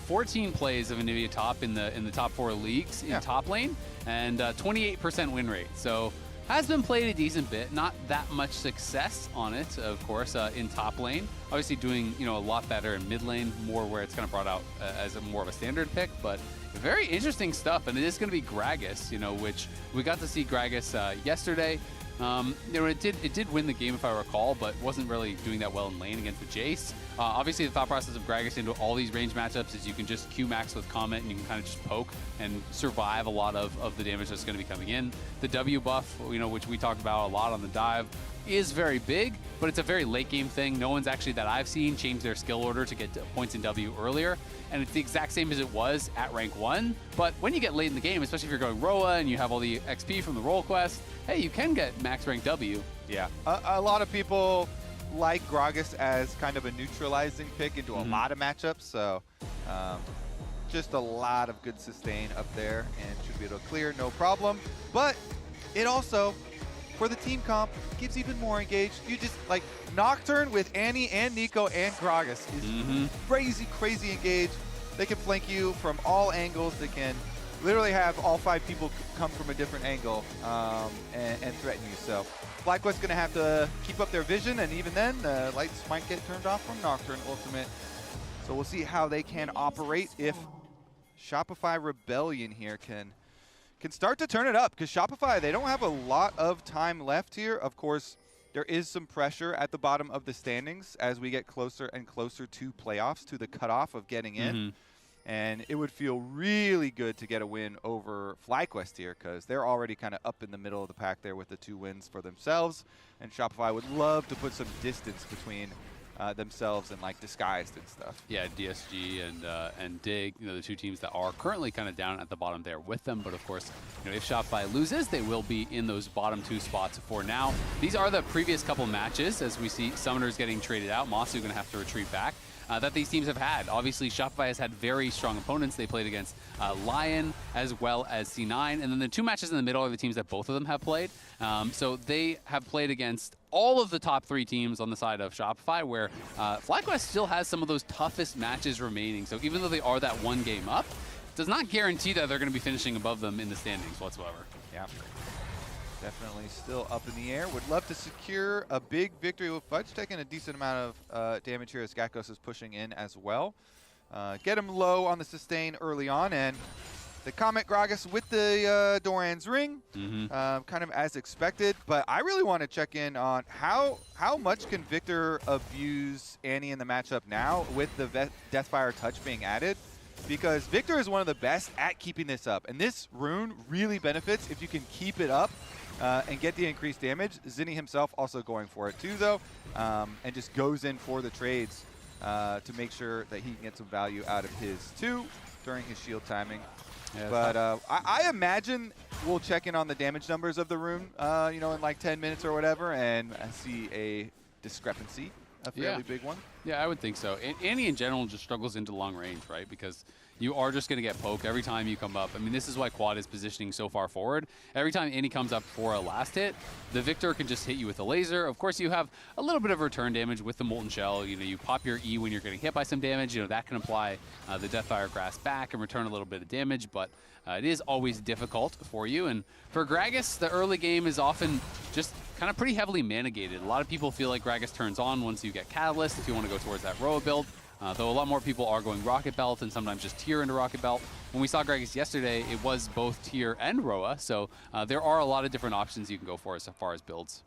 14 plays of Anivia top in the top 4 leagues in top lane, and 28% win rate. So has been played a decent bit, not that much success on it, of course, in top lane. Obviously doing, you know, a lot better in mid lane, more where it's kind of brought out as more of a standard pick, but very interesting stuff. And it is going to be Gragas, you know, which we got to see Gragas yesterday. You know, it did win the game if I recall, but wasn't really doing that well in lane against the Jace. Obviously, the thought process of Gragas into all these range matchups is you can just Q max with Comet and you can kind of just poke and survive a lot of the damage that's going to be coming in. The W buff, you know, which we talked about a lot on the dive, is very big, but it's a very late game thing. No one's actually that I've seen changed their skill order to get points in W earlier, and it's the exact same as it was at rank 1. But when you get late in the game, especially if you're going Roa and you have all the XP from the role quest, hey, you can get max rank W. Yeah, a lot of people like Gragas as kind of a neutralizing pick into a lot of matchups, so just a lot of good sustain up there and should be able to clear, no problem. But it also, for the team comp, gives even more engaged. You just, like, Nocturne with Annie and Nico and Gragas is crazy engaged. They can flank you from all angles. They can literally have all 5 people come from a different angle and threaten you. So FlyQuest's going to have to keep up their vision, and even then, the lights might get turned off from Nocturne Ultimate. So we'll see how they can operate if Shopify Rebellion here can start to turn it up, because Shopify, they don't have a lot of time left here. Of course, there is some pressure at the bottom of the standings as we get closer and closer to playoffs, to the cutoff of getting in. And it would feel really good to get a win over FlyQuest here, because they're already kind of up in the middle of the pack there with the 2 wins for themselves. And Shopify would love to put some distance between themselves and like Disguised and stuff. Yeah, DSG and Dig, you know, the 2 teams that are currently kind of down at the bottom there with them. But of course, you know, if Shopify loses, they will be in those bottom 2 spots for now. These are the previous couple matches, as we see Summoners getting traded out. Masu going to have to retreat back. That these teams have had. Obviously, Shopify has had very strong opponents. They played against Lion as well as C9. And then the 2 matches in the middle are the teams that both of them have played. So they have played against all of the top 3 teams on the side of Shopify, where FlyQuest still has some of those toughest matches remaining. So even though they are that 1 game up, it does not guarantee that they're going to be finishing above them in the standings whatsoever. Yeah. Definitely still up in the air. Would love to secure a big victory with Fudge, taking a decent amount of damage here as Gakkos is pushing in as well. Get him low on the sustain early on, and the Comet Gragas with the Doran's Ring, kind of as expected. But I really want to check in on how much can Victor abuse Annie in the matchup now with the Deathfire Touch being added. Because Victor is one of the best at keeping this up. And this rune really benefits if you can keep it up and get the increased damage. Zinni himself also going for it too, though, and just goes in for the trades to make sure that he can get some value out of his too during his shield timing. Yeah, but I imagine we'll check in on the damage numbers of the rune, you know, in like 10 minutes or whatever, and see a discrepancy, a fairly big one. Yeah, I would think so. Annie in general just struggles into long range, right? Because you are just going to get poked every time you come up. I mean, this is why Quad is positioning so far forward. Every time Annie comes up for a last hit, the Victor can just hit you with a laser. Of course, you have a little bit of return damage with the Molten Shell. You know, you pop your E when you're getting hit by some damage. You know, that can apply the Deathfire Grass back and return a little bit of damage, but it is always difficult for you. And for Gragas, the early game is often just kind of pretty heavily mana gated. A lot of people feel like Gragas turns on once you get Catalyst if you want to go towards that Roa build. Though a lot more people are going Rocket Belt and sometimes just Tier into Rocket Belt. When we saw Gragas yesterday, it was both Tier and Roa, so there are a lot of different options you can go for as far as builds.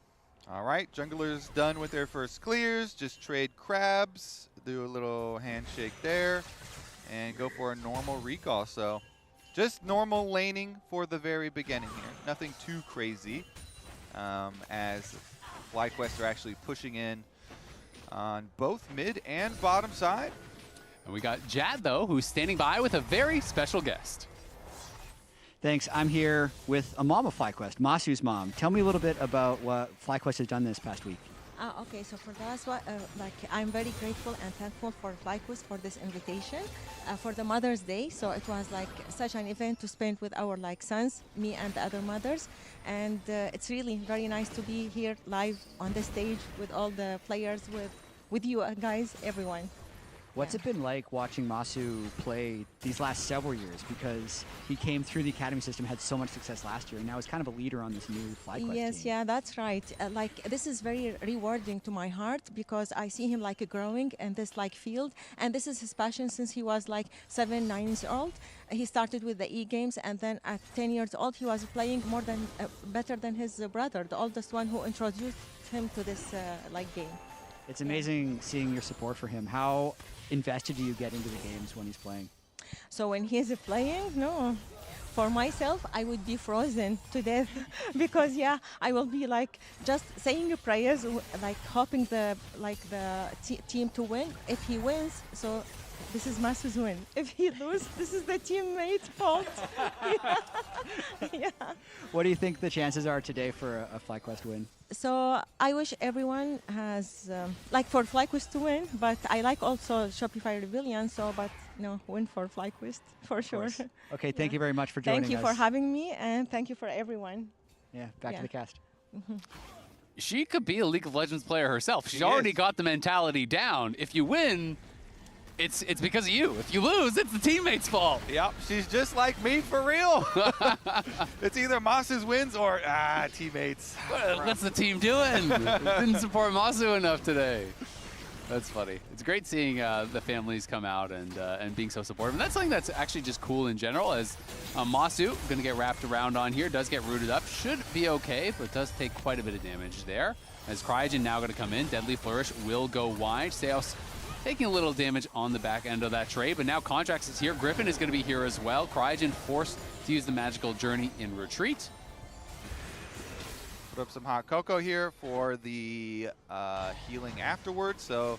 All right, junglers done with their first clears. Just trade crabs, do a little handshake there, and go for a normal recall. So just normal laning for the very beginning here. Nothing too crazy, as FlyQuest are actually pushing in on both mid and bottom side. And we got Jad, though, who's standing by with a very special guest. Thanks. I'm here with a mom of FlyQuest, Masu's mom. Tell me a little bit about what FlyQuest has done this past week. Okay, so for that, I'm very grateful and thankful for FlyQuest for this invitation for the Mother's Day. So it was like such an event to spend with our sons, me and the other mothers, and it's really very nice to be here live on the stage with all the players, with you guys, everyone. What's it been like watching Masu play these last several years? Because he came through the academy system, had so much success last year, and now he's kind of a leader on this new FlyQuest Yes, team. yeah, that's right. This is very rewarding to my heart because I see him growing in this field, and this is his passion since he was 7, 9 years old. He started with the E-games, and then at 10 years old, he was playing better than his brother, the oldest one who introduced him to this game. It's amazing seeing your support for him. How invested do you get into the games when he's playing? So when he's playing, no. For myself, I would be frozen to death because I will be just saying prayers, hoping the team to win. If he wins, so this is Masu's win. If he loses, this is the teammate's fault. Yeah. What do you think the chances are today for a FlyQuest win? So I wish everyone has, for FlyQuest to win, but I like also Shopify Rebellion, but win for FlyQuest, for sure. Okay, thank you very much for joining us. Thank you for having me, and thank you for everyone. Yeah, back to the cast. She could be a League of Legends player herself. She's already got the mentality down. If you win, it's because of you. If you lose, it's the teammate's fault. Yep, she's just like me for real. It's either Masu's wins or teammates. What's the team doing? Didn't support Masu enough today. That's funny. It's great seeing the families come out and being so supportive. And that's something that's actually just cool in general, as Masu, going to get wrapped around on here, does get rooted up. Should be okay, but does take quite a bit of damage there. As Cryogen now going to come in, Deadly Flourish will go wide. Seos taking a little damage on the back end of that trade, but now Contracts is here. Griffin is going to be here as well. Cryogen forced to use the Magical Journey in retreat. Put up some hot cocoa here for the healing afterwards, so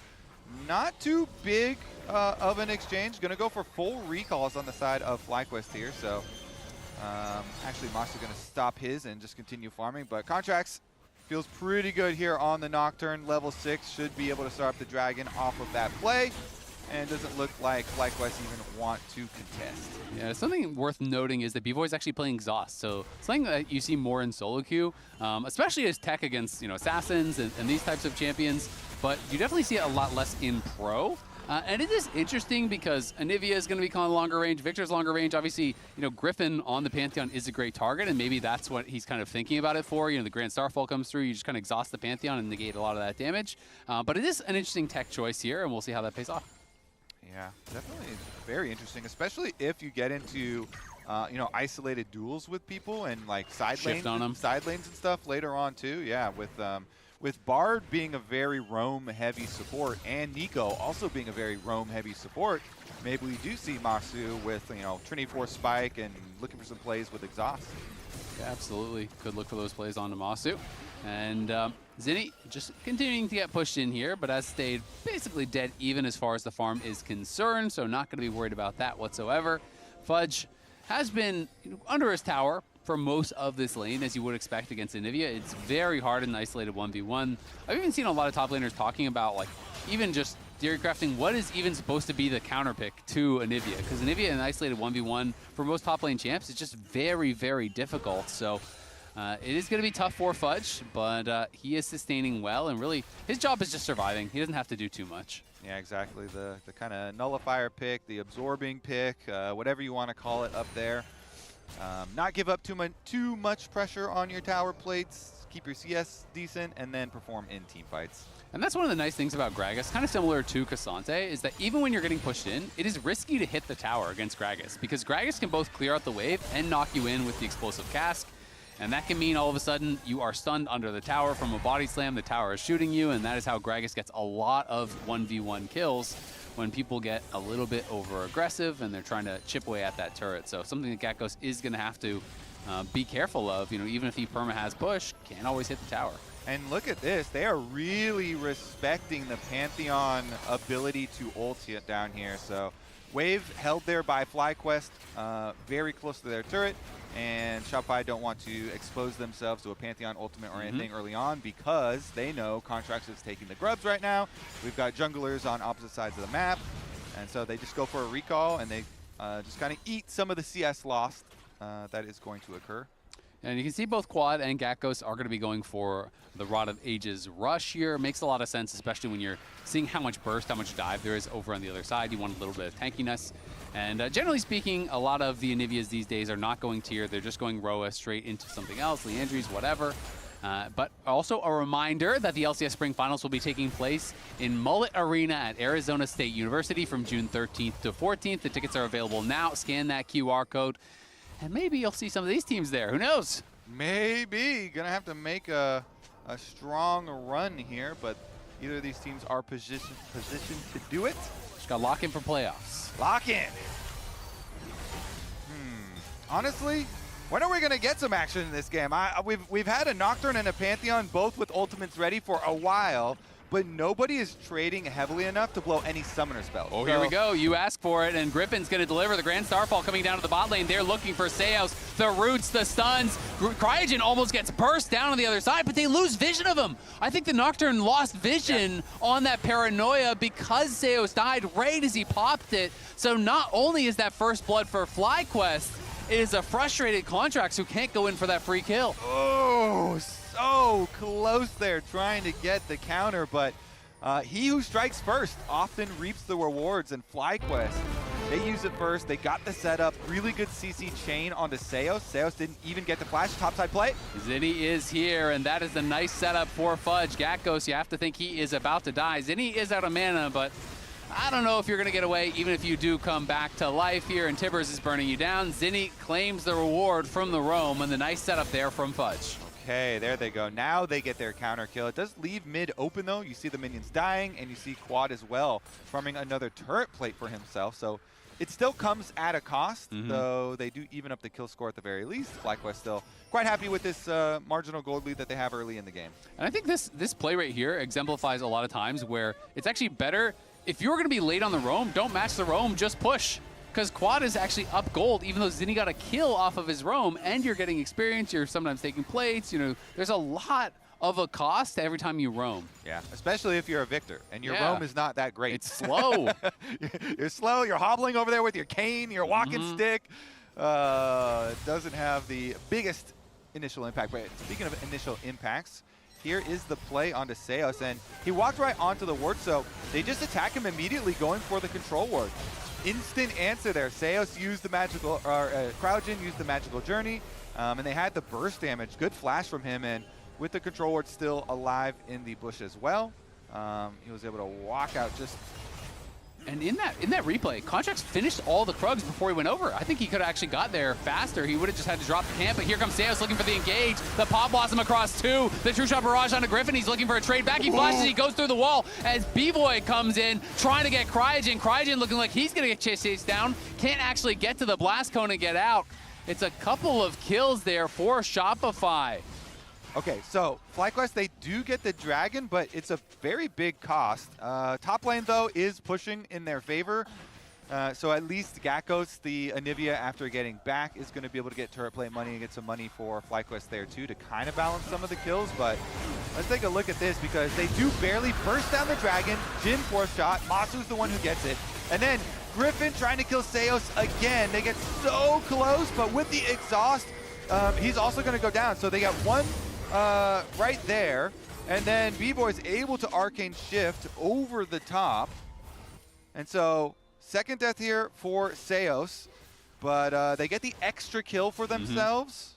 not too big of an exchange. Gonna go for full recalls on the side of FlyQuest here, so actually Masu gonna stop his and just continue farming, but Contracts feels pretty good here on the Nocturne. Level 6 should be able to start up the Dragon off of that play, and doesn't look like FlyQuest even want to contest. Yeah, something worth noting is that B-Boy is actually playing Exhaust, so something that you see more in solo queue, especially as tech against assassins and these types of champions, but you definitely see it a lot less in pro. And it is interesting because Anivia is going to be calling longer range, Victor's longer range. Obviously, Griffin on the Pantheon is a great target, and maybe that's what he's kind of thinking about it for. The Grand Starfall comes through, you just kind of exhaust the Pantheon and negate a lot of that damage. But it is an interesting tech choice here, and we'll see how that pays off. Yeah, definitely very interesting, especially if you get into isolated duels with people and side lanes and stuff later on too. Yeah, with Bard being a very roam-heavy support and Nico also being a very roam-heavy support, maybe we do see Masu with Trinity Force Spike and looking for some plays with Exhaust. Yeah, absolutely. Could look for those plays on Masu. And Zinni just continuing to get pushed in here, but has stayed basically dead even as far as the farm is concerned, so not going to be worried about that whatsoever. Fudge has been under his tower for most of this lane, as you would expect against Anivia. It's very hard in an isolated 1v1. I've even seen a lot of top laners talking about even just Theory crafting what is even supposed to be the counter pick to Anivia, because Anivia in an isolated 1v1 for most top lane champs is just very, very difficult. So it is going to be tough for Fudge, but he is sustaining well, and really his job is just surviving. He doesn't have to do too much. Yeah, exactly. The kind of nullifier pick, the absorbing pick, whatever you want to call it up there. Not give up too much pressure on your tower plates, keep your CS decent, and then perform in team fights. And that's one of the nice things about Gragas, kind of similar to Cassante, is that even when you're getting pushed in, it is risky to hit the tower against Gragas, because Gragas can both clear out the wave and knock you in with the explosive cask. And that can mean all of a sudden you are stunned under the tower from a body slam, the tower is shooting you, and that is how Gragas gets a lot of 1v1 kills when people get a little bit over aggressive and they're trying to chip away at that turret. So something that Gatghost is going to have to be careful of. You know, even if he perma has push, can't always hit the tower. And look at this. They are really respecting the Pantheon ability to ult it down here. So wave held there by FlyQuest, very close to their turret. And Shopify don't want to expose themselves to a Pantheon ultimate or anything early on, because they know Contracts is taking the grubs right now. We've got junglers on opposite sides of the map. And so they just go for a recall, and they just kind of eat some of the CS loss that is going to occur. And you can see both Quad and Gatghost are going to be going for the Rod of Ages rush here. Makes a lot of sense, especially when you're seeing how much burst, how much dive there is over on the other side. You want a little bit of tankiness. And generally speaking, a lot of the Anivias these days are not going tier. They're just going Roa straight into something else, Leandries, whatever. But also a reminder that the LCS Spring Finals will be taking place in Mullet Arena at Arizona State University from June 13th to 14th. The tickets are available now. Scan that QR code. And maybe you'll see some of these teams there. Who knows? Maybe. Gonna have to make a strong run here, but either of these teams are positioned to do it. Just got to lock in for playoffs. Lock in. Honestly, when are we gonna get some action in this game? We've had a Nocturne and a Pantheon both with ultimates ready for a while, but nobody is trading heavily enough to blow any summoner spells. Oh, here we go. You ask for it, and Griffin's going to deliver the Grand Starfall coming down to the bot lane. They're looking for Seos, the roots, the stuns. Cryogen almost gets burst down on the other side, but they lose vision of him. I think the Nocturne lost vision on that Paranoia because Seos died right as he popped it. So not only is that first blood for FlyQuest, it is a frustrated Contracts who can't go in for that free kill. Oh, so close there trying to get the counter, but he who strikes first often reaps the rewards, and FlyQuest, they use it first. They got the setup, really good CC chain onto Seos. Seos didn't even get the flash, topside play. Zinni is here, and that is a nice setup for Fudge. Gatghost, you have to think he is about to die. Zinni is out of mana, but I don't know if you're going to get away, even if you do come back to life here, and Tibbers is burning you down. Zinni claims the reward from the roam, and the nice setup there from Fudge. Okay, there they go. Now they get their counter kill. It does leave mid open, though. You see the minions dying, and you see Quad as well farming another turret plate for himself. So it still comes at a cost, though they do even up the kill score at the very least. FlyQuest still quite happy with this marginal gold lead that they have early in the game. And I think this play right here exemplifies a lot of times where it's actually better, if you're going to be late on the roam, don't match the roam, just push. Because Quad is actually up gold, even though Zinni got a kill off of his roam, and you're getting experience, you're sometimes taking plates, you know, there's a lot of a cost every time you roam. Yeah, especially if you're a Victor, and your roam is not that great. It's slow. You're slow, you're hobbling over there with your cane, your walking stick. It doesn't have the biggest initial impact, but speaking of initial impacts, here is the play onto Seos, and he walked right onto the ward, so they just attack him immediately going for the control ward. Instant answer there. Seos used the magical, Cryogen used the magical journey, and they had the burst damage. Good flash from him, and with the control ward still alive in the bush as well, he was able to walk out just. And in that replay, Contracts finished all the Krugs before he went over. I think he could have actually got there faster. He would have just had to drop the camp, but here comes Seos looking for the engage. The Pop Blossom across two. The True Shot Barrage onto Griffin. He's looking for a trade back. He flashes, he goes through the wall as B-Void comes in, trying to get Cryogen. Cryogen looking like he's going to get chased down. Can't actually get to the Blast Cone and get out. It's a couple of kills there for Shopify. Okay, so FlyQuest, they do get the dragon, but it's a very big cost. Top lane, though, is pushing in their favor. So at least Gakkos, the Anivia, after getting back, is going to be able to get turret plate money and get some money for FlyQuest there too to kind of balance some of the kills. But let's take a look at this because they do barely burst down the dragon. Jin 4th shot. Masu's the one who gets it. And then Griffin trying to kill Seos again. They get so close, but with the exhaust, he's also going to go down. So they got one right there. And then B-Boy's able to Arcane Shift over the top. And so second death here for Seos, but they get the extra kill for themselves.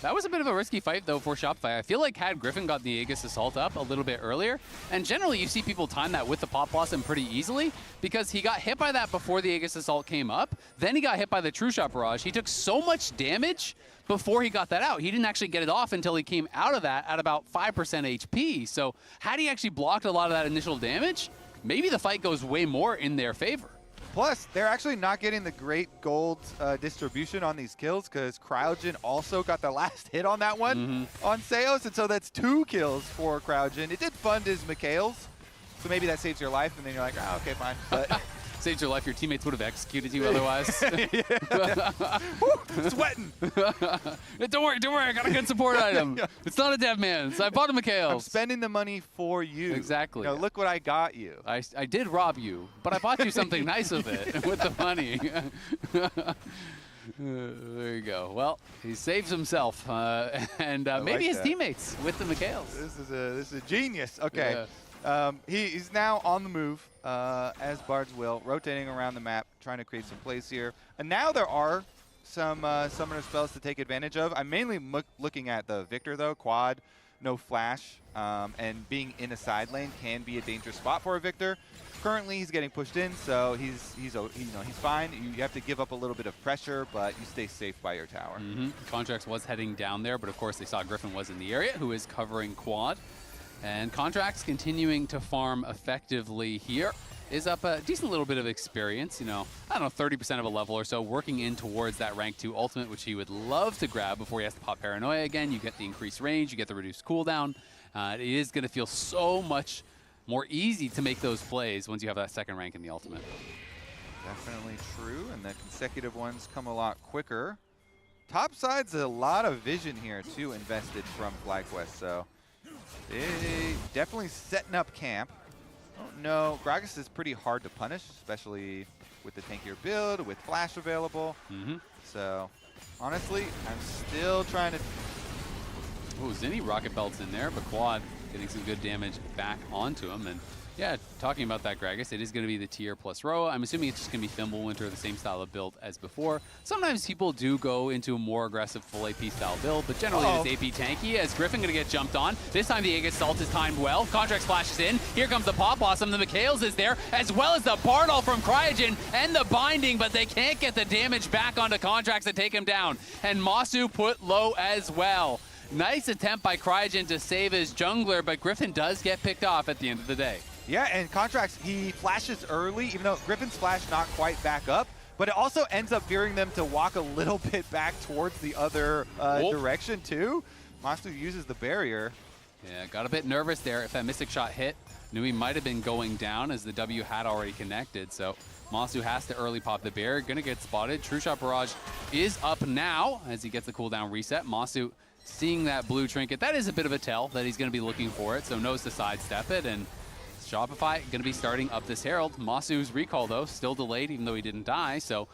That was a bit of a risky fight, though, for Shopify. I feel like had Griffin got the Aegis Assault up a little bit earlier, and generally you see people time that with the Pop Blossom pretty easily, because he got hit by that before the Aegis Assault came up, then he got hit by the True Shot Barrage. He took so much damage before he got that out. He didn't actually get it off until he came out of that at about 5% HP. So had he actually blocked a lot of that initial damage, maybe the fight goes way more in their favor. Plus, they're actually not getting the great gold distribution on these kills because Cryogen also got the last hit on that one on Seos, and so that's 2 kills for Cryogen. It did fund his Mikhails, so maybe that saves your life, and then you're like, oh, okay, fine. But saves your life. Your teammates would have executed you otherwise. Sweating. Don't worry. I got a good support item. It's not a dev man, so I bought a Mikhails. I'm spending the money for you. Exactly. You know, look what I got you. I did rob you, but I bought you something nice with it, with the money. There you go. Well, he saves himself, and maybe his teammates with the Mikhails. This is a genius. Okay. Yeah. He's now on the move, as Bards will, rotating around the map, trying to create some plays here. And now there are some summoner spells to take advantage of. I'm mainly looking at the Victor, though. Quad, no flash, and being in a side lane can be a dangerous spot for a Victor. Currently, he's getting pushed in, so he's fine. You have to give up a little bit of pressure, but you stay safe by your tower. Contracts was heading down there, but of course they saw Griffin was in the area, who is covering Quad. And Contracts continuing to farm effectively here. Is up a decent little bit of experience, you know, I don't know, 30% of a level or so, working in towards that rank 2 ultimate, which he would love to grab before he has to pop Paranoia again. You get the increased range, you get the reduced cooldown. It is going to feel so much more easy to make those plays once you have that second rank in the ultimate. Definitely true, and the consecutive ones come a lot quicker. Topside's a lot of vision here, too, invested from FlyQuest, so they definitely setting up camp. Oh, no, Gragas is pretty hard to punish, especially with the tankier build, with flash available. So, honestly, I'm still trying to... Ooh, Zinni rocket belts in there, but Quad getting some good damage back onto him. And yeah, talking about that Gragas, it is going to be the tier plus Roa. I'm assuming it's just going to be Fimbulwinter, the same style of build as before. Sometimes people do go into a more aggressive full AP style build, but generally it is AP tanky, as Griffin going to get jumped on. This time the Aegis Assault is timed well. Contract splashes in. Here comes the Pop Blossom. The Mikhails is there, as well as the Bardol from Cryogen and the Binding, but they can't get the damage back onto Contracts to take him down. And Masu put low as well. Nice attempt by Cryogen to save his jungler, but Griffin does get picked off at the end of the day. Yeah, and Contracts, he flashes early, even though Griffin's flash not quite back up, but it also ends up veering them to walk a little bit back towards the other direction, too. Masu uses the barrier. Yeah, got a bit nervous there. If that Mystic Shot hit, knew he might have been going down as the W had already connected, so Masu has to early pop the barrier. Gonna get spotted. True Shot Barrage is up now as he gets the cooldown reset. Masu seeing that blue trinket, that is a bit of a tell that he's going to be looking for it, so knows to sidestep it, and Shopify going to be starting up this Herald. Masu's recall, though, still delayed, even though he didn't die, so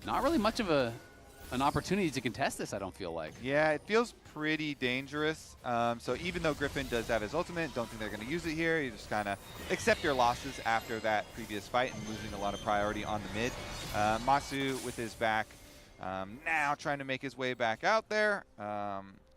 not really much of an opportunity to contest this, I don't feel like. Yeah, it feels pretty dangerous. So even though Griffin does have his ultimate, don't think they're going to use it here. You just kind of accept your losses after that previous fight and losing a lot of priority on the mid. Masu with his back now trying to make his way back out there.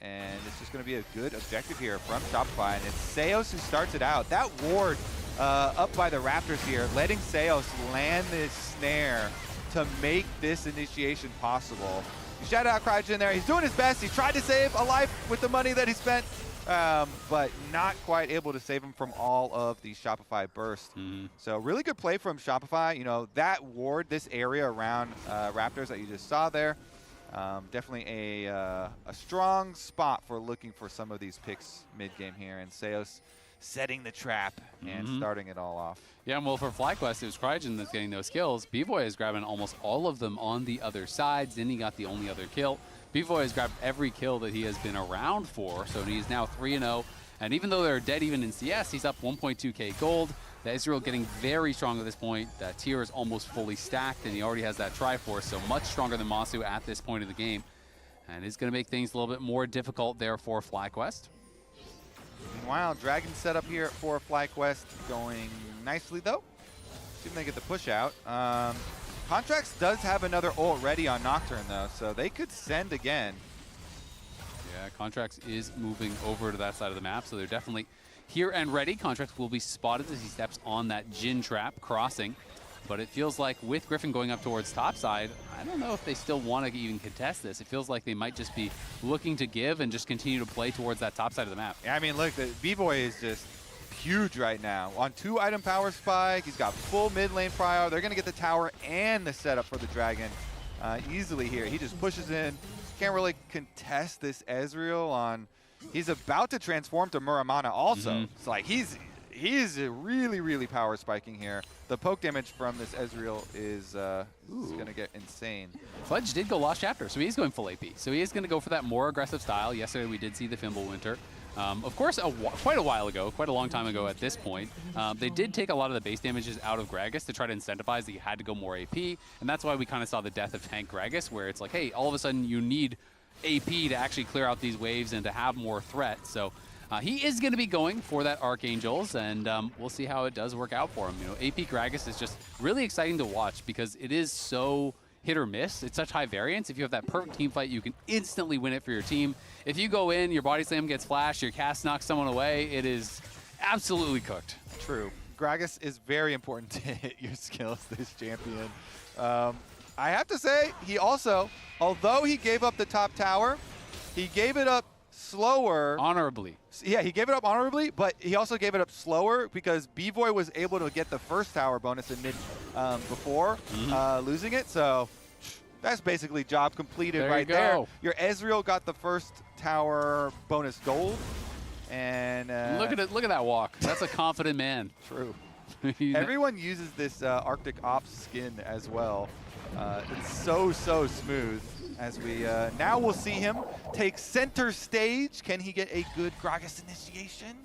And it's just going to be a good objective here from Shopify. And it's Seos who starts it out. That ward up by the Raptors here, letting Seos land this snare to make this initiation possible. You shout out Cryogen there. He's doing his best. He tried to save a life with the money that he spent, but not quite able to save him from all of the Shopify burst. So really good play from Shopify. You know, that ward, this area around Raptors that you just saw there, definitely a strong spot for looking for some of these picks mid-game here. And Seos setting the trap and starting it all off. Yeah, well, for FlyQuest, it was Crygen that's getting those kills. B-Boy is grabbing almost all of them on the other side. Zinni got the only other kill. B-Boy has grabbed every kill that he has been around for, so he's now 3-0. And even though they're dead even in CS, he's up 1.2k gold. The Ezreal getting very strong at this point. That tier is almost fully stacked, and he already has that Triforce, so much stronger than Masu at this point of the game. And it's going to make things a little bit more difficult there for FlyQuest. Meanwhile, Dragon setup here for FlyQuest going nicely, though. See if they get the push out. Contracts does have another ult ready on Nocturne, though, so they could send again. Yeah, Contracts is moving over to that side of the map, so they're definitely here and ready. Contracts will be spotted as he steps on that Jhin trap crossing. But it feels like with Griffin going up towards topside, I don't know if they still want to even contest this. It feels like they might just be looking to give and just continue to play towards that top side of the map. Yeah, I mean, look, the B-Boy is just huge right now. On 2-item power spike, he's got full mid lane prio. They're going to get the tower and the setup for the Dragon easily here. He just pushes in. Can't really contest this Ezreal on... He's about to transform to Muramana also. It's like he's really, really power spiking here. The poke damage from this Ezreal is going to get insane. Fudge did go Lost Chapter, so he's going full AP. So he is going to go for that more aggressive style. Yesterday we did see the Fimbulwinter. Of course, quite a while ago, quite a long time ago at this point, they did take a lot of the base damages out of Gragas to try to incentivize that you had to go more AP. And that's why we kind of saw the death of Tank Gragas, where it's like, hey, all of a sudden you need AP to actually clear out these waves and to have more threat. So he is going to be going for that Archangels, and we'll see how it does work out for him. You know, AP Gragas is just really exciting to watch because it is so hit or miss. It's such high variance. If you have that perfect team fight, you can instantly win it for your team. If you go in, your body slam gets flashed, your cast knocks someone away, it is absolutely cooked. True. Gragas is very important to hit your skills, this champion. I have to say, he also, although he gave up the top tower, he gave it up slower. Honorably. Yeah, he gave it up honorably, but he also gave it up slower because B-Boy was able to get the first tower bonus in mid before losing it. So that's basically job completed right there. Your Ezreal got the first tower bonus gold. And look at that walk. That's a confident man. True. Everyone uses this Arctic Ops skin as well. It's so smooth. As we now we'll see him take center stage. Can he get a good Gragas initiation?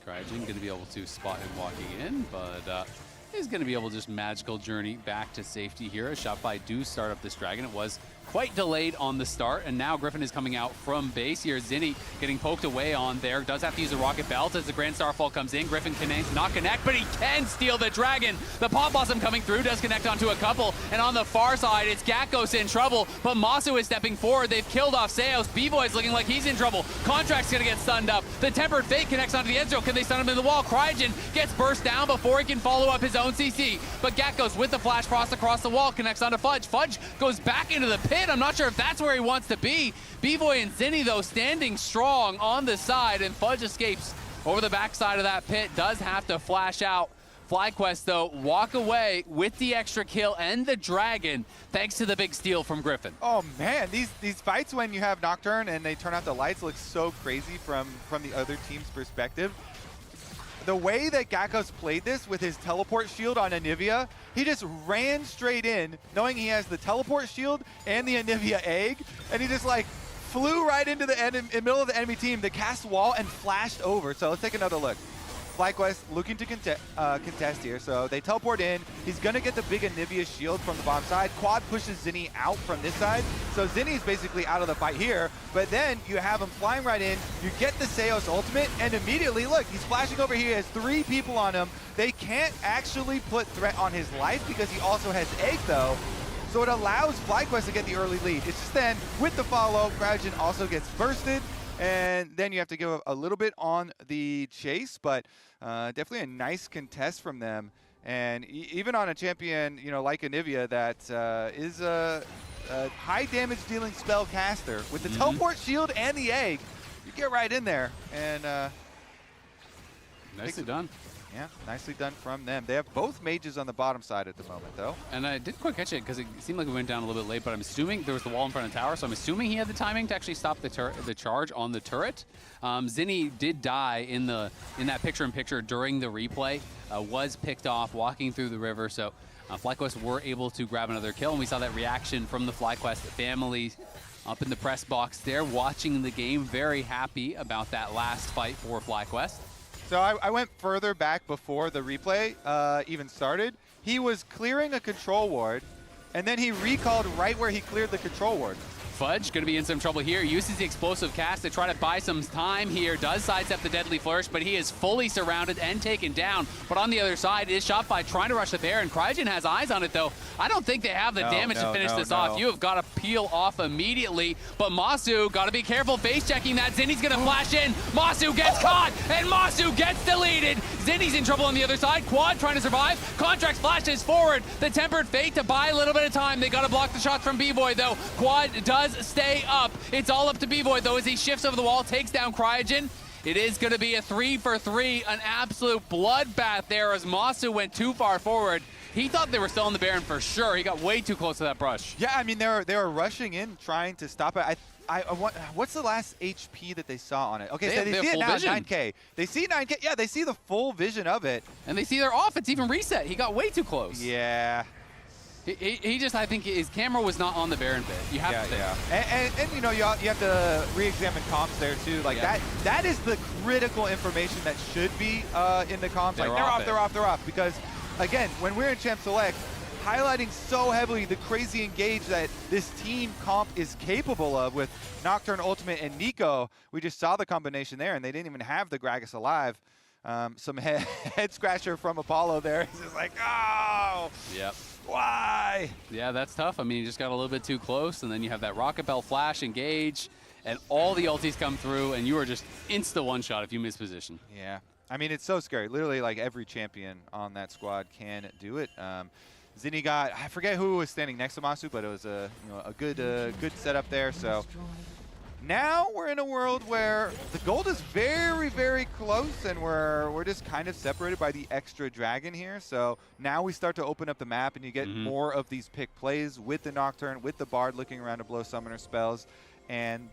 Crygen going to be able to spot him walking in, but he's going to be able to just magical journey back to safety here. As Shopify do start up this Dragon. It was quite delayed on the start, and now Griffin is coming out from base here. Zinni getting poked away on there. Does have to use a Rocket Belt as the Grand Starfall comes in. Griffin can not connect, but he can steal the Dragon. The Pop Blossom coming through does connect onto a couple, and on the far side, it's Gatkos in trouble, but Masu is stepping forward. They've killed off Seos. B-Boy's looking like he's in trouble. Contract's gonna get stunned up. The Tempered Fate connects onto the Ezreal. Can they stun him in the wall? Crygen gets burst down before he can follow up his own CC, but Gatkos with the Flash Frost across the wall connects onto Fudge. Fudge goes back into the pit. I'm not sure if that's where he wants to be. B-Boy and Zinni, though, standing strong on the side, and Fudge escapes over the backside of that pit. Does have to flash out. FlyQuest, though, walk away with the extra kill and the Dragon, thanks to the big steal from Griffin. Oh, man, these fights when you have Nocturne and they turn out the lights look so crazy from the other team's perspective. The way that Gatkos played this with his teleport shield on Anivia, he just ran straight in, knowing he has the teleport shield and the Anivia egg, and he just like flew right into the middle of the enemy team, the cast wall, and flashed over. So let's take another look. FlyQuest looking to contest here, so they teleport in. He's going to get the big Anivia shield from the bottom side. Quad pushes Zinni out from this side, so Zinni's basically out of the fight here, but then you have him flying right in. You get the Seos ultimate, and immediately, look, he's flashing over here. He has 3 people on him. They can't actually put threat on his life because he also has egg, though. So it allows FlyQuest to get the early lead. It's just then, with the follow, Crygen also gets bursted, and then you have to give up a little bit on the chase, but definitely a nice contest from them. And even on a champion, you know, like Anivia, that is a high damage dealing spell caster with the teleport shield and the egg, you get right in there. And nicely done. Yeah, nicely done from them. They have both mages on the bottom side at the moment, though. And I didn't quite catch it because it seemed like we went down a little bit late, but I'm assuming there was the wall in front of the tower, so I'm assuming he had the timing to actually stop the charge on the turret. Zinni did die in that picture-in-picture during the replay, was picked off walking through the river, so FlyQuest were able to grab another kill, and we saw that reaction from the FlyQuest family up in the press box there, watching the game, very happy about that last fight for FlyQuest. So I went further back before the replay even started. He was clearing a control ward, and then he recalled right where he cleared the control ward. Fudge going to be in some trouble here. Uses the explosive cast to try to buy some time here. Does sidestep the deadly flourish, but he is fully surrounded and taken down. But on the other side is Shopify trying to rush the Baron. Cryogen has eyes on it, though. I don't think they have the damage to finish this off. You have got to peel off immediately. But Masu got to be careful face checking that. Zinni's going to flash in. Masu gets caught, and Masu gets deleted. Zinni's in trouble on the other side. Quad trying to survive. Contracts flashes forward. The Tempered Fate to buy a little bit of time. They got to block the shots from B-Boy, though. Quad does stay up. It's all up to B-Boy, though, as he shifts over the wall, takes down Cryogen. It is going to be a 3-for-3, an absolute bloodbath there as Masu went too far forward. He thought they were still in the Baron for sure. He got way too close to that brush. Yeah, I mean, they were rushing in, trying to stop it. What's the last HP that they saw on it? Okay, so they see it now, vision. 9K. They see 9K. Yeah, they see the full vision of it. And they see they're off. It's even reset. He got way too close. Yeah. He just, I think his camera was not on the Baron bit. You have to think. Yeah. And you know, you have to re-examine comps there too. Like that is the critical information that should be in the comps. Like they're off. Because again, when we're in Champ Select, highlighting so heavily the crazy engage that this team comp is capable of with Nocturne, Ultimate, and Nico. We just saw the combination there, and they didn't even have the Gragas alive. Some head scratcher from Apollo there. It's just like, oh. Yep. Why? Yeah, that's tough. I mean, you just got a little bit too close, and then you have that Rocket Bell flash engage, and all the ultis come through, and you are just insta one-shot if you miss position. Yeah. I mean, it's so scary. Literally, like, every champion on that squad can do it. Zinni got, I forget who was standing next to Masu, but it was a good setup there. So now we're in a world where the gold is very, very close, and we're just kind of separated by the extra dragon here. So now we start to open up the map, and you get more of these pick plays with the Nocturne, with the Bard looking around to blow summoner spells. And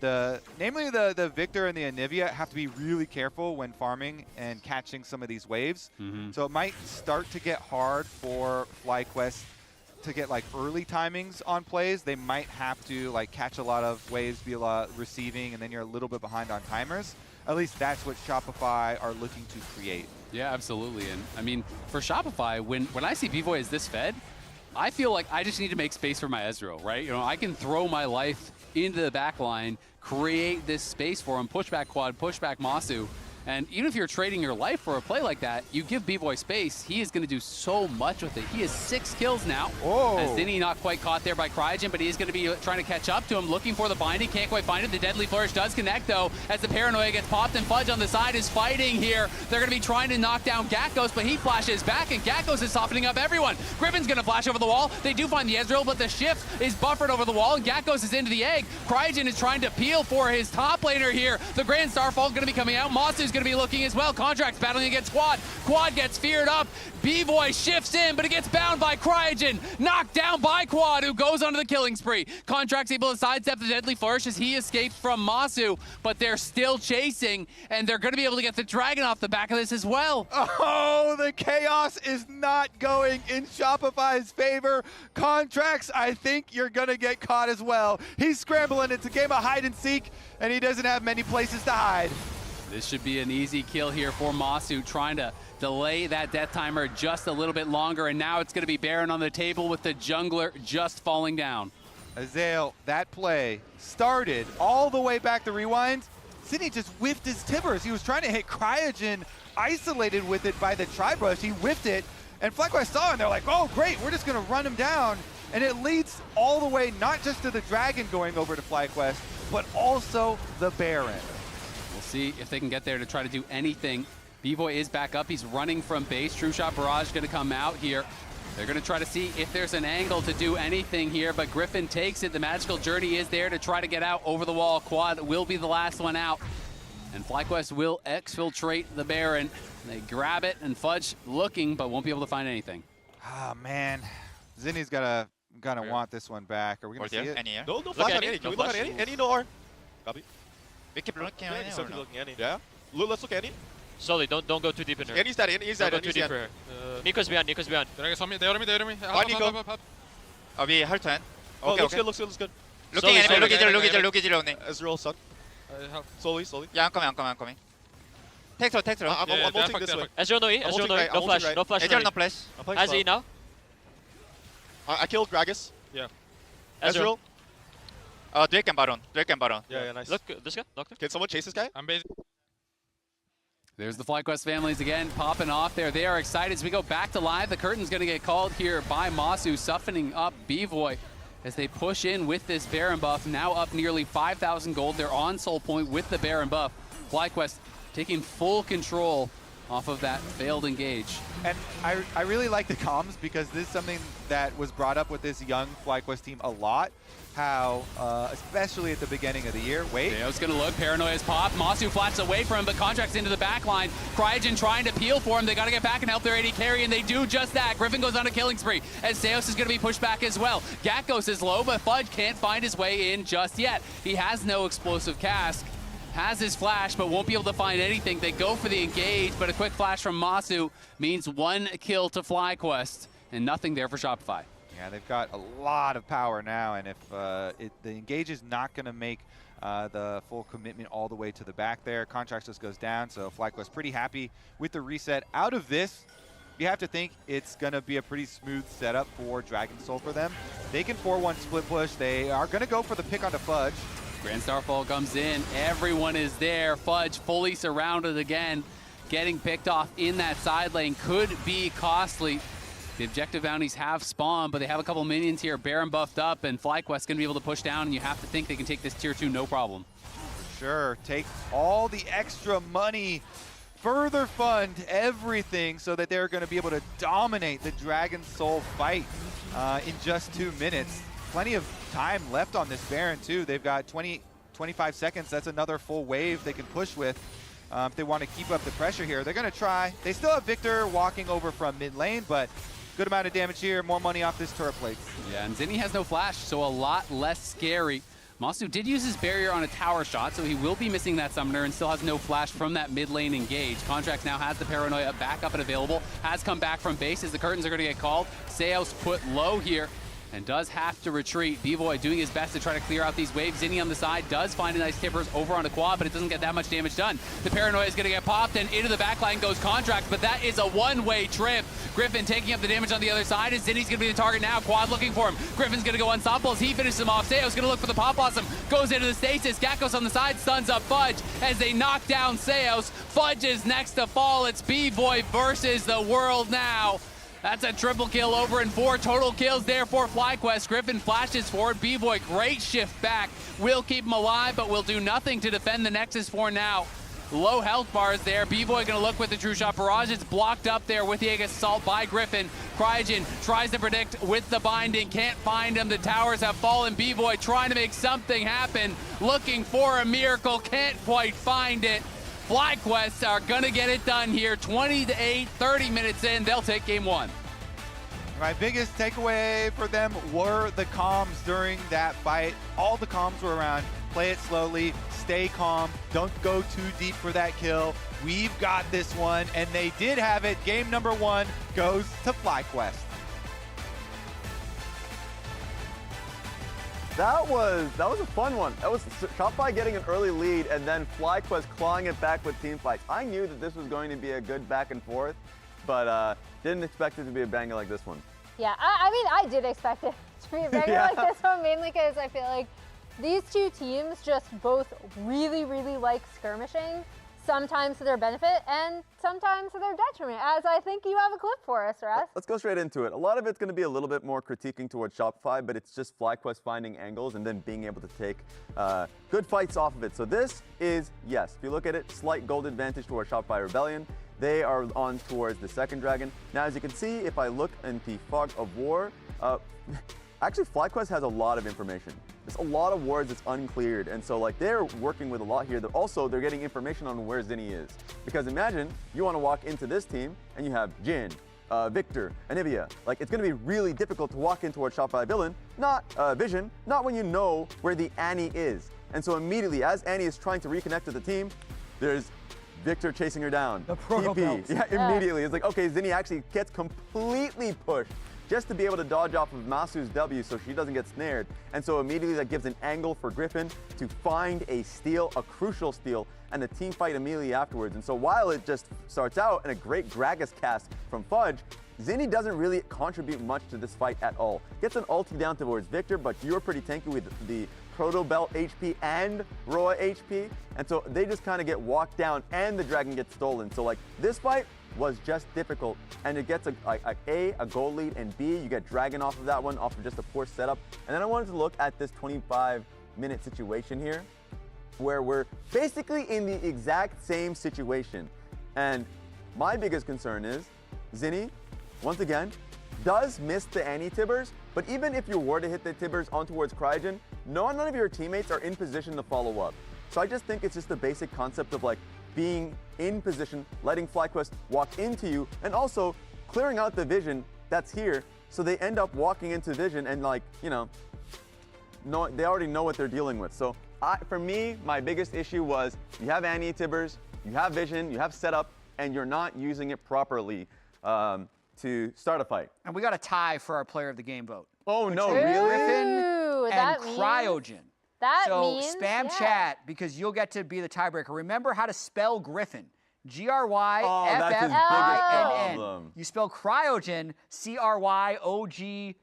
namely the Victor and the Anivia have to be really careful when farming and catching some of these waves. So it might start to get hard for FlyQuest to get like early timings on plays. They might have to like catch a lot of waves, be a lot receiving, and then you're a little bit behind on timers. At least that's what Shopify are looking to create. Yeah, absolutely. And I mean, for Shopify, when I see B-Boy as this fed, I feel like I just need to make space for my Ezreal, right? You know, I can throw my life into the back line, create this space for him, push back Quad, push back Masu. And even if you're trading your life for a play like that, you give B-Boy space, he is going to do so much with it. He has 6 kills now. As Zinni not quite caught there by Cryogen, but he is going to be trying to catch up to him, looking for the binding. Can't quite find it. The Deadly Flourish does connect, though, as the Paranoia gets popped, and Fudge on the side is fighting here. They're going to be trying to knock down Gakkos, but he flashes back, and Gakkos is softening up everyone. Griffin's going to flash over the wall. They do find the Ezreal, but the shift is buffered over the wall, and Gakkos is into the egg. Cryogen is trying to peel for his top laner here. The Grand Starfall is going to be coming out. Masu's going to be looking as well. Contracts battling against Quad. Quad gets feared up. B-Boy shifts in, but it gets bound by Cryogen. Knocked down by Quad, who goes onto the killing spree. Contract's able to sidestep the Deadly Flourish as he escapes from Masu, but they're still chasing, and they're going to be able to get the Dragon off the back of this as well. Oh, the chaos is not going in Shopify's favor. Contracts, I think you're going to get caught as well. He's scrambling. It's a game of hide and seek, and he doesn't have many places to hide. This should be an easy kill here for Masu, trying to delay that death timer just a little bit longer, and now it's going to be Baron on the table with the jungler just falling down. Azael, that play started all the way back to rewind. Zinni just whiffed his timbers. He was trying to hit Cryogen, isolated with it by the Tri-Brush. He whiffed it, and FlyQuest saw it, and they're like, oh, great, we're just going to run him down. And it leads all the way, not just to the Dragon going over to FlyQuest, but also the Baron. We'll see if they can get there to try to do anything. B-Boy is back up. He's running from base. True Shot Barrage going to come out here. They're going to try to see if there's an angle to do anything here, but Griffin takes it. The Magical Journey is there to try to get out over the wall. Quad will be the last one out. And FlyQuest will exfiltrate the Baron. They grab it, and Fudge looking, but won't be able to find anything. Oh, man. Zinni's gonna want this one back. Are we gonna see it? Any, yeah? No flash on any. Can we look at any? Any, no R. Copy. We keep looking at any or no? Looking any. Yeah. Let's look at any. Slowly, don't go too deep in here. Any's that in, Don't go too deep for her. Nico's behind, Nico's behind. They order me. Nico. We hold hand. Oh, Okay, looks okay. good, looks good. Looking enemy, look at only. Ezreal, son. Slowly. Yeah, I'm coming. Take throw. I'm ulting this way. Ezreal no E, Ezreal no E. No flash, no flash. Ezreal no flash. Has E now. I killed Gragas. Yeah. Ezreal. Drake and Baron. Yeah, nice. Look, this guy, doctor. Can someone chase this guy? I'm basically. There's the FlyQuest families again popping off there. They are excited as we go back to live. The curtain's going to get called here by Masu, softening up B-Voy as they push in with this Baron buff. Now up nearly 5,000 gold. They're on Soul Point with the Baron buff. FlyQuest taking full control off of that failed engage. And I really like the comms because this is something that was brought up with this young FlyQuest team a lot. How, especially at the beginning of the year, Daejeon's gonna look, Paranoia's pop, Masu flashes away from him, but Contract's into the back line. Cryogen trying to peel for him, they gotta get back and help their AD carry, and they do just that. Griffin goes on a killing spree, as Seos is gonna be pushed back as well. Gakos is low, but Fudge can't find his way in just yet. He has no explosive cask, has his flash, but won't be able to find anything. They go for the engage, but a quick flash from Masu means 1 kill to FlyQuest, and nothing there for Shopify. Yeah, they've got a lot of power now, and if the engage is not going to make the full commitment all the way to the back there, Contracts just goes down, so FlyQuest pretty happy with the reset. Out of this, you have to think it's going to be a pretty smooth setup for Dragon Soul for them. They can 4-1 split push. They are going to go for the pick onto Fudge. Grand Starfall comes in, everyone is there. Fudge fully surrounded again, getting picked off in that side lane could be costly. The objective bounties have spawned, but they have a couple minions here. Baron buffed up, and FlyQuest going to be able to push down, and you have to think they can take this tier 2 no problem. Sure, take all the extra money, further fund everything so that they're going to be able to dominate the Dragon Soul fight in just 2 minutes. Plenty of time left on this Baron, too. They've got 25 seconds. That's another full wave they can push with. If they want to keep up the pressure here, they're going to try. They still have Victor walking over from mid lane, but good amount of damage here. More money off this turret plate. Yeah, and Zinni has no flash, so a lot less scary. Masu did use his barrier on a tower shot, so he will be missing that summoner and still has no flash from that mid lane engage. Contracts now has the Paranoia back up and available, has come back from base as the curtains are going to get called. Seos put low here and does have to retreat. B-Boy doing his best to try to clear out these waves. Zinni on the side does find a nice Kippers over on the quad, but it doesn't get that much damage done. The Paranoia is going to get popped, and into the backline goes Contract, but that is a one-way trip. Griffin taking up the damage on the other side, and Zinni's going to be the target now. Quad looking for him. Griffin's going to go unstoppable as he finishes him off. Seo's going to look for the Pop Blossom. Goes into the stasis. Gakos on the side stuns up Fudge as they knock down Seos. Fudge is next to fall. It's B-Boy versus the world now. That's a triple kill over and 4 total kills there for FlyQuest. Griffin flashes forward. B-Boy, great shift back. Will keep him alive, but will do nothing to defend the Nexus for now. Low health bars there. B-Boy gonna look with the True Shot Barrage. It's blocked up there with the Aegis Assault by Griffin. Cryogen tries to predict with the binding. Can't find him. The towers have fallen. B-Boy trying to make something happen. Looking for a miracle. Can't quite find it. FlyQuest are going to get it done here. 20-8, 30 minutes in. They'll take game 1. My biggest takeaway for them were the comms during that fight. All the comms were around. Play it slowly. Stay calm. Don't go too deep for that kill. We've got this one. And they did have it. Game number 1 goes to FlyQuest. That was a fun one. That was Shopify getting an early lead and then FlyQuest clawing it back with team fights. I knew that this was going to be a good back and forth, but didn't expect it to be a banger like this one. Yeah, I mean, I did expect it to be a banger like this one, mainly because I feel like these two teams just both really, really like skirmishing, sometimes to their benefit and sometimes to their detriment, as I think you have a clip for us, Russ. Let's go straight into it. A lot of it's going to be a little bit more critiquing towards Shopify, but it's just FlyQuest finding angles and then being able to take good fights off of it. So this is, yes, if you look at it, slight gold advantage towards Shopify Rebellion. They are on towards the second dragon. Now, as you can see, if I look in the Fog of War, actually FlyQuest has a lot of information. There's a lot of wards that's uncleared, and so like they're working with a lot here. They're getting information on where Zinni is. Because imagine you want to walk into this team and you have Jin, Victor, Anivia. Like, it's going to be really difficult to walk in towards Shopify Villain, not Vision, not when you know where the Annie is. And so immediately, as Annie is trying to reconnect to the team, there's Victor chasing her down. The proto belt. Yeah, immediately. It's like, okay, Zinni actually gets completely pushed just to be able to dodge off of Masu's W so she doesn't get snared. And so immediately that gives an angle for Griffin to find a steal, a crucial steal, and a team fight immediately afterwards. And so while it just starts out in a great Gragas cast from Fudge, Zinni doesn't really contribute much to this fight at all. Gets an ulti down towards Victor, but you're pretty tanky with the Proto Belt HP and Roa HP. And so they just kind of get walked down and the dragon gets stolen. So like this fight was just difficult, and it gets a goal lead, and B, you get dragon off of that one, off of just a poor setup. And then I wanted to look at this 25-minute situation here, where we're basically in the exact same situation. And my biggest concern is Zinni, once again, does miss the anti-tibbers, but even if you were to hit the tibbers on towards Cryogen, none of your teammates are in position to follow up. So I just think it's just the basic concept of like being in position, letting FlyQuest walk into you, and also clearing out the vision that's here, so they end up walking into vision and like, you know, they already know what they're dealing with. So for me, my biggest issue was you have anti-tibbers, you have vision, you have setup, and you're not using it properly to start a fight. And we got a tie for our player of the game vote. Oh no, Griffin really? and Cryogen. That so means, spam chat because you'll get to be the tiebreaker. Remember how to spell Griffin. G-R-Y-F-F-I-N-N. You spell Cryogen, C-R-Y-O-G-E-N.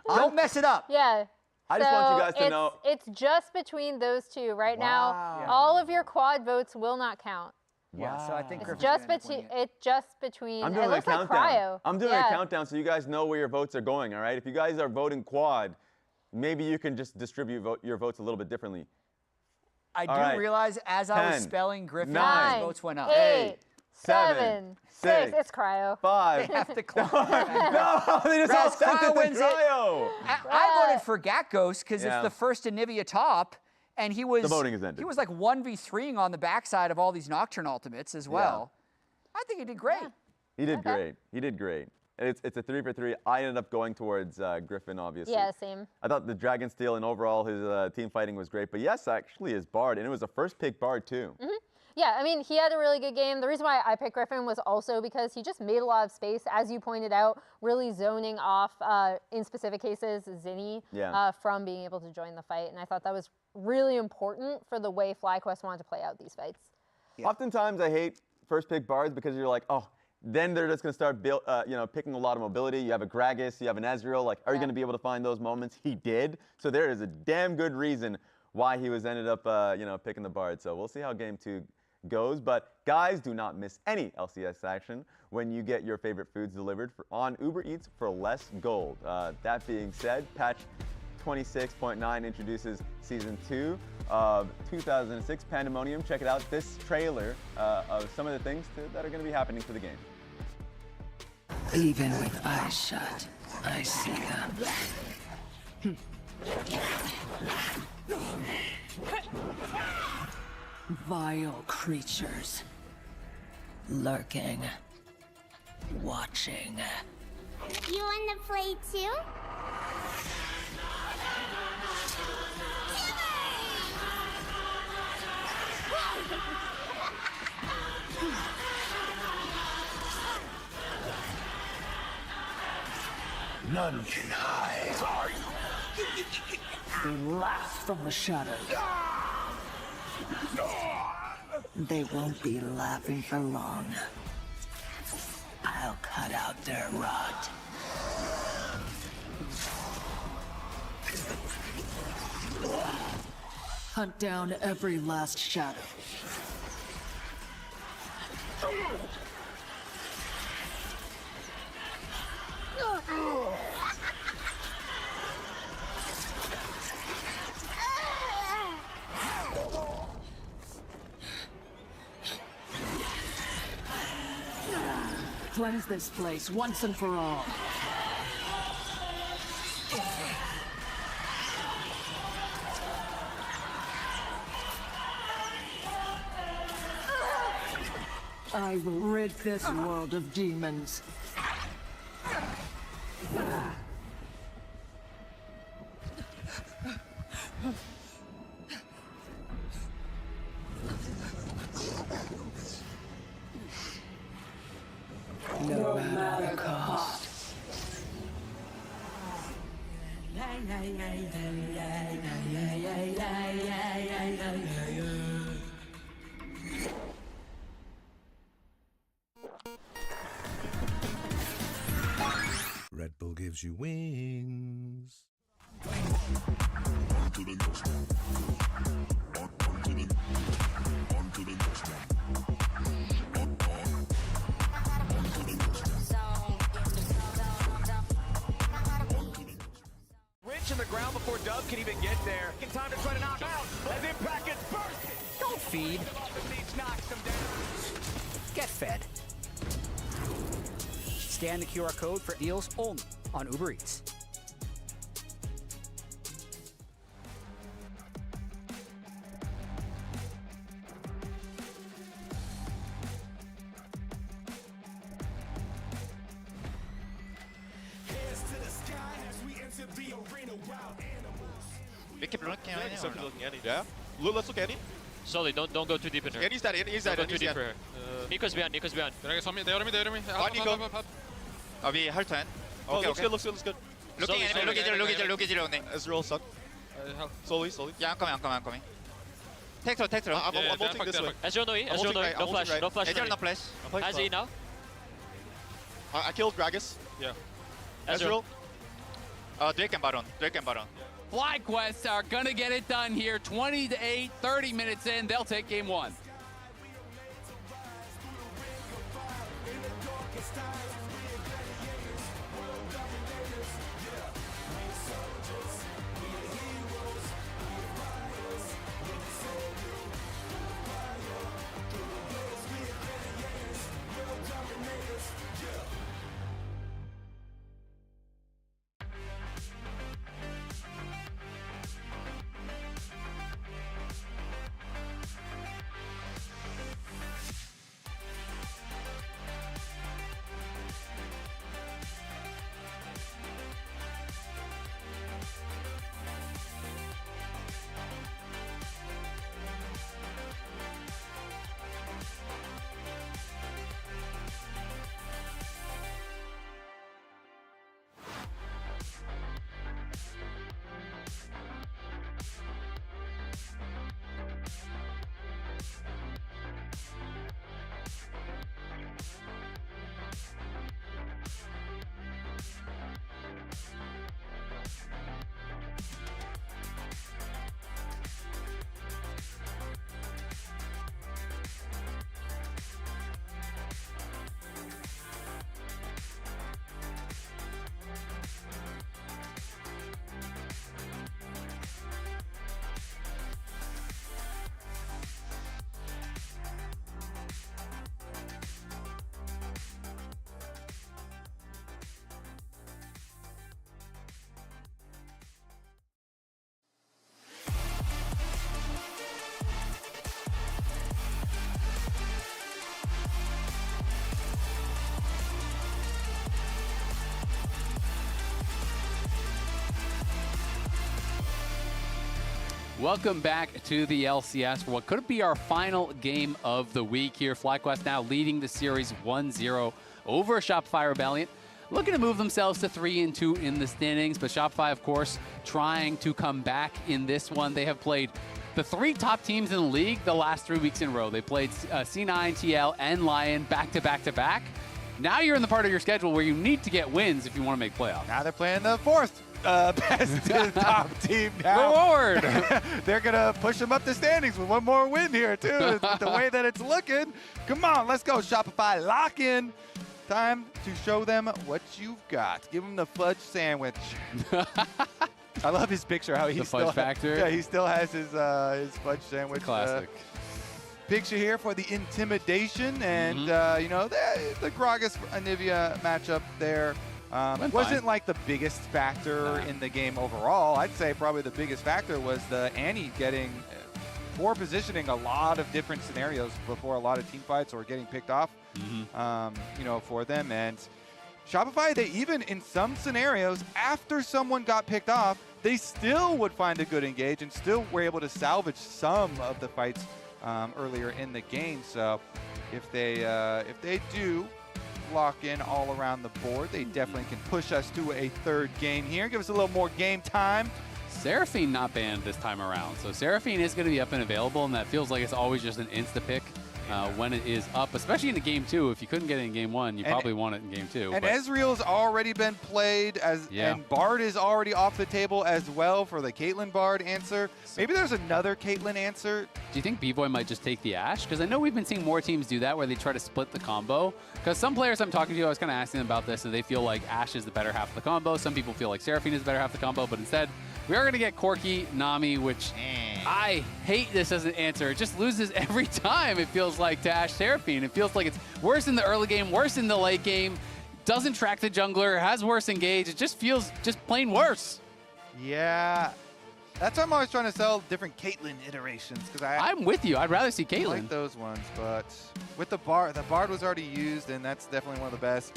Don't mess it up. Yeah. I just want you guys to know. It's just between those two. Right now, all of your quad votes will not count. Yeah, so I think it's just between. I'm doing it looks a countdown. Like Cryo. I'm doing a countdown so you guys know where your votes are going, all right? If you guys are voting quad, maybe you can just distribute your votes a little bit differently. I do realize as I was spelling Griffin, my votes went up. 8, 7, 6. It's Cryo. 5. They have to clap. No, they just all sent it to Cryo. I voted for Gatghost because it's the first Anivia top. And he was the voting is ended. He was like 1v3ing on the backside of all these Nocturne ultimates as well. Yeah. I think he did great. Yeah. He did great. He did great. It's a 3 for 3. I ended up going towards Griffin, obviously. Yeah, same. I thought the Dragon Steal and overall his team fighting was great. But yes, actually his Bard, and it was a first pick Bard too. Mm-hmm. Yeah, I mean, he had a really good game. The reason why I picked Griffin was also because he just made a lot of space, as you pointed out, really zoning off, in specific cases, Zinni from being able to join the fight. And I thought that was really important for the way FlyQuest wanted to play out these fights. Yeah. Oftentimes I hate first pick Bards because you're like, oh, then they're just going to start picking a lot of mobility. You have a Gragas, you have an Ezreal. Like, are you going to be able to find those moments? He did. So there is a damn good reason why he was ended up picking the Bard. So we'll see how game 2 goes, but guys, do not miss any LCS action when you get your favorite foods delivered on Uber Eats for less gold. That being said, patch 26.9 introduces Season 2 of 2006 Pandemonium. Check it out, this trailer of some of the things that are going to be happening to the game. Even with eyes shut, I see them. Vile creatures, lurking, watching. You want to play too? None can hide. They laugh from the shadows. They won't be laughing for long. I'll cut out their rot. Hunt down every last shadow. Cleanse this place once and for all. I will rid this world of demons. No matter the cost. Red Bull gives you wings. Rich in the ground before Dub can even get there. In time to try to knock out as Impact gets bursted. Don't feed. Get fed. Scan the QR code for deals only on Uber Eats. We keep looking at it. Looking at it. Yeah. Let's look at it. Slowly, don't go too deep in her. Annie's that in. He's that Don't in. go too deep for her. Nico's behind. They already me. Fine, Nico. We 할 turn. Oh, looks good. Looks good. Looking at it. Look at it. Ezreal suck. Slowly. Yeah, I'm coming. Take throw. I'm ulting this way. Ezreal no E. I'm Ezreal no E. ulting No right. flash. No flash. Ezreal no flash. Has E now. I killed Gragas. Yeah. Ezreal. Drake and Baron. FlyQuest are going to get it done here. 20-8, 30 minutes in. They'll take game one. Welcome back to the LCS for what could be our final game of the week here. FlyQuest now leading the series 1-0 over Shopify Rebellion. Looking to move themselves to 3-2 in the standings, but Shopify, of course, trying to come back in this one. They have played the three top teams in the league the last 3 weeks in a row. They played C9, TL, and Lion back-to-back-to-back. Now you're in the part of your schedule where you need to get wins if you want to make playoffs. Now they're playing the fourth best top team now. Reward! They're going to push them up the standings with one more win here, too. The way that it's looking. Come on, let's go, Shopify. Lock in. Time to show them what you've got. Give them the fudge sandwich. I love his picture. How he fudge factor. Yeah, he still has his fudge sandwich. Classic. Picture here for the intimidation, and you know, the Gragas Anivia matchup there wasn't like the biggest factor in the game overall. I'd say probably the biggest factor was the Annie getting poor positioning a lot of different scenarios before a lot of team fights or getting picked off, you know, for them. And Shopify, they even in some scenarios, after someone got picked off, they still would find a good engage and still were able to salvage some of the fights earlier in the game. So if they do lock in all around the board, they definitely can push us to a third game here. Give us a little more game time. Seraphine not banned this time around. So Seraphine is going to be up and available, and that feels like it's always just an insta-pick when it is up, especially in the game 2. If you couldn't get it in game 1, you probably want it in game 2. And Ezreal's already been played, and Bard is already off the table as well for the Caitlyn Bard answer. Maybe there's another Caitlyn answer. Do you think B-Boy might just take the Ashe? Because I know we've been seeing more teams do that where they try to split the combo. Because some players I'm talking to, I was kind of asking them about this, and they feel like Ashe is the better half of the combo. Some people feel like Seraphine is the better half of the combo, but instead, we are going to get Corki, Nami, which I hate this as an answer. It just loses every time, it feels like, to Ashe Seraphine. It feels like it's worse in the early game, worse in the late game, doesn't track the jungler, has worse engage. It just feels just plain worse. Yeah. That's why I'm always trying to sell different Caitlyn iterations. I'm with you. I'd rather see Caitlyn. I like those ones, but with the Bard was already used, and that's definitely one of the best.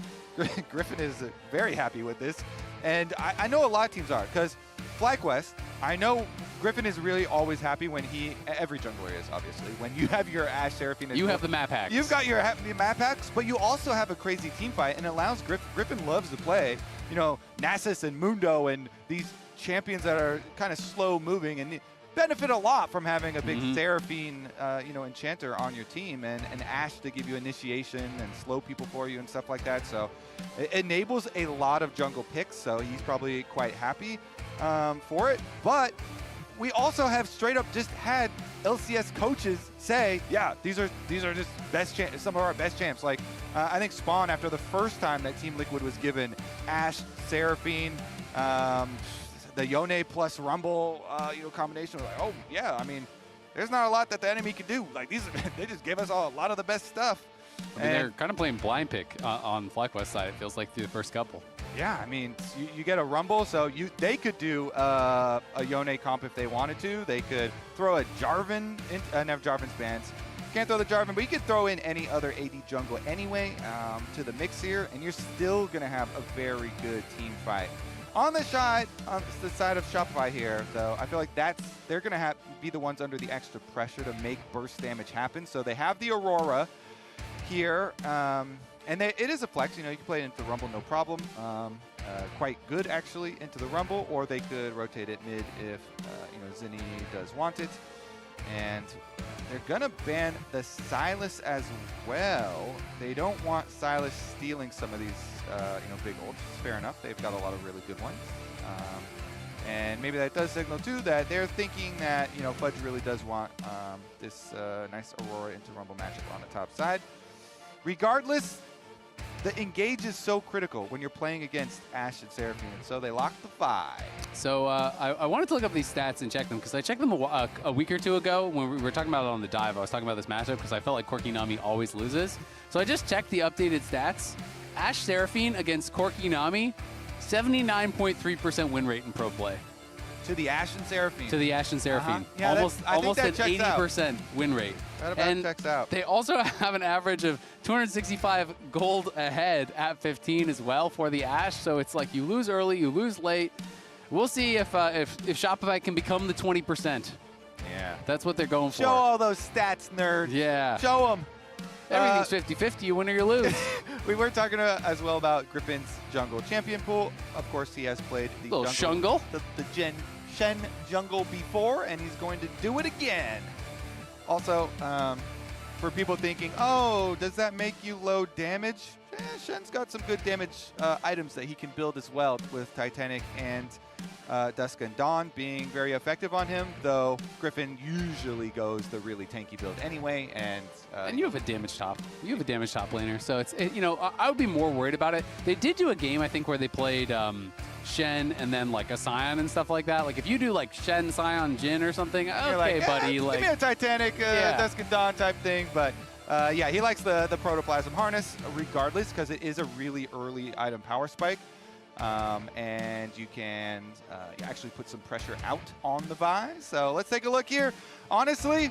Griffin is very happy with this. And I know a lot of teams are, because FlyQuest, I know Griffin is really always happy when every jungler is, obviously, when you have your Ashe Seraphine. You have the map hacks. You've got your map hacks, but you also have a crazy team fight, and it allows Griffin loves to play, you know, Nasus and Mundo and these champions that are kind of slow moving and benefit a lot from having a big Seraphine, you know, enchanter on your team, and Ashe to give you initiation and slow people for you and stuff like that. So it enables a lot of jungle picks, so he's probably quite happy for it. But we also have straight up just had LCS coaches say, yeah, these are just some of our best champs. Like I think Spawn, after the first time that Team Liquid was given Ashe, Seraphine, the Yone plus Rumble, you know, combination was like, oh yeah, I mean, there's not a lot that the enemy can do. Like they just gave us a lot of the best stuff. I mean, they're kind of playing blind pick on FlyQuest side. It feels like through the first couple. Yeah, I mean, you get a Rumble, so they could do a Yone comp if they wanted to. They could throw a Jarvan in, have Jarvan's bans. Can't throw the Jarvan, but you could throw in any other AD jungle anyway to the mix here, and you're still gonna have a very good team fight. On the side of Shopify here, though, I feel like they're going to be the ones under the extra pressure to make burst damage happen. So they have the Aurora here, and it is a flex. You know, you can play it into the Rumble, no problem. Quite good, actually, into the Rumble, or they could rotate it mid if, you know, Zinni does want it. And they're going to ban the Sylas as well. They don't want Sylas stealing some of these, you know, big ults. Fair enough. They've got a lot of really good ones. And maybe that does signal, too, that they're thinking that, you know, Fudge really does want this nice Aurora into Rumble matchup on the top side. Regardless, the engage is so critical when you're playing against Ashe and Seraphine, and so they locked the 5. So I wanted to look up these stats and check them, because I checked them a week or two ago when we were talking about it on the dive. I was talking about this matchup because I felt like Corki Nami always loses. So I just checked the updated stats. Ashe Seraphine against Corki Nami, 79.3% win rate in pro play. To the Ashe and Seraphine. To the Ashe and Seraphine. Yeah, almost an 80% out. win rate. That about checks out. They also have an average of 265 gold ahead at 15 as well for the Ashe. So it's like you lose early, you lose late. We'll see if Shopify can become the 20%. Yeah. That's what they're going for. Show all those stats, nerd. Yeah. Show them. Everything's 50-50. You win or you lose. We were talking as well about Griffin's jungle champion pool. Of course, he has played the little jungle, Shungle. the Shen jungle before, and he's going to do it again. Also, for people thinking, oh, does that make you low damage? Shen's got some good damage items that he can build as well, with Titanic and Dusk and Dawn being very effective on him, though Griffin usually goes the really tanky build anyway. And you have a damage top. You have a damage top laner, so you know, I would be more worried about it. They did do a game, I think, where they played Shen and then like a Sion and stuff like that. Like if you do like Shen, Sion, Jhin or something, okay, like, buddy. Give Like me a Titanic, Dusk and Dawn type thing, but yeah, he likes the Protoplasm Harness regardless, because it is a really early item power spike. and you can actually put some pressure out on the Vi. So let's take a look here. Honestly,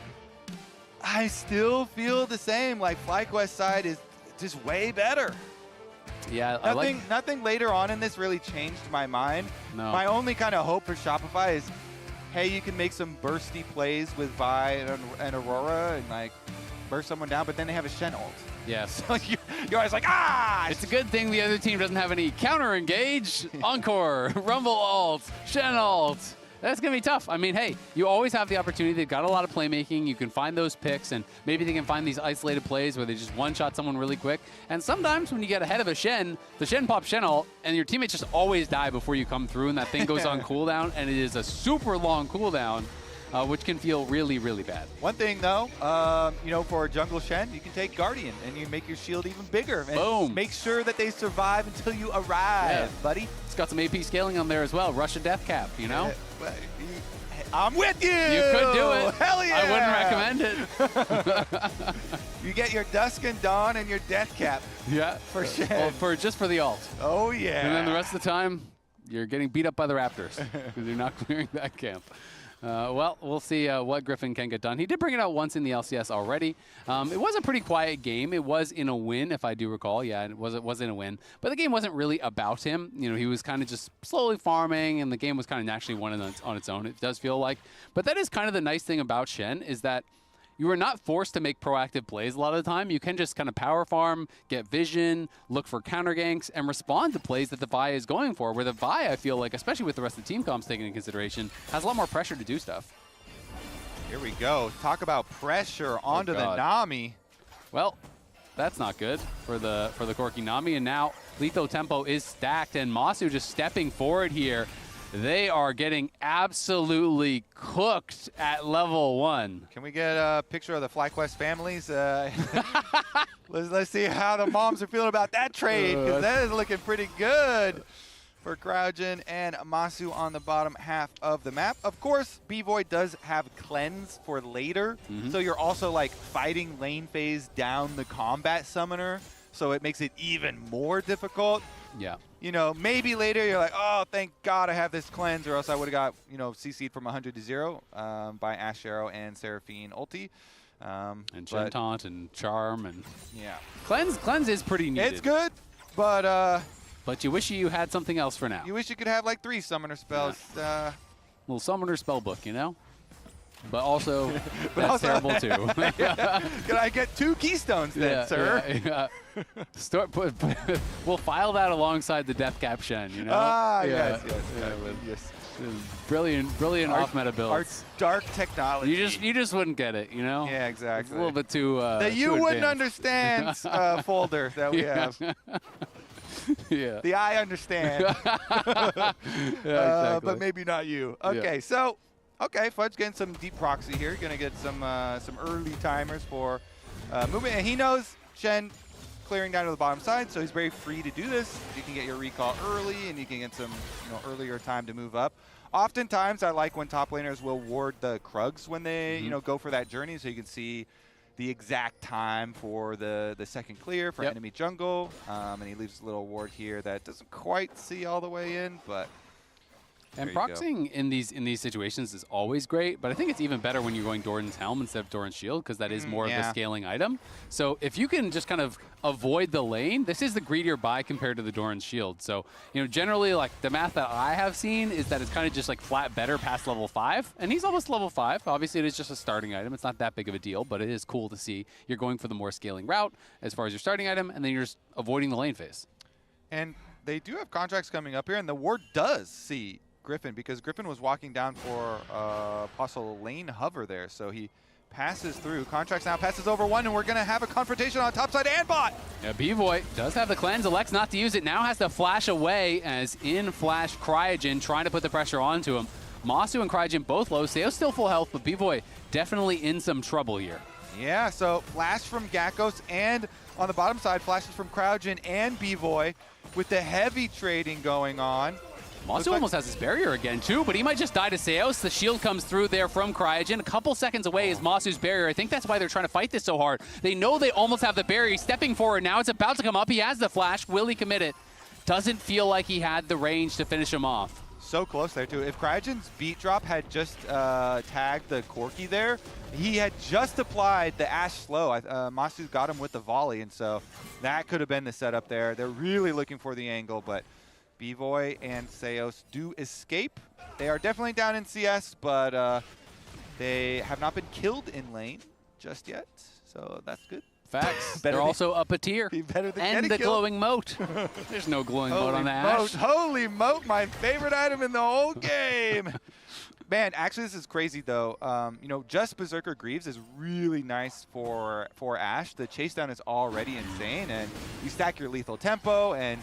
I still feel the same. Like FlyQuest side is just way better. Yeah, nothing later on in this really changed my mind. No. My only kind of hope for Shopify is, hey, you can make some bursty plays with Vi and Aurora and like burst someone down, but then they have a Shen ult. Yes. So you're always like, ah! It's a good thing the other team doesn't have any counter engage, Encore, Rumble ult, Shen ult. That's going to be tough. I mean, hey, you always have the opportunity. They've got a lot of playmaking. You can find those picks, and maybe they can find these isolated plays where they just one-shot someone really quick. And sometimes when you get ahead of a Shen, the Shen pops Shen ult, and your teammates just always die before you come through, and that thing goes on cooldown, and it is a super long cooldown, which can feel really, really bad. One thing, though, for jungle Shen, you can take Guardian, and you make your shield even bigger. And Boom. Make sure that they survive until you arrive, buddy. It's got some AP scaling on there as well. Russia Death Cap, you know? I'm with you! You could do it. Hell yeah! I wouldn't recommend it. You get your Dusk and Dawn and your Death Cap. Yeah. For Shen. Well, just for the ult. Oh, yeah. And then the rest of the time, you're getting beat up by the Raptors because you're not clearing that camp. Well, we'll see what Griffin can get done. He did bring it out once in the LCS already. It was a pretty quiet game. It was in a win, if I do recall. Yeah, it was in a win. But the game wasn't really about him. You know, he was kind of just slowly farming, and the game was kind of naturally won on its own, it does feel like. But that is kind of the nice thing about Shen, is that you are not forced to make proactive plays a lot of the time. You can just kind of power farm, get vision, look for counter ganks, and respond to plays that the Vi is going for. Where the Vi, I feel like, especially with the rest of the team comps taken into consideration, has a lot more pressure to do stuff. Here we go. Talk about pressure onto the Nami. Well, that's not good for the Corki Nami. And now Lethal Tempo is stacked, and Masu just stepping forward here. They are getting absolutely cooked at level 1. Can we get a picture of the FlyQuest families? Let's see how the moms are feeling about that trade, because that is looking pretty good for Cryogyn and Masu on the bottom half of the map. Of course, B-Void does have Cleanse for later, so you're also like fighting lane phase down the combat summoner, so it makes it even more difficult. Yeah. You know, maybe later you're like, oh, thank God I have this cleanse, or else I would have got, CC'd from 100 to 0 by Ash Arrow and Seraphine ulti. And Shen Taunt and Charm and yeah. Cleanse is pretty needed. It's good, but you wish you had something else for now. You wish you could have like 3 summoner spells. Little summoner spell book, you know? But also, that's terrible too. Can I get 2 keystones then, sir? Yeah. We'll file that alongside the Death Cap Shen, you know? Yes. Brilliant off-meta builds. Our dark technology. You just wouldn't get it, you know? Yeah, exactly. It's a little bit too that you too wouldn't advanced. understand folder that we have. Yeah. The I understand. Exactly. But maybe not you. Okay, so Fudge getting some deep proxy here. Gonna get some early timers for movement, and he knows Shen clearing down to the bottom side, so he's very free to do this. You can get your recall early, and you can get some earlier time to move up. Oftentimes, I like when top laners will ward the Krugs when they go for that journey, so you can see the exact time for the second clear for enemy jungle, and he leaves a little ward here that doesn't quite see all the way in, but. And proxying in these situations is always great, but I think it's even better when you're going Doran's Helm instead of Doran's Shield, because that is more of the scaling item. So if you can just kind of avoid the lane, this is the greedier buy compared to the Doran's Shield. So, generally, like, the math that I have seen is that it's kind of just like flat better past level 5, and he's almost level 5. Obviously, it is just a starting item. It's not that big of a deal, but it is cool to see you're going for the more scaling route as far as your starting item, and then you're just avoiding the lane phase. And they do have contracts coming up here, and the ward does see Griffin, because Griffin was walking down for possible lane hover there, so he passes through. Contracts now passes over 1, and we're going to have a confrontation on top side and bot. Yeah, B-Voy does have the cleanse, elects not to use it, now has to flash away as in flash Cryogyn, trying to put the pressure onto him. Masu and Cryogyn both low, Seo's still full health, but B-Voy definitely in some trouble here. Yeah, so flash from Gakkos, and on the bottom side, flashes from Cryogyn and B-Voy with the heavy trading going on. Masu almost has his barrier again, too, but he might just die to Seos. The shield comes through there from Cryogyn. A couple seconds away is Masu's barrier. I think that's why they're trying to fight this so hard. They know they almost have the barrier. He's stepping forward now. It's about to come up. He has the flash. Will he commit it? doesn't feel like he had the range to finish him off. So close there, too. If Cryogen's beat drop had just tagged the Corki there, he had just applied the Ash slow. Masu got him with the volley, and so that could have been the setup there. They're really looking for the angle, but B-Boy and Seos do escape. They are definitely down in CS, but they have not been killed in lane just yet, so that's good. Facts. They're also up a tier. Better than and the glowing moat. There's no glowing moat on the Ash. Holy moat, my favorite item in the whole game. Man, actually, this is crazy, though. You know, just Berserker Greaves is really nice for Ash. The chase down is already insane, and you stack your lethal tempo, and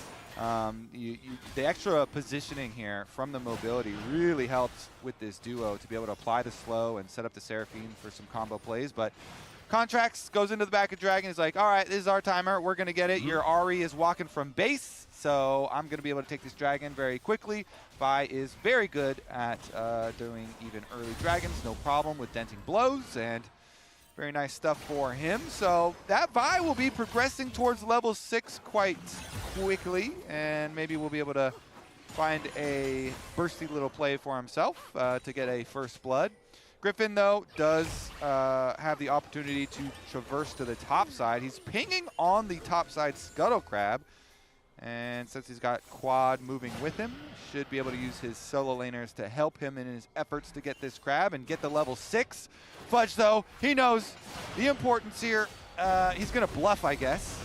the extra positioning here from the mobility really helps with this duo to be able to apply the slow and set up the Seraphine for some combo plays. But Contracts goes into the back of Dragon. He's like, all right, this is our timer. We're going to get it. Your Ahri is walking from base, so I'm going to be able to take this Dragon very quickly. Vi is very good at doing even early Dragons. No problem with denting blows, and very nice stuff for him. So that Vi will be progressing towards level 6 quite quickly, and maybe we'll be able to find a bursty little play for himself to get a first blood. Griffin, though, does have the opportunity to traverse to the top side. He's pinging on the top side Scuttle Crab. And since he's got Quad moving with him, should be able to use his solo laners to help him in his efforts to get this crab and get the level 6. Fudge, though, he knows the importance here. He's going to bluff, I guess.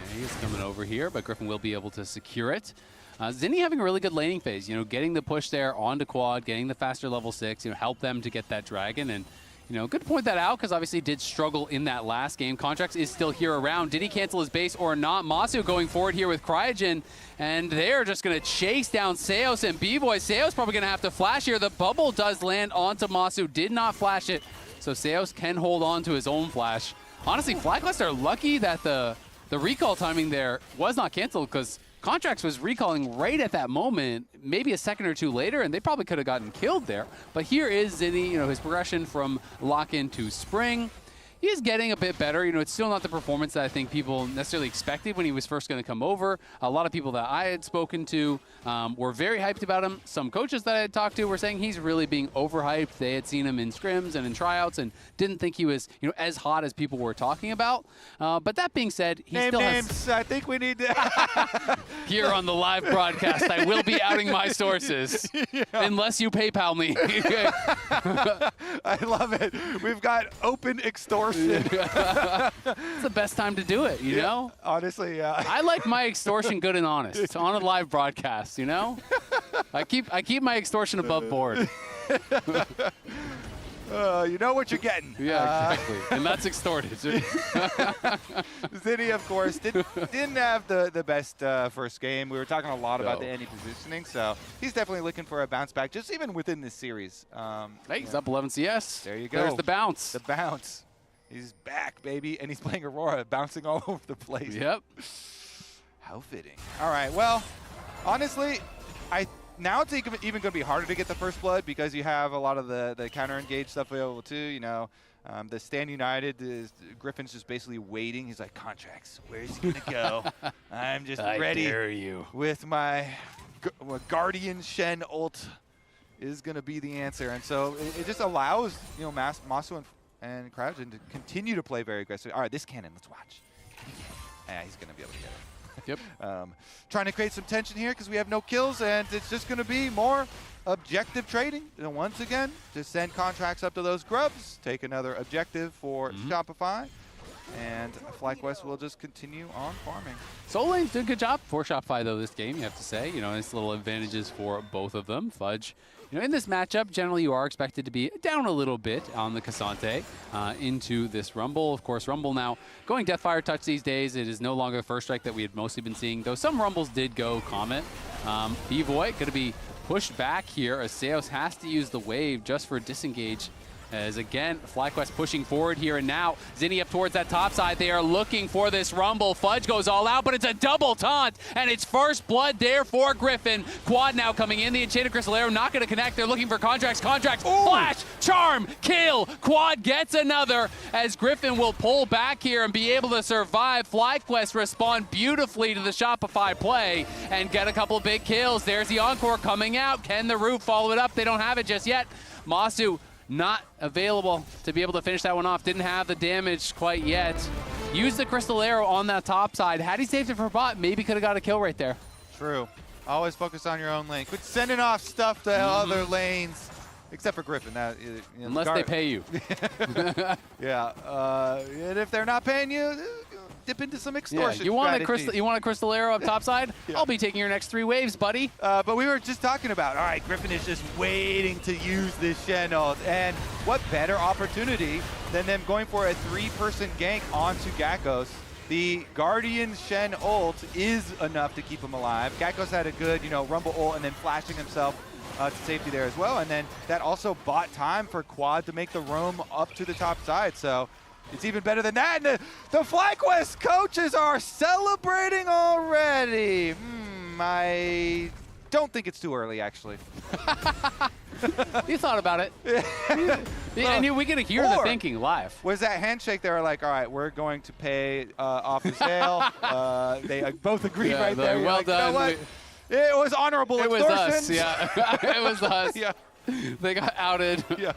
Yeah, he is coming over here, but Griffin will be able to secure it. Zinni having a really good laning phase, you know, getting the push there onto Quad, getting the faster level 6, you know, help them to get that Dragon. And, you know, good to point that out because obviously did struggle in that last game. Contracts is still here around. Did he cancel his base or not? Masu going forward here with Cryogen, and they're just going to chase down Seos and B-Boy. Seos probably going to have to flash here. The bubble does land onto Masu, did not flash it, so Seos can hold on to his own flash. Honestly, FlyQuest are lucky that the recall timing there was not canceled because Contracts was recalling right at that moment, maybe a second or two later, and they probably could have gotten killed there. But here is Zinni, you know, his progression from lock-in to Spring. He is getting a bit better. You know, it's still not the performance that I think people necessarily expected when he was first going to come over. A lot of people that I had spoken to were very hyped about him. Some coaches that I had talked to were saying he's really being overhyped. They had seen him in scrims and in tryouts and didn't think he was, you know, as hot as people were talking about. But that being said, he still has... I think we need to... Here on the live broadcast, I will be outing my sources. Yeah. Unless you PayPal me. I love it. We've got open extortion. It's the best time to do it, you know? Honestly, yeah. I like my extortion good and honest on a live broadcast, you know? I keep my extortion above board. You know what you're getting. Yeah, exactly. And that's extorted. Zinni, of course, didn't have the best first game. We were talking a lot about the any positioning, so he's definitely looking for a bounce back, just even within this series. Hey, he's up 11 CS. There you go. There's the bounce. The bounce. He's back, baby, and he's playing Aurora, bouncing all over the place. Yep. How fitting. All right, well, honestly, now it's even going to be harder to get the first blood because you have a lot of the counter-engage stuff available too. You know, the Stand United, Griffin's just basically waiting. He's like, Contracts, where's he going to go? I'm just ready dare you. With my Guardian Shen ult is going to be the answer. And so it just allows, you know, Masu and Cryogen to continue to play very aggressive. All right, this cannon, let's watch. Yeah, he's going to be able to get it. Yep. Trying to create some tension here because we have no kills, and it's just going to be more objective trading. And once again, just send Contracts up to those grubs, take another objective for Shopify, and FlyQuest will just continue on farming. Soul Lane's doing a good job for Shopify, though, this game, you have to say. You know, nice little advantages for both of them. Fudge, you know, in this matchup, generally you are expected to be down a little bit on the Cassante into this Rumble. Of course, Rumble now going Deathfire Touch these days. It is no longer the first strike that we had mostly been seeing, though some Rumbles did go Comet. B-Boy going to be pushed back here as Seos has to use the wave just for disengage As again, FlyQuest pushing forward here and now. Zinni up towards that top side. They are looking for this rumble. Fudge goes all out, but it's a double taunt, and it's first blood there for Griffin. Quad now coming in. The Enchanted Crystal Arrow not going to connect. They're looking for contracts. Flash, charm, kill. Quad gets another as Griffin will pull back here and be able to survive. FlyQuest respond beautifully to the Shopify play and get a couple big kills. There's the Encore coming out. Can the Root follow it up? They don't have it just yet. Masu not available to be able to finish that one off. Didn't have the damage quite yet. Used the Crystal Arrow on that top side. Had he saved it for bot, maybe could have got a kill right there. True. Always focus on your own lane. Quit sending off stuff to other lanes, except for Griffin. That, unless they pay you. Yeah. And if they're not paying you, dip into some extortion. Yeah. You want a crystal arrow up topside? Yeah. I'll be taking your next 3 waves, buddy. But we were just talking about, all right, Griffin is just waiting to use this Shen ult. And what better opportunity than them going for a 3-person gank onto Gakkos. The Guardian Shen ult is enough to keep him alive. Gakkos had a good, rumble ult and then flashing himself to safety there as well. And then that also bought time for Quad to make the roam up to the top side. So it's even better than that. And the FlyQuest coaches are celebrating already. I don't think it's too early, actually. You thought about it. And we get to hear the thinking live. Was that handshake? They were like, all right, we're going to pay off the sale. They both agreed right there. Well like, done. You know what? It was honorable extortion. It was us, yeah. It was us. Yeah. They got outed. Yeah.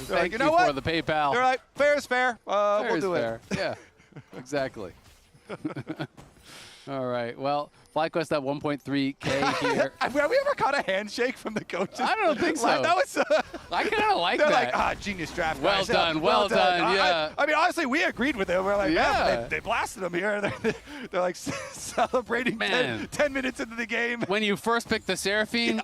Thank you you know what? for the PayPal. They're like, fair is fair. Fair We'll is do fair. it. Yeah, exactly. All right. Well, FlyQuest at 1.3K here. Have we ever caught a handshake from the coaches? I don't think so. That was. I kind of like they're that. like, genius draft. Well guys. done. Well done. Yeah. I mean, honestly, we agreed with them. We're like, Yeah. man, they blasted them here. They're like celebrating Man. 10 minutes into the game. When you first picked the Seraphine,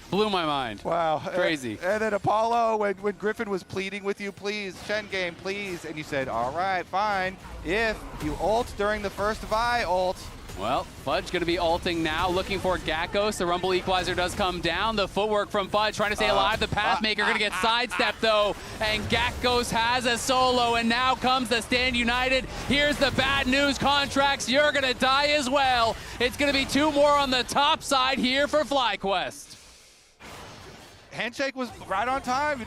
blew my mind. Wow. Crazy. And then Apollo, when Griffin was pleading with you, please, Shen game, please. And you said, all right, fine. If you ult during the first Vi ult. Well, Fudge going to be ulting now, looking for Gakkos. The Rumble Equalizer does come down. The footwork from Fudge trying to stay alive. The Pathmaker going to get sidestepped, though. And Gakkos has a solo, and now comes the Stand United. Here's the bad news, Contracts. You're going to die as well. It's going to be 2 more on the top side here for FlyQuest. Handshake was right on time.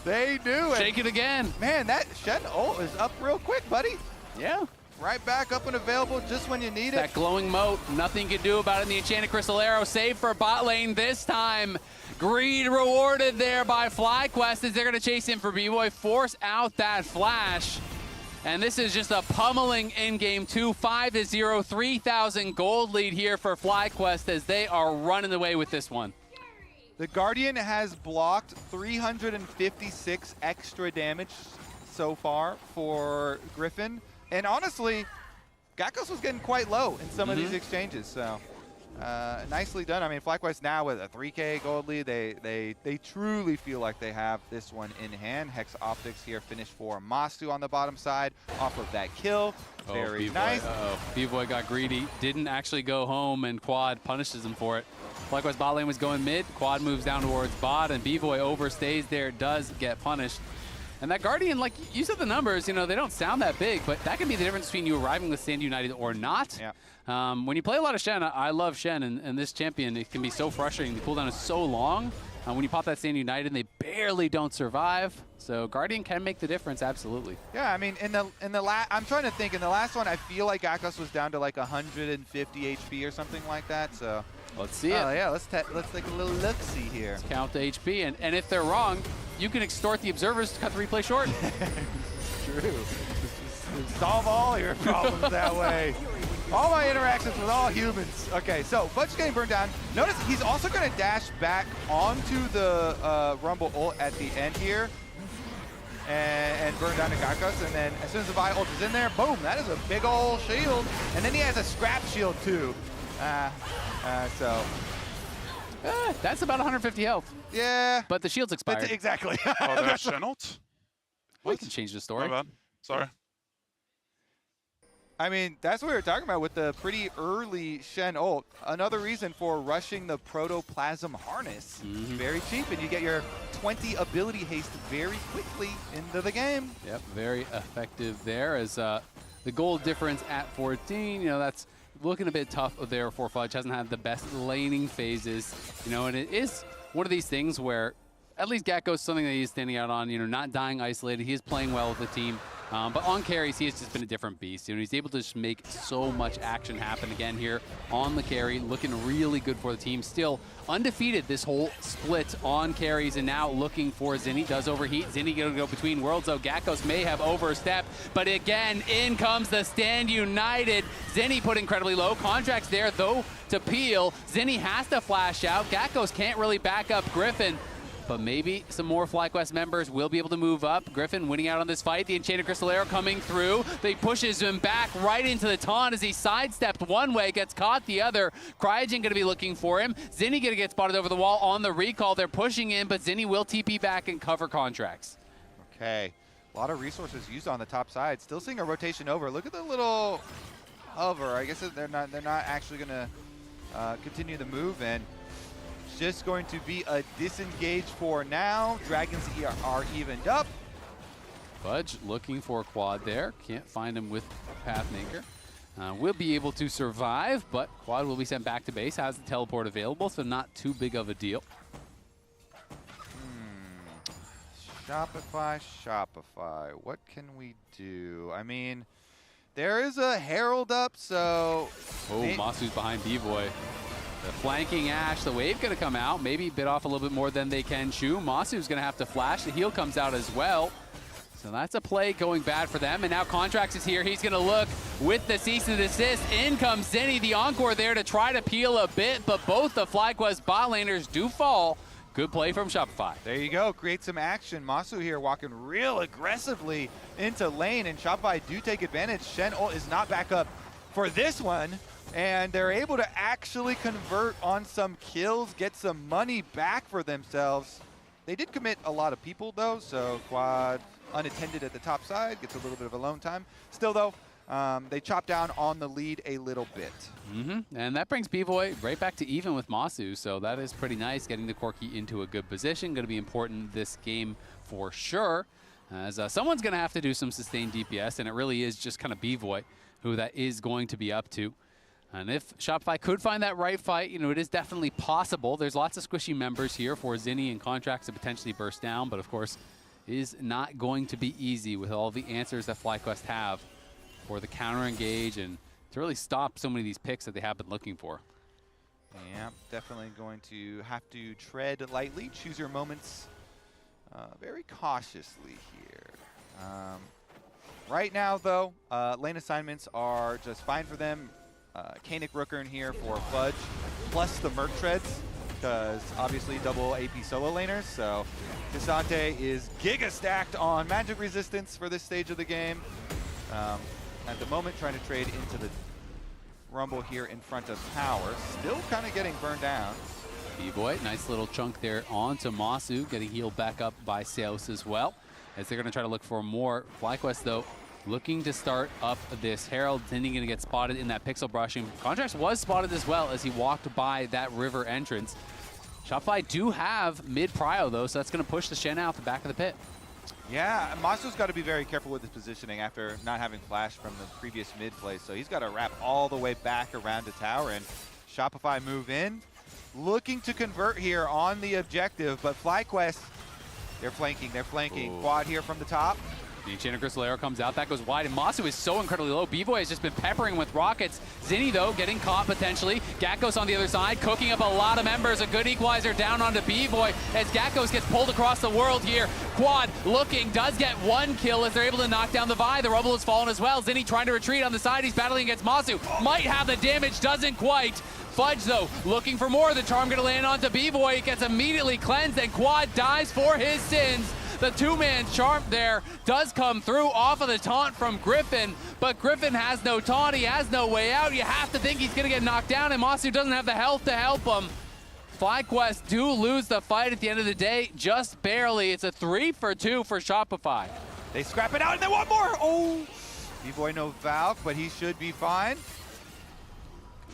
They knew it. Shake it again. Man, that Shen ult is up real quick, buddy. Yeah. Right back up and available just when you need it. That glowing moat, nothing you can do about it in the Enchanted Crystal Arrow. Save for bot lane this time. Greed rewarded there by FlyQuest as they're going to chase in for B-Boy, force out that flash. And this is just a pummeling in game 2, 5-0, 3,000 gold lead here for FlyQuest as they are running away with this one. The Guardian has blocked 356 extra damage so far for Griffin. And honestly, Gakkos was getting quite low in some of these exchanges, so nicely done. I mean, FlyQuest now with a 3K gold lead, they truly feel like they have this one in hand. Hex Optics here finished for Masu on the bottom side off of that kill. Very nice. B-Boy got greedy, didn't actually go home, and Quad punishes him for it. FlyQuest bot lane was going mid, Quad moves down towards bot, and B-Boy overstays there, does get punished. And that Guardian, like you said the numbers, they don't sound that big, but that can be the difference between you arriving with Stand United or not. Yeah. When you play a lot of Shen, I love Shen, and this champion, it can be so frustrating. The cooldown is so long. When you pop that Stand United, they barely don't survive. So Guardian can make the difference, absolutely. Yeah, I mean, I'm trying to think. In the last one, I feel like Gakkos was down to like 150 HP or something like that. So let's see it. Yeah, let's take a little look-see here. Let's count the HP, and if they're wrong, you can extort the observers to cut the replay short. True. Solve all your problems that way. All my interactions with all humans. Okay, so Fudge getting burned down. Notice he's also going to dash back onto the Rumble ult at the end here and burn down to Gakkos. And then as soon as the Vi ult is in there, boom, that is a big old shield. And then he has a scrap shield too. That's about 150 health. Yeah. But the shield's expired. Exactly. Oh, there's Shen ult? We can change the story. My bad. Sorry. I mean, that's what we were talking about with the pretty early Shen ult. Another reason for rushing the Protoplasm Harness. Very cheap, and you get your 20 ability haste very quickly into the game. Yep, very effective there as the goal difference at 14, that's looking a bit tough there for Fudge. Hasn't had the best laning phases, and it is one of these things where at least Gecko's something that he's standing out on, not dying isolated. He is playing well with the team. But on carries, he has just been a different beast. He's able to just make so much action happen again here on the carry, looking really good for the team. Still undefeated this whole split on carries, and now looking for Zinni. Does overheat. Zinni going to go between worlds, though. Gakkos may have overstepped, but again, in comes the Stand United. Zinni put incredibly low. Contracts there, though, to peel. Zinni has to flash out. Gakkos can't really back up Griffin. But maybe some more FlyQuest members will be able to move up. Griffin winning out on this fight. The Enchanted Crystalero coming through. They pushes him back right into the taunt as he sidestepped one way, gets caught the other. Cryogen going to be looking for him. Zinni going to get spotted over the wall on the recall. They're pushing in, but Zinni will TP back and cover Contracts. Okay, a lot of resources used on the top side. Still seeing a rotation over. Look at the little hover. I guess they're not actually going to continue the move, and just going to be a disengage for now. Dragons are evened up. Fudge looking for a quad there. Can't find him with Pathmaker. Will be able to survive, but quad will be sent back to base. Has the teleport available, so not too big of a deal. Shopify. What can we do? I mean, there is a Herald up, so... Oh, Masu's behind B-Boy. The flanking Ashe, the wave going to come out. Maybe bit off a little bit more than they can chew. Masu's going to have to flash. The heal comes out as well. So that's a play going bad for them. And now Contracts is here. He's going to look with the cease and desist. In comes Zinni, the Encore there to try to peel a bit, but both the FlyQuest bot laners do fall. Good play from Shopify. There you go. Create some action. Masu here walking real aggressively into lane, and Shopify do take advantage. Shen ult is not back up for this one. And they're able to actually convert on some kills, get some money back for themselves. They did commit a lot of people, though, so Quad unattended at the top side, gets a little bit of alone time. Still, though, they chop down on the lead a little bit. And that brings B-Boy right back to even with Masu, so that is pretty nice, getting the Corki into a good position. Going to be important this game for sure, as someone's going to have to do some sustained DPS, and it really is just kind of B-Boy who that is going to be up to. And if Shopify could find that right fight, it is definitely possible. There's lots of squishy members here for Zinni and Contracts to potentially burst down, but of course, it is not going to be easy with all the answers that FlyQuest have for the counter engage and to really stop so many of these picks that they have been looking for. Yeah, definitely going to have to tread lightly, choose your moments very cautiously here. Right now, though, lane assignments are just fine for them. Kanik Rooker in here for Fudge, plus the Merc Treads, because obviously double AP solo laners. So Desante is giga stacked on magic resistance for this stage of the game. At the moment, trying to trade into the Rumble here in front of Power. Still kind of getting burned down. B-Boy, nice little chunk there onto Masu, getting healed back up by Seos as well, as they're going to try to look for more. FlyQuest, though, looking to start up this Herald. Zinni going to get spotted in that pixel brushing. Contracts was spotted as well as he walked by that river entrance. Shopify do have mid-prio, though, so that's going to push the Shen out the back of the pit. Yeah, Masu's got to be very careful with his positioning after not having flash from the previous mid play. So he's got to wrap all the way back around the tower, and Shopify move in. Looking to convert here on the objective, but FlyQuest, they're flanking. Ooh. Quad here from the top. The Enchanted Crystalero comes out. That goes wide, and Masu is so incredibly low. B-Boy has just been peppering with rockets. Zinni, though, getting caught potentially. Gakkos on the other side, cooking up a lot of members. A good equalizer down onto B-Boy as Gakkos gets pulled across the world here. Quad looking, does get one kill as they're able to knock down the Vi. The Rumble has fallen as well. Zinni trying to retreat on the side. He's battling against Masu. Might have the damage, doesn't quite. Fudge, though, looking for more. The charm going to land onto B-Boy. It gets immediately cleansed, and Quad dies for his sins. The two-man charm there does come through off of the taunt from Griffin, but Griffin has no taunt. He has no way out. You have to think he's going to get knocked down, and Masu doesn't have the health to help him. FlyQuest do lose the fight at the end of the day, just barely. It's a 3-for-2 for Shopify. They scrap it out, and they want more. Oh, B-Boy no Valk, but he should be fine.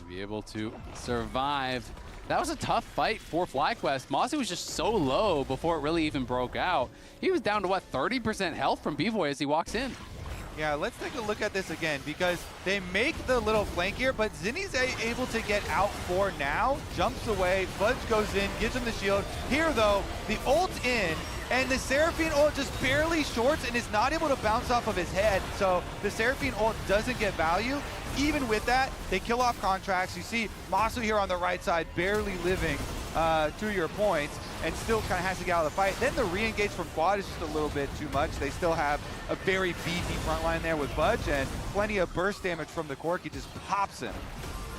Be able to survive. That was a tough fight for FlyQuest. Masu was just so low before it really even broke out. He was down to, what, 30% health from B-Boy as he walks in. Yeah, let's take a look at this again because they make the little flank here, but Zinni's able to get out for now, jumps away, Fudge goes in, gives him the shield. Here, though, the ult's in, and the Seraphine ult just barely shorts and is not able to bounce off of his head, so the Seraphine ult doesn't get value. Even with that, they kill off contracts. You see Masu here on the right side barely living to your points and still kind of has to get out of the fight. Then the re-engage from Quad is just a little bit too much. They still have a very beefy front line there with Fudge and plenty of burst damage from the Cork. He just pops him.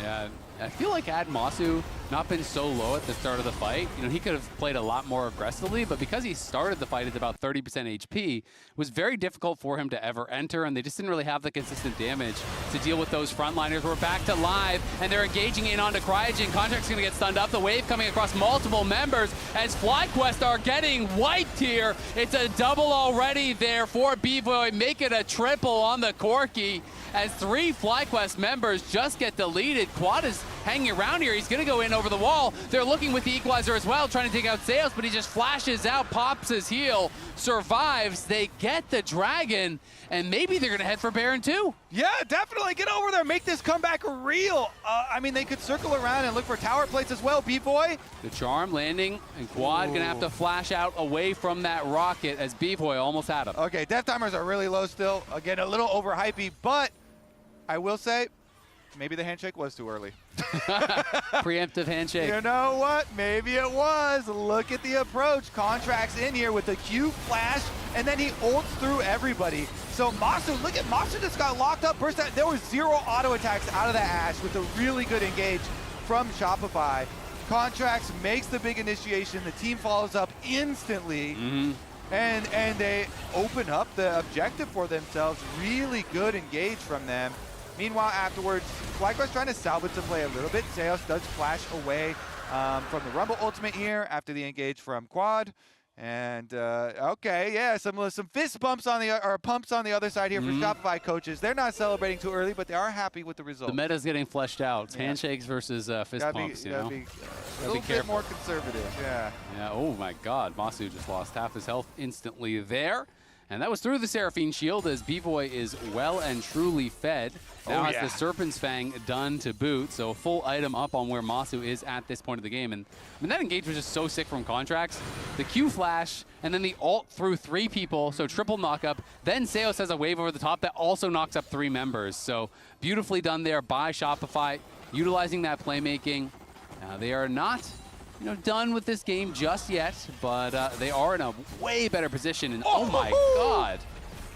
Yeah, I feel like had Masu not been so low at the start of the fight, you know, he could have played a lot more aggressively, but because he started the fight at about 30% HP, it was very difficult for him to ever enter, and they just didn't really have the consistent damage to deal with those frontliners. We're back to live, and they're engaging in onto Cryogen. Contract's going to get stunned up. The wave coming across multiple members as FlyQuest are getting wiped here. It's a double already there for B-Boy. Make it a triple on the Corky as 3 FlyQuest members just get deleted. Quad is hanging around here. He's going to go in over the wall. They're looking with the equalizer as well, trying to take out Sales, but he just flashes out, pops his heel, survives. They get the Dragon, and maybe they're going to head for Baron too. Yeah, definitely. Get over there. Make this comeback real. I mean, they could circle around and look for tower plates as well, B-Boy. The charm landing, and Quad going to have to flash out away from that rocket as B-Boy almost had him. Okay, death timers are really low still. Again, a little overhypey, but I will say, maybe the handshake was too early. Preemptive handshake. You know what? Maybe it was. Look at the approach. Contracts in here with the Q flash, and then he ults through everybody. So Masu, look at Masu just got locked up. Burst out. There was 0 auto attacks out of that Ashe with a really good engage from Shopify. Contracts makes the big initiation. The team follows up instantly. And they open up the objective for themselves. Really good engage from them. Meanwhile, afterwards, FlyQuest trying to salvage the play a little bit. Zeus does flash away from the Rumble ultimate here after the engage from Quad. And okay, yeah, some fist bumps on the or pumps on the other side here for Shopify coaches. They're not celebrating too early, but they are happy with the result. The meta's getting fleshed out. It's handshakes versus fist pumps. You know, be a little bit more conservative. Yeah. Yeah. Oh my God, Masu just lost half his health instantly there. And that was through the Seraphine Shield as B-Boy is well and truly fed. Now has the Serpent's Fang done to boot, so a full item up on where Masu is at this point of the game. And I mean, that engage was just so sick from Contracts. The Q flash, and then the ult through 3 people, so triple knockup. Then Seos has a wave over the top that also knocks up 3 members. So beautifully done there by Shopify, utilizing that playmaking. They are not done with this game just yet, but they are in a way better position. And oh my God.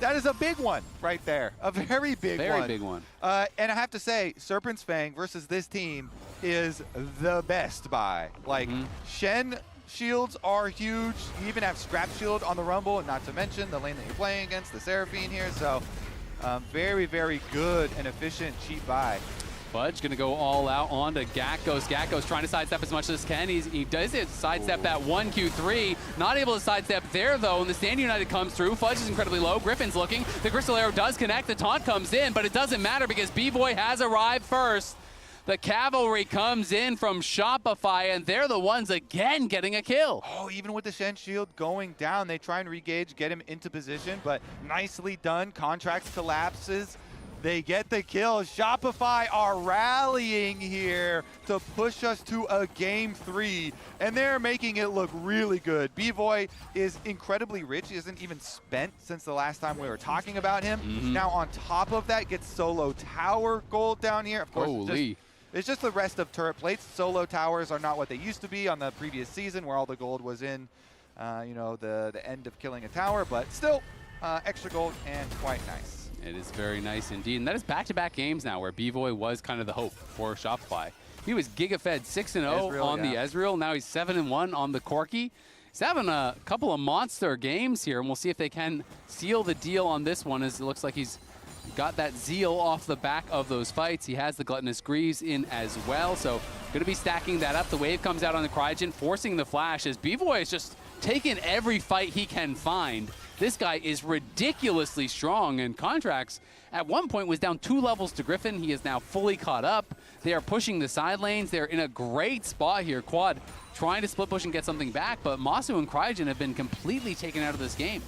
That is a big one right there. A very big one. Very big one. And I have to say, Serpent's Fang versus this team is the best buy. Like, Shen shields are huge. You even have Scrap Shield on the Rumble, and not to mention the lane that you're playing against, the Seraphine here. So, very, very good and efficient cheap buy. Fudge going to go all out onto Gakkos. Gakkos trying to sidestep as much as can. He does it, sidestep that 1Q3. Not able to sidestep there, though, and the Stand United comes through. Fudge is incredibly low. Griffin's looking. The Crystal Arrow does connect. The taunt comes in, but it doesn't matter because B-Boy has arrived first. The Cavalry comes in from Shopify, and they're the ones again getting a kill. Oh, even with the Shen Shield going down, they try and re-gauge, get him into position, but nicely done. Contracts collapses. They get the kill. Shopify are rallying here to push us to a game 3, and they're making it look really good. B-Boy is incredibly rich. He hasn't even spent since the last time we were talking about him. Now on top of that, gets solo tower gold down here. Of course, it's just the rest of turret plates. Solo towers are not what they used to be on the previous season where all the gold was in, the end of killing a tower, but still extra gold and quite nice. It is very nice indeed. And that is back-to-back games now where B-Boy was kind of the hope for Shopify. He was Giga-fed 6-0 on the Ezreal. Now he's 7-1 on the Corky. He's having a couple of monster games here, and we'll see if they can seal the deal on this one, as it looks like he's got that zeal off the back of those fights. He has the Gluttonous Greaves in as well, so going to be stacking that up. The wave comes out on the Cryogen, forcing the flash as B-Boy is just taking every fight he can find. This guy is ridiculously strong, and Contracts at one point was down 2 levels to Griffin. He is now fully caught up. They are pushing the side lanes. They're in a great spot here. Quad trying to split push and get something back, but Masu and Cryogen have been completely taken out of this game.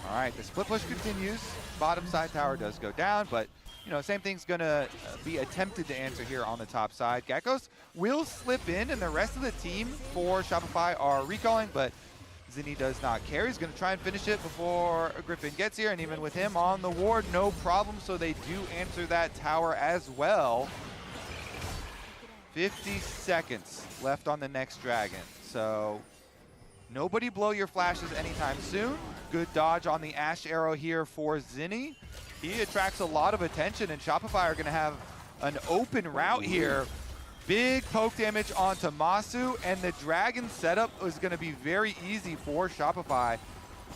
All right, the split push continues. Bottom side tower does go down, but you know, same thing's gonna be attempted to answer here on the top side. Geckos will slip in, and the rest of the team for Shopify are recalling, but Zinni does not care. He's gonna try and finish it before Griffin gets here, and even with him on the ward, no problem. So they do answer that tower as well. 50 seconds left on the next dragon. So nobody blow your flashes anytime soon. Good dodge on the Ash Arrow here for Zinni. He attracts a lot of attention, and Shopify are going to have an open route here. Big poke damage onto Masu, and the dragon setup is going to be very easy for Shopify.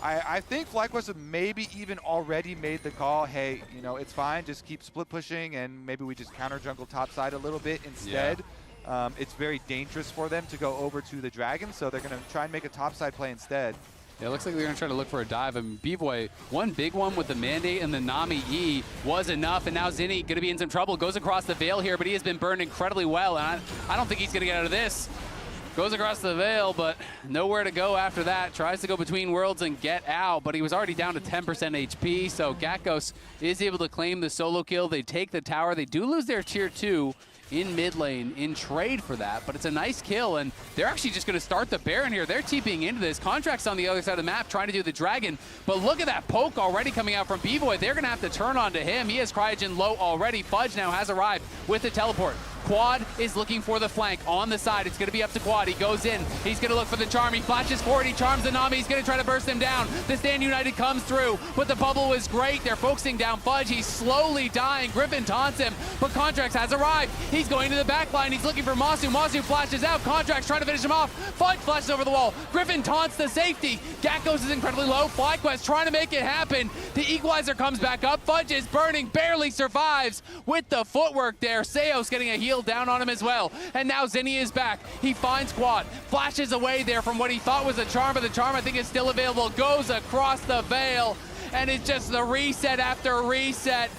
I think FlyQuest have maybe even already made the call, hey, you know, it's fine, just keep split pushing, and maybe we just counter jungle top side a little bit instead. Yeah. It's very dangerous for them to go over to the dragon, so they're going to try and make a top side play instead. Yeah, it looks like they're going to try to look for a dive. I mean, B-Boy, one big one with the Mandate and the Nami E was enough, and now Zinni going to be in some trouble. Goes across the Veil here, but he has been burned incredibly well, and I don't think he's going to get out of this. Goes across the Veil, but nowhere to go after that. Tries to go between worlds and get out, but he was already down to 10% HP, so Geckos is able to claim the solo kill. They take the tower. They do lose their tier 2 in mid lane in trade for that, but it's a nice kill, and they're actually just going to start the Baron here. They're TPing into this. Contracts on the other side of the map trying to do the Dragon, but look at that poke already coming out from B-Boy. They're going to have to turn on to him. He has Cryogen low already. Fudge now has arrived with the teleport. Quad is looking for the flank on the side. It's going to be up to Quad. He goes in. He's going to look for the charm. He flashes forward. He charms the Nami. He's going to try to burst him down. The Stand United comes through, but the bubble was great. They're focusing down Fudge. He's slowly dying. Griffin taunts him, but Contracts has arrived. He's going to the back line. He's looking for Masu. Masu flashes out. Contracts trying to finish him off. Fudge flashes over the wall. Griffin taunts the safety. Gakkos is incredibly low. FlyQuest trying to make it happen. The equalizer comes back up. Fudge is burning, barely survives with the footwork there. Seos getting a heal down on him as well. And now Zinni is back. He finds Quad. Flashes away there from what he thought was a charm, but the charm I think is still available. Goes across the Veil, and it's just the reset after reset.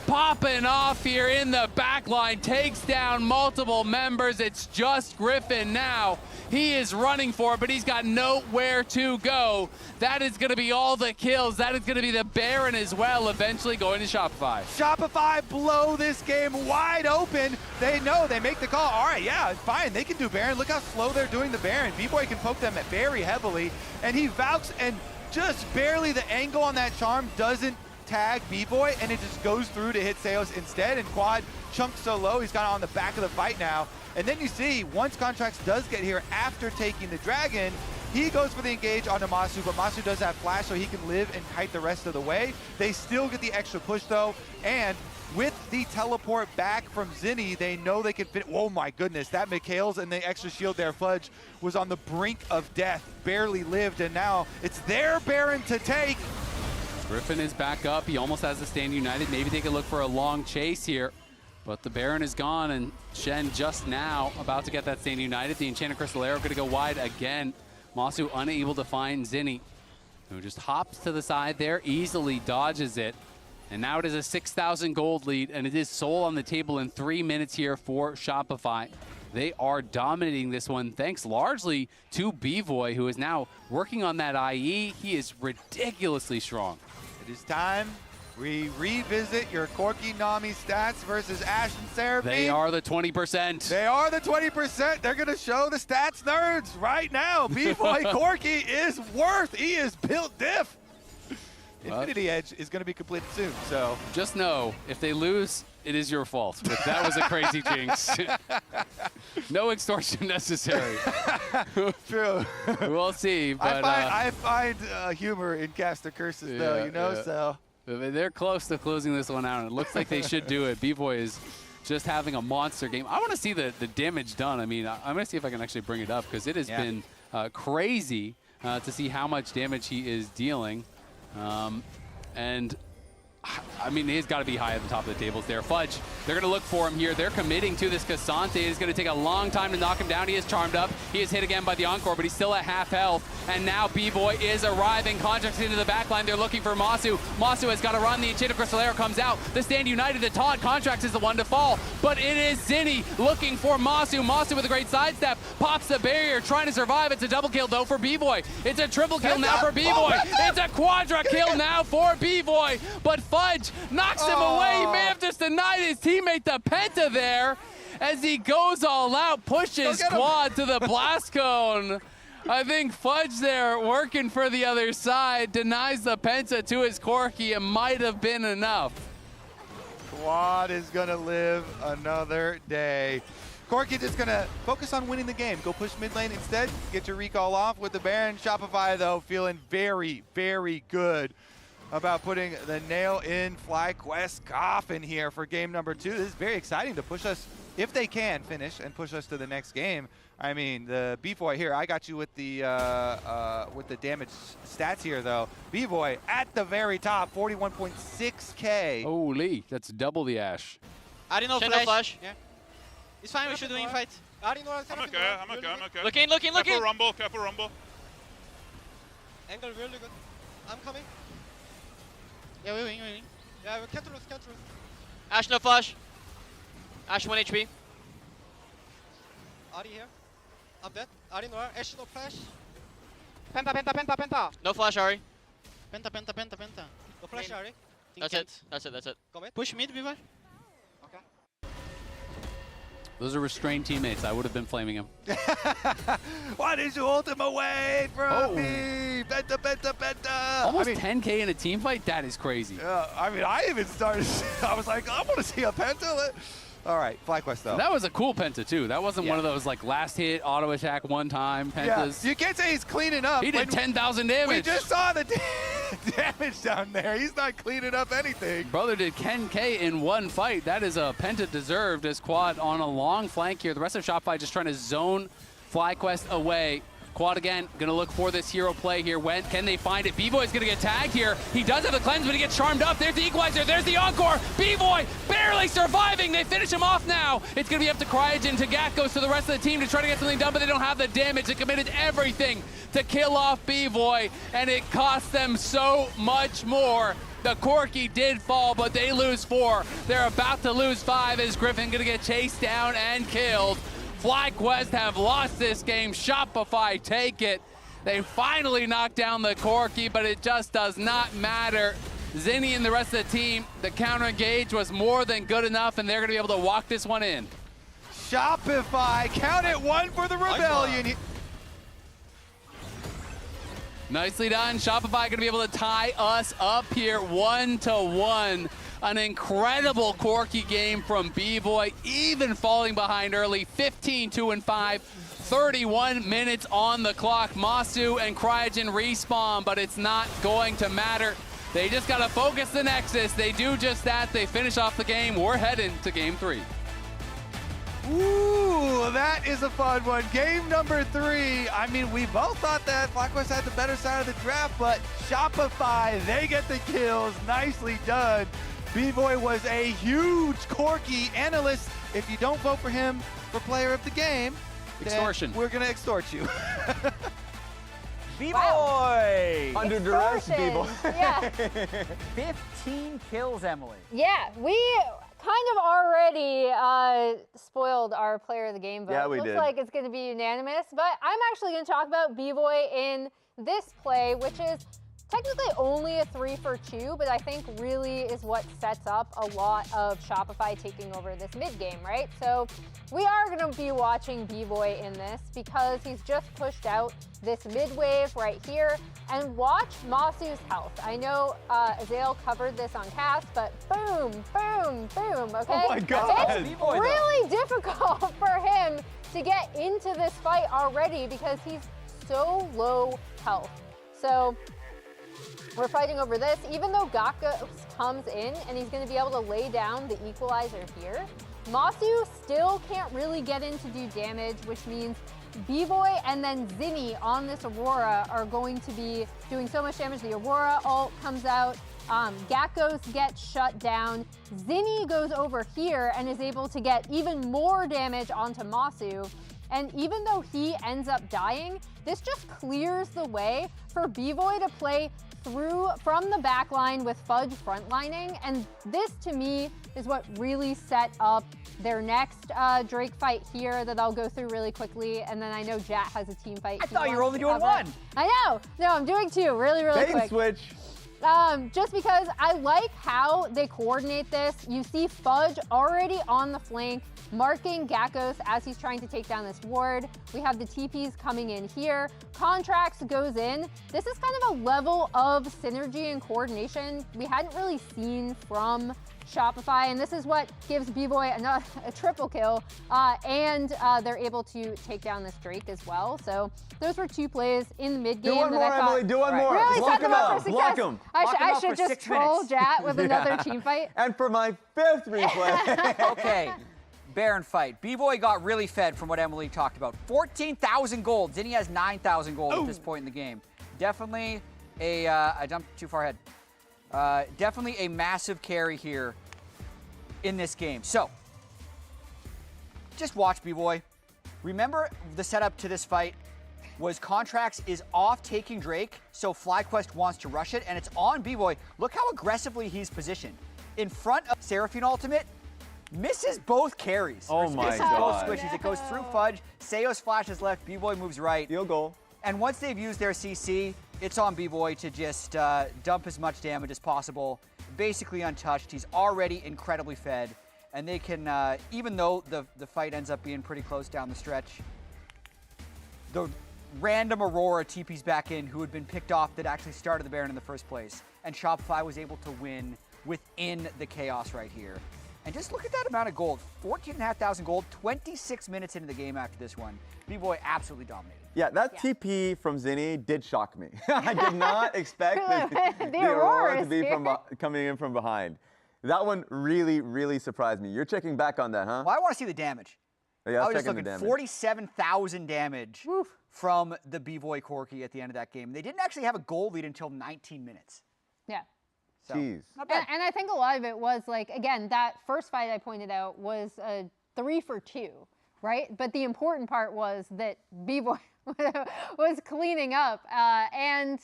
Popping off here in the back line, takes down multiple members. It's just Griffin now. He is running for it, but he's got nowhere to go. That is going to be all the kills. That is going to be the Baron as well, eventually going to Shopify. Shopify blow this game wide open. They know, they make the call. All right, yeah, fine, they can do Baron. Look how slow they're doing the Baron. B-Boy can poke them very heavily, and he Valks, and just barely the angle on that charm doesn't tag B-Boy, and it just goes through to hit Seos instead, and Quad chunks so low, he's got on the back of the fight now. And then you see, once Contracts does get here after taking the Dragon, he goes for the engage onto Masu, but Masu does have flash so he can live and kite the rest of the way. They still get the extra push though, and with the teleport back from Zinni, they know they can fit. Oh my goodness, that Mikhail's and the extra shield there. Fudge was on the brink of death, barely lived, and now it's their Baron to take. Griffin is back up. He almost has the Stand United. Maybe they could look for a long chase here, but the Baron is gone, and Shen just now about to get that Stand United. The Enchanted Crystal Arrow going to go wide again. Masu unable to find Zinni, who just hops to the side there, easily dodges it. And now it is a 6,000 gold lead, and it is Soul on the table in 3 minutes here for Shopify. They are dominating this one thanks largely to B-Boy, who is now working on that IE. He is ridiculously strong. It is time we revisit your Corki Nami stats versus Ash and Seraphine. They are the 20%. They are the 20%. They're going to show the stats nerds right now. B-Boy Corki is worth. He is built diff. Infinity Edge is going to be completed soon, so. Just know, if they lose, it is your fault. But that was a crazy jinx. No extortion necessary. True. We'll see. But I find humor in caster curses, though, you know, so. They're close to closing this one out, and it looks like they should do it. B-Boy is just having a monster game. I want to see the damage done. I mean, I'm going to see if I can actually bring it up, because it has been crazy to see how much damage he is dealing. And I mean, he's got to be high at the top of the tables there. Fudge, they're going to look for him here. They're committing to this Cassante. It's going to take a long time to knock him down. He is charmed up. He is hit again by the Encore, but he's still at half health. And now B-Boy is arriving. Contracts into the backline. They're looking for Masu. Masu has got to run. The Enchanted Crystallero comes out. The Stand United, the taunt. Contracts is the one to fall. But it is Zinni looking for Masu. Masu with a great sidestep. Pops the barrier, trying to survive. It's a double kill, though, for B-Boy. It's a triple kill now for B-Boy. It's a quadra kill now for B-Boy. But Fudge knocks him away. He may have just denied his teammate the Penta there as he goes all out, pushes quad to the blast cone. I think Fudge there working for the other side, denies the Penta to his Corki. It might have been enough. Quad is gonna live another day. Corki just gonna focus on winning the game. Go push mid lane instead. Get your recall off with the Baron. Shopify though feeling very, very good about putting the nail in FlyQuest's coffin here for game number 2. This is very exciting to push us, if they can finish and push us to the next game. I mean, the B-Boy here, I got you with the damage stats here though. B-Boy at the very top, 41.6k. Holy, that's double the Ash. I didn't know flash. Yeah. It's fine, we should do infight. I'm okay. Looking. Careful rumble. Angle really good. I'm coming. Yeah, we're winning. Yeah, we can't lose. Ash no flash. Ash 1 HP. Ari here. I'm dead. Ari no Ash no flash. Penta. No flash, Ari. Penta. No flash, Ari. That's it. Go mid. Push mid, B-Boy. Okay. Those are restrained teammates. I would have been flaming him. Why did you ult him away from me? Penta. Almost 10K in a team fight? That is crazy. I mean, I even started, I was like, I want to see a Penta. All right, FlyQuest though. That was a cool Penta too. That wasn't one of those like last hit, auto attack one time Pentas. Yeah, you can't say he's cleaning up. He did 10,000 damage. We just saw the damage down there. He's not cleaning up anything. Brother did 10K in one fight. That is a Penta deserved as Quad on a long flank here. The rest of Shopify just trying to zone FlyQuest away. Quad again, gonna look for this hero play here. When can they find it? B-Boy's gonna get tagged here. He does have the cleanse, but he gets charmed up. There's the equalizer, there's the encore. B-Boy barely surviving. They finish him off now. It's gonna be up to Cryogen. Tagat goes to the rest of the team to try to get something done, but they don't have the damage. They committed everything to kill off B-Boy, and it cost them so much more. The Corki did fall, but they lose 4. They're about to lose 5 as Griffin gonna get chased down and killed. FlyQuest have lost this game. Shopify take it. They finally knocked down the Corki, but it just does not matter. Zinni and the rest of the team, the counter engage was more than good enough, and they're going to be able to walk this one in. Shopify, count it 1 for the Rebellion. Nicely done. Shopify going to be able to tie us up here 1-1. An incredible Corki game from B-Boy, even falling behind early, 15-2-5, 31 minutes on the clock. Masu and Cryogen respawn, but it's not going to matter. They just got to focus the Nexus. They do just that. They finish off the game. We're heading to game 3. Ooh, that is a fun one. Game number 3. I mean, we both thought that FlyQuest had the better side of the draft, but Shopify, they get the kills. Nicely done. B-Boy was a huge Corki analyst. If you don't vote for him for player of the game, extortion. We're going to extort you. B-Boy! Under duress, B-Boy. Yeah. 15 kills, Emily. Yeah, we kind of already spoiled our player of the game vote. Yeah, we Looks did. like it's going to be unanimous, but I'm actually going to talk about B-Boy in this play, which is technically only a 3 for 2, but I think really is what sets up a lot of Shopify taking over this mid game, right? So we are going to be watching B-Boy in this because he's just pushed out this mid wave right here. And watch Masu's health. I know Azael covered this on cast, but boom, boom, boom, okay? Oh my God. It's really difficult for him to get into this fight already because he's so low health. So we're fighting over this. Even though Gaka comes in and he's going to be able to lay down the equalizer here, Masu still can't really get in to do damage, which means B-Boy and then Zinni on this Aurora are going to be doing so much damage. The Aurora ult comes out, Gakkos gets shut down. Zinni goes over here and is able to get even more damage onto Masu. And even though he ends up dying, this just clears the way for B-Boy to play through from the back line with Fudge frontlining. And this, to me, is what really set up their next Drake fight here that I'll go through really quickly. And then I know Jat has a team fight. I thought you were only doing one. I know. No, I'm doing two really, really quick. Switch. Just because I like how they coordinate this. You see Fudge already on the flank, marking Gakkos as he's trying to take down this ward. We have the TPs coming in here. Contracts goes in. This is kind of a level of synergy and coordination we hadn't really seen from Shopify, and this is what gives B-Boy a triple kill, and they're able to take down this Drake as well. So those were two plays in the mid game. Do one more, Emily. Do one more. Really Block set them him up out. for Block success. him. I should just troll Jat with another team fight. And for my 5th replay. Okay. Baron fight. B-Boy got really fed from what Emily talked about. 14,000 gold. Zinni has 9,000 gold at this point in the game. Definitely I jumped too far ahead. Definitely a massive carry here in this game. So, just watch B-Boy. Remember the setup to this fight was Contracts is off taking Drake, so FlyQuest wants to rush it, and it's on B-Boy. Look how aggressively he's positioned. In front of Seraphine ultimate, misses both carries. Oh my misses God. both squishes. It goes through Fudge. Seos flashes left. B-Boy moves right. Field goal. And once they've used their CC, it's on B-Boy to just dump as much damage as possible. Basically untouched. He's already incredibly fed. And they can, even though the fight ends up being pretty close down the stretch, the random Aurora TP's back in who had been picked off that actually started the Baron in the first place. And Shopify was able to win within the chaos right here. And just look at that amount of gold. 14,500 gold, 26 minutes into the game after this one. B-Boy absolutely dominated. Yeah, that TP from Zinni did shock me. I did not expect the Aurora to be coming in from behind. That one really, really surprised me. You're checking back on that, huh? Well, I want to see the damage. Yeah, I was just looking, 47,000 damage from the B-Boy Corki at the end of that game. They didn't actually have a goal lead until 19 minutes. Yeah. So, Jeez. not bad. And I think a lot of it was like, again, that first fight I pointed out was a 3 for 2, right? But the important part was that B-Boy was cleaning up. And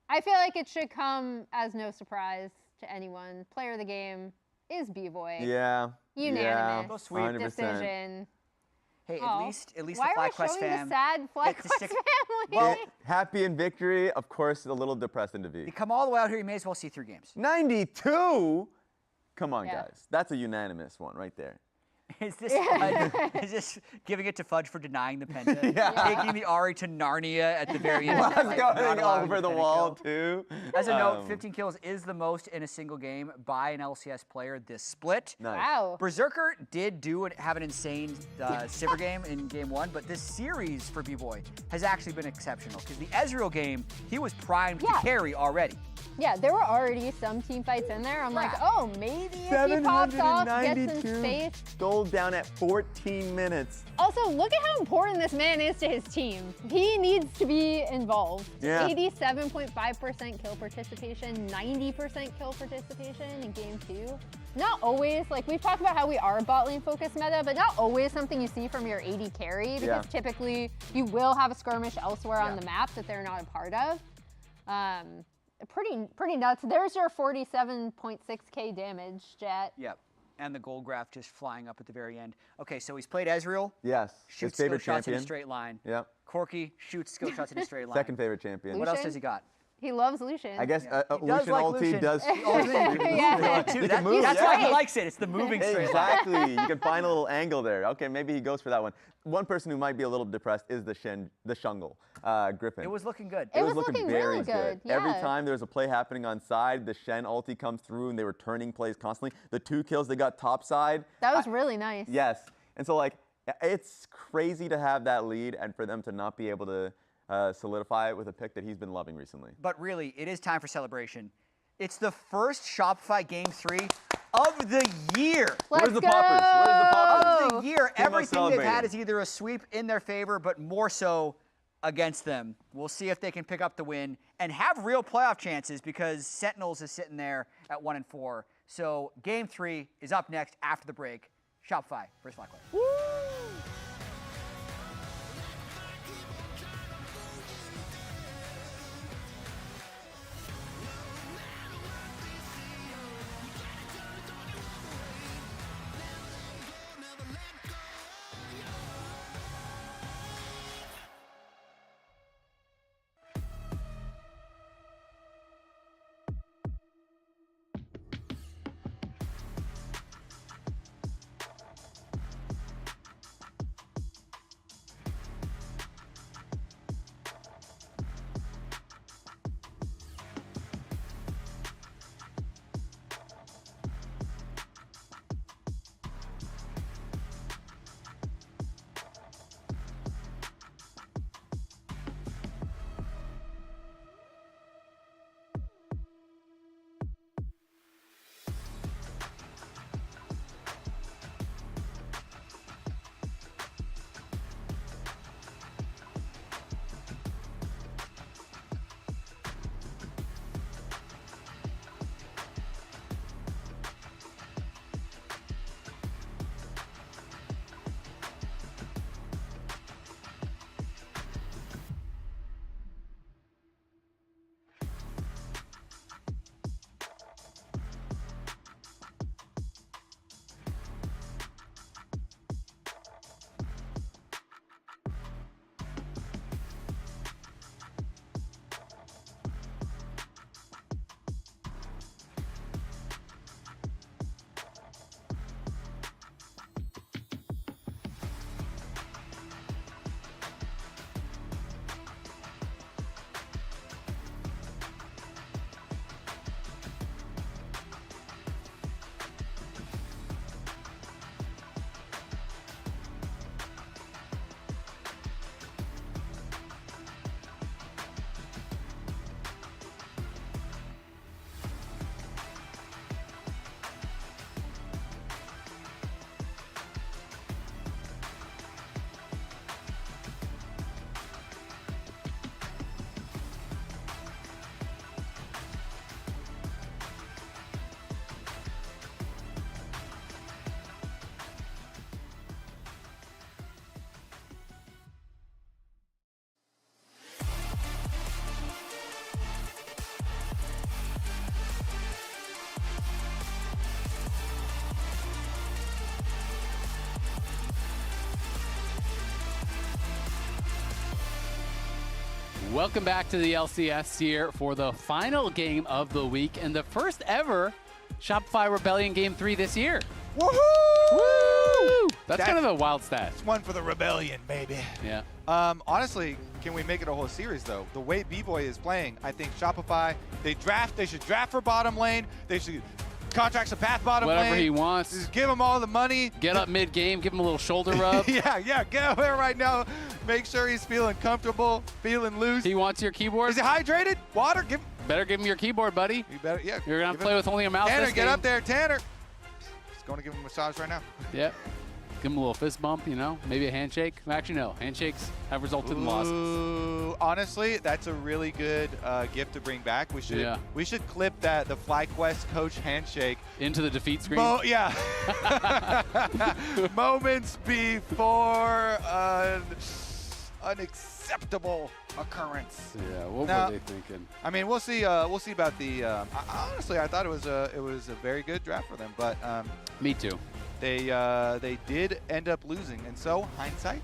I feel like it should come as no surprise to anyone. Player of the game is B-Boy. Yeah. Unanimous. So sweet. Decision. Hey, Oh. at least the Why are we FlyQuest showing fam. the sad FlyQuest family? Well, happy in victory, of course, a little depressed into V. You come all the way out here, you may as well see 3 games. 92? Come on, Yeah. guys. That's a unanimous one right there. Is this Fudge, is this giving it to Fudge for denying the penta? Yeah. Taking the Ari to Narnia at the very end. Let's Like, go not allowing over the penta wall, kill. too. As a note, 15 kills is the most in a single game by an LCS player this split. Nice. Wow. Berserker did have an insane Sivir game in game 1, but this series for B-Boy has actually been exceptional because the Ezreal game, he was primed to carry already. Yeah, there were already some team fights in there. I'm like, oh, maybe if he pops off, gets some space. Gold down at 14 minutes. Also, look at how important this man is to his team. He needs to be involved. Yeah. 87.5% kill participation, 90% kill participation in game 2. Not always, like we've talked about how we are a bot lane focused meta, but not always something you see from your AD carry because typically you will have a skirmish elsewhere on the map that they're not a part of. Pretty nuts. There's your 47.6k damage, Jet. Yep. And the gold graph just flying up at the very end. Okay, so he's played Ezreal. Yes. Shoots His favorite skill shots in a champion. straight line. Yep. Corki shoots skill shots in a straight line. Second favorite champion. What else has he got? He loves Lucian. I guess He Lucian does like ulti Lucian. does. Yeah. You can move, That's yeah. why he likes it. It's the moving straight line. Exactly. You can find a little angle there. Okay, maybe he goes for that one. One person who might be a little depressed is the Shungle, Griffin. It was looking good. It was looking very really good. Every Yeah. time there was a play happening on side, the Shen ulti comes through and they were turning plays constantly. The 2 kills they got top side. That was really nice. Yes. And so, like, it's crazy to have that lead and for them to not be able to solidify it with a pick that he's been loving recently. But really, it is time for celebration. It's the first Shopify Game 3 of the year. Where's the poppers? Where's the poppers? Of the year. Team Everything they've had celebrating. is either a sweep in their favor, but more so against them. We'll see if they can pick up the win and have real playoff chances because Sentinels is sitting there at 1-4. So game 3 is up next after the break. Shopify versus FlyQuest. Welcome back to the LCS here for the final game of the week and the first ever Shopify Rebellion Game 3 this year. Woohoo! Woo! That's kind of a wild stat. It's one for the Rebellion, baby. Yeah. Honestly, can we make it a whole series, though? The way B-Boy is playing, I think Shopify, they should draft for bottom lane. They should contract some path bottom lane. Whatever he wants. Just give him all the money. Get up mid-game, give him a little shoulder rub. yeah, get over there right now. Make sure he's feeling comfortable, feeling loose. He wants your keyboard. Is he hydrated? Water? Better give him your keyboard, buddy. You better, yeah. You're going to play with only a mouse Tanner, this get game. up there, Tanner. Just going to give him a massage right now. Yep. Give him a little fist bump, you know, maybe a handshake. Actually, no. Handshakes have resulted in losses. Ooh, honestly, that's a really good gift to bring back. We should clip the FlyQuest coach handshake into the defeat screen. Yeah. Moments before an unacceptable occurrence. Yeah. What were they thinking? I mean, we'll see. We'll see about the. Honestly, I thought it was a very good draft for them, but me too. They did end up losing, and so hindsight.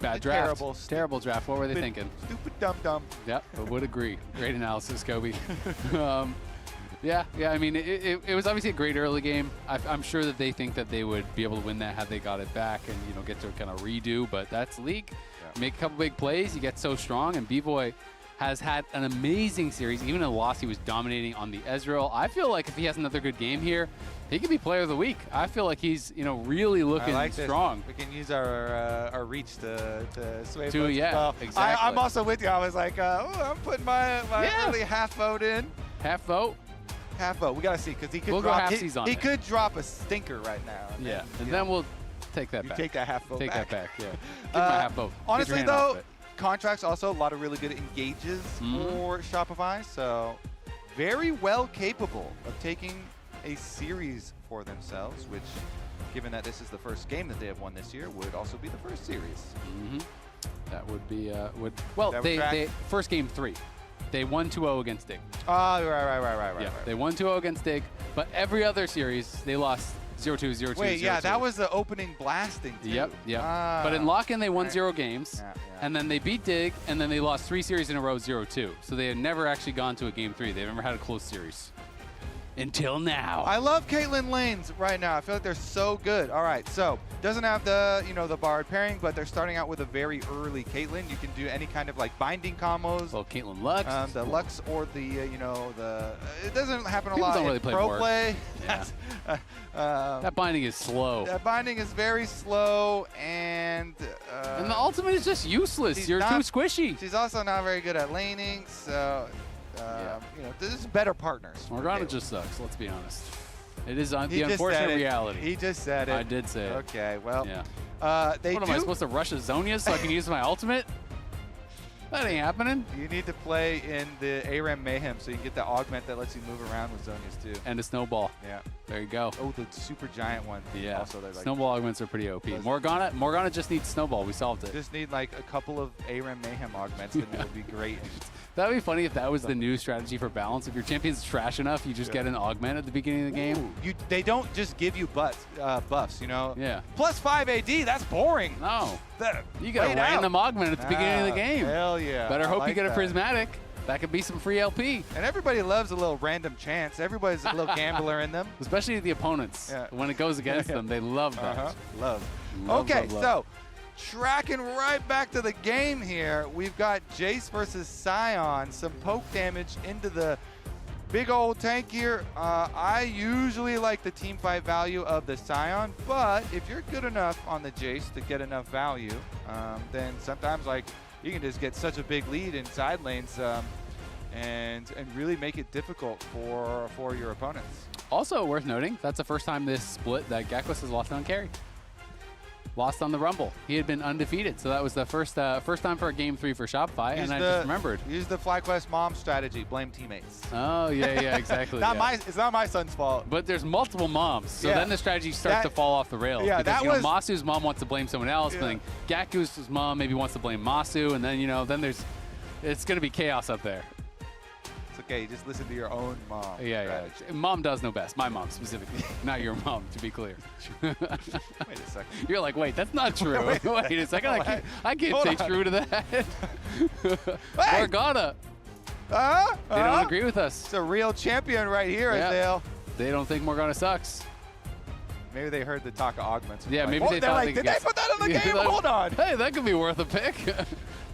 Bad draft. Terrible draft. What were they thinking? Stupid dumb. Yep, I would agree. Great analysis, Kobe. Yeah. I mean, it was obviously a great early game. I'm sure that they think that they would be able to win that had they got it back and get to kind of redo. But that's League. Yeah. Make a couple big plays, you get so strong. And B-Boy has had an amazing series. Even in the loss, he was dominating on the Ezreal. I feel like if he has another good game here, he could be player of the week. I feel like he's really looking strong. We can use our reach to sway votes. Yeah, well. exactly. I'm also with you. I was like, I'm putting my early half vote in. Half vote? Half vote. We got to see because he could he could drop a stinker right now. And then we'll take that back. You take that half vote back. back. Take that back, yeah. Give my half vote. Honestly, though, contracts also a lot of really good engages for Shopify. So very well capable of taking a series for themselves, which, given that this is the first game that they have won this year, would also be the first series. That would be they first game 3. They won 2-0 against Dig. Oh, right. They won 2-0 against Dig, but every other series they lost 0-2, 0-2, Wait, 0-2. yeah, that was the opening blasting too. Yep. But in lock-in, they won 0 games, and then they beat Dig, and then they lost 3 series in a row, 0-2. So they had never actually gone to a game 3. They've never had a close series. Until now. I love Caitlyn lanes right now. I feel like they're so good. All right, so doesn't have the the Bard pairing, but they're starting out with a very early Caitlyn. You can do any kind of like binding combos. Well, Caitlyn Lux. The Lux or the it doesn't happen a People lot don't really in play pro Morg. play. Yeah. That binding is slow. That binding is very slow, and the ultimate is just useless. You're too squishy. She's also not very good at laning, so this is better partners. Morgana just sucks, let's be honest. It is the He just unfortunate said it. reality. He just said it. I did say it. Okay, well, Yeah. what Am I supposed to rush a Zhonya so I can use my ultimate? That ain't happening. You need to play in the ARAM Mayhem so you can get the augment that lets you move around with Zhonya's too. And a snowball. Yeah. There you go. Oh, the super giant one. Yeah. Also, they're like, Snowball augments are pretty OP. Morgana just needs snowball. We solved it. just need like a couple of ARAM Mayhem augments, and it'll be great. That would be funny if that was the new strategy for balance. If your champion's trash enough, you just get an augment at the beginning of the game. They don't just give you buffs, Yeah. Plus 5 AD, that's boring. No. You Lay get a it out. random augment at the beginning of the game. Hell yeah. Better I hope you like get a that. prismatic. That could be some free LP. And everybody loves a little random chance. Everybody's a little gambler in them. Especially the opponents. Yeah. When it goes against them, they love that. Love. Love, Okay, love, love. so tracking right back to the game here, we've got Jace versus Sion. Some poke damage into the big old tank here. I usually like the team fight value of the Sion, but if you're good enough on the Jace to get enough value, then sometimes like you can just get such a big lead in side lanes and really make it difficult for your opponents. Also worth noting, that's the first time this split that Gekwas has lost on carry. Lost on the Rumble. He had been undefeated, so that was the first time for a game 3 for Shopify, and I just remembered. Use the FlyQuest mom strategy. Blame teammates. Oh, yeah, exactly. It's not my son's fault. But there's multiple moms, so Yeah. then the strategy starts to fall off the rails. Yeah, because, that was- Masu's mom wants to blame someone else, but then Gaku's mom maybe wants to blame Masu, and then, then it's going to be chaos up there. It's okay. Just listen to your own mom. Yeah. Mom does know best. My mom specifically, not your mom, to be clear. Wait a second. You're like, wait, that's not true. Wait a second. I can't Hold stay on. true to that. Morgana. They don't agree with us. It's a real champion right here, Yeah. Azale. They don't think Morgana sucks. Maybe they heard the talk of augments. Yeah, Like, maybe oh, they they're thought like, they did could they get- put that in the Yeah, game? like, Hold on. Hey, that could be worth a pick.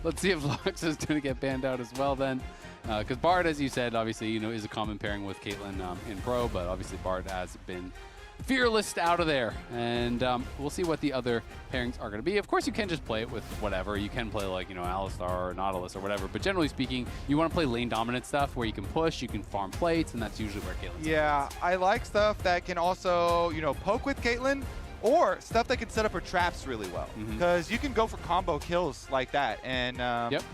Let's see if Lux is going to get banned out as well then. Because Bard, as you said, obviously, is a common pairing with Caitlyn in Pro, but obviously Bard has been fearless out of there. And we'll see what the other pairings are going to be. Of course, you can just play it with whatever. You can play like, Alistar or Nautilus or whatever. But generally speaking, you want to play lane dominant stuff where you can push, you can farm plates, and that's usually where Caitlyn's Yeah, I like stuff that can also, poke with Caitlyn, or stuff that can set up her traps really well. Because you can go for combo kills like that and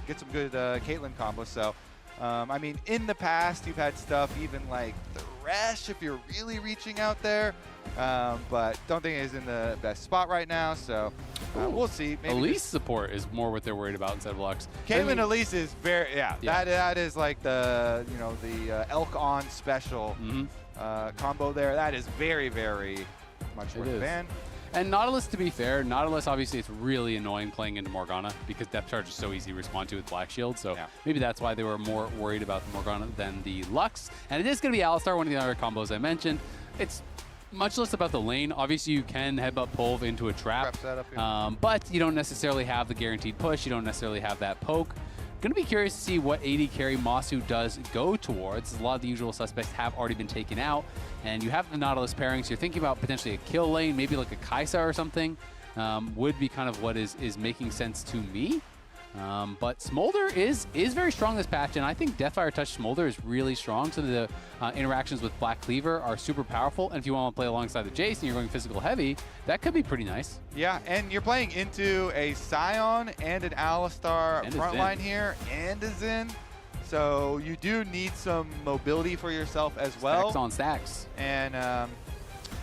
get some good Caitlyn combos. So, I mean, in the past, you've had stuff even like the Thresh if you're really reaching out there. But don't think it's in the best spot right now. So, we'll see. Maybe Elise support is more what they're worried about instead of Lux. Caitlyn Elise is very, that is like the, the Elk on special combo there. That is very, very much worth a ban. And Nautilus, to be fair, Nautilus obviously it's really annoying playing into Morgana because depth charge is so easy to respond to with Black Shield. So maybe that's why they were more worried about the Morgana than the Lux. And it is going to be Alistar, one of the other combos I mentioned. It's much less about the lane. Obviously, you can headbutt Pulve into a trap, but you don't necessarily have the guaranteed push. You don't necessarily have that poke. Going to be curious to see what AD carry Masu does go towards. A lot of the usual suspects have already been taken out, and you have the Nautilus pairing, so you're thinking about potentially a kill lane, maybe like a Kaisa or something, would be kind of what is making sense to me. But Smolder is very strong this patch, and I think Deathfire Touch Smolder is really strong. So the interactions with Black Cleaver are super powerful, and if you want to play alongside the Jace and you're going physical heavy, that could be pretty nice. Yeah, and you're playing into a Scion and an Alistar front line here, and a Xin. So you do need some mobility for yourself as well. Stacks on stacks. And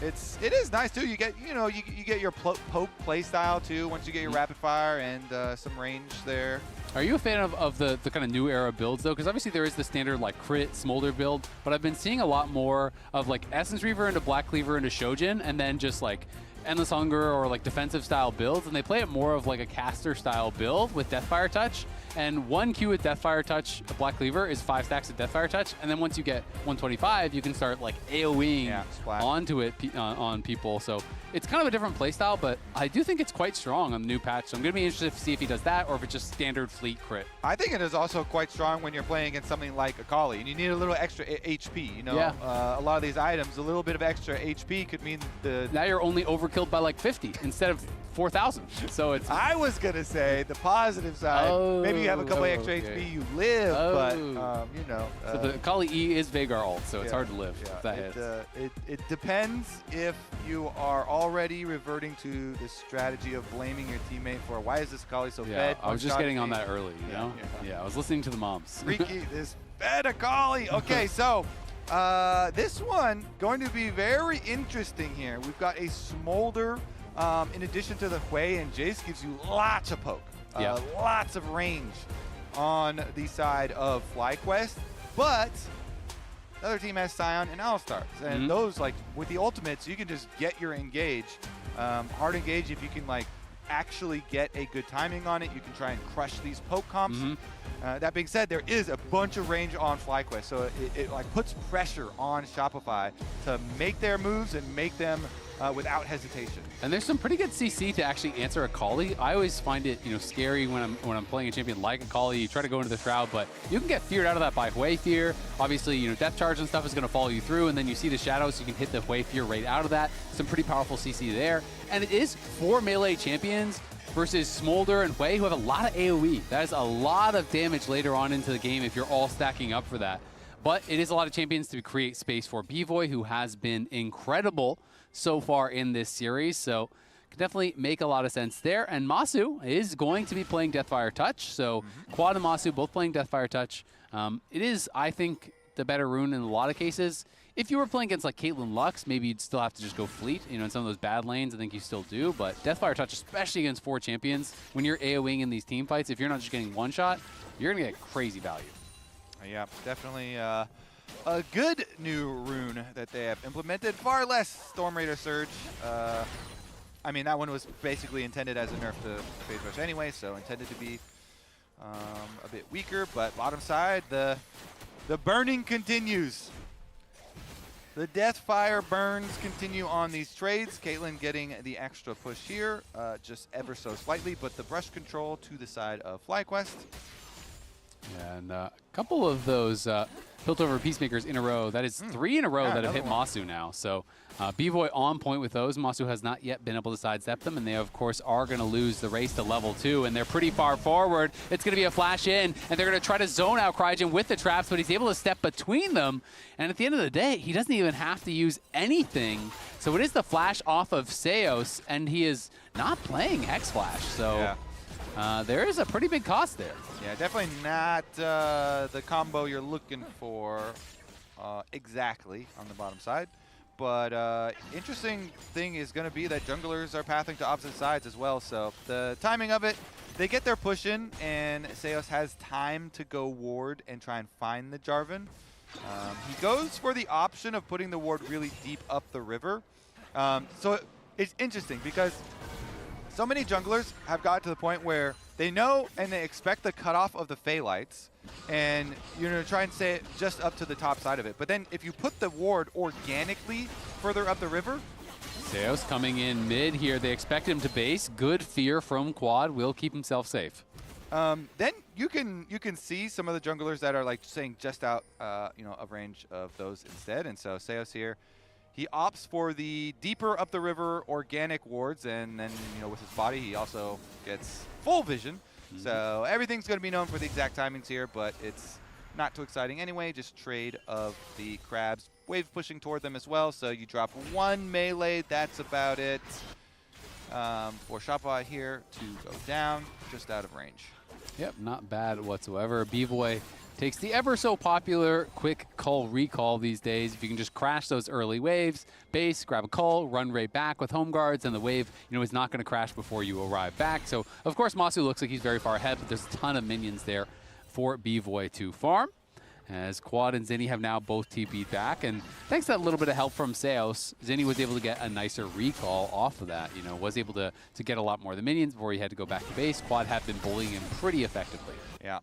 it is nice too. You get you get your poke play style too once you get your rapid fire and some range there. Are you a fan of the kind of new era builds though? Because obviously there is the standard like crit Smolder build, but I've been seeing a lot more of like Essence Reaver into Black Cleaver into Shojin, and then just like Endless Hunger or like defensive style builds, and they play it more of like a caster style build with Deathfire Touch. And 1 Q with Deathfire Touch, Black Cleaver, is 5 stacks of Deathfire Touch. And then once you get 125, you can start like AoEing onto it on people. So it's kind of a different playstyle, but I do think it's quite strong on the new patch. So I'm going to be interested to see if he does that or if it's just standard fleet crit. I think it is also quite strong when you're playing against something like Akali, and you need a little extra HP. You know, a lot of these items, a little bit of extra HP could mean now you're only overkilled by like 50 instead of 4,000. So it's. I was gonna say the positive side. Maybe you have a couple extra HP, you live, but you know. So the Akali E is Veigar ult, so it's hard to live if that hits. It depends if you are already reverting to the strategy of blaming your teammate for why is this Akali so fed. I was just getting on that early, you know. Yeah, I was listening to the moms. Freaky, this fed Akali. Okay, so. This one going to be very interesting here. We've got a Smolder. In addition to the Hui and Jace, gives you lots of poke, lots of range on the side of FlyQuest. But the other team has Scion and Alistar, and those, like with the ultimates, you can just get your engage, hard engage. If you can like actually get a good timing on it, you can try and crush these poke comps. That being said, there is a bunch of range on FlyQuest, so it like puts pressure on Shopify to make their moves and make them without hesitation. And there's some pretty good CC to actually answer Akali. I always find it, scary when I'm playing a champion like Akali. You try to go into the Shroud, but you can get feared out of that by Hui Fear. Obviously, Death Charge and stuff is going to follow you through, and then you see the shadows, so you can hit the Hui Fear right out of that. Some pretty powerful CC there. And it is 4 melee champions versus Smolder and Hui, who have a lot of AoE. That is a lot of damage later on into the game if you're all stacking up for that. But it is a lot of champions to create space for B-Voy, who has been incredible so far in this series. So can definitely make a lot of sense there. And Masu is going to be playing Deathfire Touch. So Quad and Masu both playing Deathfire Touch. It is, I think, the better rune in a lot of cases. If you were playing against like Caitlyn Lux, maybe you'd still have to just go Fleet. In some of those bad lanes, I think you still do. But Deathfire Touch, especially against 4 champions, when you're AoEing in these team fights, if you're not just getting one shot, you're going to get crazy value. Yeah, definitely a good new rune that they have implemented. Far less Storm Raider Surge. I mean, that one was basically intended as a nerf to Phase Rush anyway, so intended to be a bit weaker. But bottom side, the burning continues. The Deathfire burns continue on these trades. Caitlyn getting the extra push here, just ever so slightly, but the brush control to the side of FlyQuest. Yeah, and a couple of those Piltover Peacemakers in a row. That is 3 in a row that have hit Masu now. So B-Boy on point with those. Masu has not yet been able to sidestep them, and they, of course, are going to lose the race to level 2, and they're pretty far forward. It's going to be a flash in, and they're going to try to zone out Crygen with the traps, but he's able to step between them. And at the end of the day, he doesn't even have to use anything. So it is the flash off of Seos, and he is not playing X-Flash. So there is a pretty big cost there. Yeah, definitely not the combo you're looking for exactly on the bottom side. But interesting thing is going to be that junglers are pathing to opposite sides as well. So the timing of it, they get their push in, and Seos has time to go ward and try and find the Jarvan. He goes for the option of putting the ward really deep up the river. So it's interesting because so many junglers have got to the point where they know and they expect the cutoff of the Phaelites, and you're going to try and say it just up to the top side of it. But then if you put the ward organically further up the river... Seos coming in mid here. They expect him to base. Good fear from Quad. Will keep himself safe. Then you can see some of the junglers that are like saying just out of range of those instead. And so Seos here, he opts for the deeper up the river organic wards, and then with his body he also gets full vision. So everything's going to be known for the exact timings here, but it's not too exciting anyway. Just trade of the crabs. Wave pushing toward them as well, so you drop 1 melee. That's about it for Shopify here to go down, just out of range. Yep, not bad whatsoever. B-Boy takes the ever so popular quick cull recall these days. If you can just crash those early waves, base, grab a cull, run right back with home guards, and the wave, is not going to crash before you arrive back. So, of course, Masu looks like he's very far ahead, but there's a ton of minions there for B-Boy to farm. As Quad and Zinni have now both TP'd back, and thanks to that little bit of help from Seos, Zinni was able to get a nicer recall off of that. Was able to get a lot more of the minions before he had to go back to base. Quad had been bullying him pretty effectively. Yeah.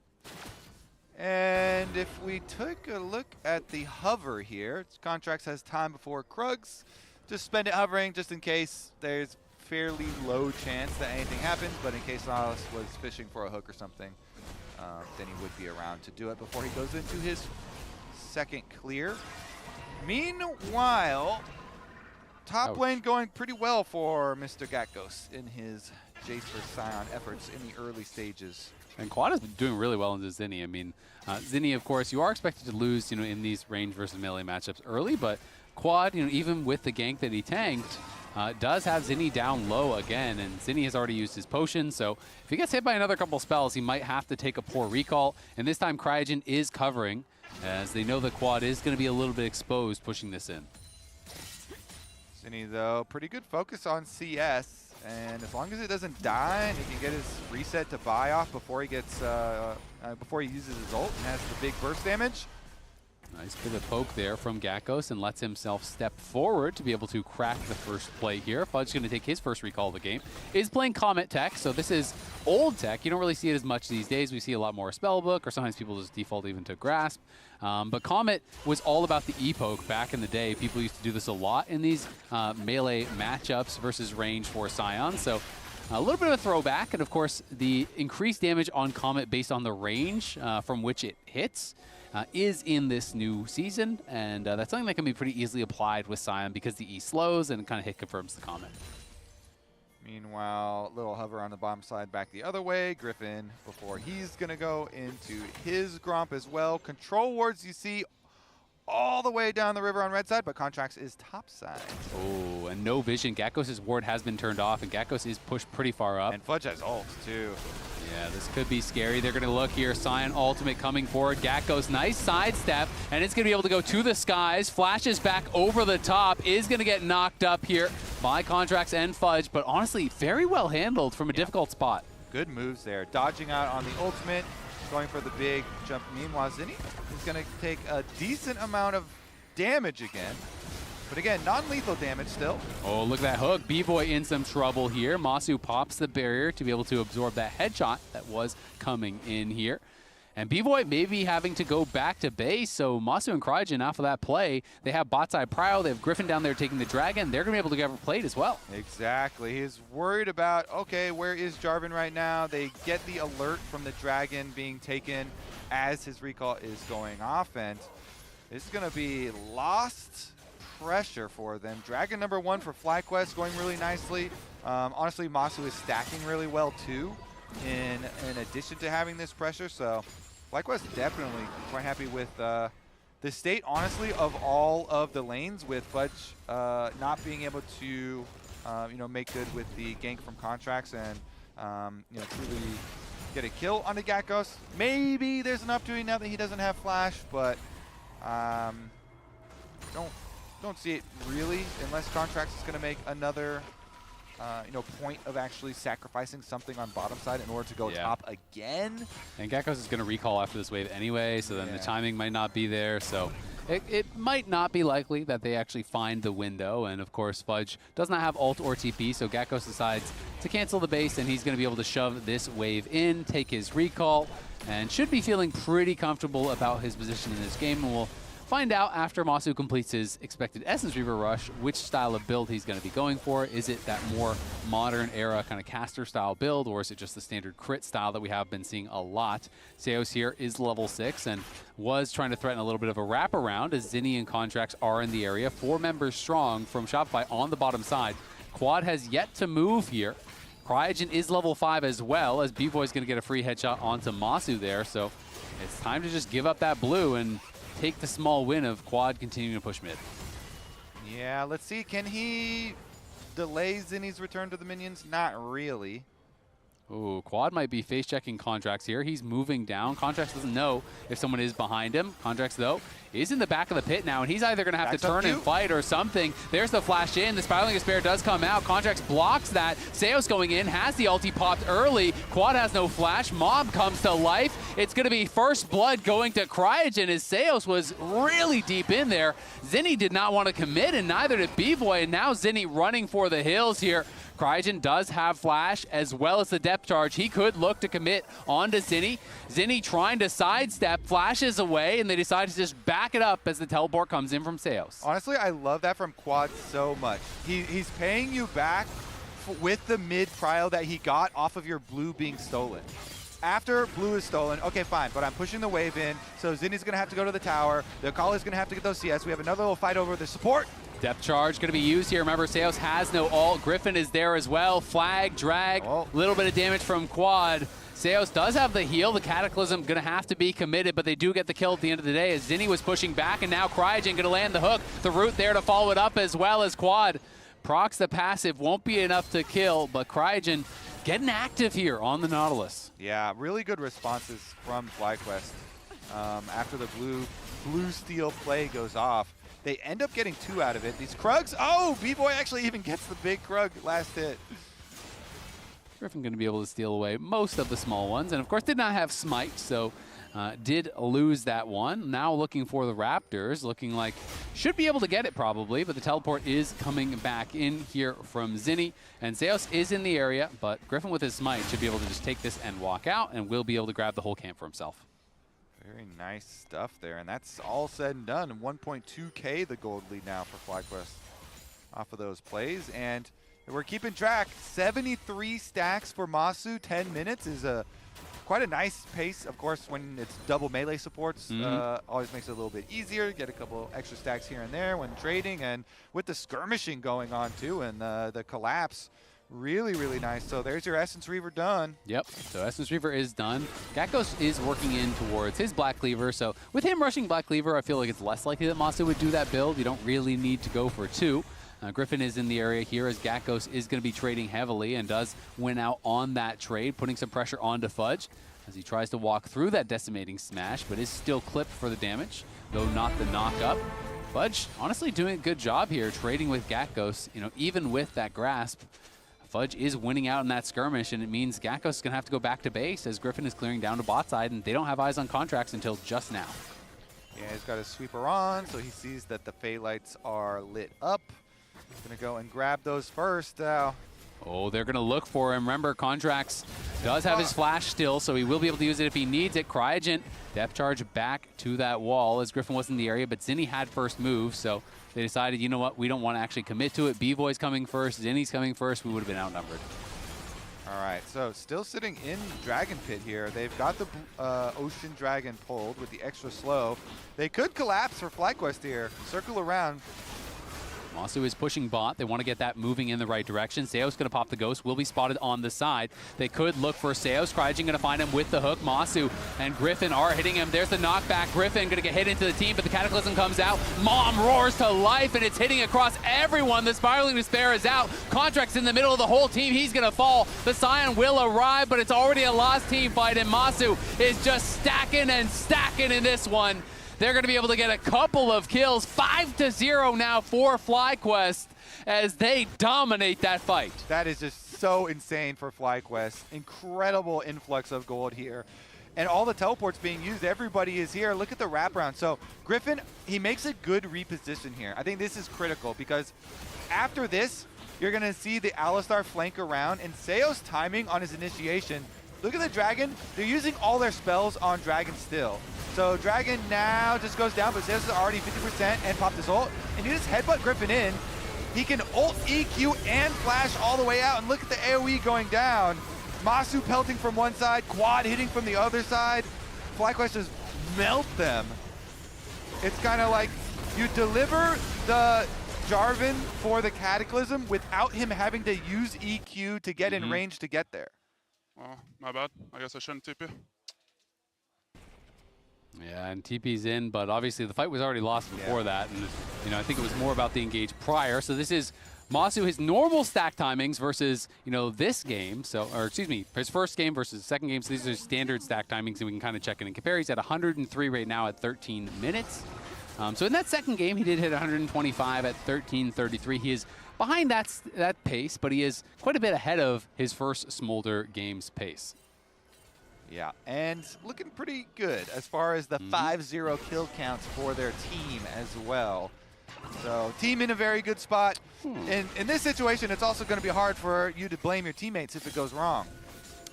And if we took a look at the hover here, Contracts has time before Krugs. Just spend it hovering just in case. There's fairly low chance that anything happens, but in case Nautilus was fishing for a hook or something, then he would be around to do it before he goes into his second clear. Meanwhile, top lane going pretty well for Mr. Gatgos in his Jace vs. Sion efforts in the early stages. And Quad has been doing really well into Zinni. I mean, Zinni, of course, you are expected to lose, in these range versus melee matchups early, but Quad, even with the gank that he tanked, does have Zinni down low again, and Zinni has already used his potion, so if he gets hit by another couple spells, he might have to take a poor recall, and this time Cryogen is covering, as they know the Quad is going to be a little bit exposed pushing this in. Zinni, though, pretty good focus on CS, and as long as it doesn't die and he can get his reset to buy off before he gets before he uses his ult and has the big burst damage. Nice bit of poke there from Gatgos and lets himself step forward to be able to crack the first play here. Fudge going to take his first recall of the game. Is playing Comet tech, so this is old tech. You don't really see it as much these days. We see a lot more Spellbook, or sometimes people just default even to Grasp. But Comet was all about the E-poke back in the day. People used to do this a lot in these melee matchups versus range for Sion. So a little bit of a throwback, and of course the increased damage on Comet based on the range from which it hits is in this new season, and that's something that can be pretty easily applied with Sion because the E slows and kind of hit confirms the Comet. Meanwhile, little hover on the bottom side back the other way. Griffin, before he's going to go into his Gromp as well. Control wards you see all the way down the river on red side, but Contracts is top side. Oh, and no vision. Gatgos' ward has been turned off, and Gatgos is pushed pretty far up. And Fudge has ult, too. Yeah, this could be scary. They're going to look here. Sion ultimate coming forward. Gatgos, nice sidestep, and it's going to be able to go to the skies. Flashes back over the top. Is going to get knocked up here by Contracts and Fudge, but honestly, very well handled from a difficult spot. Good moves there. Dodging out on the ultimate, going for the big jump. Meanwhile, Zinni is going to take a decent amount of damage again. But again, non-lethal damage still. Oh, look at that hook. B-Boy in some trouble here. Masu pops the barrier to be able to absorb that headshot that was coming in here. And B-Boy may be having to go back to base, so Masu and Cryogen off of that play. They have bot side Prio, they have Griffin down there taking the Dragon. They're going to be able to get overplayed as well. Exactly. He's worried about, okay, where is Jarvan right now? They get the alert from the Dragon being taken as his recall is going off, and this is going to be lost pressure for them. Dragon number 1 for FlyQuest going really nicely. Honestly, Masu is stacking really well too in addition to having this pressure, so FlyQuest definitely quite happy with the state, honestly, of all of the lanes, with Fudge not being able to make good with the gank from Contracts and truly get a kill on the Gatgos. Maybe there's an opportunity now that he doesn't have Flash, but don't see it really, unless Contracts is going to make another point of actually sacrificing something on bottom side in order to go top again. And Gatgos is going to recall after this wave anyway, so then the timing might not be there. So it might not be likely that they actually find the window. And of course, Fudge does not have ult or TP, so Gatgos decides to cancel the base, and he's going to be able to shove this wave in, take his recall, and should be feeling pretty comfortable about his position in this game. And we'll find out after Masu completes his expected Essence Reaver Rush which style of build he's going to be going for. Is it that more modern era kind of caster style build, or is it just the standard crit style that we have been seeing a lot? Seos here is level 6 and was trying to threaten a little bit of a wraparound as Zinni and Contracts are in the area. 4 members strong from Shopify on the bottom side. Quad has yet to move here. Cryogen is level 5 as well, as B-Boy's going to get a free headshot onto Masu there. So it's time to just give up that blue and take the small win of Quad continuing to push mid. Yeah, let's see. Can he delay Zinni's return to the minions? Not really. Ooh, Quad might be face-checking Contracts here. He's moving down. Contracts doesn't know if someone is behind him. Contracts, though, is in the back of the pit now, and he's either going to have to turn and fight or something. There's the flash in. The Spiraling Despair does come out. Contracts blocks that. Seos going in, has the ulti popped early. Quad has no flash. Mob comes to life. It's going to be first blood going to Cryogen as Seos was really deep in there. Zinni did not want to commit, and neither did B-Boy, and now Zinni running for the hills here. Cryogen does have flash as well as the depth charge. He could look to commit onto Zinni. Zinni trying to sidestep, flashes away, and they decide to just back it up as the teleport comes in from Seos. Honestly, I love that from Quad so much. He's paying you back with the mid prio that he got off of your blue being stolen. After blue is stolen, okay, fine, but I'm pushing the wave in, so Zinni's going to have to go to the tower. The Akali's going to have to get those CS. We have another little fight over the support. Depth charge going to be used here. Remember, Seos has no ult. Griffin is there as well. Flag, drag, little bit of damage from Quad. Seos does have the heal. The Cataclysm going to have to be committed, but they do get the kill at the end of the day as Zinni was pushing back, and now Cryogen going to land the hook. The root there to follow it up as well as Quad. Procs the passive, won't be enough to kill, but Cryogen getting active here on the Nautilus. Yeah, really good responses from FlyQuest. After the blue steel play goes off, they end up getting 2 out of it. These Krugs, oh, B-Boy actually even gets the big Krug last hit. Griffin going to be able to steal away most of the small ones, and of course did not have Smite, so did lose that one. Now looking for the Raptors, looking like should be able to get it probably, but the teleport is coming back in here from Zinni, and Seos is in the area, but Griffin with his Smite should be able to just take this and walk out, and will be able to grab the whole camp for himself. Very nice stuff there, and that's all said and done. 1.2K the gold lead now for FlyQuest off of those plays, and we're keeping track. 73 stacks for Masu, 10 minutes is quite a nice pace. Of course, when it's double melee supports, always makes it a little bit easier. Get a couple extra stacks here and there when trading, and with the skirmishing going on too, and the collapse. Really, really nice. So there's your Essence Reaver done. Yep, so Essence Reaver is done. Gakkos is working in towards his Black Cleaver, so with him rushing Black Cleaver, I feel like it's less likely that Masu would do that build. You don't really need to go for 2. Griffin is in the area here as Gakkos is going to be trading heavily and does win out on that trade, putting some pressure onto Fudge as he tries to walk through that decimating smash, but is still clipped for the damage, though not the knock-up. Fudge honestly doing a good job here, trading with Gakkos, you know, even with that grasp. Fudge is winning out in that skirmish, and it means Gakkos is going to have to go back to base as Griffin is clearing down to bot side, and they don't have eyes on Contracts until just now. Yeah, he's got his sweeper on, so he sees that the Fey lights are lit up. Going to go and grab those first. Oh, they're going to look for him. Remember, Contracts does have his flash still, so he will be able to use it if he needs it. Cryogen, depth charge back to that wall as Griffin was in the area, but Zinni had first move, so they decided, you know what, we don't want to actually commit to it. B-Boy's coming first, Zinni's coming first. We would have been outnumbered. All right, so still sitting in Dragon Pit here. They've got the Ocean Dragon pulled with the extra slow. They could collapse for FlyQuest here. Circle around. Masu is pushing bot. They want to get that moving in the right direction. Seos going to pop the Ghost. Will be spotted on the side. They could look for Seos. Cryogen going to find him with the hook. Masu and Griffin are hitting him. There's the knockback. Griffin going to get hit into the team, but the Cataclysm comes out. Mom roars to life, and it's hitting across everyone. The Spiraling Despair is out. Contract's in the middle of the whole team. He's going to fall. The Scion will arrive, but it's already a lost team fight, and Masu is just stacking and stacking in this one. They're going to be able to get a couple of kills. 5-0 now for FlyQuest as they dominate that fight. That is just so insane for FlyQuest. Incredible influx of gold here. And all the teleports being used, everybody is here. Look at the wraparound. So Griffin, he makes a good reposition here. I think this is critical because after this, you're going to see the Alistar flank around, and Seos timing on his initiation. Look at the Dragon. They're using all their spells on Dragon still. So Dragon now just goes down, but Seos is already 50% and popped his ult. And he just headbutt Griffin in. He can ult, EQ, and flash all the way out. And look at the AoE going down. Masu pelting from one side, Quad hitting from the other side. FlyQuest just melt them. It's kind of like you deliver the Jarvan for the Cataclysm without him having to use EQ to get in range to get there. Oh, my bad. I guess I shouldn't TP. Yeah, and TP's in, but obviously the fight was already lost before that, and you know, I think it was more about the engage prior. So this is Masu, his normal stack timings versus, you know, this game. So, or excuse me, his first game versus second game. So these are standard stack timings, so we can kind of check in and compare. He's at 103 right now at 13 minutes. So in that second game, he did hit 125 at 13:33. He is behind that pace, but he is quite a bit ahead of his first Smolder game's pace. Yeah, and looking pretty good as far as the 5-0 kill counts for their team as well. So team in a very good spot. And in this situation, it's also going to be hard for you to blame your teammates if it goes wrong.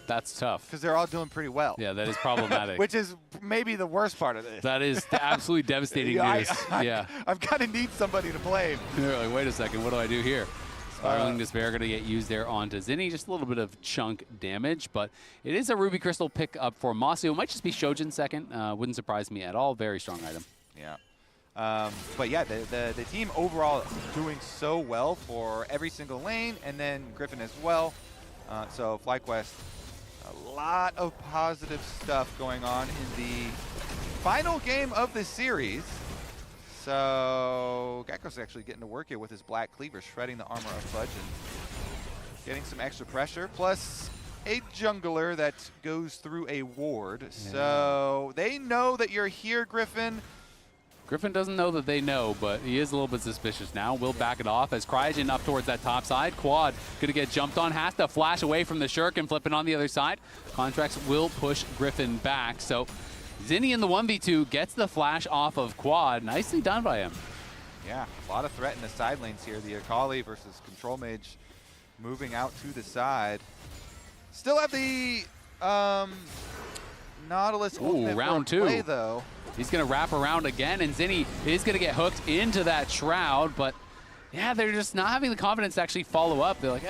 That's tough. Because they're all doing pretty well. Yeah, that is problematic. Which is maybe the worst part of this. That is absolutely devastating news. I've got to need somebody to blame. You're like, wait a second, what do I do here? Spiraling Despair going to get used there onto Zinni. Just a little bit of chunk damage, but it is a Ruby Crystal pick up for Masu. It might just be Shojin second. Wouldn't surprise me at all. Very strong item. Yeah. But yeah, the team overall doing so well for every single lane, and then Griffin as well. So FlyQuest, a lot of positive stuff going on in the final game of the series. So Gecko's actually getting to work here with his Black Cleaver, shredding the armor of Fudge and getting some extra pressure. Plus a jungler that goes through a ward. Yeah. So they know that you're here, Griffin. Griffin doesn't know that they know, but he is a little bit suspicious now. Will back it off as Cryogen up towards that top side. Quad going to get jumped on. Has to flash away from the Shirk and flipping on the other side. Contracts will push Griffin back. So Zinni in the 1v2 gets the flash off of Quad. Nicely done by him. Yeah, a lot of threat in the side lanes here. The Akali versus Control Mage moving out to the side. Still have the Nautilus ultimate round for play, though. He's going to wrap around again, and Zinni is going to get hooked into that Shroud, but yeah, they're just not having the confidence to actually follow up. They're like,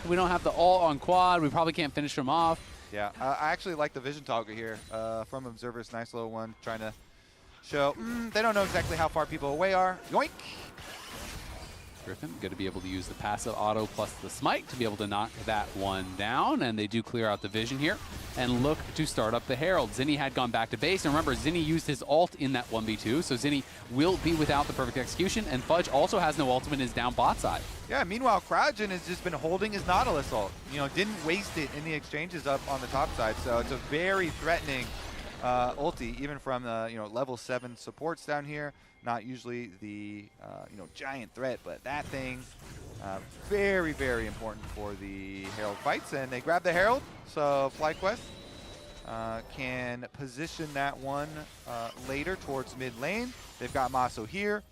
we don't have the ult on Quad. We probably can't finish him off. Yeah, I actually like the vision toggle here from Observer's. Nice little one, trying to show they don't know exactly how far people away are. Yoink! Griffin going to be able to use the passive auto plus the smite to be able to knock that one down, and they do clear out the vision here and look to start up the Herald. Zinni had gone back to base, and remember, Zinni used his ult in that 1v2, so Zinni will be without the perfect execution, and Fudge also has no ultimate and is down bot side. Yeah, meanwhile, Cryogen has just been holding his Nautilus ult. You know, didn't waste it in the exchanges up on the top side, so it's a very threatening ulti, even from the level 7 supports down here. Not usually the giant threat, but that thing very, very important for the Herald fights. And they grab the Herald, so FlyQuest can position that one later towards mid lane. They've got Maso here.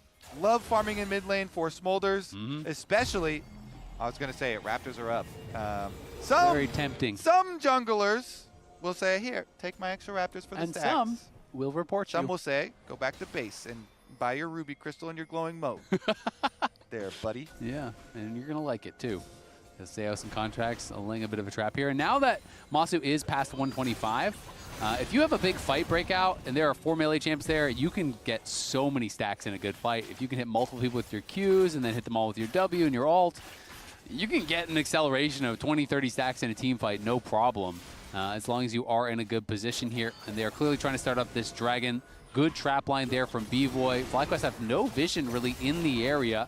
Love farming in mid lane for Smolders, especially. I was going to say it. Raptors are up. Very tempting. Some junglers will say, "Here, take my extra Raptors for the and stacks." Some will report Some you. will say, "Go back to base and buy your Ruby Crystal and your glowing moat." There, buddy. Yeah, and you're going to like it too. Because Seos and Contracts laying a bit of a trap here. And now that Masu is past 125, if you have a big fight breakout and there are 4 melee champs there, you can get so many stacks in a good fight. If you can hit multiple people with your Qs and then hit them all with your W and your ult, you can get an acceleration of 20, 30 stacks in a team fight, no problem. As long as you are in a good position here. And they are clearly trying to start up this Dragon. Good trap line there from B-Boy. FlyQuest have no vision really in the area,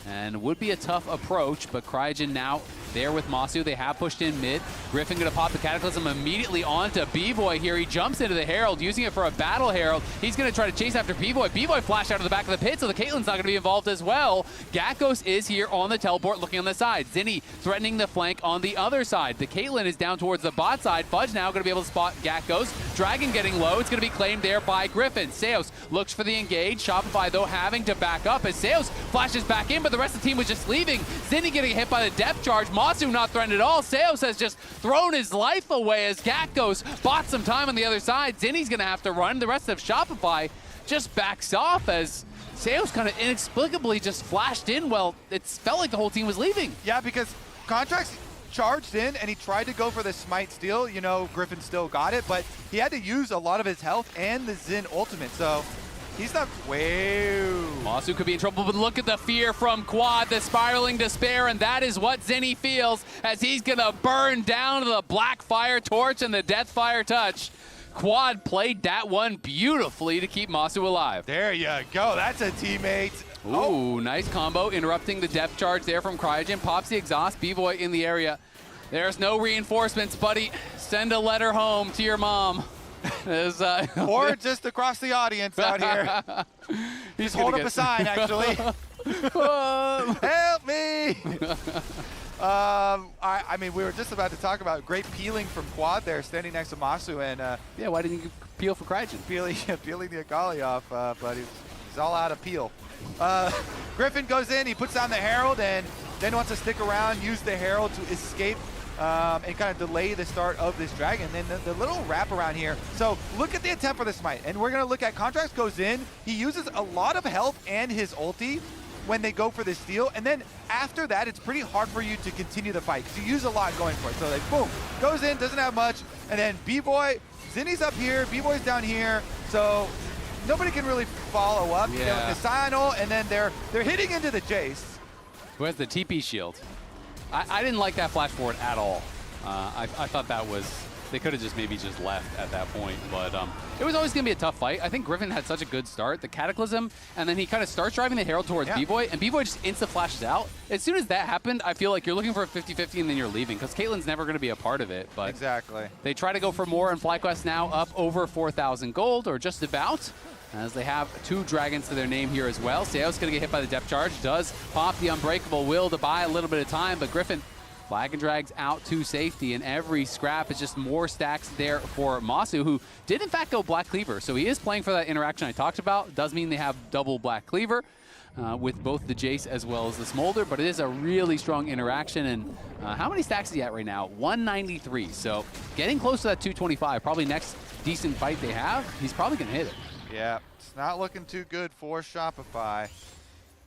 and would be a tough approach, but Cryogen now there with Masu. They have pushed in mid. Griffin going to pop the Cataclysm immediately onto B-Boy here. He jumps into the Herald, using it for a Battle Herald. He's going to try to chase after B-Boy. B-Boy flashed out of the back of the pit, so the Caitlyn's not going to be involved as well. Gakkos is here on the teleport looking on the side. Zinni threatening the flank on the other side. The Caitlyn is down towards the bot side. Fudge now going to be able to spot Gakkos. Dragon getting low. It's going to be claimed there by Griffin. Seos looks for the engage. Shopify, though, having to back up as Seos flashes back in, but the rest of the team was just leaving. Zinni getting hit by the depth charge. Masu not threatened at all. Seos has just thrown his life away as Gakkos bought some time on the other side. Zinni's going to have to run. The rest of Shopify just backs off as Seos kind of inexplicably just flashed in. Well, it felt like the whole team was leaving. Yeah, because Contracts charged in and he tried to go for the smite steal. Griffin still got it, but he had to use a lot of his health and the Xin ultimate. So he's not way. Masu Masu could be in trouble, but look at the fear from Quad, the spiraling despair, and that is what Zinni feels as he's gonna burn down the black fire torch and the death fire touch. Quad played that one beautifully to keep Masu alive. There you go. That's a teammate. Ooh, nice combo, interrupting the depth charge there from Cryogen. Pops the exhaust, B-Boy in the area. There's no reinforcements, buddy. Send a letter home to your mom. Or just across the audience out here. He's hold up a sign, actually. Help me! I mean, we were just about to talk about great peeling from Quad there, standing next to Masu, and yeah, why didn't you peel for Cryogen? Peeling the Akali off, but he's all out of peel. Griffin goes in, he puts down the Herald, and then wants to stick around, use the Herald to escape and kind of delay the start of this dragon. Then the little wrap around here. So look at the attempt for the smite, and we're going to look at Contracts goes in. He uses a lot of health and his ulti when they go for the steal, and then after that, it's pretty hard for you to continue the fight because you use a lot going for it. So like, boom, goes in, doesn't have much, and then B-Boy, Zinni's up here, B-Boy's down here, so nobody can really follow up. You know, the Sion ult, and then they're hitting into the Jace. Who has the TP shield. I didn't like that flash forward at all. I thought that was, they could have just maybe just left at that point, but it was always going to be a tough fight. I think Griffin had such a good start, the Cataclysm, and then he kind of starts driving the Herald towards B-Boy, and B-Boy just insta-flashes out. As soon as that happened, I feel like you're looking for a 50-50 and then you're leaving, because Caitlyn's never going to be a part of it. But exactly. They try to go for more, and FlyQuest now up over 4,000 gold, or just about, as they have 2 dragons to their name here as well. Seo's going to get hit by the depth charge, does pop the Unbreakable Will to buy a little bit of time, but Griffin flag and drags out to safety, and every scrap is just more stacks there for Masu, who did in fact go Black Cleaver. So he is playing for that interaction I talked about. Does mean they have double Black Cleaver with both the Jace as well as the Smolder, but it is a really strong interaction. And how many stacks is he at right now? 193. So getting close to that 225. Probably next decent fight they have, he's probably going to hit it. Yeah, it's not looking too good for Shopify,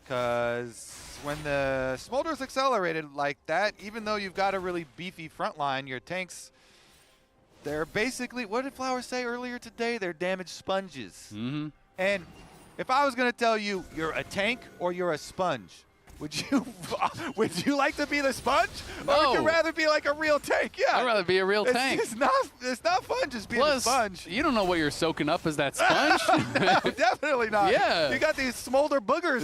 because when the Smolder's accelerated like that, even though you've got a really beefy front line, your tanks, they're basically, what did Flower say earlier today? They're damage sponges. Mm-hmm. And if I was going to tell you you're a tank or you're a sponge, would you like to be the sponge? No. Or would you rather be like a real tank? Yeah. I'd rather be a real tank. It's not fun just being a sponge. You don't know what you're soaking up as that sponge. No, definitely not. Yeah. You got these smolder boogers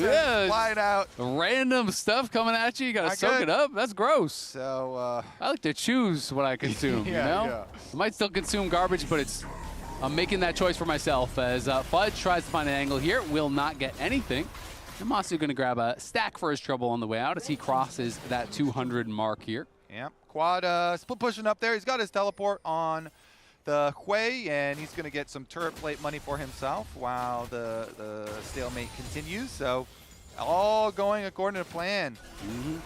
flying out. Random stuff coming at you. You got to soak it up. That's gross. So I like to choose what I consume, you know? I might still consume garbage, but I'm making that choice for myself as Fudge tries to find an angle here. Will not get anything. And Masu going to grab a stack for his trouble on the way out as he crosses that 200 mark here. Yep. Quad split pushing up there. He's got his teleport on the Hui, and he's going to get some turret plate money for himself while the stalemate continues. So all going according to plan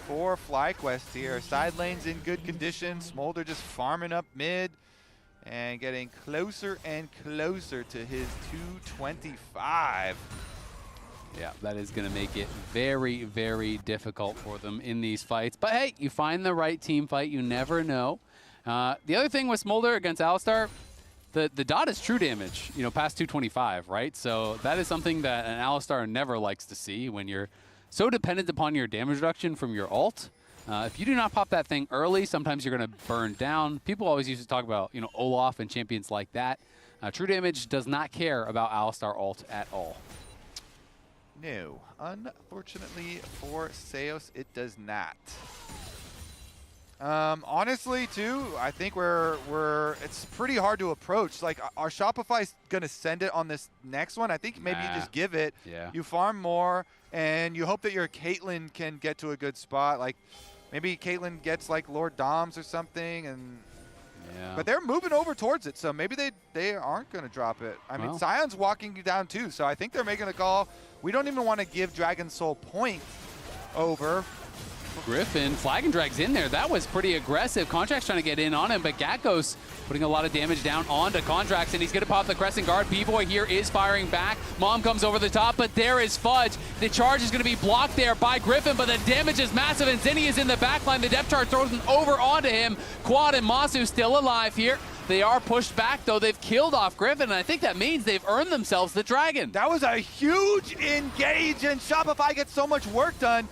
for FlyQuest here. Side lane's in good condition. Smolder just farming up mid and getting closer and closer to his 225. Yeah, that is going to make it very, very difficult for them in these fights. But hey, you find the right team fight, you never know. The other thing with Smolder against Alistar, the dot is true damage, you know, past 225, right? So that is something that an Alistar never likes to see when you're so dependent upon your damage reduction from your ult. If you do not pop that thing early, sometimes you're going to burn down. People always used to talk about, you know, Olaf and champions like that. True damage does not care about Alistar ult at all. No, unfortunately for Seos, it does not. Honestly, too, I think it's pretty hard to approach. Like, our Shopify's gonna send it on this next one. I think maybe you just give it. Yeah. You farm more, and you hope that your Caitlyn can get to a good spot. Like, maybe Caitlyn gets like Lord Doms or something, and. Yeah. But they're moving over towards it, so maybe they aren't going to drop it. I mean, Sion's walking you down too, so I think they're making a call. We don't even want to give Dragon Soul point over. Griffin, flag and drags in there. That was pretty aggressive. Contract's trying to get in on him, but Gatkos putting a lot of damage down onto Contracts, and he's going to pop the Crescent Guard. B-Boy here is firing back. Mom comes over the top, but there is Fudge. The charge is going to be blocked there by Griffin, but the damage is massive, and Zinni is in the backline. The depth charge throws him over onto him. Quad and Masu still alive here. They are pushed back, though. They've killed off Griffin, and I think that means they've earned themselves the dragon. That was a huge engage, and Shopify gets so much work done.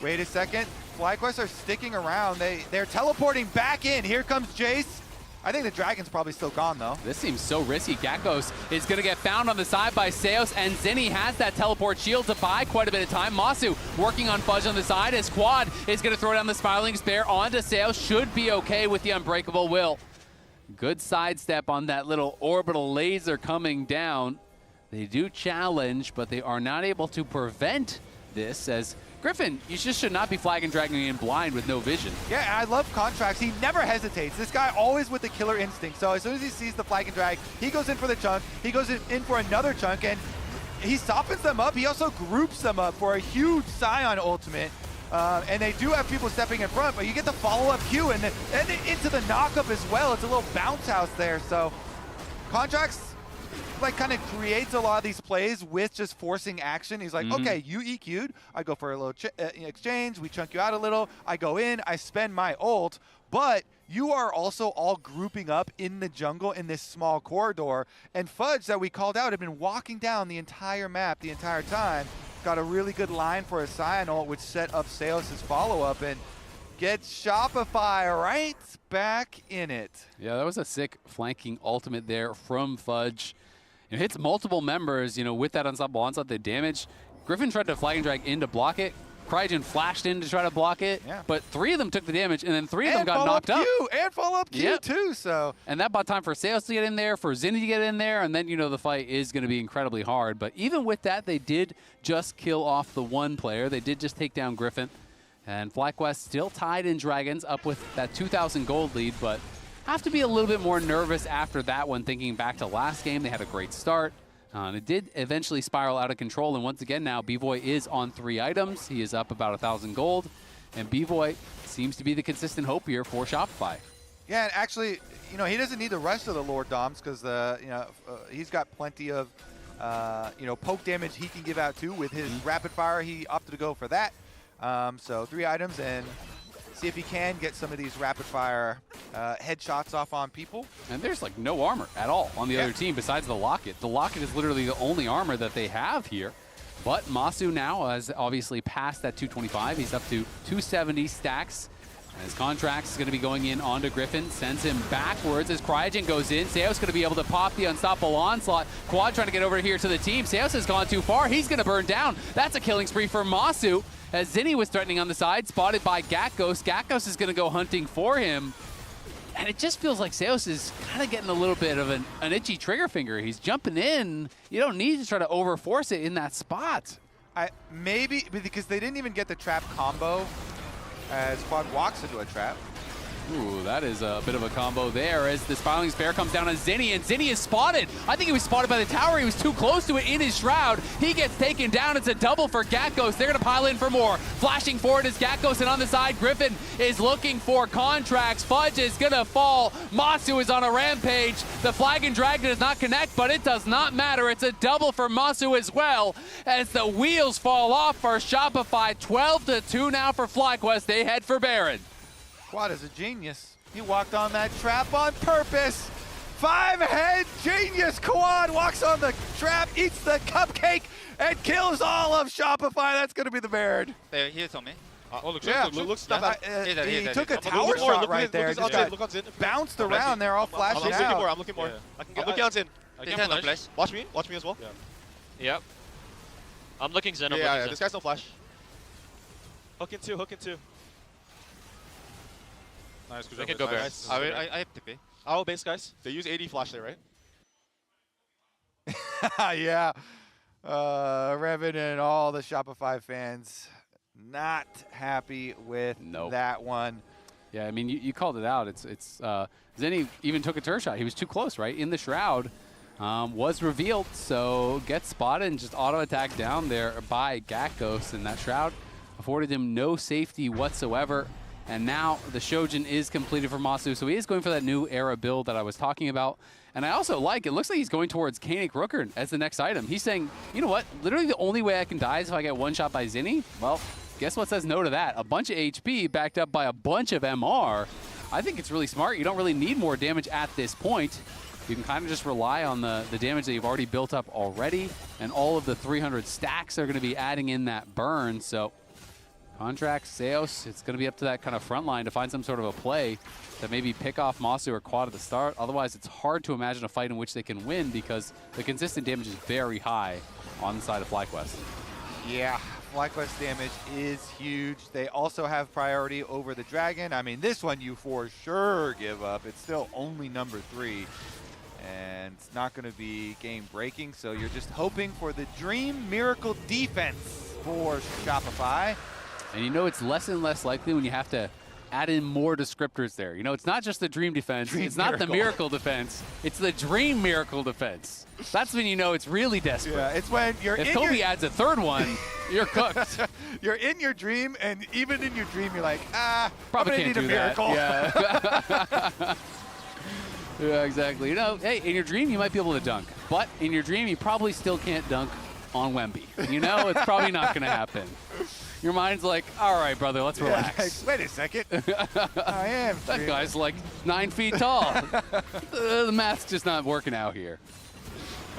Wait a second. FlyQuest are sticking around. They're teleporting back in. Here comes Jace. I think the dragon's probably still gone, though. This seems so risky. Gakkos is going to get found on the side by Seos, and Zinni has that teleport shield to buy quite a bit of time. Masu working on Fudge on the side. His quad is going to throw down the Spiraling Spear onto Seos. Should be okay with the Unbreakable Will. Good sidestep on that little orbital laser coming down. They do challenge, but they are not able to prevent this, as Griffin, you just should not be flag and dragging in blind with no vision. Yeah, and I love Contracts. He never hesitates. This guy always with the killer instinct. So as soon as he sees the flag and drag, he goes in for the chunk. He goes in for another chunk, and he softens them up. He also groups them up for a huge Scion ultimate. And they do have people stepping in front, but you get the follow-up Q and into the knock-up as well. It's a little bounce house there. So Contracts like kind of creates a lot of these plays with just forcing action. He's like, okay, you EQ'd. I go for a little exchange. We chunk you out a little. I go in. I spend my ult. But you are also all grouping up in the jungle in this small corridor. And Fudge, that we called out, had been walking down the entire map the entire time. Got a really good line for a Scion ult, which set up Seos' follow-up and gets Shopify right back in it. Yeah, that was a sick flanking ultimate there from Fudge. It hits multiple members, with that unstoppable onslaught, the damage. Griffin tried to flag and drag in to block it. Cryogen flashed in to try to block it, but 3 of them took the damage, and then 3 of them got knocked up. And follow-up Q, too, so. And that bought time for Seos to get in there, for Zinni to get in there, and then, the fight is going to be incredibly hard. But even with that, they did just kill off the one player. They did just take down Griffin. And FlyQuest still tied in Dragons, up with that 2,000 gold lead, but have to be a little bit more nervous after that one, thinking back to last game. They had a great start. It did eventually spiral out of control, and once again now, B-Boy is on 3 items. He is up about 1,000 gold, and B-Boy seems to be the consistent hope here for Shopify. Yeah, and actually, he doesn't need the rest of the Lord Doms because he's got plenty of poke damage he can give out too with his rapid fire. He opted to go for that. So 3 items, and see if he can get some of these rapid fire headshots off on people. And there's like no armor at all on the other team besides the Locket. The Locket is literally the only armor that they have here. But Masu now has obviously passed that 225. He's up to 270 stacks. And his Contracts is going to be going in onto Griffin, sends him backwards as Cryogen goes in. Seos going to be able to pop the unstoppable onslaught. Quad trying to get over here to the team. Seos has gone too far. He's going to burn down. That's a killing spree for Masu, as Zinni was threatening on the side, spotted by Gakkos. Gakkos is going to go hunting for him. And it just feels like Seos is kind of getting a little bit of an itchy trigger finger. He's jumping in. You don't need to try to overforce it in that spot. Maybe because they didn't even get the trap combo as Quad walks into a trap. Ooh, that is a bit of a combo there as the Spiraling Spear comes down on Zinni, and Zinni is spotted. I think he was spotted by the tower. He was too close to it in his shroud. He gets taken down. It's a double for Gakkos. They're going to pile in for more. Flashing forward is Gakkos, and on the side, Griffin is looking for Contracts. Fudge is going to fall. Masu is on a rampage. The flag and drag does not connect, but it does not matter. It's a double for Masu as well as the wheels fall off for Shopify. 12-2 now for FlyQuest. They head for Baron. Quad is a genius. He walked on that trap on purpose. 5-head genius. Quad walks on the trap, eats the cupcake, and kills all of Shopify. That's going to be the Baron. He's on me. He took a tower shot right there. Just got bounced around there, all flashing out. I'm looking more. I'm looking on Zen. Watch me as well. Yep. I'm looking Zen. Yeah, this guy's no flash. Hook in two. Nice, good job. Can go Baron. Nice. I have TP. Our base guys. They use 80 flash there, right? Yeah. Revan and all the Shopify fans not happy with that one. Yeah, I mean, you called it out. Zinni even took a turret shot. He was too close, right? In the shroud. Was revealed, so gets spotted and just auto-attacked down there by Gakkos, and that shroud afforded him no safety whatsoever. And now the Shojin is completed for Masu, so he is going for that new era build that I was talking about. And I also it looks like he's going towards Kanik Rooker as the next item. He's saying, you know what, literally the only way I can die is if I get one shot by Zinni. Well, guess what says no to that? A bunch of HP backed up by a bunch of MR. I think it's really smart. You don't really need more damage at this point. You can kind of just rely on the damage that you've already built up already, and all of the 300 stacks are going to be adding in that burn. So Contracts, Seos, it's going to be up to that kind of front line to find some sort of a play to maybe pick off Masu or Quad at the start. Otherwise, it's hard to imagine a fight in which they can win because the consistent damage is very high on the side of FlyQuest. Yeah, FlyQuest damage is huge. They also have priority over the Dragon. I mean, this one you for sure give up. It's still only number 3. And it's not going to be game breaking, so you're just hoping for the dream miracle defense for Shopify. And you know it's less and less likely when you have to add in more descriptors there. You know, it's not just the dream defense, it's not the miracle defense, it's the dream miracle defense. That's when you know it's really desperate. Yeah, it's when you're if Kobe adds a third one, you're cooked. You're in your dream, and even in your dream, you're like, probably I'm gonna can't need a do miracle. that. Yeah. Yeah, exactly. You know, hey, in your dream, you might be able to dunk. But in your dream, you probably still can't dunk on Wemby. You know, it's probably not going to happen. Your mind's like, all right, brother, let's relax. Wait a second. I am. That guy's like 9 feet tall. The math's just not working out here.